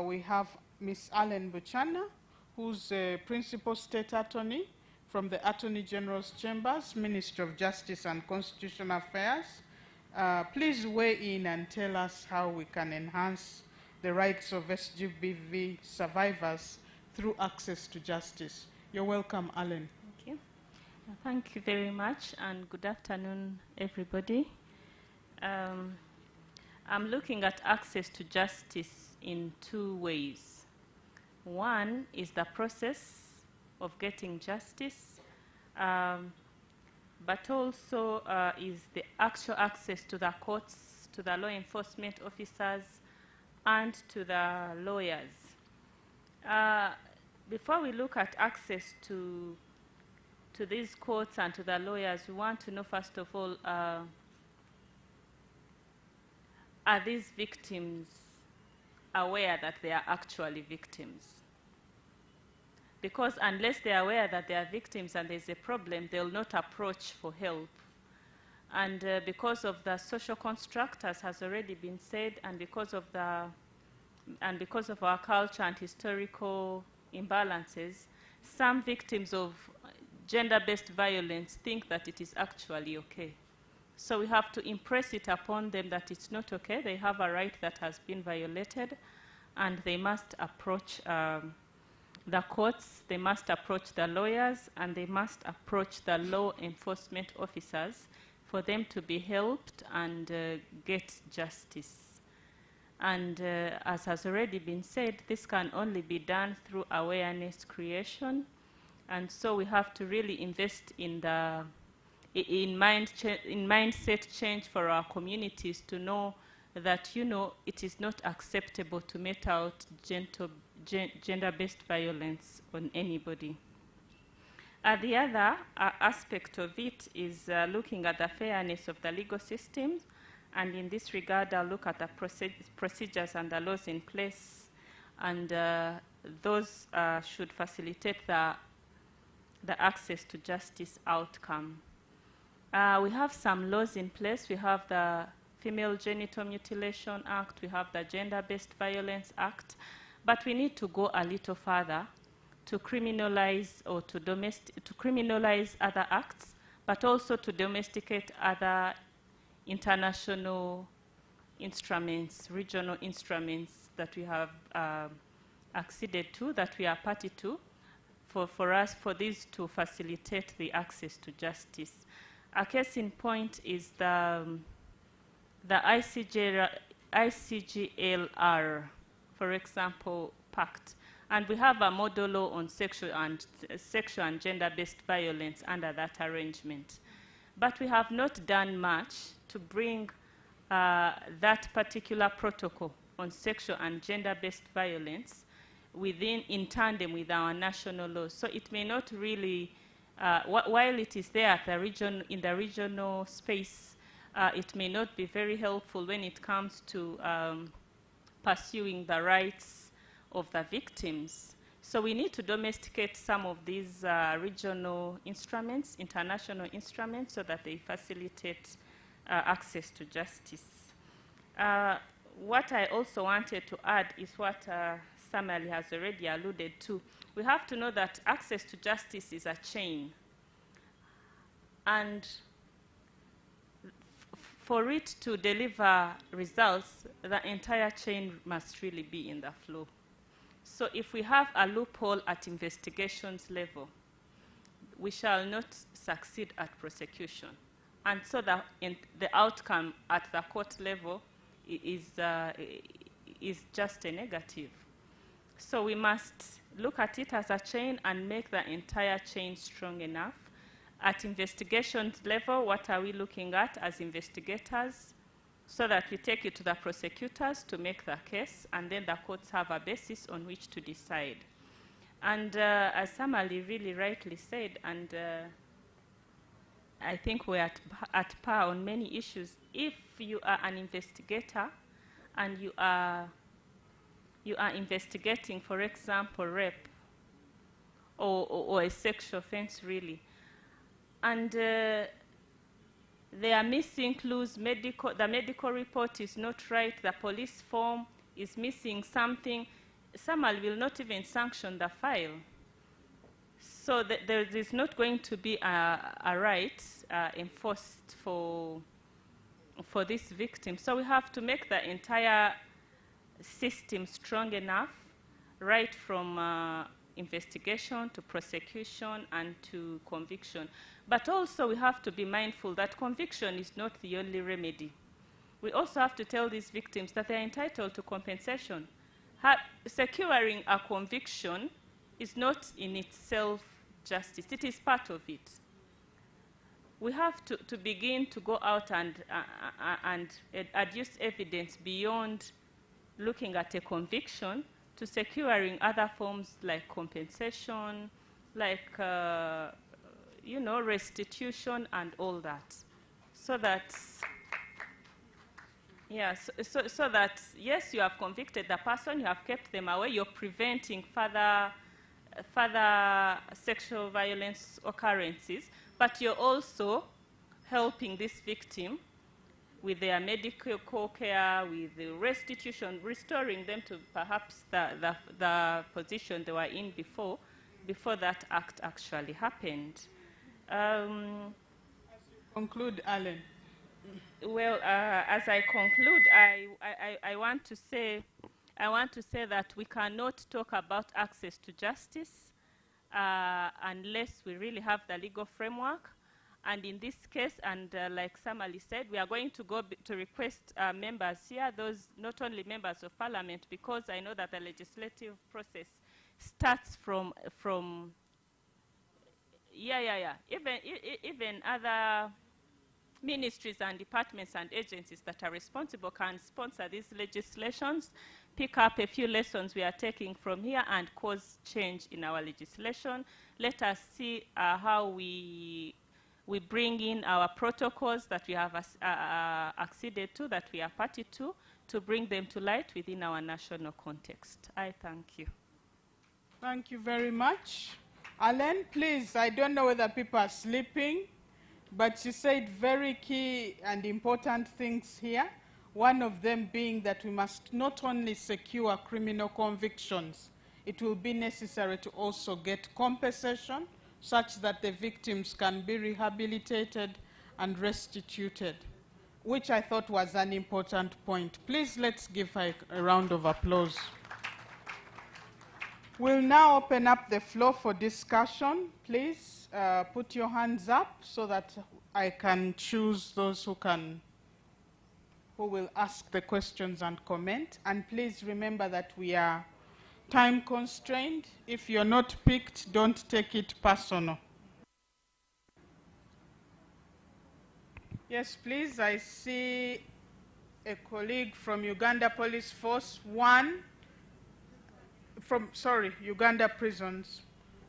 We have Ms. Allen Buchana, who's a Principal State Attorney from the Attorney General's Chambers, Ministry of Justice and Constitutional Affairs. Please weigh in and tell us how we can enhance the rights of SGBV survivors through access to justice. You're welcome, Allen. Thank you. Thank you very much, and good afternoon, everybody. I'm looking at access to justice in 2 ways. One is the process of getting justice, but also is the actual access to the courts, to the law enforcement officers, and to the lawyers. Before we look at access to these courts and to the lawyers, we want to know, first of all, are these victims aware that they are actually victims? Because unless they are aware that they are victims and there's a problem, they'll not approach for help. And because of the social construct, as has already been said, and because of our culture and historical imbalances, some victims of gender-based violence think that it is actually okay. So we have to impress it upon them that it's not okay. They have a right that has been violated, and they must approach the courts, they must approach the lawyers, and they must approach the law enforcement officers for them to be helped and get justice. And as has already been said, this can only be done through awareness creation. And so we have to really invest in mindset change for our communities to know that, it is not acceptable to mete out gender-based violence on anybody. The other aspect of it is looking at the fairness of the legal system. And in this regard, I'll look at the procedures and the laws in place. And those should facilitate the access to justice outcome. We have some laws in place. We have the Female Genital Mutilation Act. We have the Gender-Based Violence Act. But we need to go a little further to criminalize or to criminalize other acts, but also to domesticate other international instruments, regional instruments that we have acceded to, that we are party to, for this to facilitate the access to justice. A case in point is the ICGLR, for example, Pact. And we have a model law on sexual and gender-based violence under that arrangement. But we have not done much to bring that particular protocol on sexual and gender-based violence in tandem with our national laws. So it may not really, while it is there at in the regional space, it may not be very helpful when it comes to pursuing the rights of the victims. So we need to domesticate some of these regional instruments, international instruments, so that they facilitate access to justice. What I also wanted to add is what Samali has already alluded to. We have to know that access to justice is a chain. And for it to deliver results, the entire chain must really be in the flow. So if we have a loophole at investigations level, we shall not succeed at prosecution. And so the outcome at the court level is just a negative. So we must look at it as a chain and make the entire chain strong enough. At investigations level, what are we looking at as investigators? So that we take it to the prosecutors to make the case, and then the courts have a basis on which to decide. And as Samali really rightly said, and I think we're at par on many issues, if you are an investigator and you are investigating, for example, rape or a sexual offense, really, and they are missing clues, the medical report is not right, the police form is missing something, someone will not even sanction the file. So there is not going to be a right enforced for this victim. So we have to make the entire system strong enough, right from investigation to prosecution and to conviction. But also we have to be mindful that conviction is not the only remedy. We also have to tell these victims that they are entitled to compensation. Securing a conviction is not in itself justice. It is part of it. We have to begin to go out and adduce evidence beyond looking at a conviction to securing other forms like compensation, like restitution and all that. So that, yes, so that, yes, you have convicted the person, you have kept them away, you're preventing further sexual violence occurrences, but you're also helping this victim with their medical care, with the restitution, restoring them to perhaps the position they were in before that act actually happened. Conclude, Alan. Well, as I conclude, I want to say that we cannot talk about access to justice unless we really have the legal framework. And in this case, and like Samali said, we are going to go to request members here, those not only members of parliament, because I know that the legislative process starts from even other ministries and departments and agencies that are responsible can sponsor these legislations, pick up a few lessons we are taking from here and cause change in our legislation. Let us see how we bring in our protocols that we have acceded to, that we are party to bring them to light within our national context. I thank you. Thank you very much. Alan, please, I don't know whether people are sleeping, but you said very key and important things here. One of them being that we must not only secure criminal convictions it will be necessary to also get compensation such that the victims can be rehabilitated and restituted, which I thought was an important point. Please let's give a round of applause. We'll now open up the floor for discussion. Please put your hands up so that I can choose those who will ask the questions and comment. And please remember that we are time constrained. If you're not picked, don't take it personal. Yes, please. I see a colleague from Uganda Police Force 1. Uganda Prisons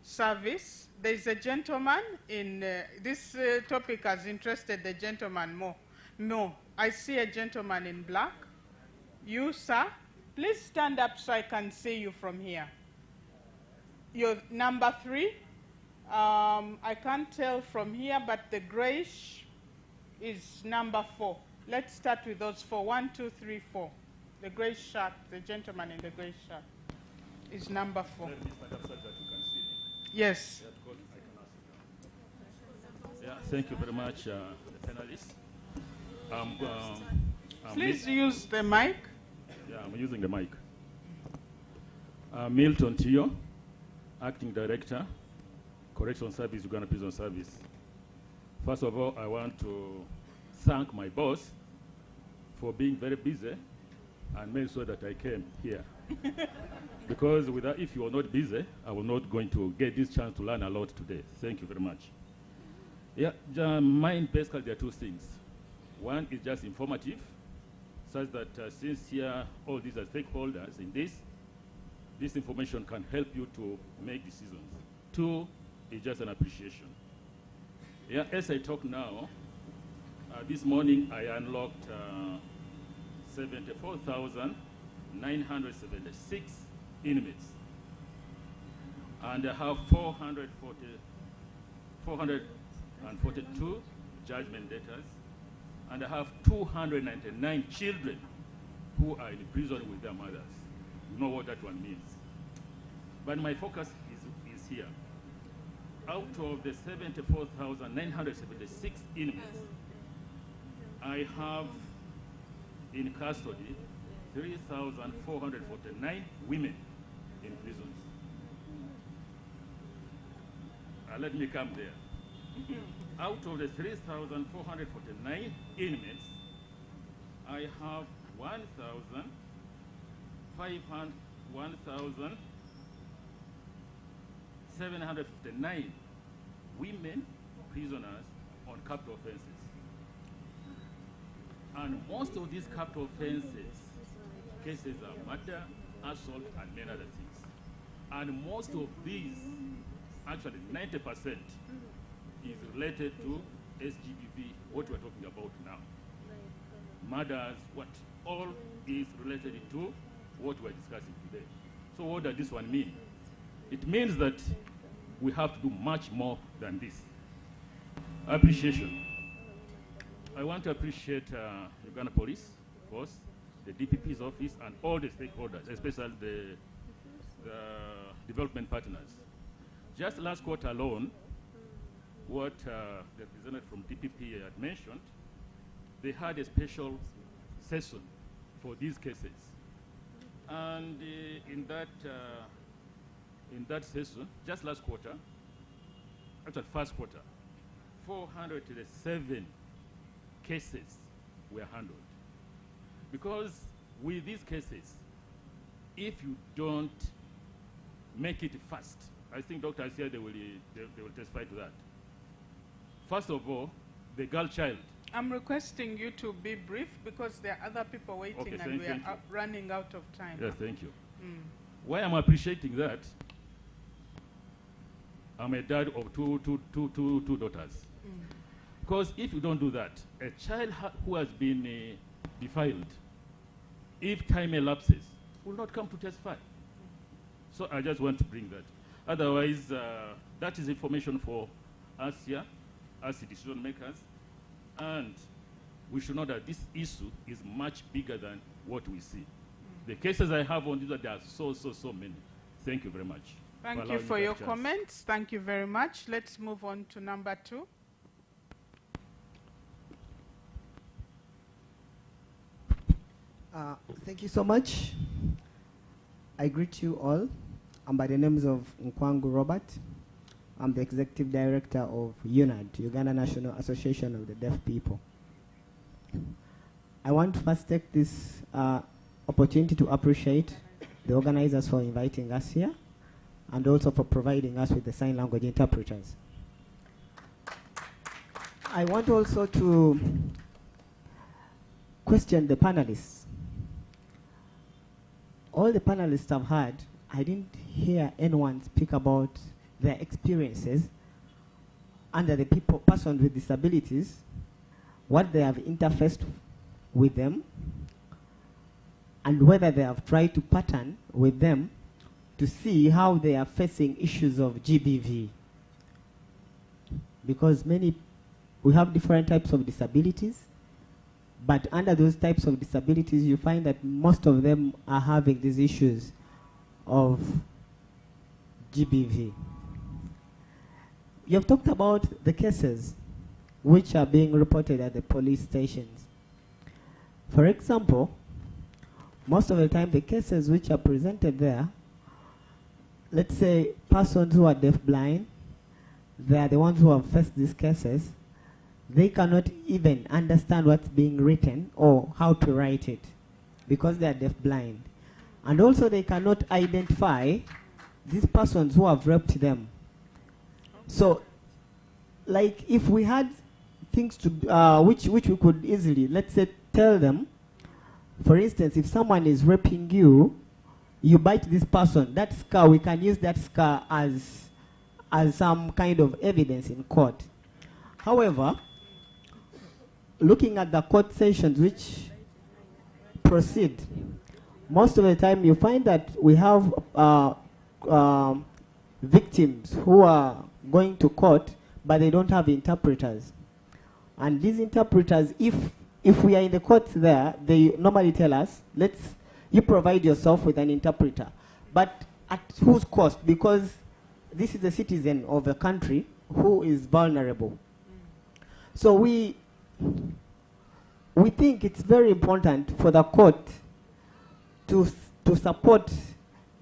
Service. There's a gentleman in, this topic has interested the gentleman more. No, I see a gentleman in black. You, sir, please stand up so I can see you from here. You're number 3. I can't tell from here, but the grayish is number 4. Let's start with those 4. 1, 2, 3, 4. The gray shirt, the gentleman in the gray shirt is number 4. Yes. Yeah, thank you very much, the panelists. Please use the mic. Yeah, I'm using the mic. Milton Tio, Acting Director, Correctional Service, Uganda Prison Service. First of all, I want to thank my boss for being very busy and made sure that I came here. Because if you are not busy, I was not going to get this chance to learn a lot today. Thank you very much. Yeah, mine basically there are 2 things. One is just informative, such that since here all these are stakeholders in this information can help you to make decisions. 2 is just an appreciation. Yeah, as I talk now, this morning I unlocked 74,976 inmates, and I have 442 judgment debtors, and I have 299 children who are in prison with their mothers. You know what that one means. But my focus is here. Out of the 74,976 inmates, I have in custody 3,449 women in prisons. Let me come there. Out of the 3,449 inmates, I have 1,759 women prisoners on capital offenses. And most of these capital offenses cases are murder, assault, and many other things. And most of these, actually 90%, is related to SGBV, what we're talking about now. Murders, what all is related to what we're discussing today. So what does this one mean? It means that we have to do much more than this. Appreciation. I want to appreciate Uganda Police Force, the DPP's office, and all the stakeholders, especially the development partners. Just last quarter alone, what the representative from DPP had mentioned, they had a special session for these cases. And in that session, just last quarter, actually first quarter, 407 cases were handled. Because with these cases, if you don't make it fast, I think Dr. Asia, they will testify to that. First of all, the girl child. I'm requesting you to be brief because there are other people waiting, okay, and we are running out of time. Yes, thank you. Why I'm appreciating that, I'm a dad of two daughters. Because if you don't do that, a child who has been defiled, if time elapses, will not come to testify. So I just want to bring that. Otherwise, that is information for us here, as the decision makers, and we should know that this issue is much bigger than what we see. The cases I have on these, there are so many. Thank you very much. Thank you for your comments. Thank you very much. Let's move on to number 2. Thank you so much. I greet you all. I'm by the names of Nkwangu Robert. I'm the Executive Director of UNAD, Uganda National Association of the Deaf People. I want to first take this opportunity to appreciate the organizers for inviting us here and also for providing us with the sign language interpreters. I want also to question the panelists. All the panelists I've had, I didn't hear anyone speak about their experiences under the persons with disabilities, what they have interfaced with them, and whether they have tried to pattern with them to see how they are facing issues of GBV. Because we have different types of disabilities, but under those types of disabilities, you find that most of them are having these issues of GBV. You have talked about the cases which are being reported at the police stations. For example, most of the time the cases which are presented there, let's say persons who are deaf-blind, they are the ones who have faced these cases. They cannot even understand what's being written or how to write it because they are deaf-blind. And also they cannot identify these persons who have raped them. So, like if we had things to which we could easily, let's say, tell them, for instance, if someone is raping you, you bite this person, that scar, we can use that scar as some kind of evidence in court. However, looking at the court sessions which proceed, most of the time you find that we have victims who are going to court, but they don't have interpreters. And these interpreters, if we are in the courts there, they normally tell us, you provide yourself with an interpreter. But at whose cost? Because this is a citizen of a country who is vulnerable. So we think it's very important for the court to support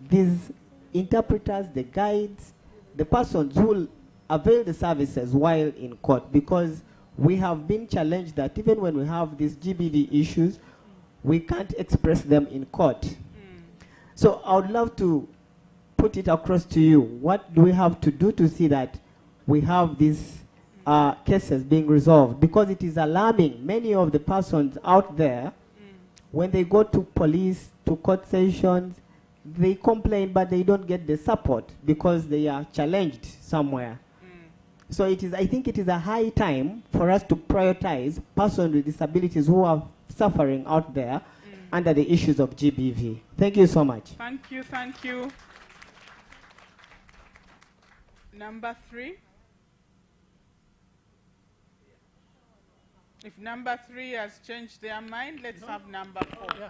these interpreters, the guides, the persons who will avail the services while in court, because we have been challenged that even when we have these GBV issues, we can't express them in court. So I would love to put it across to you. What do we have to do to see that we have these cases being resolved? Because it is alarming. Many of the persons out there, when they go to police, to court sessions, they complain, but they don't get the support because they are challenged somewhere. So I think it is a high time for us to prioritize persons with disabilities who are suffering out there under the issues of GBV. Thank you so much. Thank you, thank you. Number 3. If number 3 has changed their mind, let's have number 4.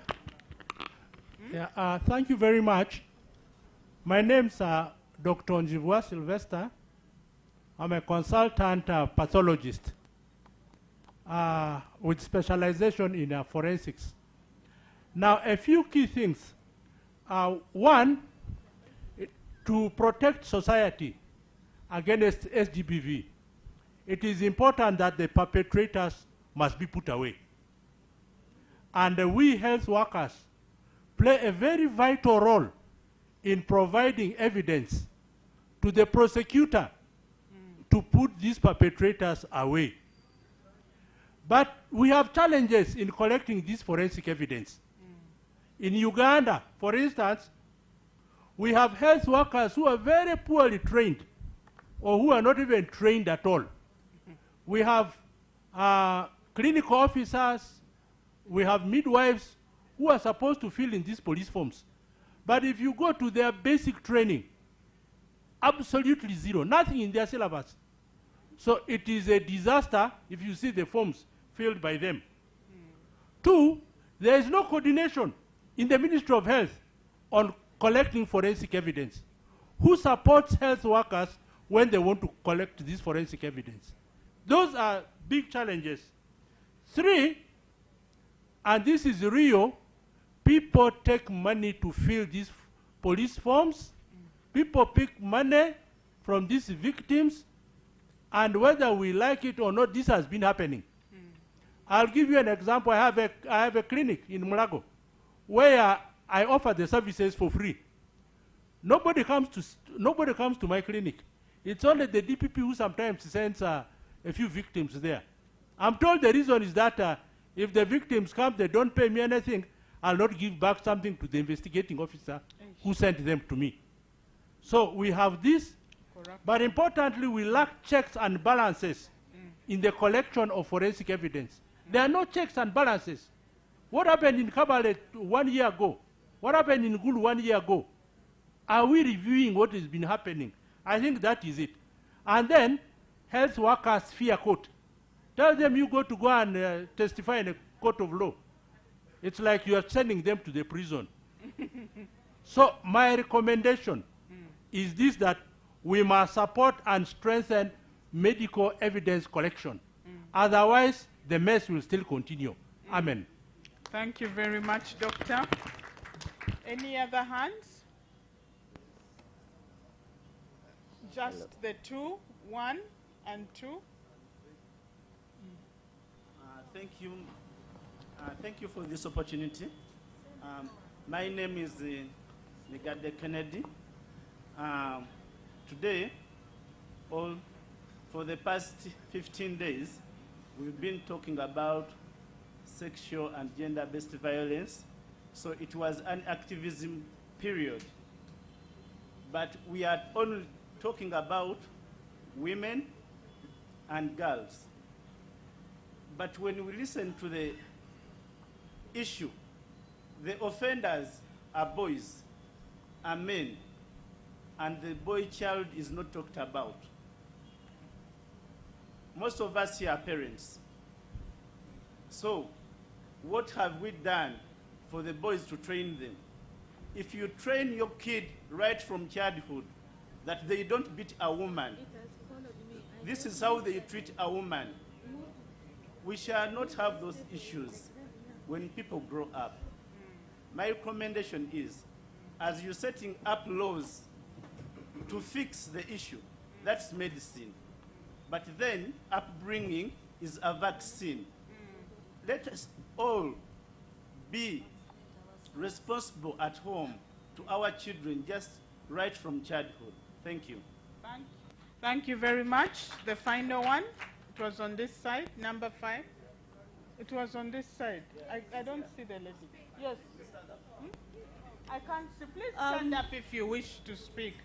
Yeah, thank you very much. My name's Dr. Njivua Sylvester. I'm a consultant pathologist with specialization in forensics. Now, a few key things. One, to protect society against SGBV, it is important that the perpetrators must be put away. And we health workers play a very vital role in providing evidence to the prosecutor to put these perpetrators away. But we have challenges in collecting this forensic evidence. In Uganda, for instance, we have health workers who are very poorly trained or who are not even trained at all. We have clinical officers, we have midwives who are supposed to fill in these police forms. But if you go to their basic training, absolutely zero, nothing in their syllabus. So it is a disaster if you see the forms filled by them. 2, there is no coordination in the Ministry of Health on collecting forensic evidence? Who supports health workers when they want to collect this forensic evidence? Those are big challenges. 3, and this is real, people take money to fill these police forms. People pick money from these victims, and whether we like it or not, this has been happening. I'll give you an example. I have a clinic in Mulago where I offer the services for free. Nobody comes to my clinic. It's only the DPP who sometimes sends a few victims there. I'm told the reason is that if the victims come, they don't pay me anything, I'll not give back something to the investigating officer who sent them to me. So we have this, but importantly, we lack checks and balances in the collection of forensic evidence. There are no checks and balances. What happened in Kabale 1 year ago? What happened in Gulu 1 year ago? Are we reviewing what has been happening? I think that is it. And then, health workers fear court. Tell them you go and testify in a court of law. It's like you are sending them to the prison. So my recommendation is this, that we must support and strengthen medical evidence collection. Otherwise, the mess will still continue. Amen. Thank you very much, Doctor. Any other hands? Just the 2, 1 and 2. Thank you. Thank you for this opportunity. My name is Nigade Kennedy. Today, for the past 15 days, we've been talking about sexual and gender-based violence. So it was an activism period. But we are only talking about women and girls. But when we listen to the issue, the offenders are boys, are men, and the boy child is not talked about. Most of us here are parents. So what have we done for the boys to train them? If you train your kid right from childhood that they don't beat a woman, this is how they treat a woman, we shall not have those issues when people grow up. My recommendation is, as you're setting up laws to fix the issue, that's medicine. But then upbringing is a vaccine. Let us all be responsible at home to our children just right from childhood. Thank you. Thank you very much. The final one, it was on this side, number 5. It was on this side. I don't see the lady. Yes. I can't see. Please stand up if you wish to speak.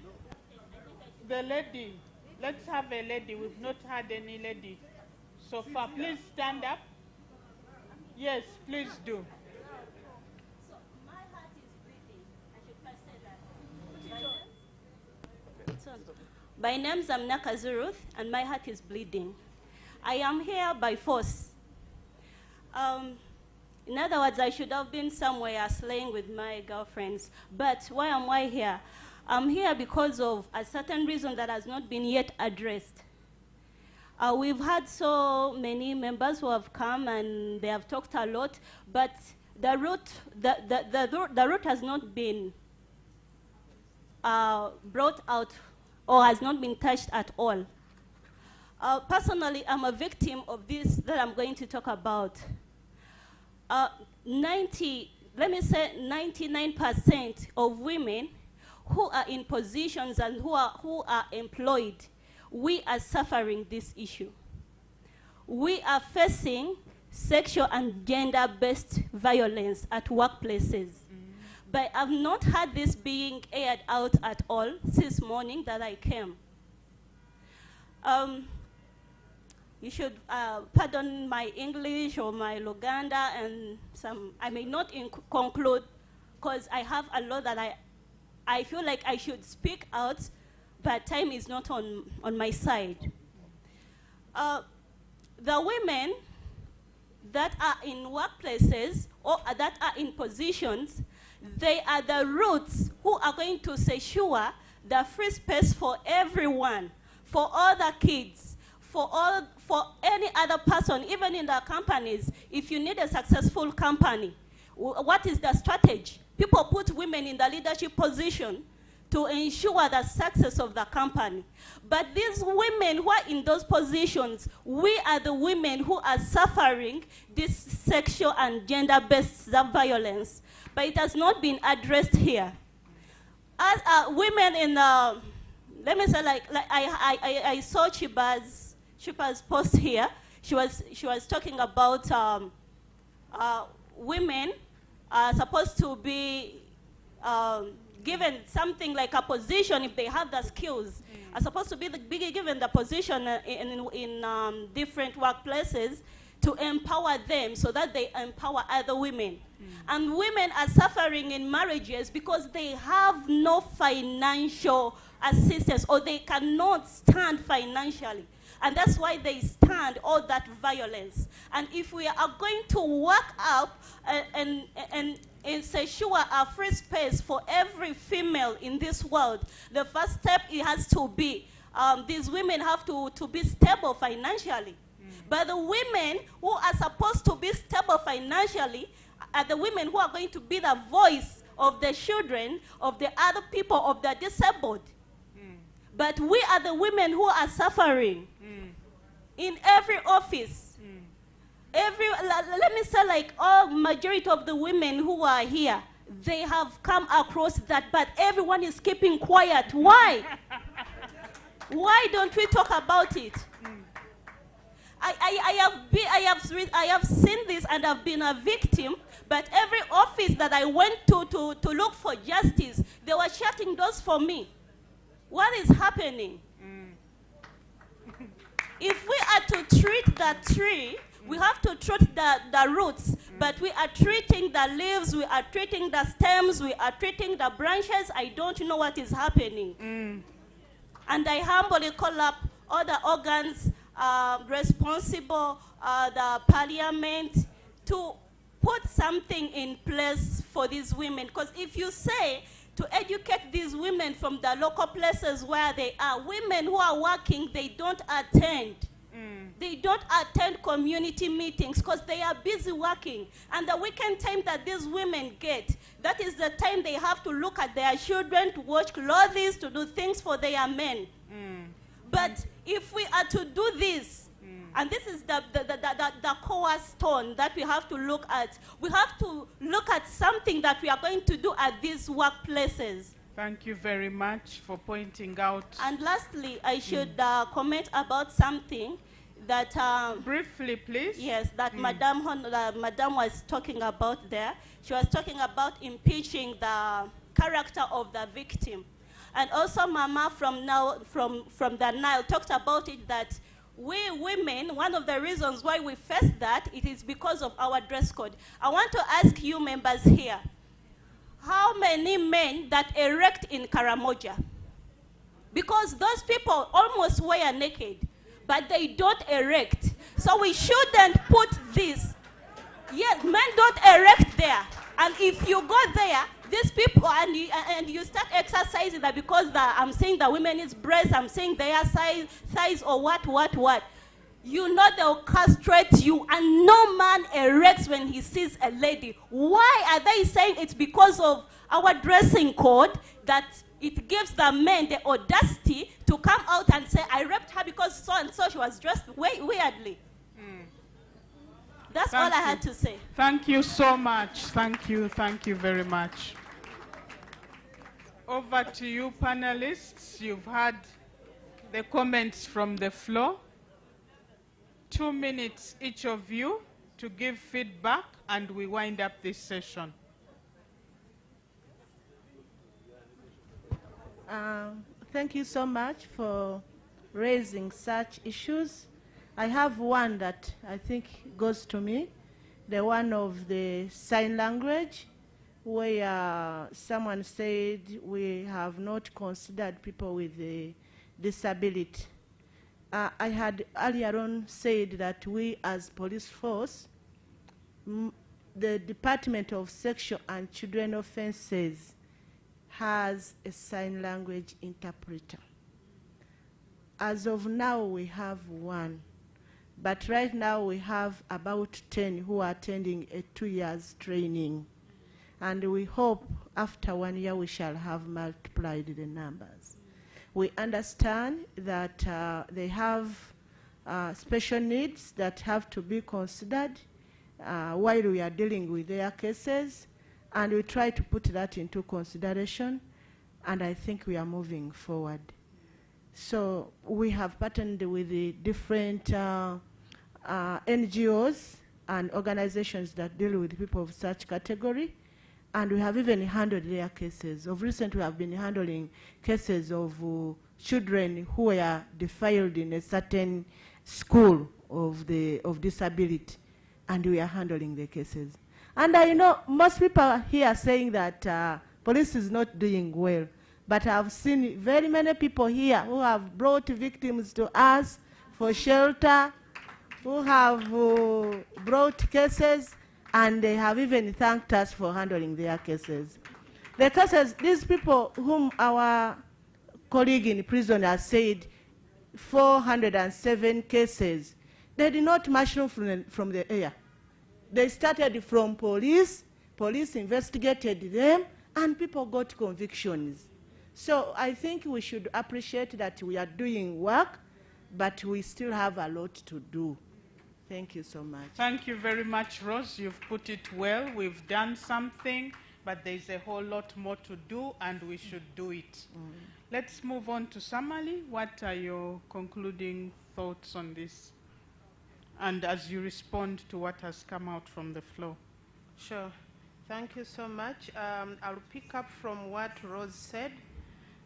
The lady. Let's have a lady. We've not had any lady so far. Please stand up. Yes, please do. My name is Amnaka Zuruth, and my heart is bleeding. I am here by force. In other words, I should have been somewhere slaying with my girlfriends. But why am I here? I'm here because of a certain reason that has not been yet addressed. We've had so many members who have come and they have talked a lot, but the root has not been brought out or has not been touched at all. Personally, I'm a victim of this that I'm going to talk about. 99% of women who are in positions and who are employed, we are suffering this issue. We are facing sexual and gender-based violence at workplaces. But I've not had this being aired out at all since morning that I came. You should pardon my English or my Luganda and some, I may not conclude because I have a lot that I feel like I should speak out, but time is not on my side. The women that are in workplaces or that are in positions, they are the roots who are going to secure the free space for everyone, for all the kids, for any other person, even in the companies. If you need a successful company, what is the strategy? People put women in the leadership position to ensure the success of the company. But these women who are in those positions, we are the women who are suffering this sexual and gender-based violence. But it has not been addressed here. As women in, let me say, I saw Chiba's post here. She was talking about women are supposed to be given something like a position if they have the skills. Are supposed to be given the position in different workplaces to empower them so that they empower other women. And women are suffering in marriages because they have no financial assistance or they cannot stand financially. And that's why they stand all that violence. And if we are going to work up and secure a free space for every female in this world, the first step it has to be, these women have to be stable financially. But the women who are supposed to be stable financially are the women who are going to be the voice of the children, of the other people, of the disabled. But we are the women who are suffering in every office. Let me say, like, majority of the women who are here, they have come across that, but everyone is keeping quiet. Why? Why don't we talk about it? I have seen this and I've been a victim, but every office that I went to look for justice, they were shutting doors for me. What is happening? If we are to treat the tree, we have to treat the roots, but we are treating the leaves, we are treating the stems, we are treating the branches. I don't know what is happening. And I humbly call up all the organs responsible, the parliament, to put something in place for these women. Because if you say to educate these women from the local places where they are, women who are working, they don't attend. They don't attend community meetings because they are busy working. And the weekend time that these women get, that is the time they have to look at their children, to wash clothes, to do things for their men. But if we are to do this, and this is the cornerstone that we have to look at, we have to look at something that we are going to do at these workplaces. Thank you very much for pointing out. And lastly, I should comment about something that... briefly, please. Yes, that Madam was talking about there. She was talking about impeaching the character of the victim. And also Mama from the Nile talked about it, that we women, one of the reasons why we face that, it is because of our dress code. I want to ask you members here, how many men that erect in Karamoja? Because those people almost wear naked, but they don't erect. So we shouldn't put this. Yes, men don't erect there. And if you go there, these people, and you start exercising that, because I'm saying the women is breasts, I'm saying their size or what. You know they'll castrate you, and no man erects when he sees a lady. Why are they saying it's because of our dressing code that it gives the men the audacity to come out and say, I raped her because so and so she was dressed weirdly? That's all I had to say. Thank you so much. Thank you very much. Over to you, panelists. You've heard the comments from the floor. 2 minutes each of you to give feedback, and we wind up this session. Thank you so much for raising such issues. I have one that I think goes to me, the one of the sign language, where someone said we have not considered people with a disability. I had earlier on said that we as police force, the Department of Sexual and Children Offences has a sign language interpreter. As of now, we have one, but right now we have about 10 who are attending a 2 years training, and we hope after 1 year we shall have multiplied the numbers. We understand that they have special needs that have to be considered while we are dealing with their cases, and we try to put that into consideration, and I think we are moving forward. So we have partnered with the different NGOs and organizations that deal with people of such category, and we have even handled their cases. Of recent, we have been handling cases of children who were defiled in a certain school of disability, and we are handling the cases. And I know most people here are saying that police is not doing well, but I've seen very many people here who have brought victims to us for shelter, who have brought cases, and they have even thanked us for handling their cases. The cases, these people whom our colleague in prison has said, 407 cases, they did not mushroom from the air. They started from police investigated them, and people got convictions. So I think we should appreciate that we are doing work, but we still have a lot to do. Thank you so much. Thank you very much, Rose. You've put it well. We've done something, but there's a whole lot more to do, and we should do it. Let's move on to Samali. What are your concluding thoughts on this? And as you respond to what has come out from the floor. Sure. Thank you so much. I'll pick up from what Rose said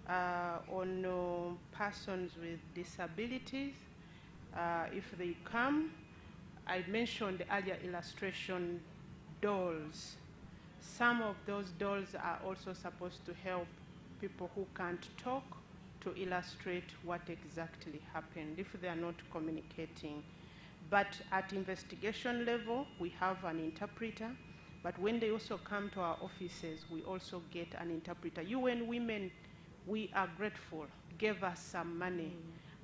on persons with disabilities. If they come, I mentioned the earlier illustration dolls. Some of those dolls are also supposed to help people who can't talk to illustrate what exactly happened if they are not communicating. But at investigation level, we have an interpreter. But when they also come to our offices, we also get an interpreter. UN Women, we are grateful, gave us some money,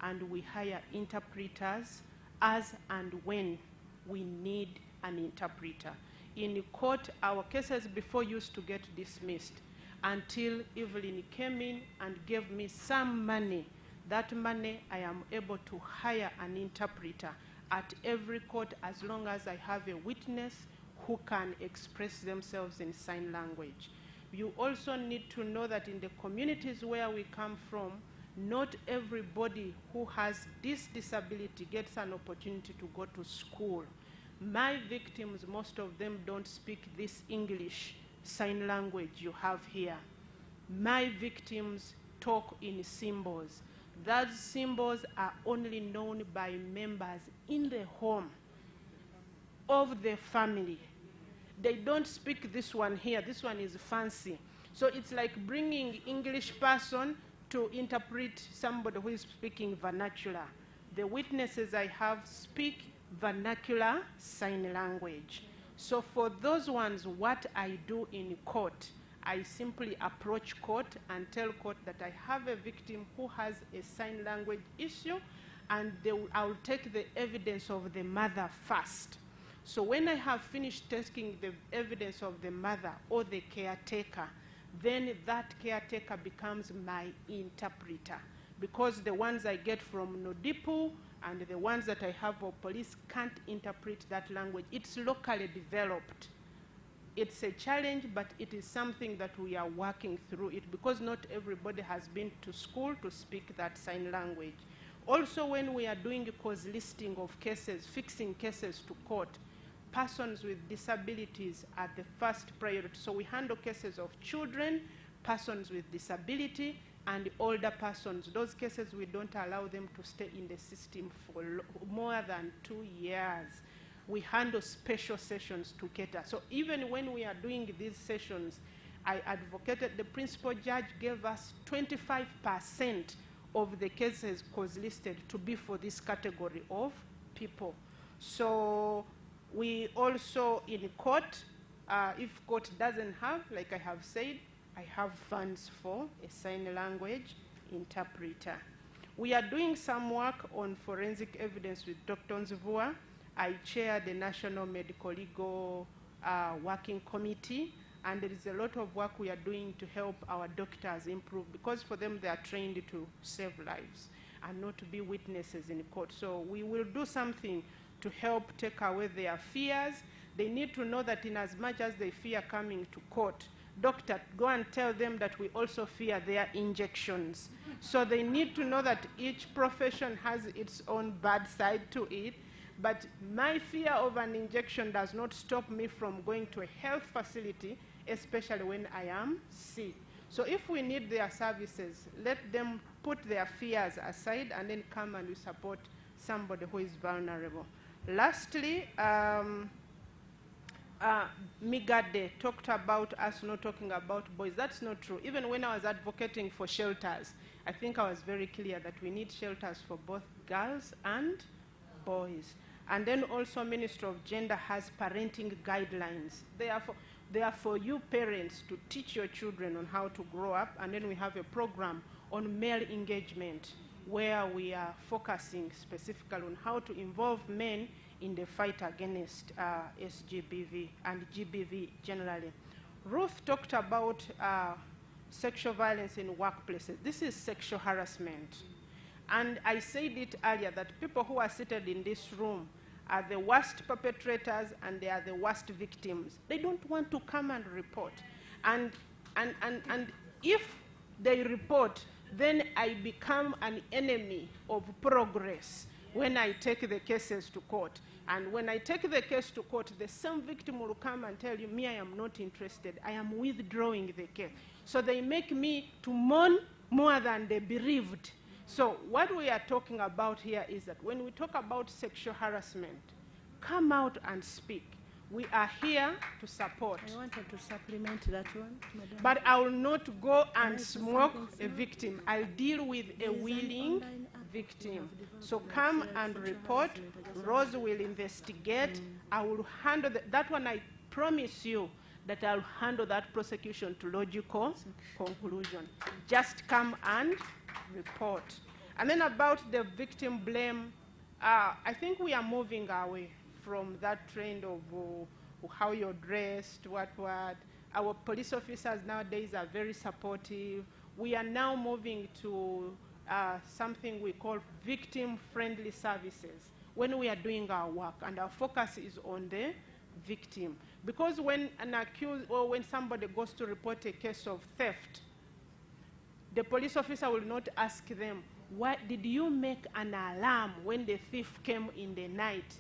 and we hire interpreters as and when we need an interpreter. In court, our cases before used to get dismissed until Evelyn came in and gave me some money. That money, I am able to hire an interpreter at every court as long as I have a witness who can express themselves in sign language. You also need to know that in the communities where we come from, not everybody who has this disability gets an opportunity to go to school. My victims, most of them don't speak this English sign language you have here. My victims talk in symbols. Those symbols are only known by members in the home of the family. They don't speak this one here. This one is fancy. So it's like bringing English person to interpret somebody who is speaking vernacular. The witnesses I have speak vernacular sign language. So for those ones, what I do in court, I simply approach court and tell court that I have a victim who has a sign language issue, and I'll take the evidence of the mother first. So when I have finished taking the evidence of the mother or the caretaker, then that caretaker becomes my interpreter, because the ones I get from Nodipu and the ones that I have of police can't interpret that language. It's locally developed. It's a challenge, but it is something that we are working through it, because not everybody has been to school to speak that sign language. Also, when we are doing a cause listing of cases, fixing cases to court, persons with disabilities are the first priority. So we handle cases of children, persons with disability, and older persons. Those cases, we don't allow them to stay in the system for more than 2 years. We handle special sessions to cater. So even when we are doing these sessions, I advocated, the principal judge gave us 25% of the cases cause listed to be for this category of people. So We also, in court, if court doesn't have, like I have said, I have funds for a sign language interpreter. We are doing some work on forensic evidence with Dr. Nzivua. I chair the National Medical Legal Working Committee, and there is a lot of work we are doing to help our doctors improve, because for them they are trained to save lives and not to be witnesses in court. So we will do something to help take away their fears. They need to know that in as much as they fear coming to court, doctor, go and tell them that we also fear their injections. So they need to know that each profession has its own bad side to it, but my fear of an injection does not stop me from going to a health facility, especially when I am sick. So if we need their services, let them put their fears aside and then come and we support somebody who is vulnerable. Lastly, Migade talked about us not talking about boys. That's not true. Even when I was advocating for shelters, I think I was very clear that we need shelters for both girls and boys. And then also Ministry of Gender has parenting guidelines. They are for you parents to teach your children on how to grow up, and then we have a program on male engagement where we are focusing specifically on how to involve men in the fight against SGBV and GBV generally. Ruth talked about sexual violence in workplaces. This is sexual harassment. And I said it earlier that people who are seated in this room are the worst perpetrators and they are the worst victims. They don't want to come and report. And if they report, then I become an enemy of progress when I take the cases to court. And when I take the case to court, the same victim will come and tell you, me, I am not interested. I am withdrawing the case. So they make me to mourn more than the bereaved. So what we are talking about here is that when we talk about sexual harassment, come out and speak. We are here to support. I wanted to supplement that one, Madam. But I will not go and smoke a victim. I'll deal with a willing victim. So come and report. Rose will investigate. I will handle that one. I promise you that I'll handle that prosecution to logical conclusion. Just come and report. And then about the victim blame, I think we are moving away from that trend of how you're dressed, what. Our police officers nowadays are very supportive. We are now moving to something we call victim-friendly services when we are doing our work, and our focus is on the victim. Because when an accused or when somebody goes to report a case of theft, the police officer will not ask them, why did you make an alarm when the thief came in the night?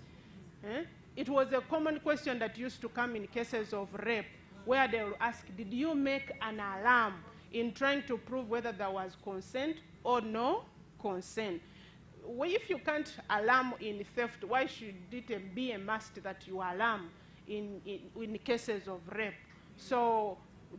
It was a common question that used to come in cases of rape, where they will ask, did you make an alarm, in trying to prove whether there was consent or no consent. Well, if you can't alarm in theft, why should it be a must that you alarm in cases of rape? So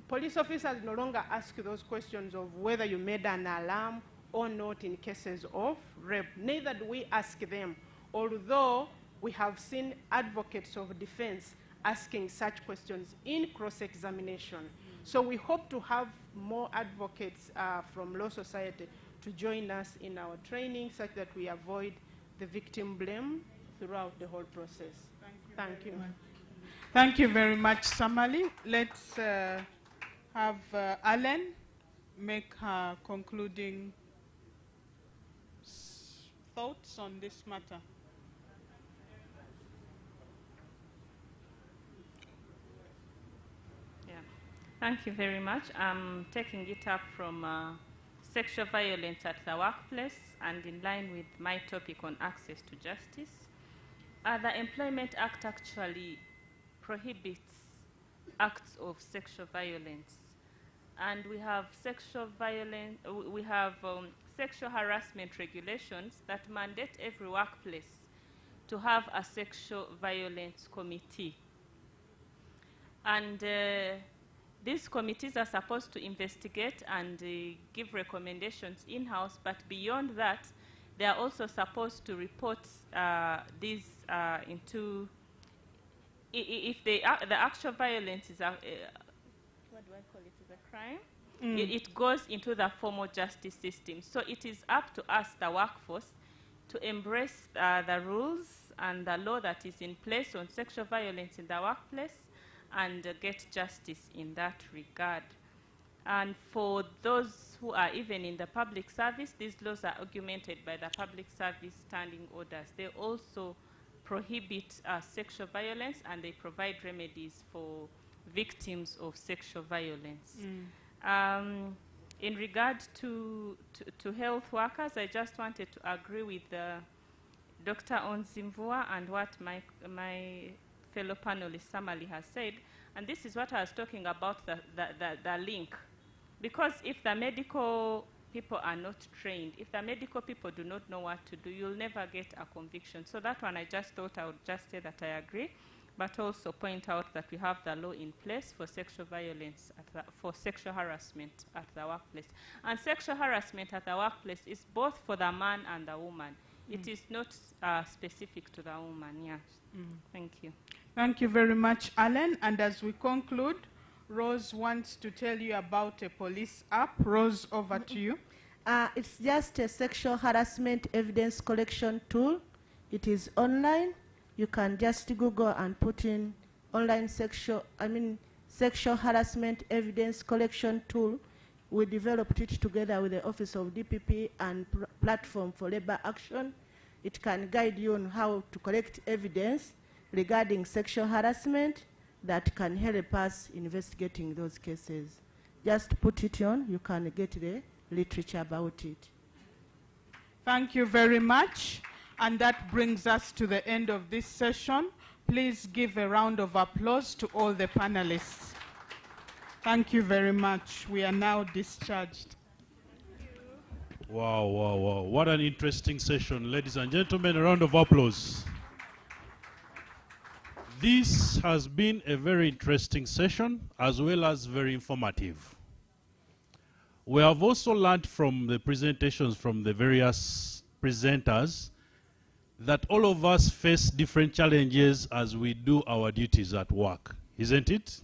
police officers no longer ask those questions of whether you made an alarm or not in cases of rape. Neither do we ask them, although we have seen advocates of defense asking such questions in cross-examination. So we hope to have more advocates from law society to join us in our training such that we avoid the victim blame throughout the whole process. Thank you. Thank you very much, Samali. Let's have Alan make her concluding thoughts on this matter. Thank you very much. I'm taking it up from sexual violence at the workplace and in line with my topic on access to justice. The Employment Act actually prohibits acts of sexual violence. And we have sexual harassment regulations that mandate every workplace to have a sexual violence committee. And these committees are supposed to investigate and give recommendations in-house, but beyond that, they are also supposed to report these into if the actual violence is a, what do I call it, is a crime, it goes into the formal justice system. So it is up to us, the workforce, to embrace the rules and the law that is in place on sexual violence in the workplace and get justice in that regard. And for those who are even in the public service, these laws are augmented by the public service standing orders. They also prohibit sexual violence, and they provide remedies for victims of sexual violence. In regard to health workers, I just wanted to agree with Dr. Onzimvua and what my fellow panelist Samali has said. And this is what I was talking about, the link. Because if the medical people are not trained, if the medical people do not know what to do, you'll never get a conviction. So that one, I just thought I would just say that I agree, but also point out that we have the law in place for sexual violence, for sexual harassment at the workplace. And sexual harassment at the workplace is both for the man and the woman. It is not specific to the woman, yes. Thank you. Thank you very much, Alan. And as we conclude, Rose wants to tell you about a police app. Rose, over to you. It's just a sexual harassment evidence collection tool. It is online. You can just Google and put in online sexual harassment evidence collection tool. We developed it together with the Office of DPP and Platform for Labor Action. It can guide you on how to collect evidence regarding sexual harassment that can help us investigating those cases. Just put it on, you can get the literature about it. Thank you very much. And that brings us to the end of this session. Please give a round of applause to all the panelists. Thank you very much. We are now discharged. Wow, wow, wow. What an interesting session. Ladies and gentlemen, a round of applause. This has been a very interesting session, as well as very informative. We have also learned from the presentations from the various presenters that all of us face different challenges as we do our duties at work, isn't it?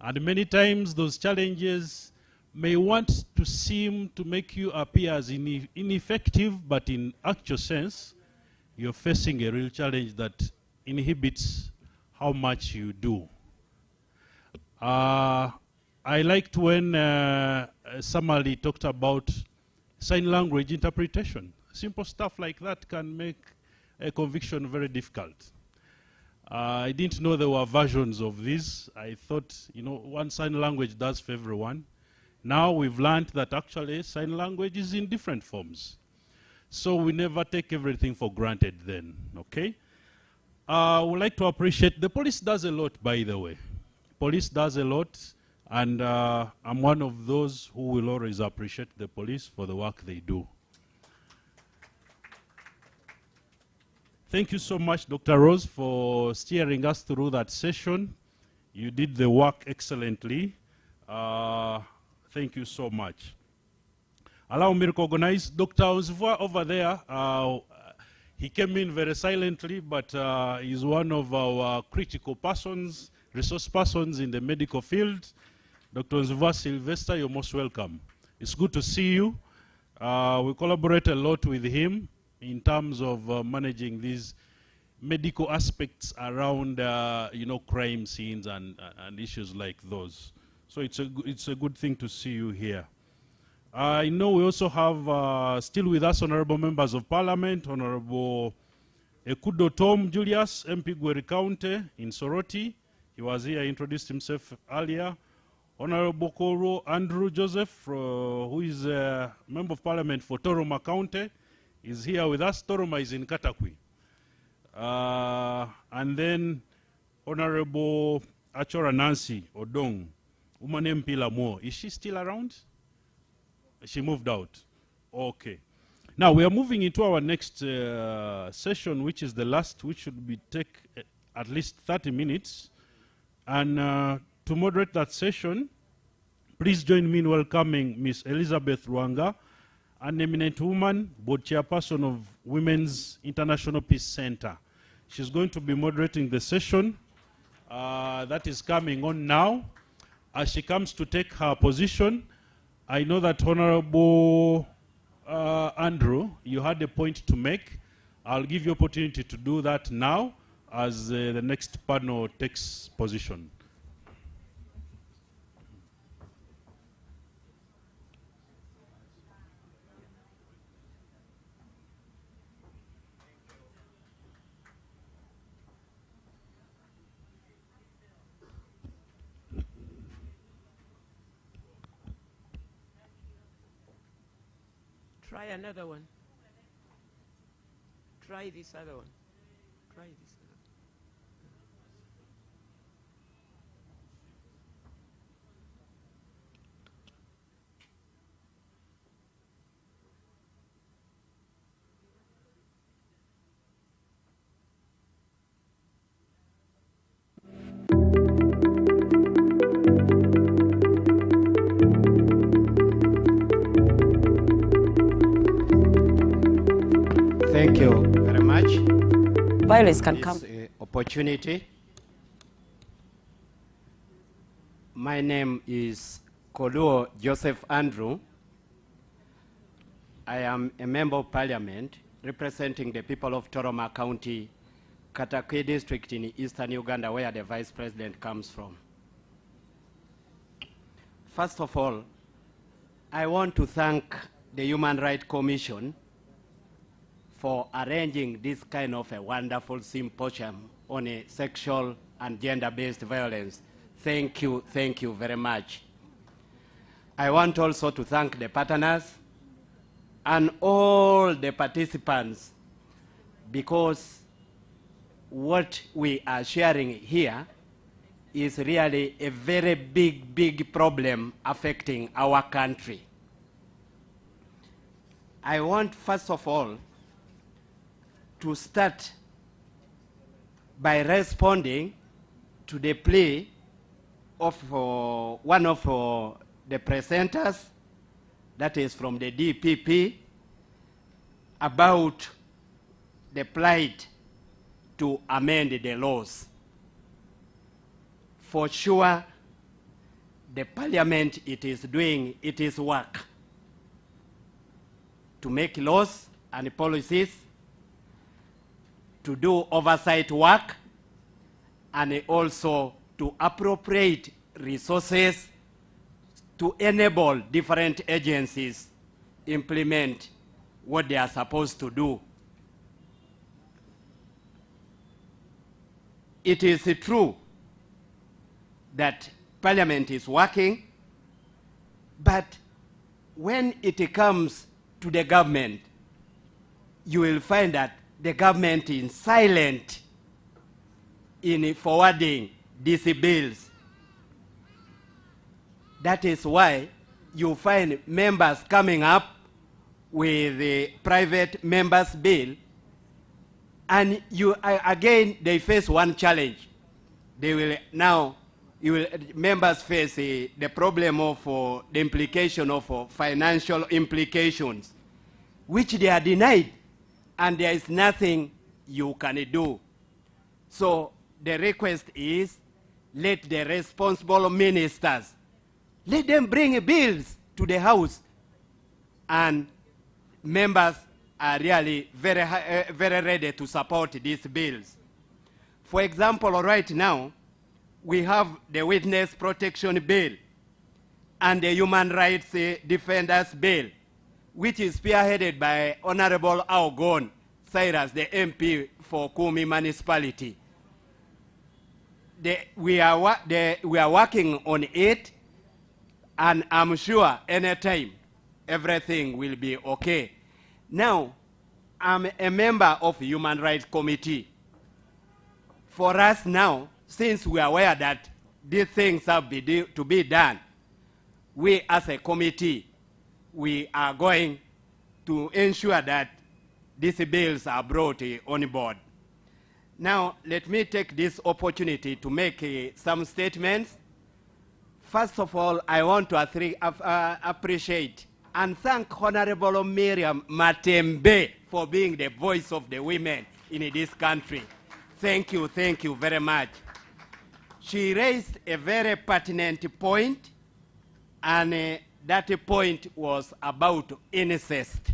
And many times those challenges may want to seem to make you appear as ineffective, but in actual sense, you're facing a real challenge that inhibits how much you do. I liked when somebody talked about sign language interpretation. Simple stuff like that can make a conviction very difficult. I didn't know there were versions of this. I thought, one sign language does for everyone. Now we've learned that actually sign language is in different forms. So we never take everything for granted then, okay? I would like to appreciate, the police does a lot, by the way. Police does a lot, and I'm one of those who will always appreciate the police for the work they do. Thank you so much, Dr. Rose, for steering us through that session. You did the work excellently. Thank you so much. Allow me to recognize Dr. Onzimvua over there. He came in very silently, but he's one of our critical persons, resource persons in the medical field. Dr. Onzimvua Sylvester, you're most welcome. It's good to see you. We collaborate a lot with him in terms of managing these medical aspects around, crime scenes and issues like those. So it's a good thing to see you here. I know we also have still with us honorable members of parliament, Honorable Ekudo Tom Julius, MP Gweri County in Soroti. He was here, introduced himself earlier. Honorable Koro Andrew Joseph, who is a member of parliament for Toroma County, is here with us. Toroma is in Katakwi. And then Honorable Achora Nancy Odong, woman MP Lamo. Is she still around? She moved out. Okay. Now we are moving into our next session, which is the last, which should take at least 30 minutes. And to moderate that session, please join me in welcoming Ms. Elizabeth Rwanga, an eminent woman, board chairperson of Women's International Peace Center. She's going to be moderating the session. that is coming on now. As she comes to take her position, I know that Honorable Andrew, you had a point to make. I'll give you opportunity to do that now as the next panel takes position. Try another one. Try this other one. Try this other one. Thank you very much. Violence can come. Opportunity. My name is Koluo Joseph Andrew. I am a member of parliament representing the people of Toroma County, Katakwi district in eastern Uganda, where the vice president comes from. First of all, I want to thank the Human Rights Commission for arranging this kind of a wonderful symposium on a sexual and gender-based violence. Thank you very much. I want also to thank the partners and all the participants, because what we are sharing here is really a very big problem affecting our country. I want, first of all, to start by responding to the plea of one of the presenters, that is from the DPP, about the plight to amend the laws. For sure, the parliament, it is doing its work to make laws and policies, to do oversight work, and also to appropriate resources to enable different agencies implement what they are supposed to do. It is true that Parliament is working, but when it comes to the government, you will find that the government is silent in forwarding these bills. That is why you find members coming up with the private members' bill, and again they face one challenge. They will now, members face the problem of the implication of financial implications, which they are denied, and there is nothing you can do. So the request is, let the responsible ministers, let them bring bills to the House, and members are really very ready to support these bills. For example, right now, we have the Witness Protection Bill and the Human Rights Defenders Bill, which is spearheaded by Honorable Aogon Cyrus, the MP for Kumi Municipality. We are working on it, and I'm sure anytime everything will be okay. Now, I'm a member of the Human Rights Committee. For us now, since we are aware that these things have to be done, we as a committee, we are going to ensure that these bills are brought on board. Now, let me take this opportunity to make some statements. First of all, I want to appreciate and thank Honorable Miriam Matembe for being the voice of the women in this country. Thank you very much. she raised a very pertinent point, and that point was about incest.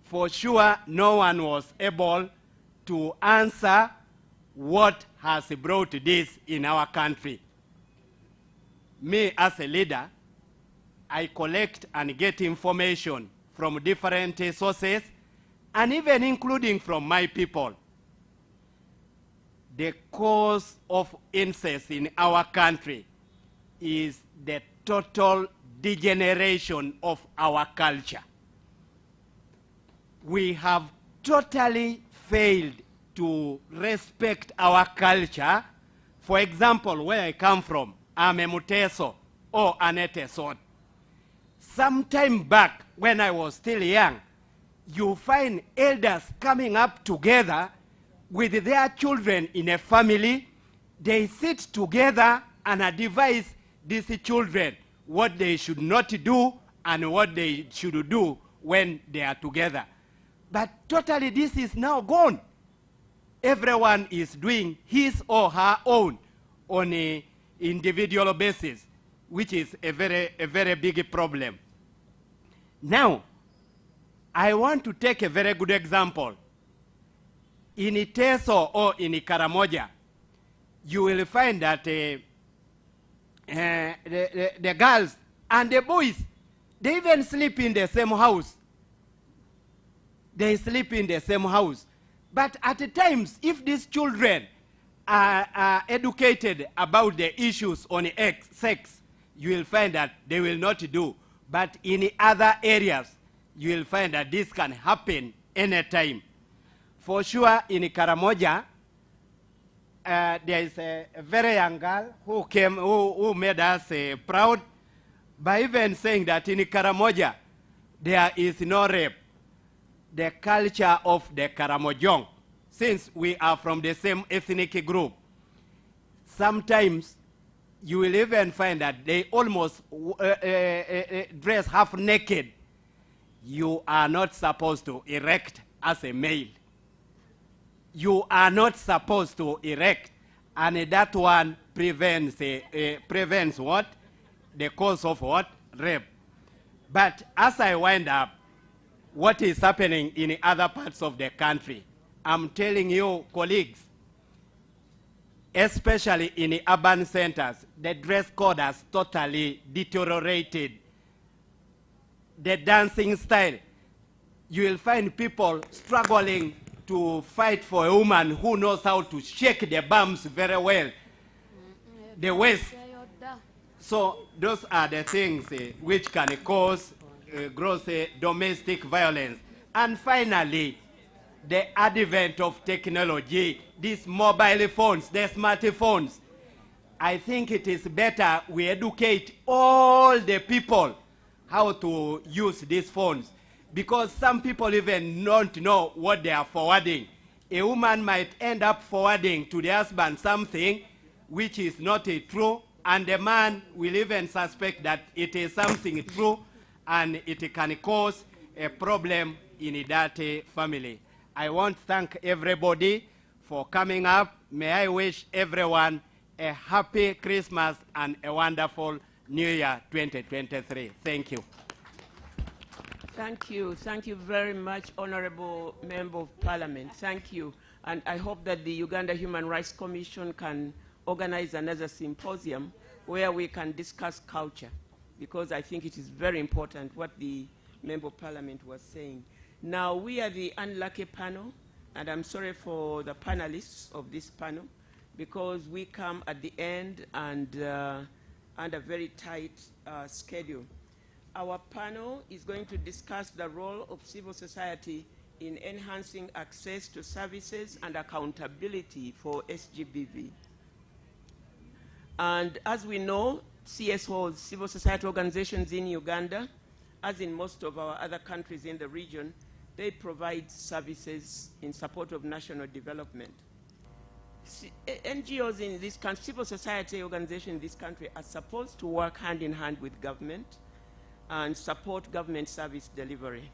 For sure, no one was able to answer what has brought this in our country. Me, as a leader, I collect and get information from different sources, and even including from my people. The cause of incest in our country is the total degeneration of our culture. We have totally failed to respect our culture. For example, where I come from, I'm a Muteso or an Eteson. Some time back, when I was still young, you find elders coming up together with their children in a family. They sit together and advise these children what they should not do and what they should do when they are together. But totally this is now gone. Everyone is doing his or her own on an individual basis, which is a very big problem. Now, I want to take a very good example. In Iteso or in Karamoja, you will find that the girls and the boys, they even sleep in the same house. They sleep in the same house. But at times, if these children are educated about the issues on sex, you will find that they will not do. But in other areas, you will find that this can happen anytime. For sure, in Karamoja, there is a very young girl who came, who made us proud by even saying that in Karamoja, there is no rape. The culture of the Karamojong, since we are from the same ethnic group, sometimes you will even find that they almost dress half naked. You are not supposed to erect as a male. You are not supposed to erect, and that one prevents what? The cause of what? Rape. But as I wind up, what is happening in other parts of the country, I'm telling you, colleagues, especially in the urban centers, the dress code has totally deteriorated. The dancing style, you will find people struggling to fight for a woman who knows how to shake the bums very well, the waist. So those are the things which can cause gross domestic violence. And finally, the advent of technology, these mobile phones, the smartphones. I think it is better we educate all the people how to use these phones, because some people even don't know what they are forwarding. A woman might end up forwarding to the husband something which is not true, and the man will even suspect that it is something true, and it can cause a problem in that family. I want to thank everybody for coming up. May I wish everyone a happy Christmas and a wonderful New Year 2023. Thank you. Thank you. Thank you very much, Honorable Member of Parliament. Thank you. And I hope that the Uganda Human Rights Commission can organize another symposium where we can discuss culture, because I think it is very important what the Member of Parliament was saying. Now, we are the unlucky panel, and I'm sorry for the panelists of this panel, because we come at the end and under very tight schedule. Our panel is going to discuss the role of civil society in enhancing access to services and accountability for SGBV. And as we know, CSOs, civil society organizations in Uganda, as in most of our other countries in the region, they provide services in support of national development. NGOs in this country, civil society organizations in this country are supposed to work hand in hand with government and support government service delivery.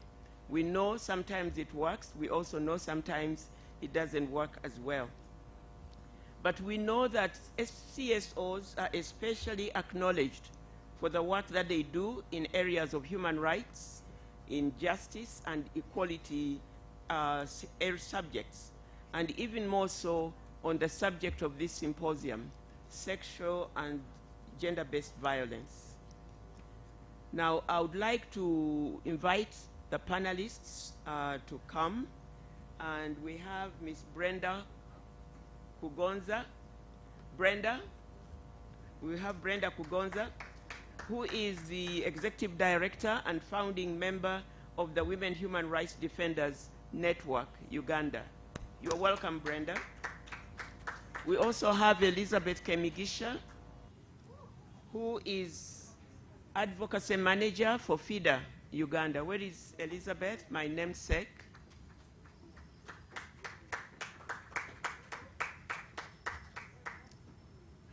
We know sometimes it works. We also know sometimes it doesn't work as well. But we know that CSOs are especially acknowledged for the work that they do in areas of human rights, in justice and equality subjects, and even more so on the subject of this symposium, sexual and gender-based violence. Now, I would like to invite the panelists to come, and we have Ms. Brenda Kugonza. We have Brenda Kugonza, who is the Executive Director and founding member of the Women Human Rights Defenders Network, Uganda. You are welcome, Brenda. We also have Elizabeth Kemigisha, who is Advocacy Manager for FIDA, Uganda. Where is Elizabeth, my namesake?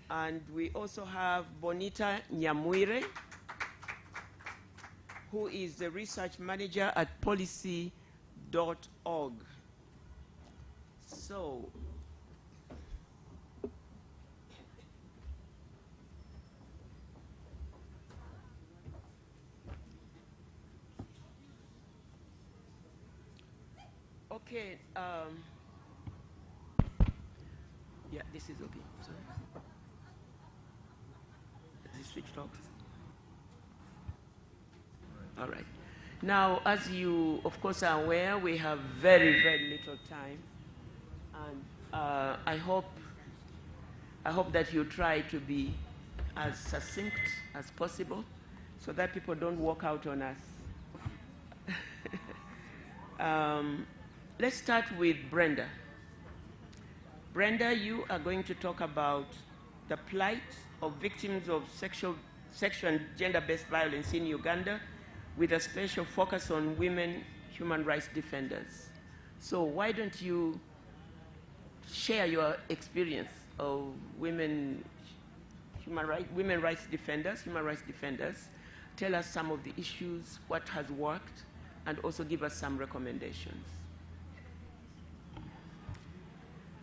And we also have Bonita Nyamwire, who is the Research Manager at policy.org. So, okay, yeah, this is okay. Sorry. Is it switched off? All right. Now, as you, of course, are aware, we have very, very little time. And I hope that you try to be as succinct as possible so that people don't walk out on us. Let's start with Brenda. Brenda, you are going to talk about the plight of victims of sexual and gender-based violence in Uganda, with a special focus on women human rights defenders. So why don't you share your experience of women rights defenders, tell us some of the issues, what has worked, and also give us some recommendations.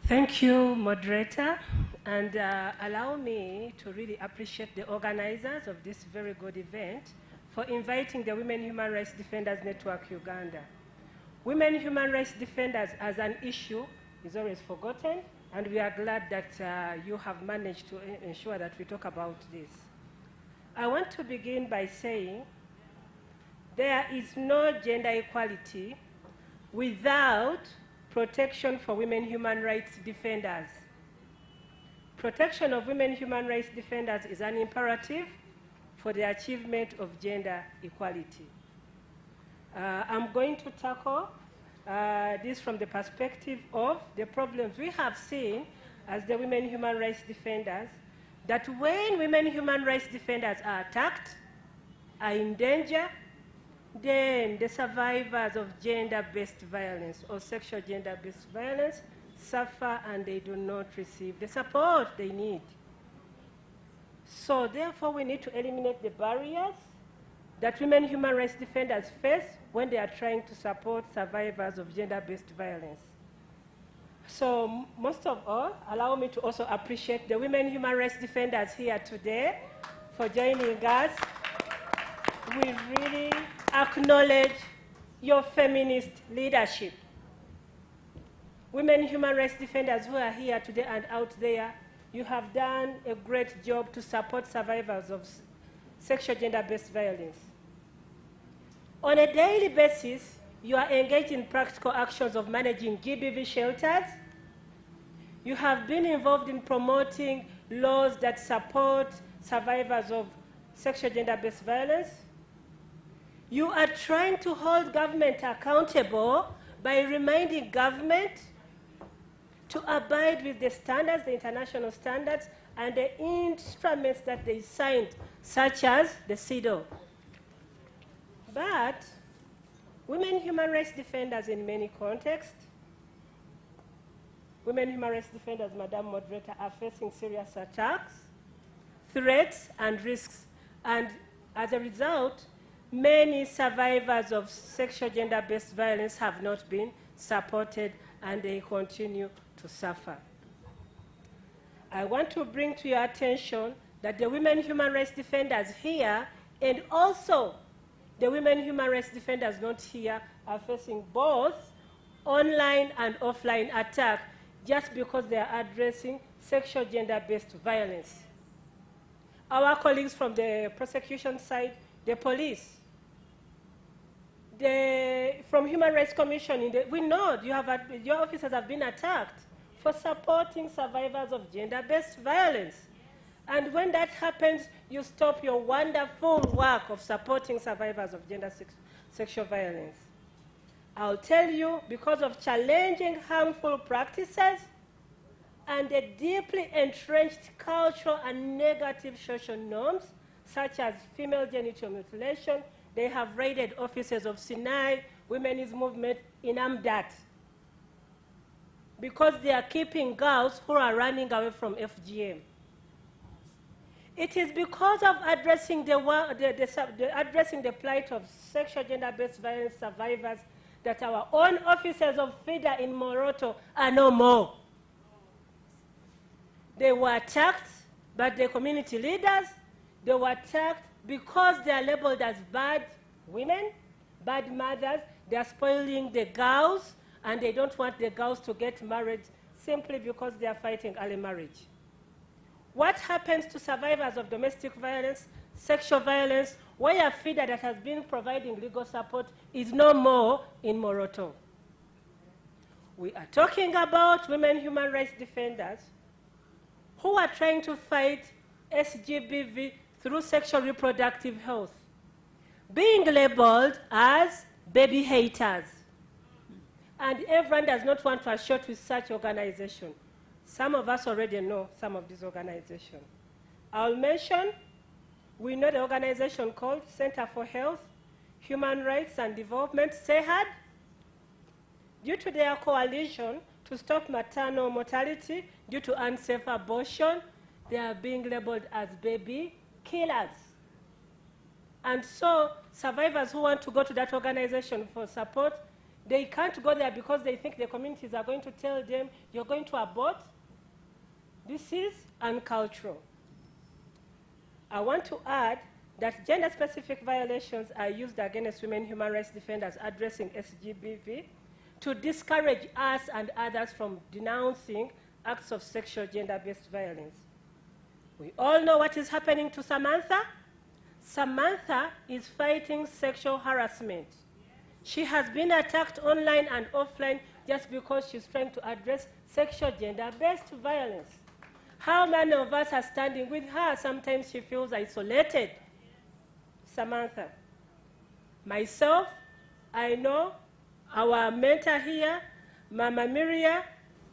Thank you, moderator, and allow me to really appreciate the organizers of this very good event for inviting the Women Human Rights Defenders Network Uganda. Women human rights defenders as an issue is always forgotten, and we are glad that you have managed to ensure that we talk about this. I want to begin by saying there is no gender equality without protection for women human rights defenders. Protection of women human rights defenders is an imperative for the achievement of gender equality. I'm going to tackle this from the perspective of the problems we have seen as the women human rights defenders, that when women human rights defenders are attacked, are in danger, then the survivors of gender-based violence or sexual gender-based violence suffer and they do not receive the support they need. So therefore, we need to eliminate the barriers that women human rights defenders face when they are trying to support survivors of gender-based violence. So most of all, allow me to also appreciate the women human rights defenders here today for joining us. We really acknowledge your feminist leadership. Women human rights defenders who are here today and out there, you have done a great job to support survivors of sexual gender-based violence. On a daily basis, you are engaged in practical actions of managing GBV shelters. You have been involved in promoting laws that support survivors of sexual gender-based violence. You are trying to hold government accountable by reminding government to abide with the standards, the international standards, and the instruments that they signed, such as the CEDAW. But women human rights defenders in many contexts, women human rights defenders, Madam Moderator, are facing serious attacks, threats, and risks. And as a result, many survivors of sexual gender-based violence have not been supported and they continue to suffer. I want to bring to your attention that the women human rights defenders here and also the women human rights defenders not here are facing both online and offline attack just because they are addressing sexual gender-based violence. Our colleagues from the prosecution side, the police, from Human Rights Commission, we know your officers have been attacked for supporting survivors of gender-based violence. And when that happens, you stop your wonderful work of supporting survivors of sexual violence. I'll tell you, because of challenging harmful practices and the deeply entrenched cultural and negative social norms, such as female genital mutilation, they have raided offices of Sinai Women's Movement in Amdat because they are keeping girls who are running away from FGM. It is because of addressing the plight of sexual gender-based violence survivors that our own officers of FIDA in Moroto are no more. They were attacked by the community leaders. They were attacked because they are labeled as bad women, bad mothers. They are spoiling the girls, and they don't want the girls to get married simply because they are fighting early marriage. What happens to survivors of domestic violence, sexual violence, where FIDA that has been providing legal support is no more in Moroto? We are talking about women human rights defenders who are trying to fight SGBV through sexual reproductive health, being labeled as baby haters. And everyone does not want to associate with such organization. Some of us already know some of these organizations. I'll mention, we know the organization called Center for Health, Human Rights and Development, CEHAD. Due to their coalition to stop maternal mortality due to unsafe abortion, they are being labeled as baby killers. And so survivors who want to go to that organization for support, they can't go there because they think the communities are going to tell them, you're going to abort. This is uncultural. I want to add that gender-specific violations are used against women human rights defenders addressing SGBV to discourage us and others from denouncing acts of sexual gender-based violence. We all know what is happening to Samantha. Samantha is fighting sexual harassment. She has been attacked online and offline just because she's trying to address sexual gender-based violence. How many of us are standing with her? Sometimes she feels isolated. Samantha. Myself, I know our mentor here, Mama Miria,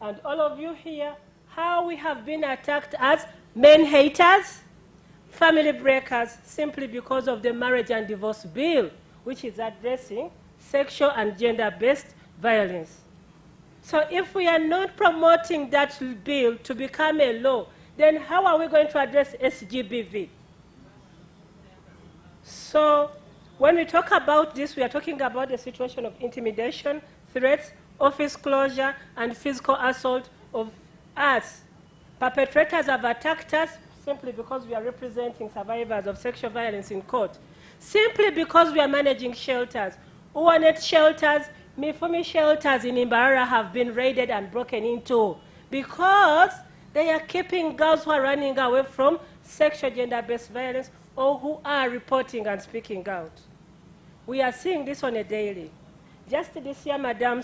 and all of you here, how we have been attacked as men haters, family breakers, simply because of the marriage and divorce bill, which is addressing sexual and gender-based violence. So if we are not promoting that bill to become a law, then how are we going to address SGBV? So when we talk about this, we are talking about the situation of intimidation, threats, office closure, and physical assault of us. Perpetrators have attacked us simply because we are representing survivors of sexual violence in court, simply because we are managing shelters. Uwanet shelters, Mifumi shelters in Imbarara have been raided and broken into because they are keeping girls who are running away from sexual gender-based violence or who are reporting and speaking out. We are seeing this on a daily. Just this year, Madam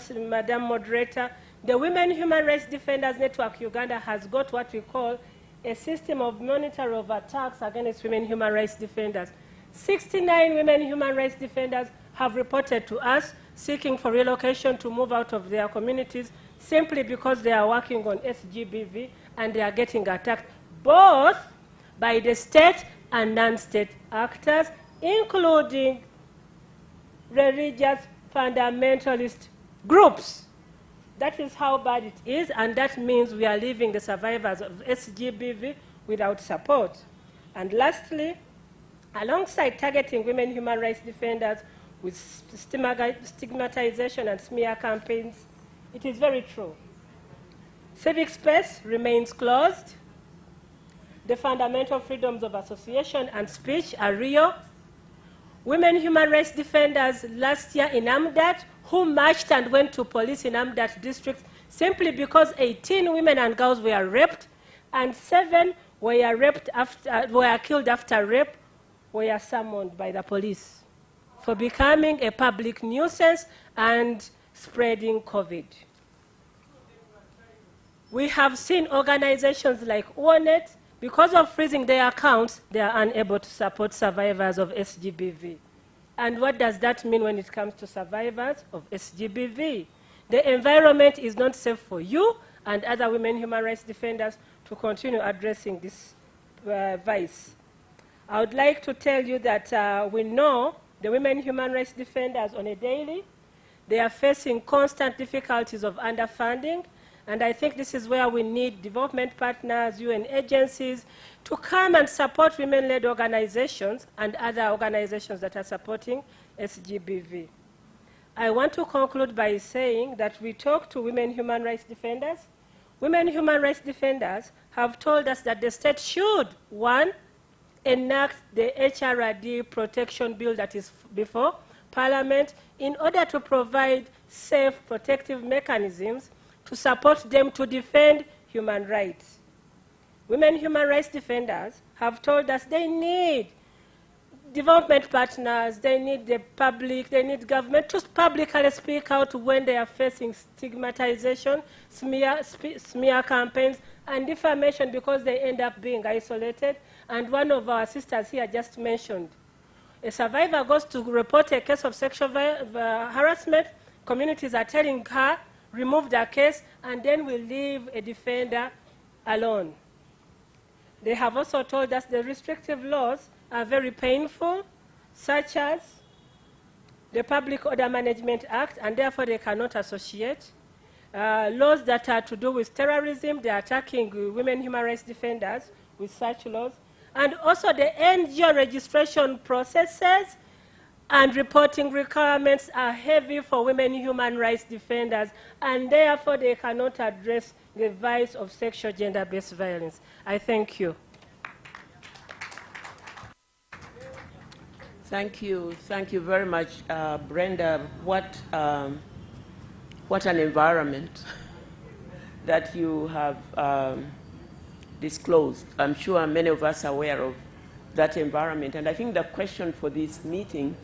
Moderator, the Women Human Rights Defenders Network Uganda has got what we call a system of monitoring of attacks against women human rights defenders. 69 women human rights defenders have reported to us seeking for relocation to move out of their communities simply because they are working on SGBV and they are getting attacked both by the state and non-state actors, including religious fundamentalist groups. That is how bad it is, and that means we are leaving the survivors of SGBV without support. And lastly, alongside targeting women human rights defenders with stigmatization and smear campaigns, it is very true. Civic space remains closed. the fundamental freedoms of association and speech are real. Women human rights defenders last year in Amdat who marched and went to police in Amdat district simply because 18 women and girls were raped and 7 were killed after rape, were summoned by the police for becoming a public nuisance and spreading COVID. We have seen organizations like ONET, because of freezing their accounts, they are unable to support survivors of SGBV. And what does that mean when it comes to survivors of SGBV? The environment is not safe for you and other women human rights defenders to continue addressing this vice. I would like to tell you that we know the women human rights defenders on a daily, they are facing constant difficulties of underfunding, and I think this is where we need development partners, UN agencies, to come and support women-led organizations and other organizations that are supporting SGBV. I want to conclude by saying that we talk to women human rights defenders. Women human rights defenders have told us that the state should, 1, enact the HRD protection bill that is before Parliament in order to provide safe protective mechanisms to support them to defend human rights. Women human rights defenders have told us they need development partners, they need the public, they need government to publicly speak out when they are facing stigmatization, smear campaigns, and defamation because they end up being isolated. And one of our sisters here just mentioned, a survivor goes to report a case of sexual harassment, communities are telling her, remove the case, and then we leave a defender alone. They have also told us the restrictive laws are very painful, such as the Public Order Management Act, and therefore they cannot associate. Laws that are to do with terrorism, they are attacking women human rights defenders with such laws. And also the NGO registration processes and reporting requirements are heavy for women human rights defenders, and therefore they cannot address the vice of sexual gender-based violence. I thank you. Thank you very much, Brenda. What an environment that you have disclosed. I'm sure many of us are aware of that environment. And I think the question for this meeting,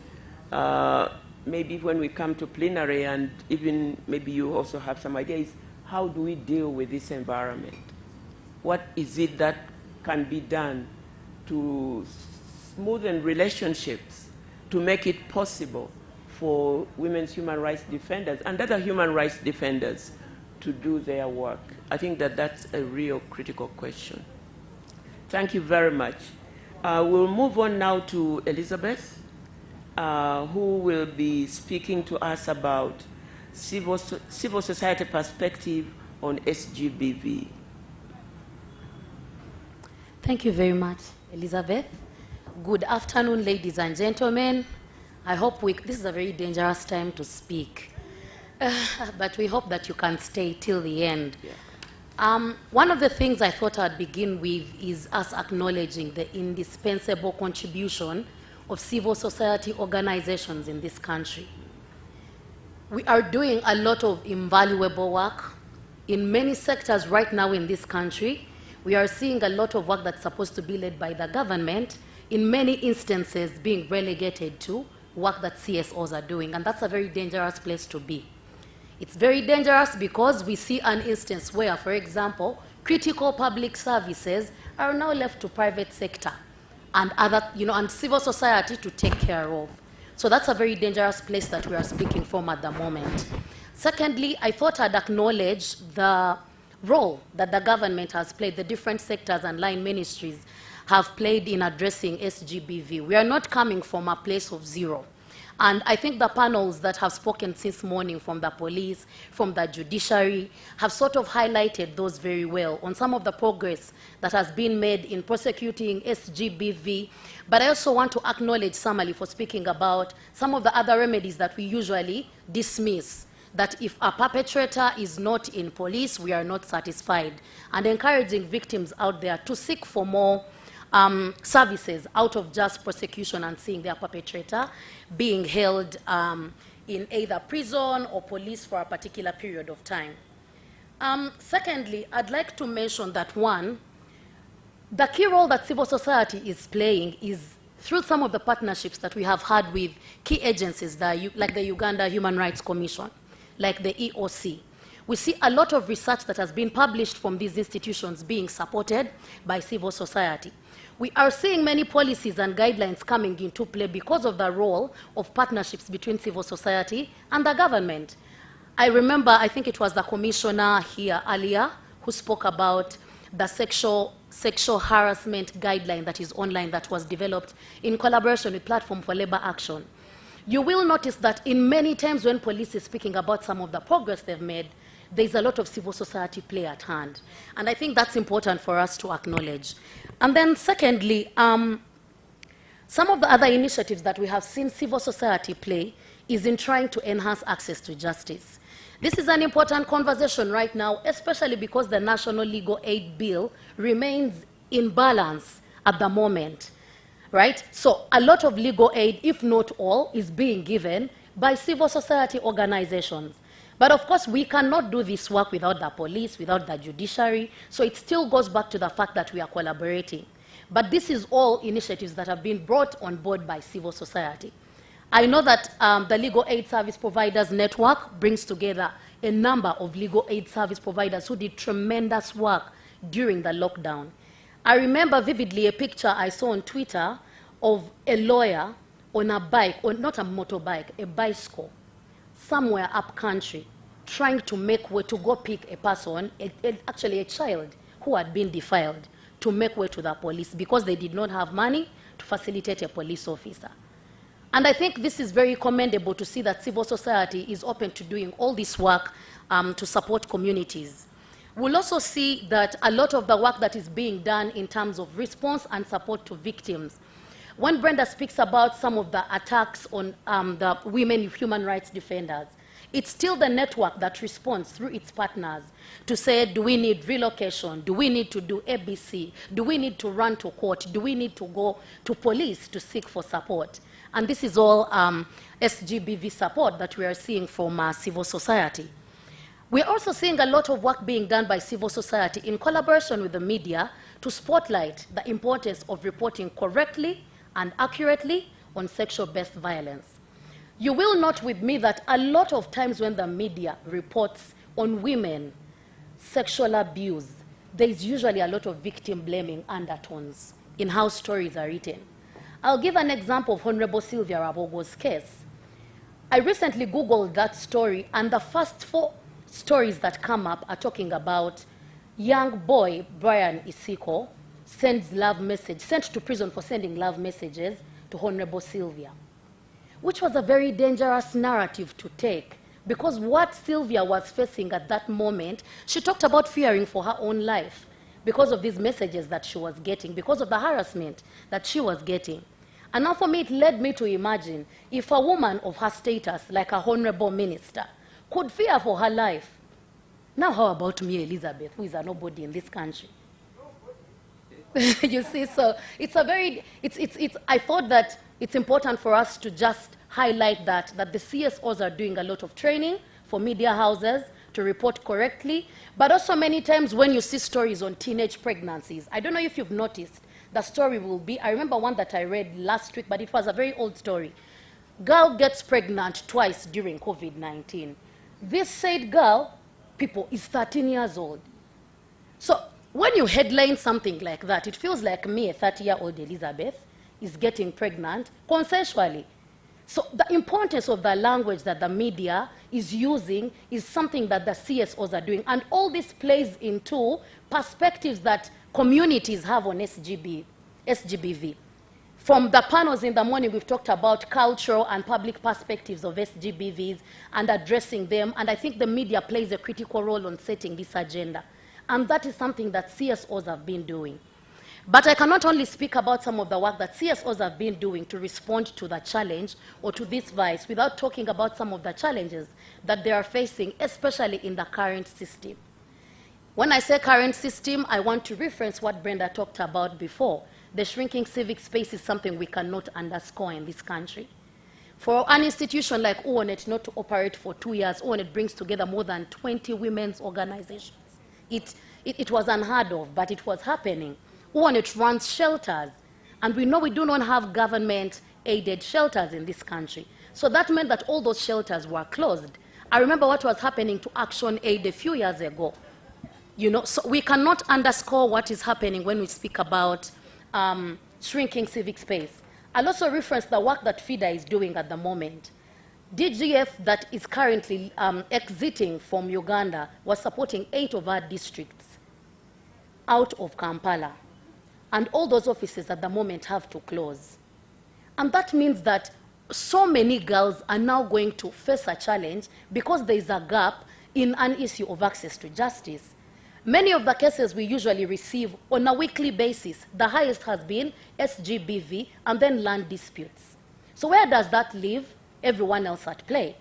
maybe when we come to plenary, and even maybe you also have some ideas, how do we deal with this environment? What is it that can be done to smoothen relationships, to make it possible for women's human rights defenders and other human rights defenders to do their work? I think that that's a real critical question. Thank you very much. We'll move on now to Elizabeth, who will be speaking to us about civil society perspective on SGBV. Thank you very much, Elizabeth. Good afternoon, ladies and gentlemen. I hope this is a very dangerous time to speak, but we hope that you can stay till the end. Yeah. One of the things I thought I'd begin with is us acknowledging the indispensable contribution of civil society organizations in this country. We are doing a lot of invaluable work in many sectors right now in this country. We are seeing a lot of work that's supposed to be led by the government, in many instances being relegated to work that CSOs are doing, and that's a very dangerous place to be. It's very dangerous because we see an instance where, for example, critical public services are now left to private sector and and civil society to take care of. So that's a very dangerous place that we are speaking from at the moment. Secondly, I thought I'd acknowledge the role that the government has played, the different sectors and line ministries have played in addressing SGBV. We are not coming from a place of zero. And I think the panels that have spoken since morning from the police, from the judiciary, have sort of highlighted those very well on some of the progress that has been made in prosecuting SGBV. But I also want to acknowledge Samali for speaking about some of the other remedies that we usually dismiss, that if a perpetrator is not in police, we are not satisfied, and encouraging victims out there to seek for more services out of just prosecution and seeing their perpetrator being held in either prison or police for a particular period of time. Secondly, I'd like to mention that one, the key role that civil society is playing is through some of the partnerships that we have had with key agencies like the Uganda Human Rights Commission, like the EOC. We see a lot of research that has been published from these institutions being supported by civil society. We are seeing many policies and guidelines coming into play because of the role of partnerships between civil society and the government. I remember, I think it was the commissioner here earlier who spoke about the sexual harassment guideline that is online that was developed in collaboration with Platform for Labor Action. You will notice that in many times when police is speaking about some of the progress they've made, there's a lot of civil society play at hand. And I think that's important for us to acknowledge. And then secondly, some of the other initiatives that we have seen civil society play is in trying to enhance access to justice. This is an important conversation right now, especially because the National Legal Aid Bill remains in balance at the moment, right? So a lot of legal aid, if not all, is being given by civil society organizations. But of course, we cannot do this work without the police, without the judiciary, so it still goes back to the fact that we are collaborating. But this is all initiatives that have been brought on board by civil society. I know that the Legal Aid Service Providers Network brings together a number of legal aid service providers who did tremendous work during the lockdown. I remember vividly a picture I saw on Twitter of a lawyer on a bike, or not a motorbike, a bicycle, somewhere up country, trying to make way to go pick a person, actually a child who had been defiled, to make way to the police because they did not have money to facilitate a police officer. And I think this is very commendable to see that civil society is open to doing all this work to support communities. We'll also see that a lot of the work that is being done in terms of response and support to victims. When Brenda speaks about some of the attacks on the women human rights defenders, it's still the network that responds through its partners to say, do we need relocation? Do we need to do ABC? Do we need to run to court? Do we need to go to police to seek for support? And this is all SGBV support that we are seeing from civil society. We're also seeing a lot of work being done by civil society in collaboration with the media to spotlight the importance of reporting correctly and accurately on sexual-based violence. You will note with me that a lot of times when the media reports on women sexual abuse, there's usually a lot of victim blaming undertones in how stories are written. I'll give an example of Honorable Sylvia Rabogo's case. I recently Googled that story, and the first 4 stories that come up are talking about young boy Brian Isiko sent to prison for sending love messages to Honorable Sylvia, which was a very dangerous narrative to take, because what Sylvia was facing at that moment, she talked about fearing for her own life because of these messages that she was getting, because of the harassment that she was getting. And now for me, it led me to imagine if a woman of her status, like a honorable minister, could fear for her life. Now how about me, Elizabeth, who is a nobody in this country? You see, so it's a very, I thought that it's important for us to just highlight that the CSOs are doing a lot of training for media houses to report correctly, but also many times when you see stories on teenage pregnancies, I don't know if you've noticed, the story will be, I remember one that I read last week, but it was a very old story. Girl gets pregnant twice during COVID-19. This said girl, people, is 13 years old. So when you headline something like that, it feels like me, a 30-year-old Elizabeth, is getting pregnant consensually. So the importance of the language that the media is using is something that the CSOs are doing. And all this plays into perspectives that communities have on SGBV. From the panels in the morning, we've talked about cultural and public perspectives of SGBVs and addressing them. And I think the media plays a critical role on setting this agenda. And that is something that CSOs have been doing. But I cannot only speak about some of the work that CSOs have been doing to respond to the challenge or to this vice without talking about some of the challenges that they are facing, especially in the current system. When I say current system, I want to reference what Brenda talked about before. The shrinking civic space is something we cannot underscore in this country. For an institution like UONET not to operate for 2 years, UONET brings together more than 20 women's organizations. It was unheard of, but it was happening. UONET runs shelters, and we know we do not have government-aided shelters in this country. So that meant that all those shelters were closed. I remember what was happening to Action Aid a few years ago. You know, so we cannot underscore what is happening when we speak about shrinking civic space. I'll also reference the work that FIDA is doing at the moment. DGF that is currently exiting from Uganda was supporting 8 of our districts out of Kampala. And all those offices at the moment have to close. And that means that so many girls are now going to face a challenge because there is a gap in an issue of access to justice. Many of the cases we usually receive on a weekly basis, the highest has been SGBV and then land disputes. So where does that leave everyone else at play?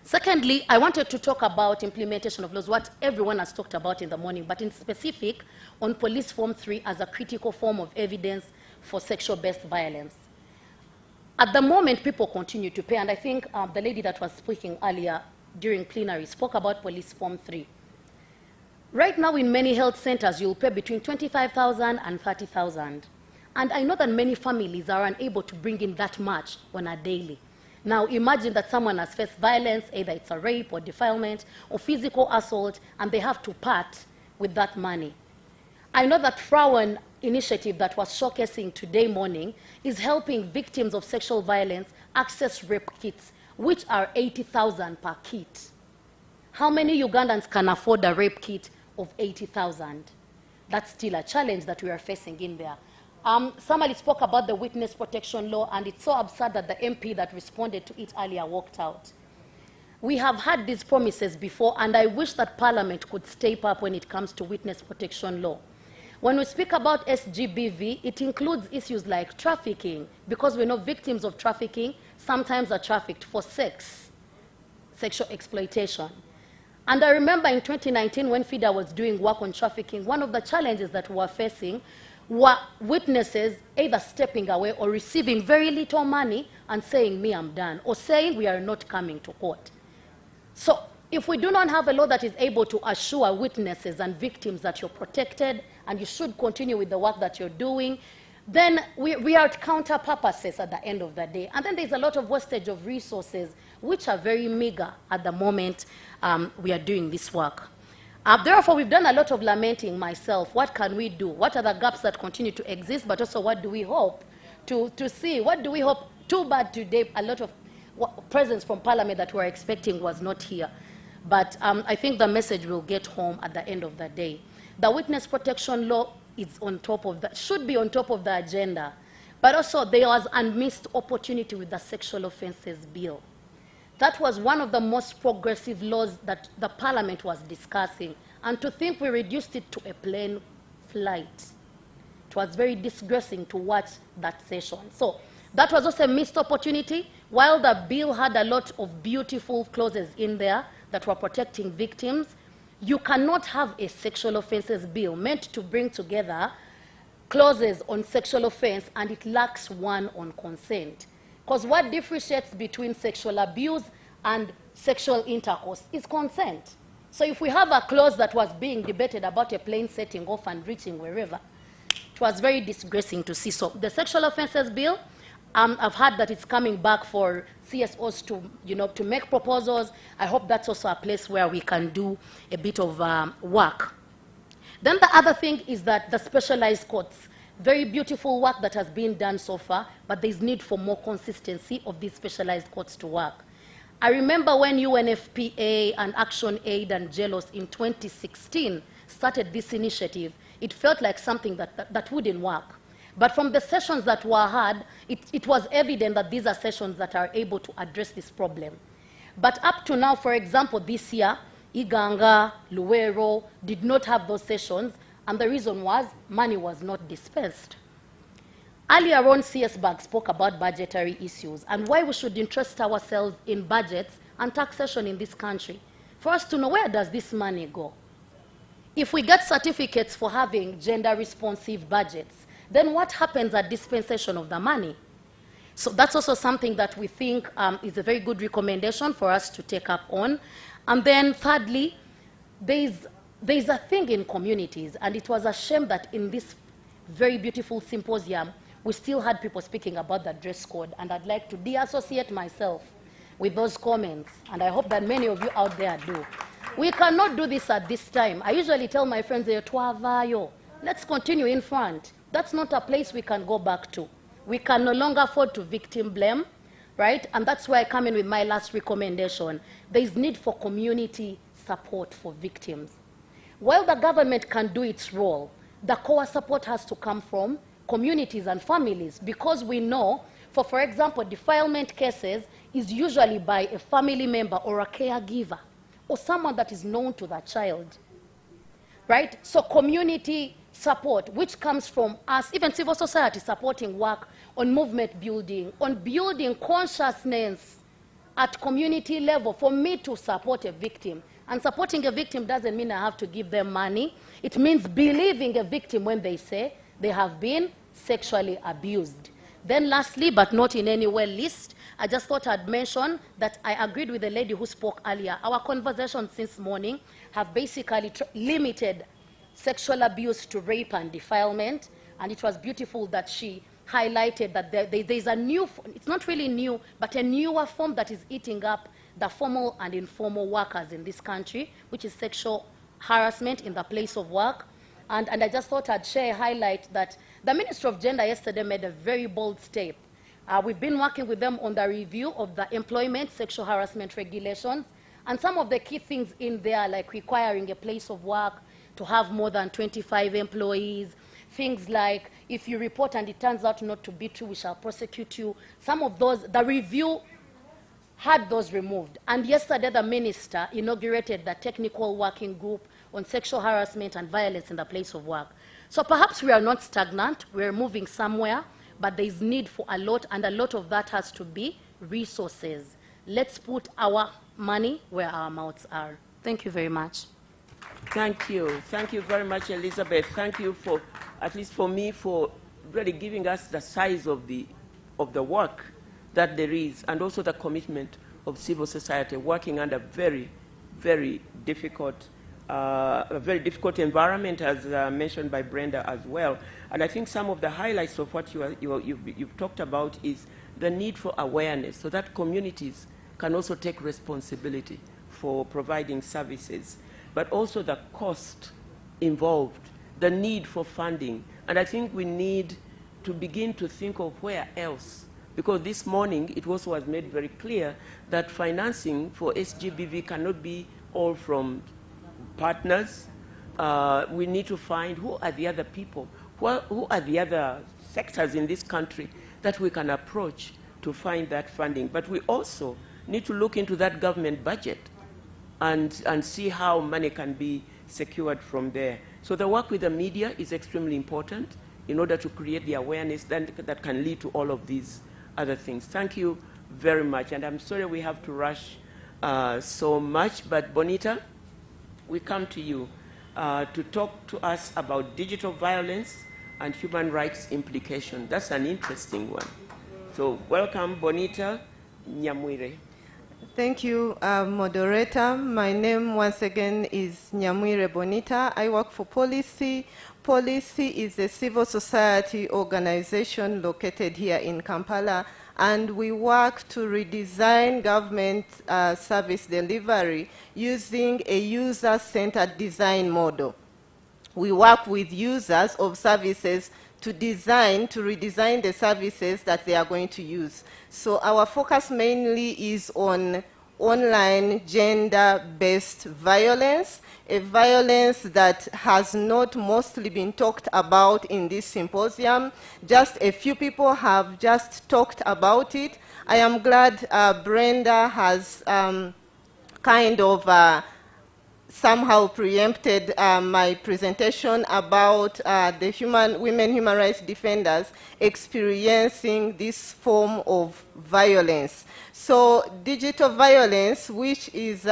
Secondly, I wanted to talk about implementation of laws, what everyone has talked about in the morning, but in specific on Police Form 3 as a critical form of evidence for sexual-based violence. At the moment, people continue to pay, and I think the lady that was speaking earlier during plenary spoke about Police Form 3. Right now, in many health centers, you'll pay between 25,000 and 30,000. And I know that many families are unable to bring in that much on a daily. Now, imagine that someone has faced violence, either it's a rape or defilement or physical assault, and they have to part with that money. I know that Frauen initiative that was showcasing today morning is helping victims of sexual violence access rape kits, which are 80,000 per kit. How many Ugandans can afford a rape kit of 80,000? That's still a challenge that we are facing in there. Somebody spoke about the witness protection law, and it's so absurd that the MP that responded to it earlier walked out. We have had these promises before, and I wish that Parliament could step up when it comes to witness protection law. When we speak about SGBV, it includes issues like trafficking, because we know victims of trafficking sometimes are trafficked for sex, sexual exploitation. And I remember in 2019 when FIDA was doing work on trafficking, one of the challenges that we were facing were witnesses either stepping away or receiving very little money and saying, me, I'm done, or saying we are not coming to court. So if we do not have a law that is able to assure witnesses and victims that you're protected and you should continue with the work that you're doing, then we are at counter purposes at the end of the day. And then there's a lot of wastage of resources, which are very meager at the moment we are doing this work. Therefore, we've done a lot of lamenting myself. What can we do? What are the gaps that continue to exist? But also, what do we hope to see? What do we hope? Too bad today, a lot of presence from Parliament that we were expecting was not here. But I think the message will get home at the end of the day. The witness protection law is on top of that, should be on top of the agenda. But also, there was a missed opportunity with the sexual offences bill. That was one of the most progressive laws that the Parliament was discussing. And to think we reduced it to a plain flight, it was very disgracing to watch that session. So that was also a missed opportunity. While the bill had a lot of beautiful clauses in there that were protecting victims, you cannot have a sexual offences bill meant to bring together clauses on sexual offense and it lacks one on consent. Because what differentiates between sexual abuse and sexual intercourse is consent. So if we have a clause that was being debated about a plain setting off and reaching wherever, it was very disgracing to see. So the sexual offences bill, I've heard that it's coming back for CSOs to make proposals. I hope that's also a place where we can do a bit of work. Then the other thing is that the specialized courts, very beautiful work that has been done so far, but there's need for more consistency of these specialized courts to work. I remember when UNFPA and Action Aid and JELOS in 2016 started this initiative, it felt like something that wouldn't work. But from the sessions that were had, it was evident that these are sessions that are able to address this problem. But up to now, for example, this year, Iganga, Luwero did not have those sessions, And the reason was money was not dispensed. Earlier on, CS Bag spoke about budgetary issues and why we should interest ourselves in budgets and taxation in this country for us to know where does this money go. If we get certificates for having gender-responsive budgets, then what happens at dispensation of the money? So that's also something that we think is a very good recommendation for us to take up on. And then thirdly, there's a thing in communities, and it was a shame that in this very beautiful symposium, we still had people speaking about the dress code, and I'd like to deassociate myself with those comments, and I hope that many of you out there do. We cannot do this at this time. I usually tell my friends, let's continue in front. That's not a place we can go back to. We can no longer afford to victim blame, right? And that's where I come in with my last recommendation. There is need for community support for victims. While the government can do its role, the core support has to come from communities and families, because we know, for example, defilement cases is usually by a family member or a caregiver or someone that is known to the child, right? So community support, which comes from us, even civil society supporting work on movement building, on building consciousness at community level for me to support a victim. And supporting a victim doesn't mean I have to give them money. It means believing a victim when they say they have been sexually abused. Then lastly, but not in any way least, I just thought I'd mention that I agreed with the lady who spoke earlier. Our conversations since morning have basically limited sexual abuse to rape and defilement, and it was beautiful that she highlighted that there's a new, it's not really new, but a newer form that is eating up the formal and informal workers in this country, which is sexual harassment in the place of work. And I just thought I'd share a highlight that the Ministry of Gender yesterday made a very bold step. We've been working with them on the review of the employment sexual harassment regulations, and some of the key things in there, like requiring a place of work to have more than 25 employees, things like if you report and it turns out not to be true, we shall prosecute you. Some of those, the review had those removed. And yesterday, the minister inaugurated the technical working group on sexual harassment and violence in the place of work. So perhaps we are not stagnant, we're moving somewhere, but there is need for a lot, and a lot of that has to be resources. Let's put our money where our mouths are. Thank you very much. Thank you. Thank you very much, Elizabeth. Thank you for, at least for me, for really giving us the size of the work that there is, and also the commitment of civil society working under very, very difficult, a very difficult environment, as mentioned by Brenda as well. And I think some of the highlights of what you've talked about is the need for awareness, so that communities can also take responsibility for providing services, but also the cost involved, the need for funding. And I think we need to begin to think of where else, because this morning it also was made very clear that financing for SGBV cannot be all from partners. We need to find who are the other people, who are the other sectors in this country that we can approach to find that funding. But we also need to look into that government budget and see how money can be secured from there. So the work with the media is extremely important in order to create the awareness that can lead to all of these other things. Thank you very much. And I'm sorry we have to rush so much, but Bonita, we come to you to talk to us about digital violence and human rights implication. That's an interesting one. So welcome, Bonita Nyamwire. Thank you, moderator. My name once again is Nyamwire Bonita. I work for Policy. Policy is a civil society organization located here in Kampala, and we work to redesign government service delivery using a user-centered design model. We work with users of services to redesign the services that they are going to use. So our focus mainly is on online gender-based violence, a violence that has not mostly been talked about in this symposium. Just a few people have just talked about it. I am glad Brenda has kind of somehow preempted my presentation about the women human rights defenders experiencing this form of violence. So digital violence, which is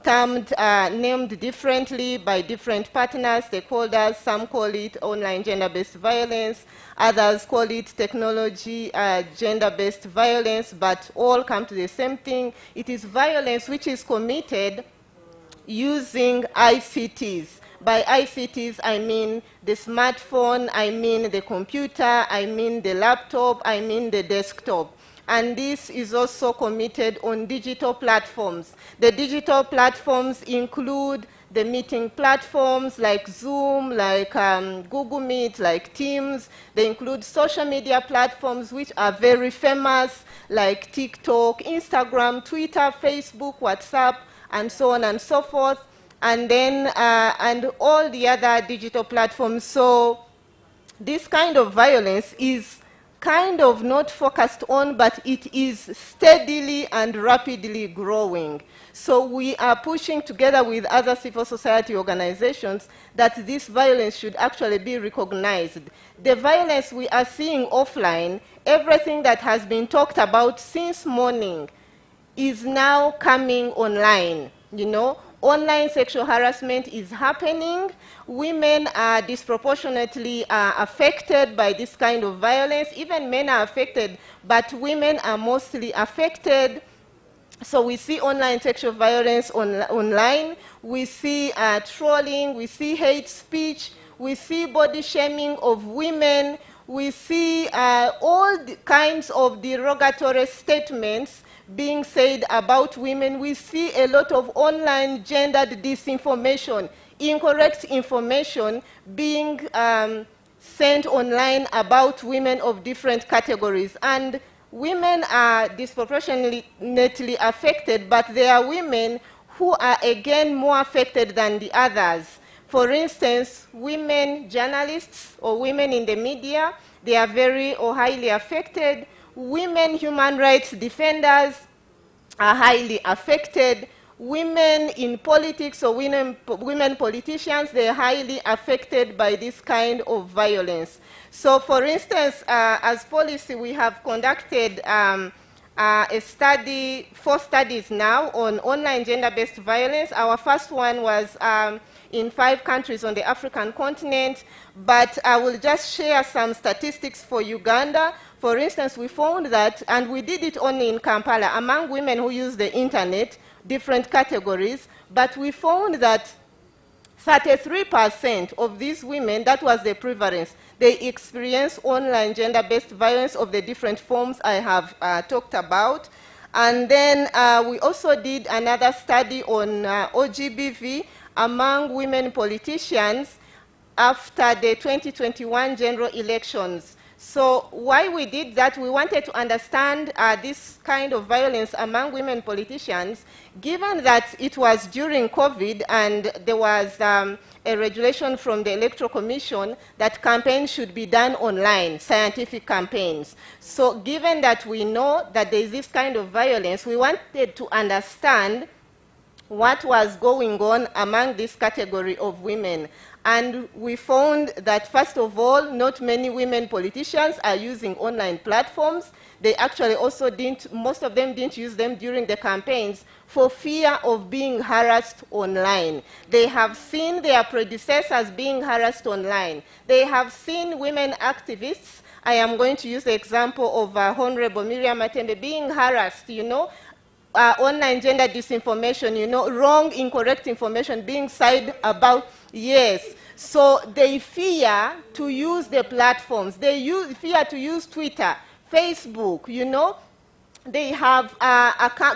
named differently by different partners, stakeholders. Some call it online gender-based violence, others call it technology gender-based violence, but all come to the same thing. It is violence which is committed using ICTs. By ICTs, I mean the smartphone, I mean the computer, I mean the laptop, I mean the desktop. And this is also committed on digital platforms. The digital platforms include the meeting platforms like Zoom, like Google Meet, like Teams. They include social media platforms which are very famous, like TikTok, Instagram, Twitter, Facebook, WhatsApp, and so on and so forth. And then, and all the other digital platforms. So this kind of violence is kind of not focused on, but it is steadily and rapidly growing. So we are pushing together with other civil society organizations that this violence should actually be recognized. The violence we are seeing offline, everything that has been talked about since morning, is now coming online, you know. Online sexual harassment is happening. Women are disproportionately affected by this kind of violence. Even men are affected, but women are mostly affected. So we see online sexual violence online. We see trolling. We see hate speech. We see body shaming of women. We see all kinds of derogatory statements being said about women. We see a lot of online gendered disinformation, incorrect information being sent online about women of different categories. And women are disproportionately affected, but there are women who are again more affected than the others. For instance, women journalists or women in the media, they are very or highly affected. Women human rights defenders are highly affected. Women in politics or women politicians, they are highly affected by this kind of violence. So for instance, as policy, we have conducted a study, 4 studies now on online gender-based violence. Our first one was in 5 countries on the African continent, but I will just share some statistics for Uganda. For instance, we found that, and we did it only in Kampala, among women who use the internet, different categories, but we found that 33% of these women, that was the prevalence, they experience online gender-based violence of the different forms I have talked about. And then we also did another study on OGBV among women politicians after the 2021 general elections. So why we did that, we wanted to understand this kind of violence among women politicians, given that it was during COVID and there was a regulation from the Electoral Commission that campaigns should be done online, scientific campaigns. So given that we know that there is this kind of violence, we wanted to understand what was going on among this category of women. And we found that, first of all, not many women politicians are using online platforms. They actually also didn't, most of them didn't use them during the campaigns for fear of being harassed online. They have seen their predecessors being harassed online. They have seen women activists. I am going to use the example of Honorable Miriam Matembe being harassed, you know, online gender disinformation, you know, wrong, incorrect information being said about, yes. So they fear to use the platforms. They fear to use Twitter, Facebook, you know. They have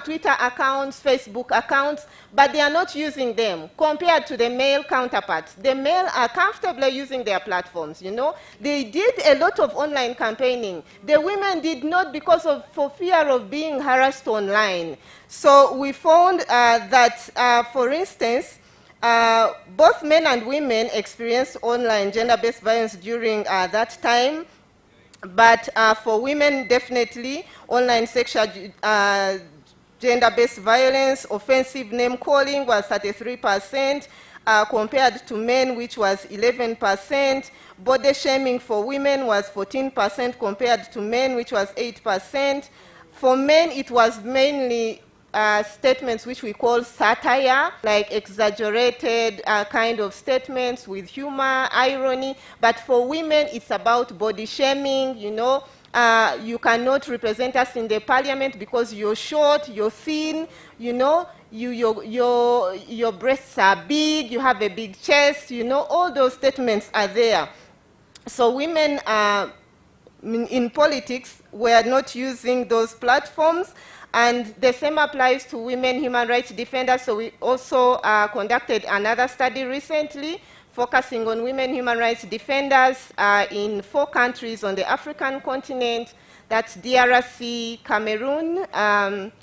Twitter accounts, Facebook accounts, but they are not using them compared to the male counterparts. The male are comfortably using their platforms, you know. They did a lot of online campaigning. The women did not because of, for fear of being harassed online. So we found that, for instance, both men and women experienced online gender-based violence during that time. But for women, definitely, online sexual gender-based violence, offensive name-calling was 33%, compared to men, which was 11%. Body shaming for women was 14% compared to men, which was 8%. For men, it was mainly statements which we call satire, like exaggerated kind of statements with humor, irony. But for women, it's about body shaming, you know. You cannot represent us in the parliament because you're short, you're thin, you know, your breasts are big, you have a big chest, you know, all those statements are there. So women in politics were not using those platforms, and the same applies to women human rights defenders. So we also conducted another study recently focusing on women human rights defenders in 4 countries on the African continent. That's DRC, Cameroon,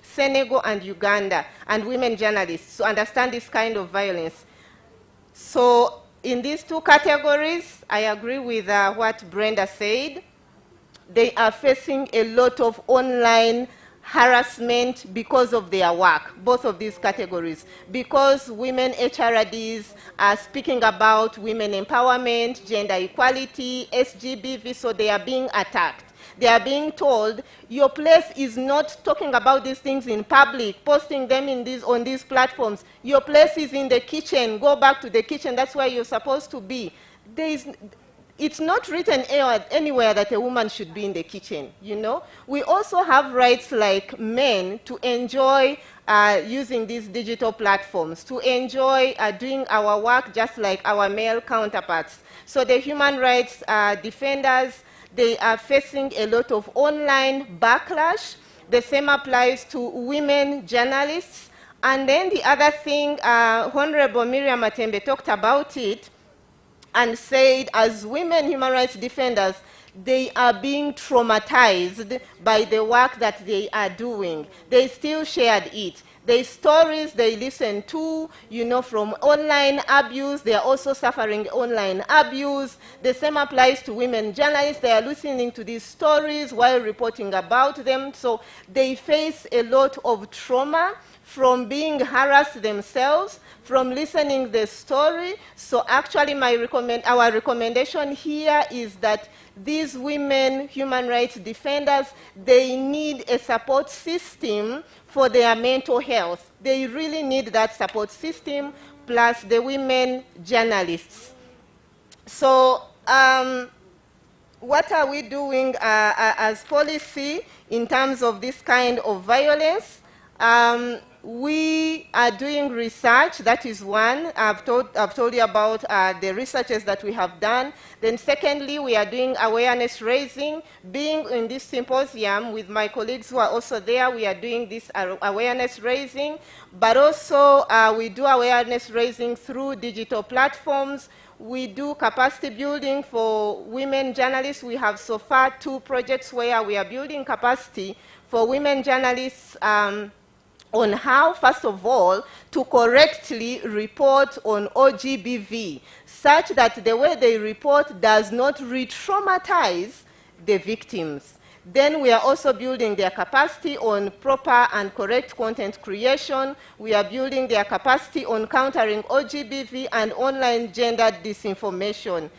Senegal, and Uganda, and women journalists to understand this kind of violence. So in these 2 categories, I agree with what Brenda said. They are facing a lot of online harassment because of their work, both of these categories. Because women HRDs are speaking about women empowerment, gender equality, SGBV, so they are being attacked. They are being told, your place is not talking about these things in public, posting them on these platforms. Your place is in the kitchen. Go back to the kitchen. That's where you're supposed to be. It's not written anywhere that a woman should be in the kitchen, you know. We also have rights like men to enjoy using these digital platforms, to enjoy doing our work just like our male counterparts. So the human rights defenders, they are facing a lot of online backlash. The same applies to women journalists. And then the other thing, Honorable Miriam Matembe talked about it, and said, as women human rights defenders, they are being traumatized by the work that they are doing. They still shared it. The stories they listen to, you know, from online abuse, they are also suffering online abuse. The same applies to women journalists. They are listening to these stories while reporting about them. So they face a lot of trauma from being harassed themselves, from listening the story. So actually our recommendation here is that these women human rights defenders, they need a support system for their mental health. They really need that support system, plus the women journalists. So what are we doing as policy in terms of this kind of violence? We are doing research. That is one. I've told you about the researches that we have done. Then secondly, we are doing awareness raising. Being in this symposium with my colleagues who are also there, we are doing this awareness raising. But also we do awareness raising through digital platforms. We do capacity building for women journalists. We have so far 2 projects where we are building capacity for women journalists on how, first of all, to correctly report on OGBV, such that the way they report does not re-traumatize the victims. Then we are also building their capacity on proper and correct content creation. We are building their capacity on countering OGBV and online gender disinformation.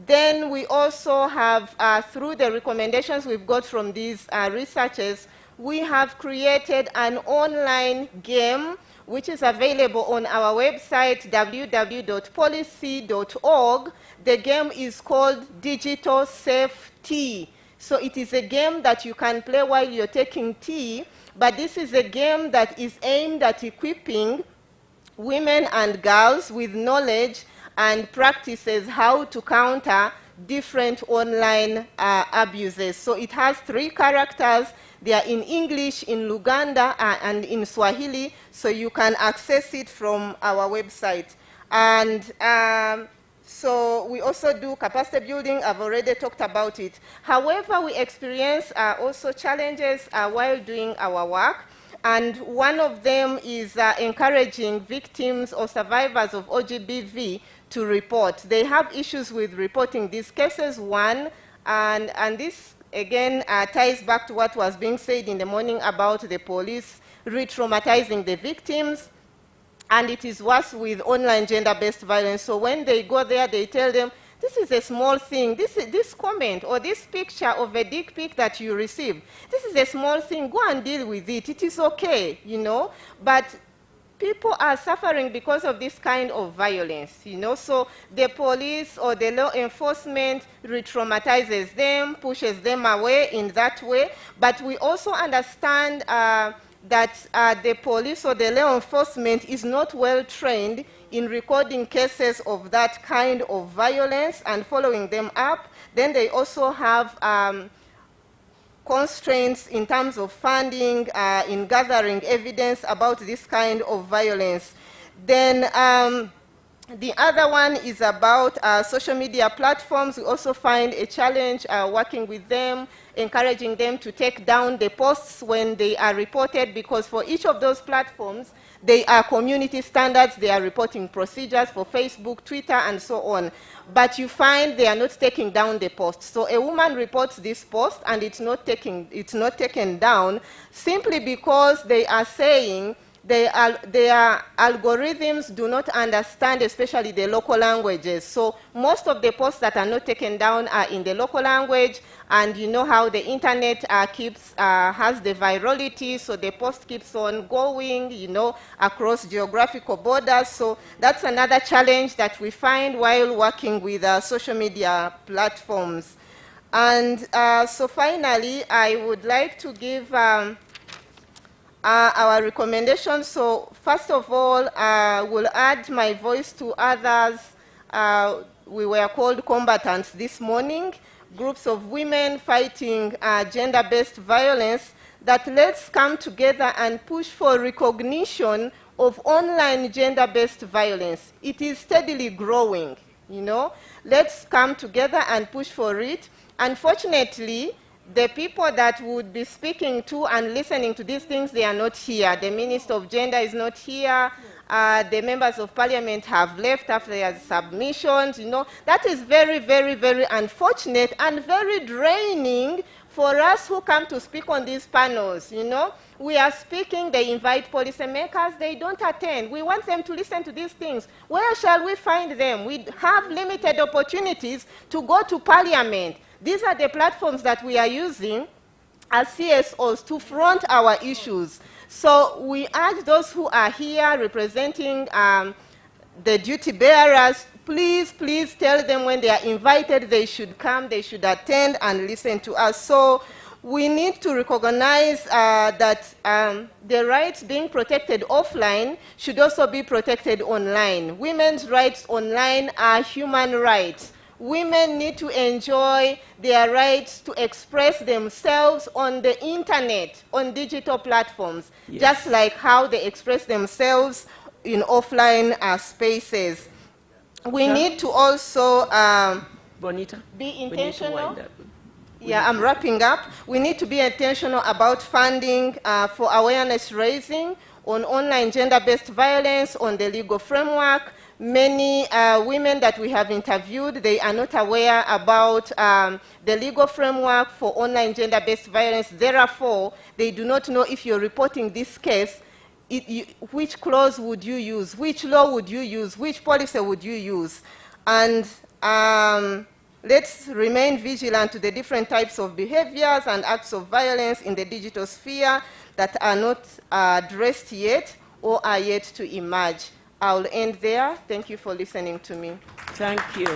Then we also have, through the recommendations we've got from these researchers, we have created an online game which is available on our website, www.policy.org. The game is called Digital Safe Tea. So it is a game that you can play while you're taking tea, but this is a game that is aimed at equipping women and girls with knowledge and practices how to counter different online abuses. So it has 3 characters. They are in English, in Luganda, and in Swahili, so you can access it from our website. And so we also do capacity building. I've already talked about it. However, we experience also challenges while doing our work. And one of them is encouraging victims or survivors of OGBV to report. They have issues with reporting these cases, one, and this again ties back to what was being said in the morning about the police re-traumatizing the victims. And it is worse with online gender-based violence. So when they go there, they tell them, this is a small thing. This comment or this picture of a dick pic that you received, this is a small thing. Go and deal with it. It is okay, you know. But people are suffering because of this kind of violence, you know. So the police or the law enforcement re-traumatizes them, pushes them away in that way. But we also understand that the police or the law enforcement is not well trained in recording cases of that kind of violence and following them up. Then they also have constraints in terms of funding, in gathering evidence about this kind of violence. Then the other one is about social media platforms. We also find a challenge working with them, encouraging them to take down the posts when they are reported, because for each of those platforms, they are community standards, they are reporting procedures for Facebook, Twitter, and so on. But you find they are not taking down the post. So a woman reports this post, and it's not taken down simply because they are saying their algorithms do not understand, especially the local languages. So most of the posts that are not taken down are in the local language, and you know how the internet has the virality, so the post keeps on going, you know, across geographical borders. So that's another challenge that we find while working with social media platforms. And so finally, I would like to give our recommendations. So first of all, we'll add my voice to others. We were called combatants this morning, groups of women fighting gender-based violence, that let's come together and push for recognition of online gender-based violence. It is steadily growing, you know. Let's come together and push for it. Unfortunately, the people that would be speaking to and listening to these things, they are not here. The Minister of Gender is not here. The members of Parliament have left after their submissions. You know, that is very, very, very unfortunate and very draining for us who come to speak on these panels. You know, we are speaking, they invite policymakers, they don't attend. We want them to listen to these things. Where shall we find them? We have limited opportunities to go to Parliament. These are the platforms that we are using as CSOs to front our issues. So we urge those who are here representing the duty bearers, please, please tell them when they are invited, they should come, they should attend and listen to us. So we need to recognize that the rights being protected offline should also be protected online. Women's rights online are human rights. Women need to enjoy their rights to express themselves on the internet, on digital platforms, yes, just like how they express themselves in offline spaces. We need to also Bonita, be intentional. Yeah, I'm wrapping up. We need to be intentional about funding for awareness raising on online gender-based violence, on the legal framework. Many women that we have interviewed, they are not aware about the legal framework for online gender-based violence. Therefore, they do not know if you're reporting this case, which clause would you use, which law would you use, which policy would you use. And let's remain vigilant to the different types of behaviors and acts of violence in the digital sphere that are not addressed yet or are yet to emerge. I'll end there. Thank you for listening to me. Thank you.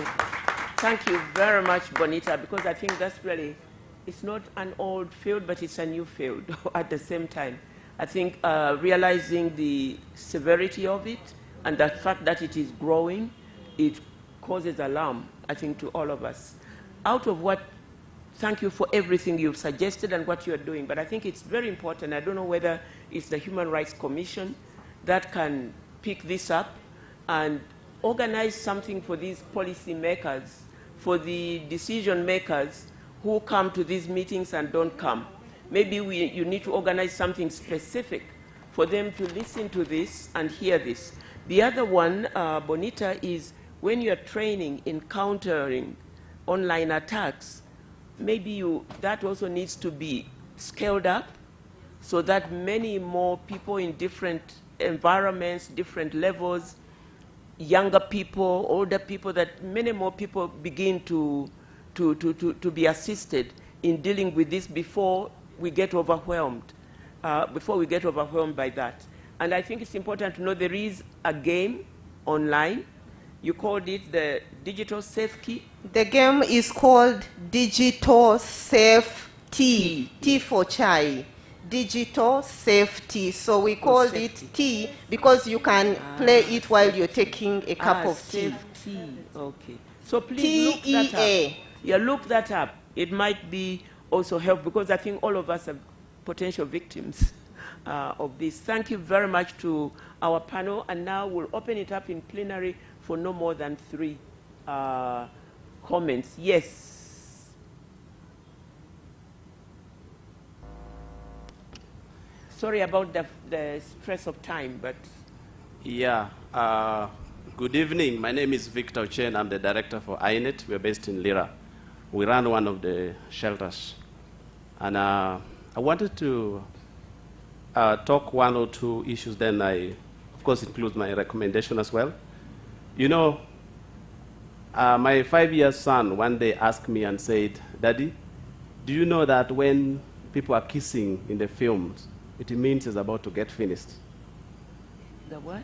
Thank you very much, Bonita, because I think that's really, it's not an old field, but it's a new field at the same time. I think realizing the severity of it and the fact that it is growing, it causes alarm, I think, to all of us. Out of what, thank you for everything you've suggested and what you're doing, but I think it's very important. I don't know whether it's the Human Rights Commission that can pick this up and organize something for these policy makers, for the decision makers who come to these meetings and don't come. Maybe you need to organize something specific for them to listen to this and hear this. The other one, Bonita, is when you're training in countering online attacks, maybe that also needs to be scaled up so that many more people in different environments, different levels, younger people, older people, that many more people begin to be assisted in dealing with this before we get overwhelmed, by that. And I think it's important to know there is a game online. You called it the Digital Safe Key. The game is called Digital Safety. T for chai. Digital Safety. So we called it T because you can play it while you're taking a cup of tea. Safety. Okay. So please look that up. Yeah, look that up. It might be also help because I think all of us are potential victims of this. Thank you very much to our panel, and now we'll open it up in plenary for no more than 3 comments. Yes. Sorry about the stress of time, but... Yeah. Good evening. My name is Victor Chen. I'm the director for INET. We're based in Lira. We run one of the shelters. And I wanted to talk 1 or 2 issues, then I, of course, include my recommendation as well. You know, my 5-year son one day asked me and said, "Daddy, do you know that when people are kissing in the films, it means it's about to get finished?" The what?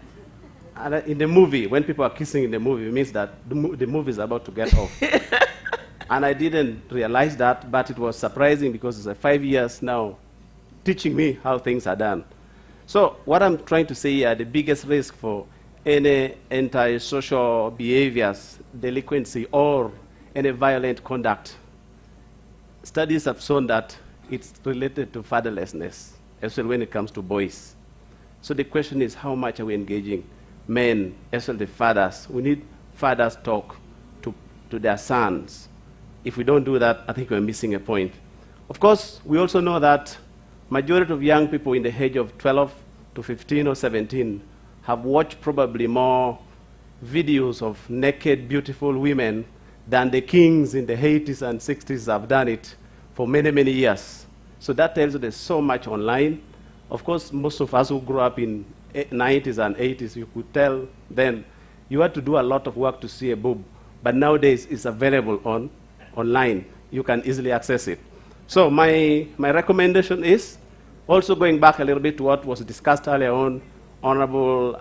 And in the movie, when people are kissing in the movie, it means that the movie is about to get off. And I didn't realize that, but it was surprising because it's 5 years now teaching me how things are done. So what I'm trying to say here, the biggest risk for any anti-social behaviors, delinquency, or any violent conduct, studies have shown that it's related to fatherlessness, especially when it comes to boys. So the question is, how much are we engaging men, especially the fathers? We need fathers talk to their sons. If we don't do that, I think we're missing a point. Of course, we also know that majority of young people in the age of 12 to 15 or 17 have watched probably more videos of naked, beautiful women than the kings in the 80s and 60s have done it for many, many years. So that tells you there's so much online. Of course, most of us who grew up in 90s and 80s, you could tell then you had to do a lot of work to see a boob. But nowadays, it's available online. You can easily access it. So my recommendation is, also going back a little bit to what was discussed earlier on, Honorable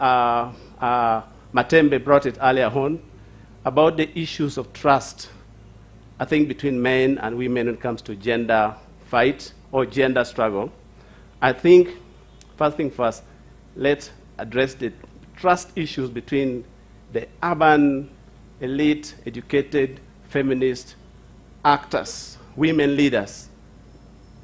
Matembe brought it earlier on, about the issues of trust, I think, between men and women when it comes to gender fight or gender struggle. I think, first thing first, let's address the trust issues between the urban, elite, educated, feminist actors, women leaders.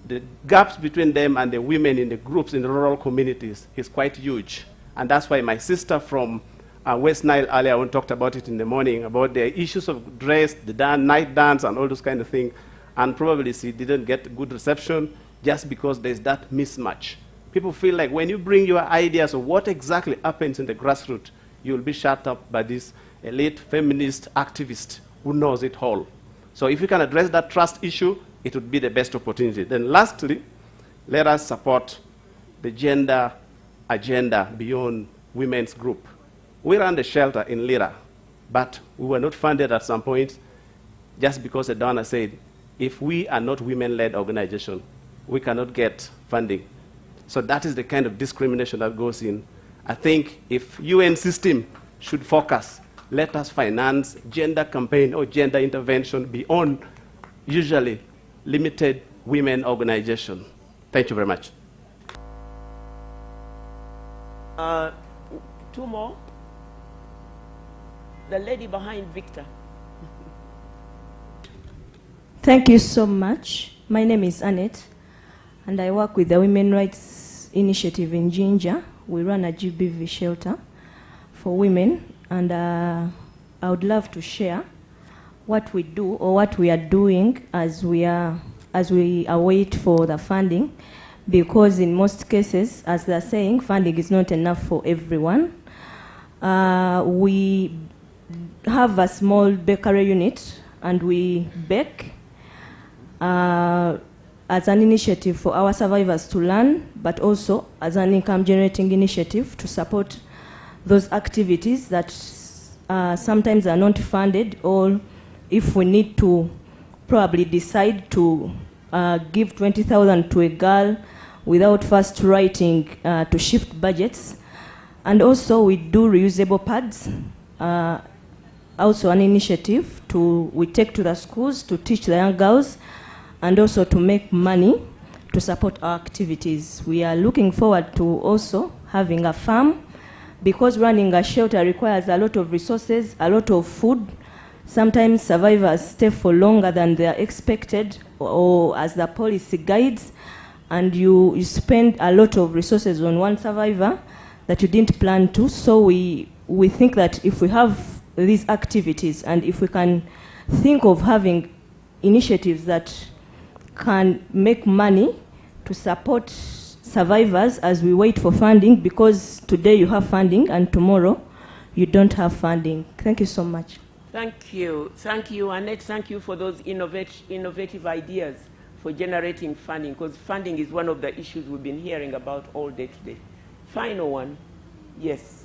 The gaps between them and the women in the groups in the rural communities is quite huge. And that's why my sister from West Nile earlier on talked about it in the morning, about the issues of dress, the night dance, and all those kind of things. And probably she didn't get good reception just because there's that mismatch. People feel like when you bring your ideas of what exactly happens in the grassroots, you'll be shut up by this elite feminist activist who knows it all. So if you can address that trust issue, it would be the best opportunity. Then lastly, let us support the gender agenda beyond women's group. We ran the shelter in Lira, but we were not funded at some point just because the donor said, if we are not women-led organization, we cannot get funding. So that is the kind of discrimination that goes in. I think if UN system should focus, let us finance gender campaign or gender intervention beyond usually limited women organization. Thank you very much. 2 more. The lady behind Victor. Thank you so much. My name is Annette, and I work with the Women's Rights Initiative in Jinja. We run a GBV shelter for women, and I would love to share what we do or what we are doing as we await for the funding, because in most cases, as they're saying, funding is not enough for everyone. We have a small bakery unit, and we bake. as an initiative for our survivors to learn, but also as an income-generating initiative to support those activities that sometimes are not funded, or if we need to probably decide to give 20,000 to a girl without first writing to shift budgets. And also we do reusable pads, also an initiative we take to the schools to teach the young girls and also to make money to support our activities. We are looking forward to also having a farm, because running a shelter requires a lot of resources, a lot of food. Sometimes survivors stay for longer than they are expected or as the policy guides, and you spend a lot of resources on one survivor that you didn't plan to. So we think that if we have these activities and if we can think of having initiatives that can make money to support survivors as we wait for funding, because today you have funding and tomorrow you don't have funding. Thank you so much. Thank you, Annette. Thank you for those innovative ideas for generating funding, because funding is one of the issues we've been hearing about all day today. Final one, yes.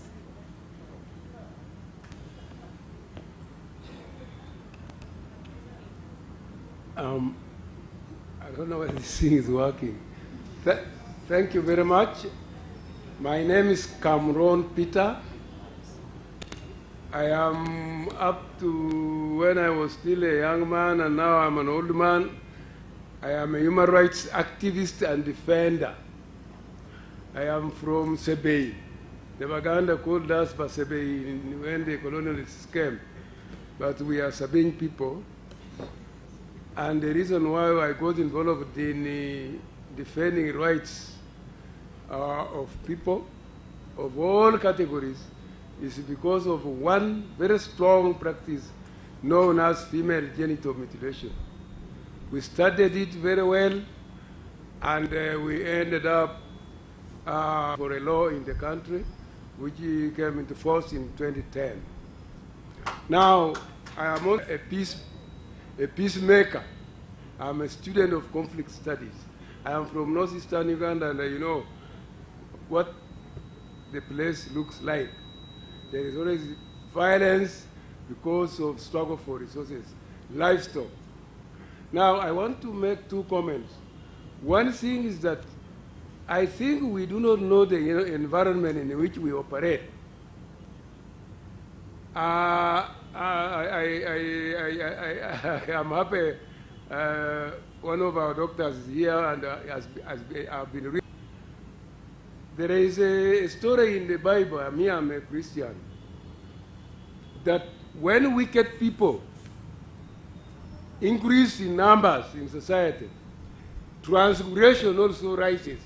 I don't know whether this thing is working. Thank you very much. My name is Cameron Peter. I am up to when I was still a young man, and now I'm an old man. I am a human rights activist and defender. I am from Sebei. The Baganda called us Sebei when the colonialists came, but we are Sabine people. And the reason why I got involved in defending rights of people of all categories is because of one very strong practice known as female genital mutilation. We studied it very well, and we ended up for a law in the country, which came into force in 2010. Now, I am also a peacemaker. I'm a student of conflict studies. I am from northeastern Uganda, and you know what the place looks like. There is always violence because of struggle for resources, livestock. Now, I want to make two comments. One thing is that I think we do not know the environment in which we operate. I am happy one of our doctors is here and has been reading. There is a story in the Bible, I'm a Christian, that when wicked people increase in numbers in society, transgression also rises.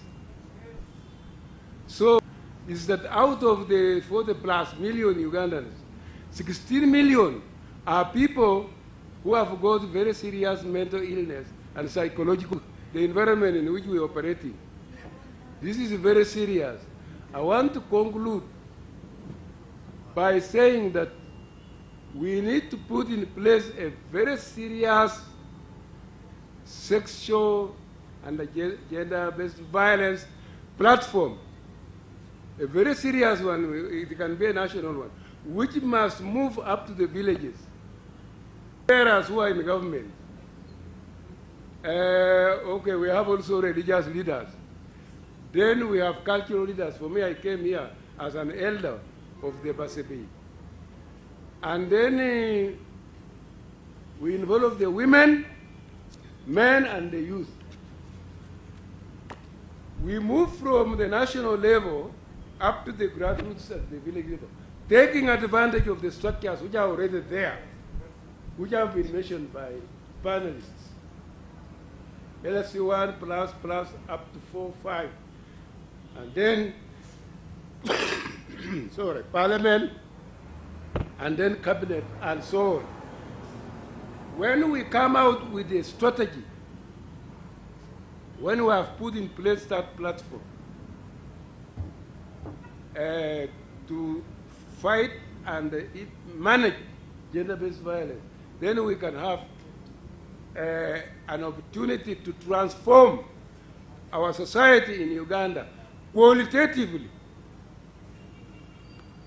So it's that out of the 40+ million Ugandans, 16 million are people who have got very serious mental illness and psychological, the environment in which we operate in. This is very serious. I want to conclude by saying that we need to put in place a very serious sexual and gender-based violence platform, a very serious one. It can be a national one, which must move up to the villages. Parents who are in government. Okay, we have also religious leaders. Then we have cultural leaders. For me, I came here as an elder of the Basebi. And then we involve the women, men, and the youth. We move from the national level up to the grassroots at the village level, taking advantage of the structures which are already there, which have been mentioned by panelists. LSC1 plus up to 4, 5. And then, sorry, parliament, and then cabinet, and so on. When we come out with a strategy, when we have put in place that platform to fight and manage gender-based violence, then we can have an opportunity to transform our society in Uganda qualitatively.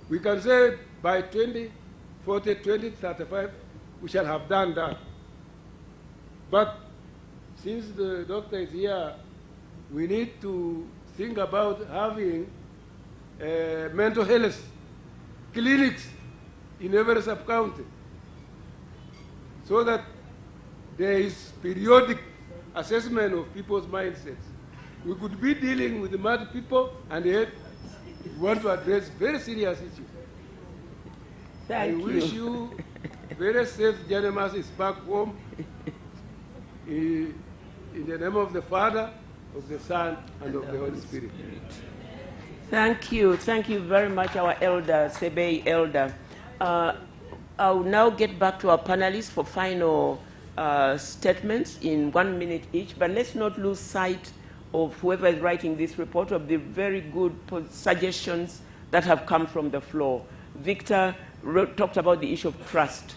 We can say by 2040, 2035, we shall have done that. But since the doctor is here, we need to think about having mental health clinics in every sub-county so that there is periodic assessment of people's mindsets. We could be dealing with mad people and yet we want to address very serious issues. I wish you very safe journeys back home in the name of the Father, of the Son, and of the Holy Spirit. Thank you. Thank you very much, our elder, Sebei elder. I'll now get back to our panelists for final statements in 1 minute each, but let's not lose sight of whoever is writing this report, of the very good suggestions that have come from the floor. Victor talked about the issue of trust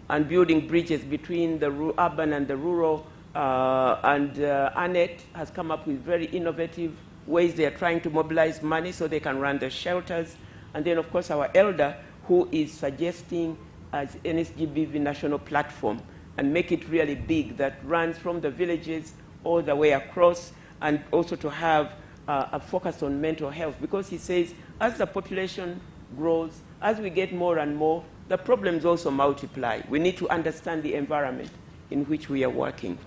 and building bridges between the urban and the rural, and Annette has come up with very innovative ways they are trying to mobilize money so they can run the shelters. And then, of course, our elder, who is suggesting an SGBV national platform and make it really big, that runs from the villages all the way across, and also to have a focus on mental health, because he says as the population grows, as we get more and more, the problems also multiply. We need to understand the environment in which we are working.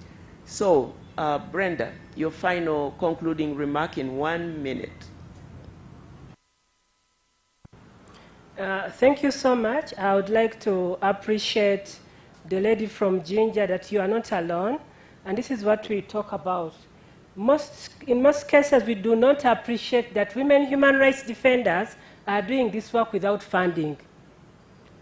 So, Brenda, your final concluding remark in 1 minute. Thank you so much. I would like to appreciate the lady from Jinja that you are not alone, and this is what we talk about. In most cases, we do not appreciate that women human rights defenders are doing this work without funding.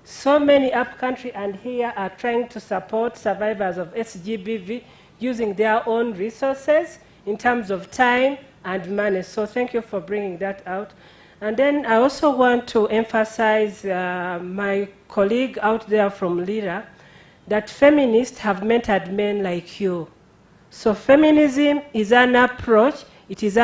So many upcountry and here are trying to support survivors of SGBV using their own resources in terms of time and money. So thank you for bringing that out. And then I also want to emphasize my colleague out there from Lira, that feminists have mentored men like you. So feminism is an approach, it's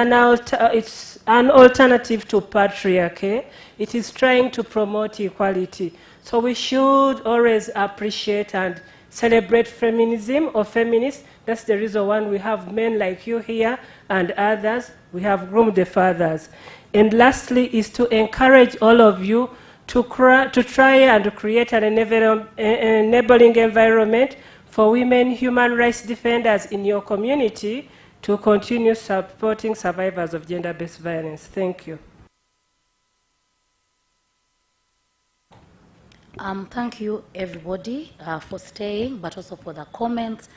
an alternative to patriarchy. It is trying to promote equality. So we should always appreciate and celebrate feminism or feminists. That's the reason why we have men like you here and others. We have groomed the fathers. And lastly is to encourage all of you to try and create an enabling environment for women human rights defenders in your community to continue supporting survivors of gender-based violence. Thank you. Thank you, everybody, for staying, but also for the comments.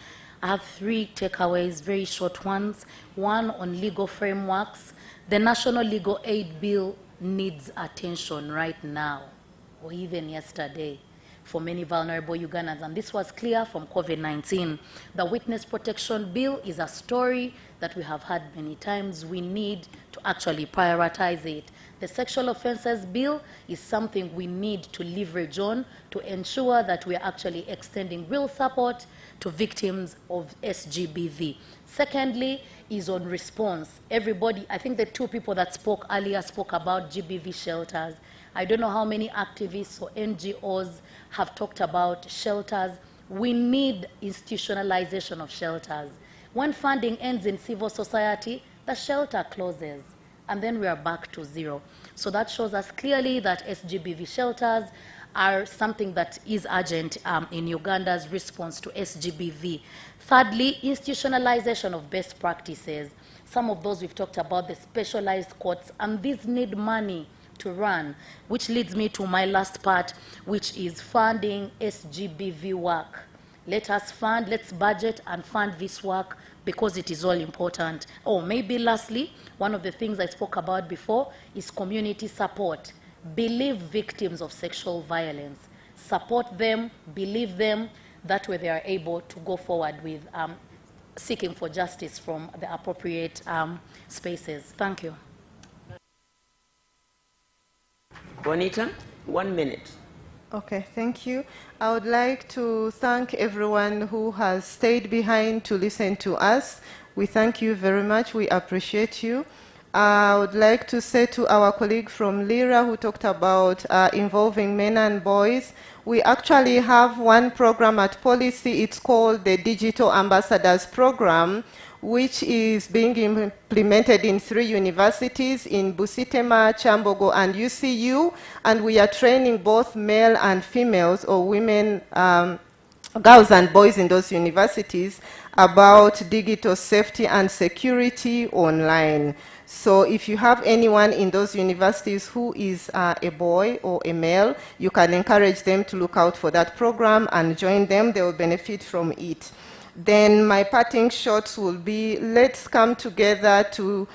I have 3 takeaways, very short ones. One on legal frameworks. The National Legal Aid Bill needs attention right now, or even yesterday, for many vulnerable Ugandans. And this was clear from COVID-19. The Witness Protection Bill is a story that we have had many times. We need to actually prioritize it. The Sexual Offences Bill is something we need to leverage on to ensure that we are actually extending real support to victims of SGBV. Secondly, is on response. Everybody, I think the 2 people that spoke earlier spoke about GBV shelters. I don't know how many activists or NGOs have talked about shelters. We need institutionalization of shelters. When funding ends in civil society, the shelter closes, and then we are back to zero. So that shows us clearly that SGBV shelters are something that is urgent in Uganda's response to SGBV. Thirdly, institutionalization of best practices. Some of those we've talked about, the specialized courts, and these need money to run, which leads me to my last part, which is funding SGBV work. Let us fund, let's budget and fund this work because it is all important. Oh, maybe lastly, one of the things I spoke about before is community support. Believe victims of sexual violence. Support them, believe them, that way they are able to go forward with seeking for justice from the appropriate spaces. Thank you. Bonita, 1 minute. Okay, thank you. I would like to thank everyone who has stayed behind to listen to us. We thank you very much. We appreciate you. I would like to say to our colleague from LIRA who talked about involving men and boys, we actually have one program at Policy. It's called the Digital Ambassadors Program, which is being implemented in 3 universities, in Busitema, Chambogo, and UCU, and we are training both male and females, or women, girls and boys in those universities, about digital safety and security online. So if you have anyone in those universities who is a boy or a male, you can encourage them to look out for that program and join them. They will benefit from it. Then my parting shots will be, let's come together to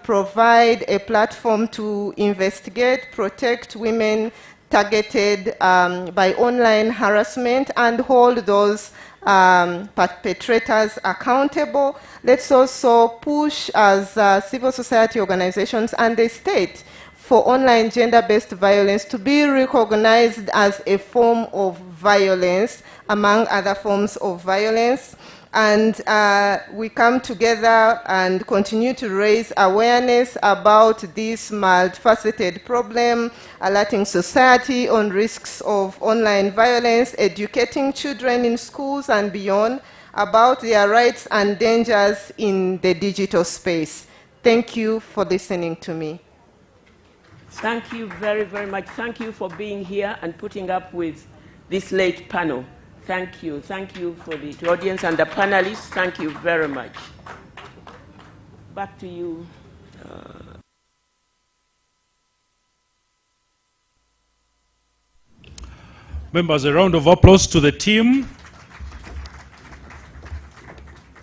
provide a platform to investigate, protect women targeted by online harassment, and hold those perpetrators accountable. Let's also push as civil society organizations and the state for online gender-based violence to be recognized as a form of violence among other forms of violence. And we come together and continue to raise awareness about this multifaceted problem, alerting society on risks of online violence, educating children in schools and beyond about their rights and dangers in the digital space. Thank you for listening to me. Thank you very, very much. Thank you for being here and putting up with this late panel. Thank you. Thank you for the audience and the panelists. Thank you very much. Back to you. Members, a round of applause to the team.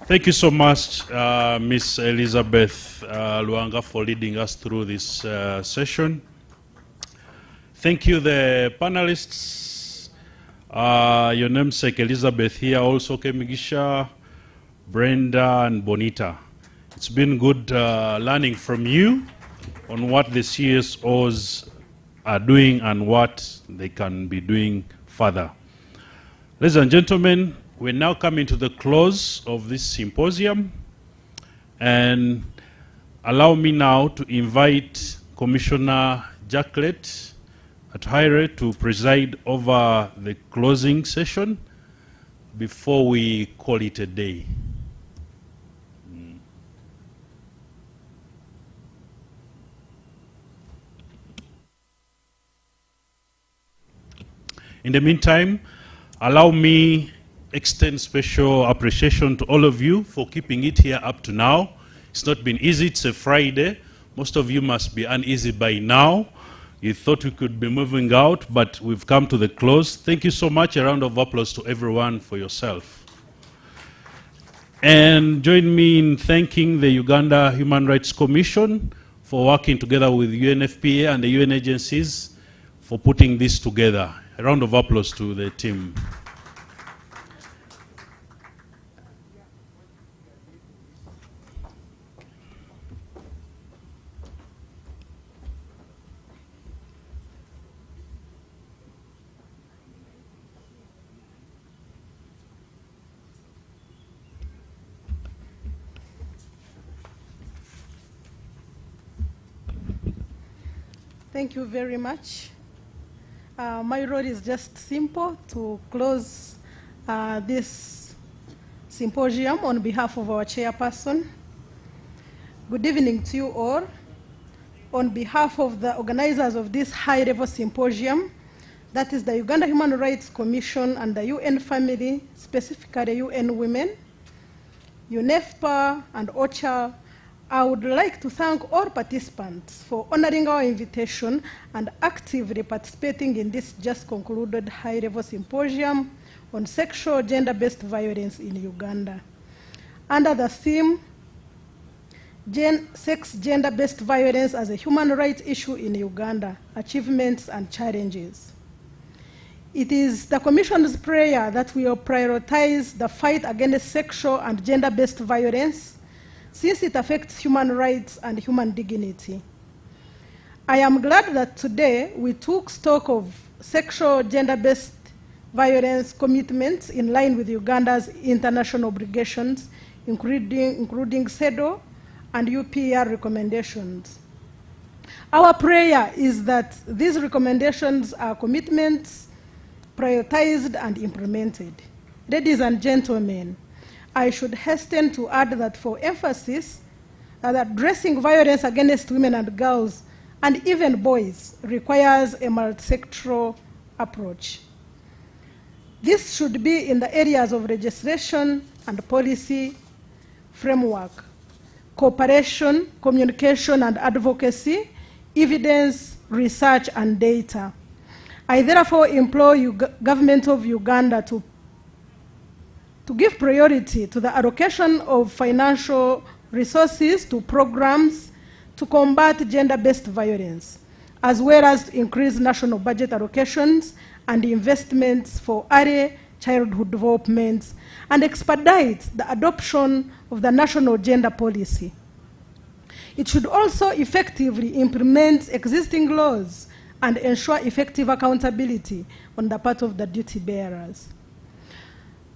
Thank you so much, Ms. Elizabeth Luanga, for leading us through this session. Thank you, the panelists. Your namesake Elizabeth here, also Kemigisha, Brenda, and Bonita. It's been good learning from you on what the CSOs are doing and what they can be doing further. Ladies and gentlemen, we're now coming to the close of this symposium, and allow me now to invite Commissioner Jacqueline at Haire to preside over the closing session before we call it a day. In the meantime, allow me extend special appreciation to all of you for keeping it here up to now. It's not been easy. It's a Friday. Most of you must be uneasy by now. You thought we could be moving out, but we've come to the close. Thank you so much. A round of applause to everyone for yourself. And join me in thanking the Uganda Human Rights Commission for working together with UNFPA and the UN agencies for putting this together. A round of applause to the team. Thank you very much. My role is just simple, to close this symposium on behalf of our chairperson. Good evening to you all. On behalf of the organizers of this high-level symposium, that is the Uganda Human Rights Commission and the UN family, specifically UN Women, UNEFPA, and OCHA, I would like to thank all participants for honoring our invitation and actively participating in this just concluded high-level symposium on sexual gender-based violence in Uganda. Under the theme, Sex Gender-Based Violence as a Human Rights Issue in Uganda, Achievements and Challenges. It is the Commission's prayer that we will prioritize the fight against sexual and gender-based violence, since it affects human rights and human dignity. I am glad that today we took stock of sexual gender-based violence commitments in line with Uganda's international obligations, including CEDAW and UPR recommendations. Our prayer is that these recommendations are commitments prioritized and implemented. Ladies and gentlemen, I should hasten to add that for emphasis, that addressing violence against women and girls and even boys requires a multi-sectoral approach. This should be in the areas of legislation and policy framework, cooperation, communication and advocacy, evidence, research and data. I therefore implore government of Uganda to give priority to the allocation of financial resources to programs to combat gender-based violence, as well as to increase national budget allocations and investments for early childhood development, and expedite the adoption of the national gender policy. It should also effectively implement existing laws and ensure effective accountability on the part of the duty bearers.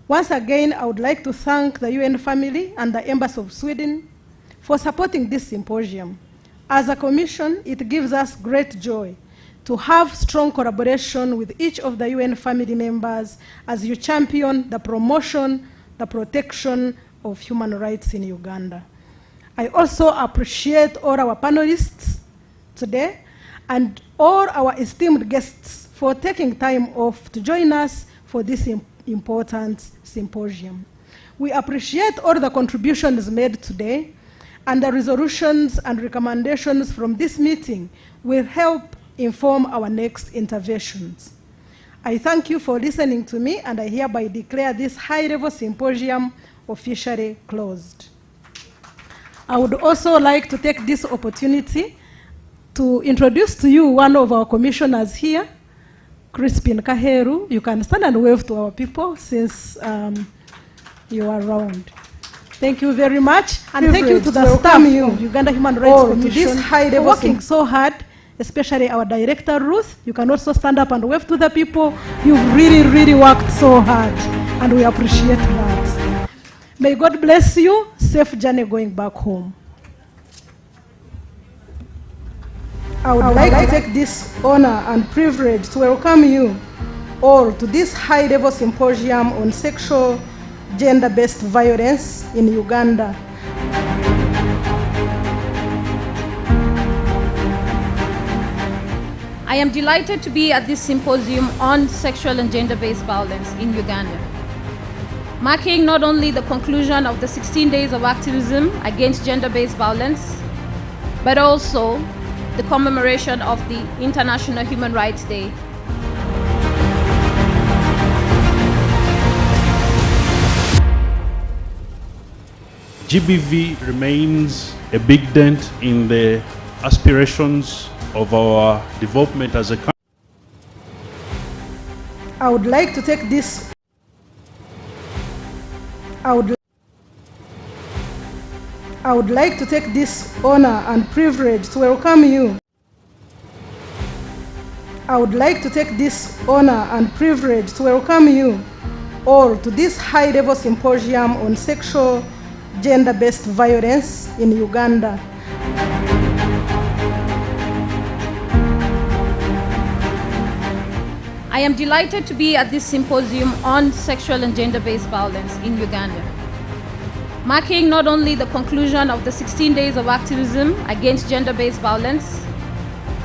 Once again, I would like to thank the UN family and the Embassy of Sweden for supporting this symposium. As a commission, it gives us great joy to have strong collaboration with each of the UN family members as you champion the promotion, the protection of human rights in Uganda. I also appreciate all our panelists today and all our esteemed guests for taking time off to join us for this important symposium. We appreciate all the contributions made today, and the resolutions and recommendations from this meeting will help inform our next interventions. I thank you for listening to me, and I hereby declare this high-level symposium officially closed. I would also like to take this opportunity to introduce to you one of our commissioners here, Crispin Kaheru. You can stand and wave to our people since you are around. Thank you very much, and thank you to the staff of Uganda Human Rights Commission for working so hard, especially our director, Ruth. You can also stand up and wave to the people. You've really, really worked so hard, and we appreciate that. May God bless you. Safe journey going back home. I would like to take this honor and privilege to welcome you all to this high-level symposium on sexual gender-based violence in Uganda. I am delighted to be at this symposium on sexual and gender-based violence in Uganda, marking not only the conclusion of the 16 days of activism against gender-based violence, but also the commemoration of the International Human Rights Day. GBV remains a big dent in the aspirations of our development as a country. I would like to take this honor and privilege to welcome you. I would like to take this honor and privilege to welcome you all to this high-level symposium on sexual gender-based violence in Uganda. I am delighted to be at this symposium on sexual and gender-based violence in Uganda, marking not only the conclusion of the 16 days of activism against gender-based violence,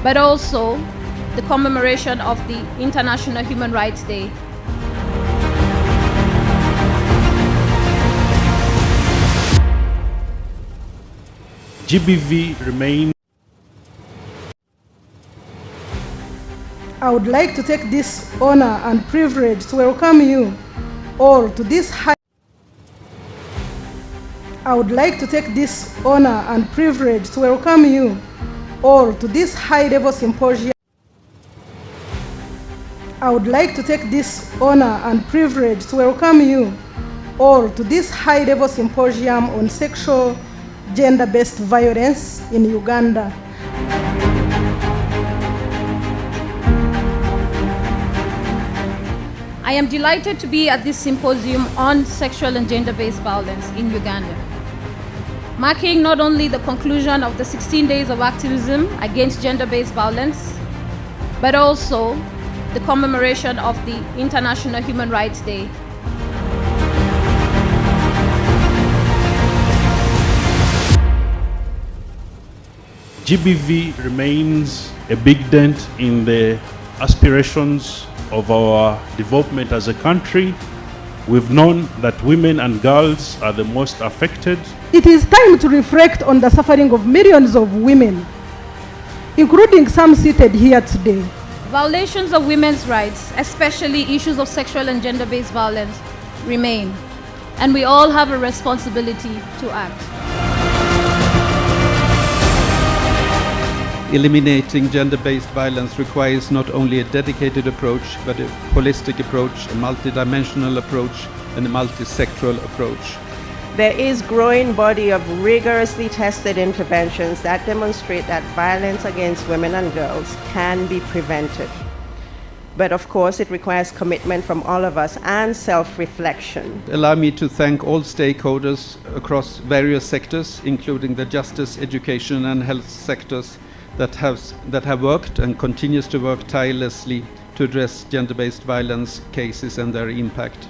but also the commemoration of the International Human Rights Day. GBV remains. I would like to take this honor and privilege to welcome you all to this I would like to take this honor and privilege to welcome you all to this high-level symposium. I would like to take this honor and privilege to welcome you all to this high-level symposium on sexual gender-based violence in Uganda. I am delighted to be at this symposium on sexual and gender-based violence in Uganda, marking not only the conclusion of the 16 days of activism against gender-based violence, but also the commemoration of the International Human Rights Day. GBV remains a big dent in the aspirations of our development as a country. We've known that women and girls are the most affected. It is time to reflect on the suffering of millions of women, including some seated here today. Violations of women's rights, especially issues of sexual and gender-based violence, remain, and we all have a responsibility to act. Eliminating gender-based violence requires not only a dedicated approach, but a holistic approach, a multidimensional approach, and a multi-sectoral approach. There is growing body of rigorously tested interventions that demonstrate that violence against women and girls can be prevented. But of course, it requires commitment from all of us and self-reflection. Allow me to thank all stakeholders across various sectors, including the justice, education, and health sectors that have worked and continues to work tirelessly to address gender-based violence cases and their impact.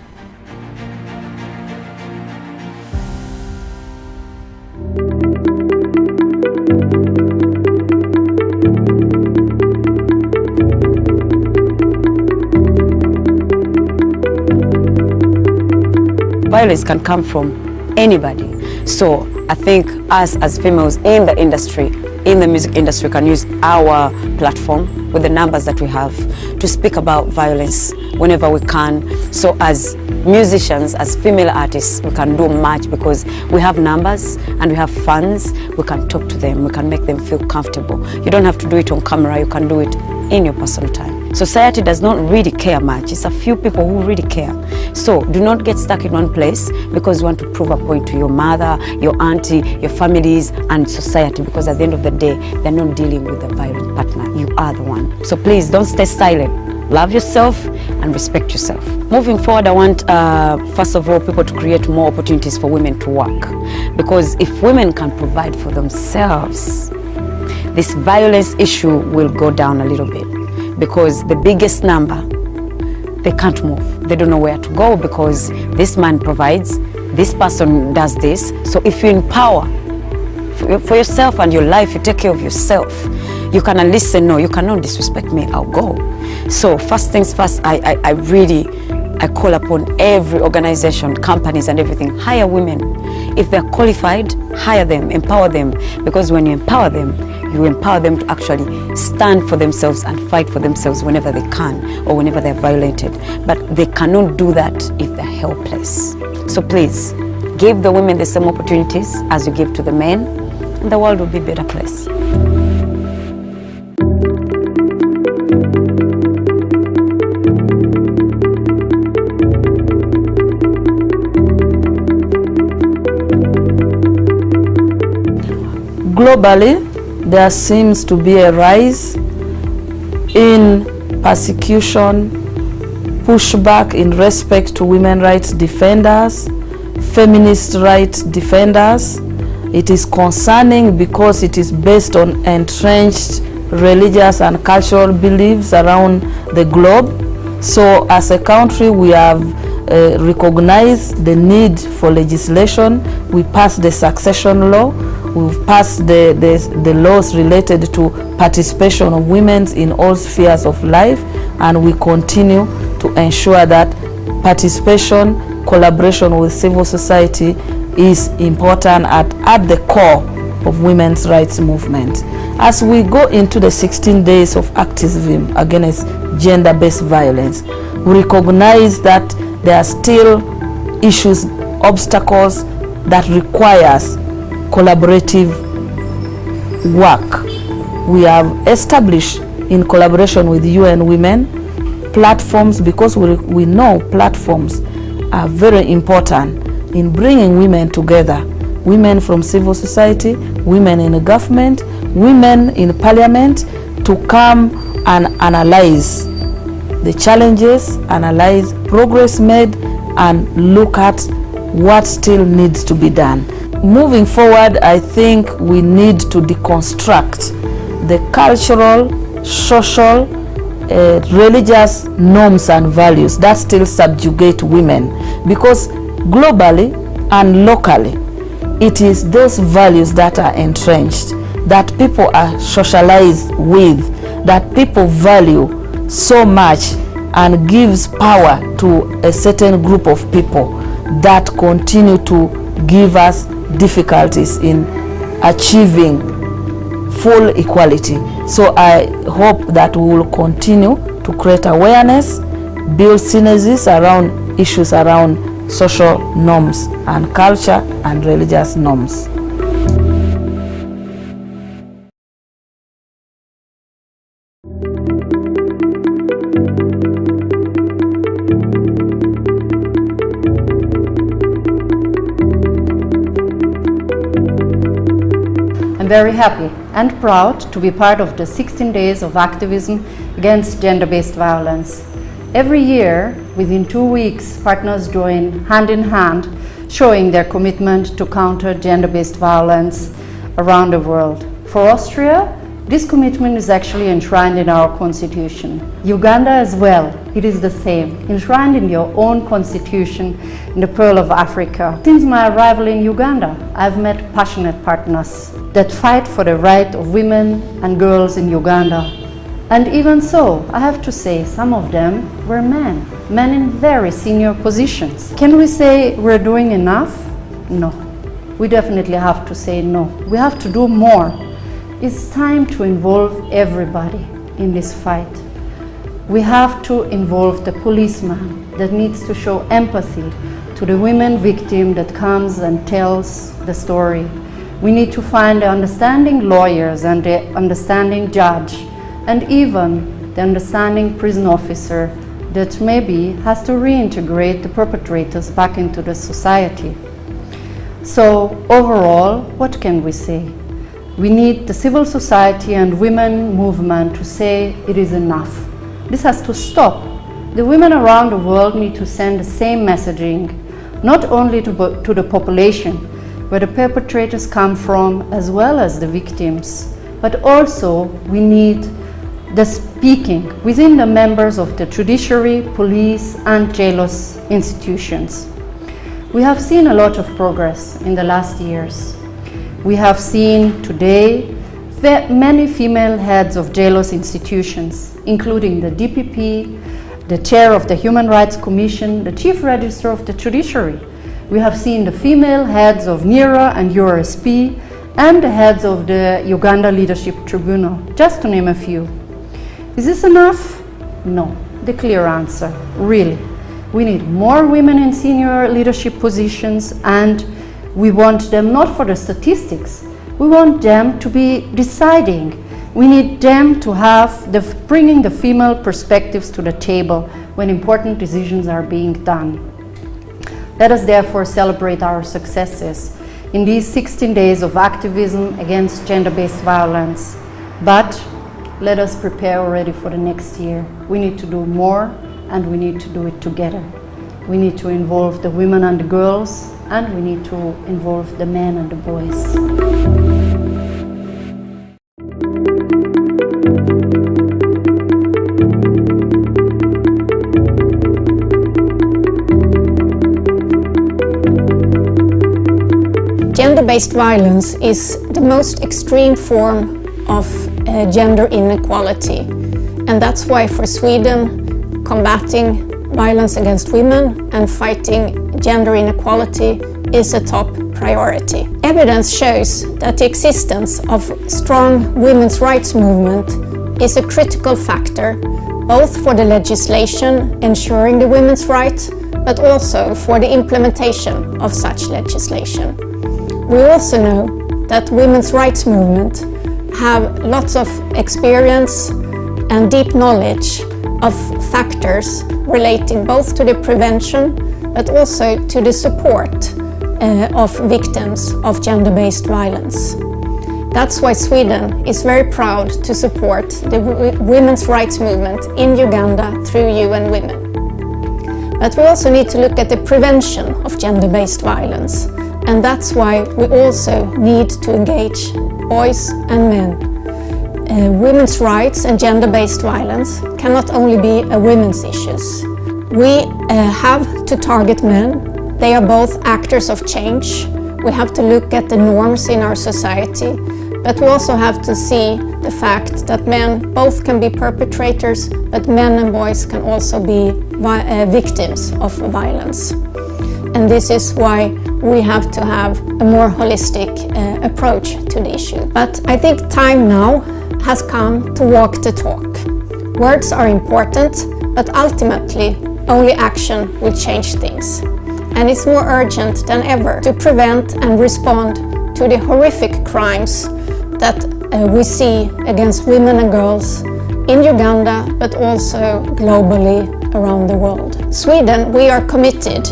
Violence can come from anybody. So I think us as females in the industry, in the music industry, can use our platform with the numbers that we have to speak about violence whenever we can. So as musicians, as female artists, we can do much because we have numbers and we have funds. We can talk to them, we can make them feel comfortable. You don't have to do it on camera, you can do it in your personal time. Society does not really care much. It's a few people who really care. So do not get stuck in one place because you want to prove a point to your mother, your auntie, your families, and society, because at the end of the day, they're not dealing with a violent partner. You are the one. So please don't stay silent. Love yourself and respect yourself. Moving forward, I want, first of all, people to create more opportunities for women to work. Because if women can provide for themselves, this violence issue will go down a little bit. Because the biggest number, they can't move. They don't know where to go because this man provides, this person does this. So if you empower for yourself and your life, you take care of yourself, you can at least say, no, you cannot disrespect me, I'll go. So first things first, I call upon every organization, companies and everything, hire women. If they're qualified, hire them, empower them. Because when you empower them to actually stand for themselves and fight for themselves whenever they can or whenever they're violated. But they cannot do that if they're helpless. So please, give the women the same opportunities as you give to the men, and the world will be a better place. Globally, there seems to be a rise in persecution, pushback in respect to women rights defenders, feminist rights defenders. It is concerning because it is based on entrenched religious and cultural beliefs around the globe. So as a country, we have recognized the need for legislation. We passed the succession law. We've passed the laws related to participation of women in all spheres of life, and we continue to ensure that participation, collaboration with civil society is important at the core of women's rights movement. As we go into the 16 days of activism against gender-based violence, we recognize that there are still issues, obstacles that requires collaborative work. We have established, in collaboration with UN Women, platforms, because we know platforms are very important in bringing women together. Women from civil society, women in the government, women in parliament, to come and analyze the challenges, analyze progress made, and look at what still needs to be done. Moving forward, I think we need to deconstruct the cultural, social, religious norms and values that still subjugate women, because globally and locally it is those values that are entrenched, that people are socialized with, that people value so much and gives power to a certain group of people that continue to give us difficulties in achieving full equality. So I hope that we will continue to create awareness, build synergies around issues around social norms and culture and religious norms. I'm very happy and proud to be part of the 16 days of activism against gender-based violence. Every year, within 2 weeks, partners join hand in hand, showing their commitment to counter gender-based violence around the world. For Austria, this commitment is actually enshrined in our constitution. Uganda as well, it is the same, enshrined in your own constitution in the Pearl of Africa. Since my arrival in Uganda, I've met passionate partners that fight for the right of women and girls in Uganda. And even so, I have to say, some of them were men in very senior positions. Can we say we're doing enough? No. We definitely have to say no. We have to do more. It's time to involve everybody in this fight. We have to involve the policeman that needs to show empathy to the women victim that comes and tells the story. We need to find the understanding lawyers and the understanding judge, and even the understanding prison officer that maybe has to reintegrate the perpetrators back into the society. So overall, what can we say? We need the civil society and women movement to say it is enough. This has to stop. The women around the world need to send the same messaging, not only to the population where the perpetrators come from as well as the victims, but also we need the speaking within the members of the judiciary, police and jailers institutions. We have seen a lot of progress in the last years. We have seen today many female heads of jailers institutions, including the DPP, the chair of the Human Rights Commission, the chief registrar of the judiciary. We have seen the female heads of NERA and URSP, and the heads of the Uganda Leadership Tribunal, just to name a few. Is this enough? No. The clear answer, really. We need more women in senior leadership positions, and we want them not for the statistics. We want them to be deciding. We need them to have bringing the female perspectives to the table when important decisions are being done. Let us therefore celebrate our successes in these 16 days of activism against gender-based violence. But let us prepare already for the next year. We need to do more, and we need to do it together. We need to involve the women and the girls, and we need to involve the men and the boys. Gender-based violence is the most extreme form of gender inequality, and that's why for Sweden, combating violence against women and fighting gender inequality is a top priority. Evidence shows that the existence of strong women's rights movement is a critical factor, both for the legislation ensuring the women's rights, but also for the implementation of such legislation. We also know that women's rights movement have lots of experience and deep knowledge of factors relating both to the prevention but also to the support of victims of gender-based violence. That's why Sweden is very proud to support the women's rights movement in Uganda through UN Women. But we also need to look at the prevention of gender-based violence, and that's why we also need to engage boys and men. Women's rights and gender-based violence cannot only be a women's issues. We have to target men. They are both actors of change. We have to look at the norms in our society, but we also have to see the fact that men both can be perpetrators, but men and boys can also be victims of violence. And this is why we have to have a more holistic approach to the issue. But I think time now has come to walk the talk. Words are important, but ultimately only action will change things. And it's more urgent than ever to prevent and respond to the horrific crimes that we see against women and girls in Uganda, but also globally around the world. Sweden, we are committed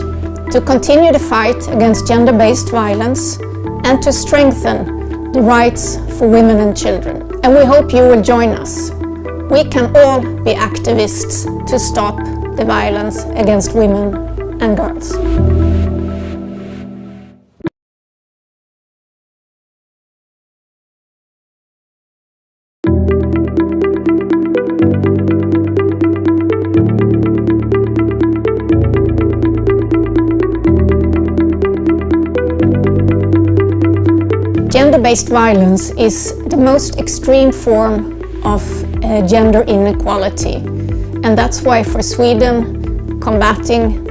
to continue the fight against gender-based violence and to strengthen the rights for women and children. And we hope you will join us. We can all be activists to stop the violence against women and girls. Gender-based violence is the most extreme form of gender inequality, and that's why for Sweden, combating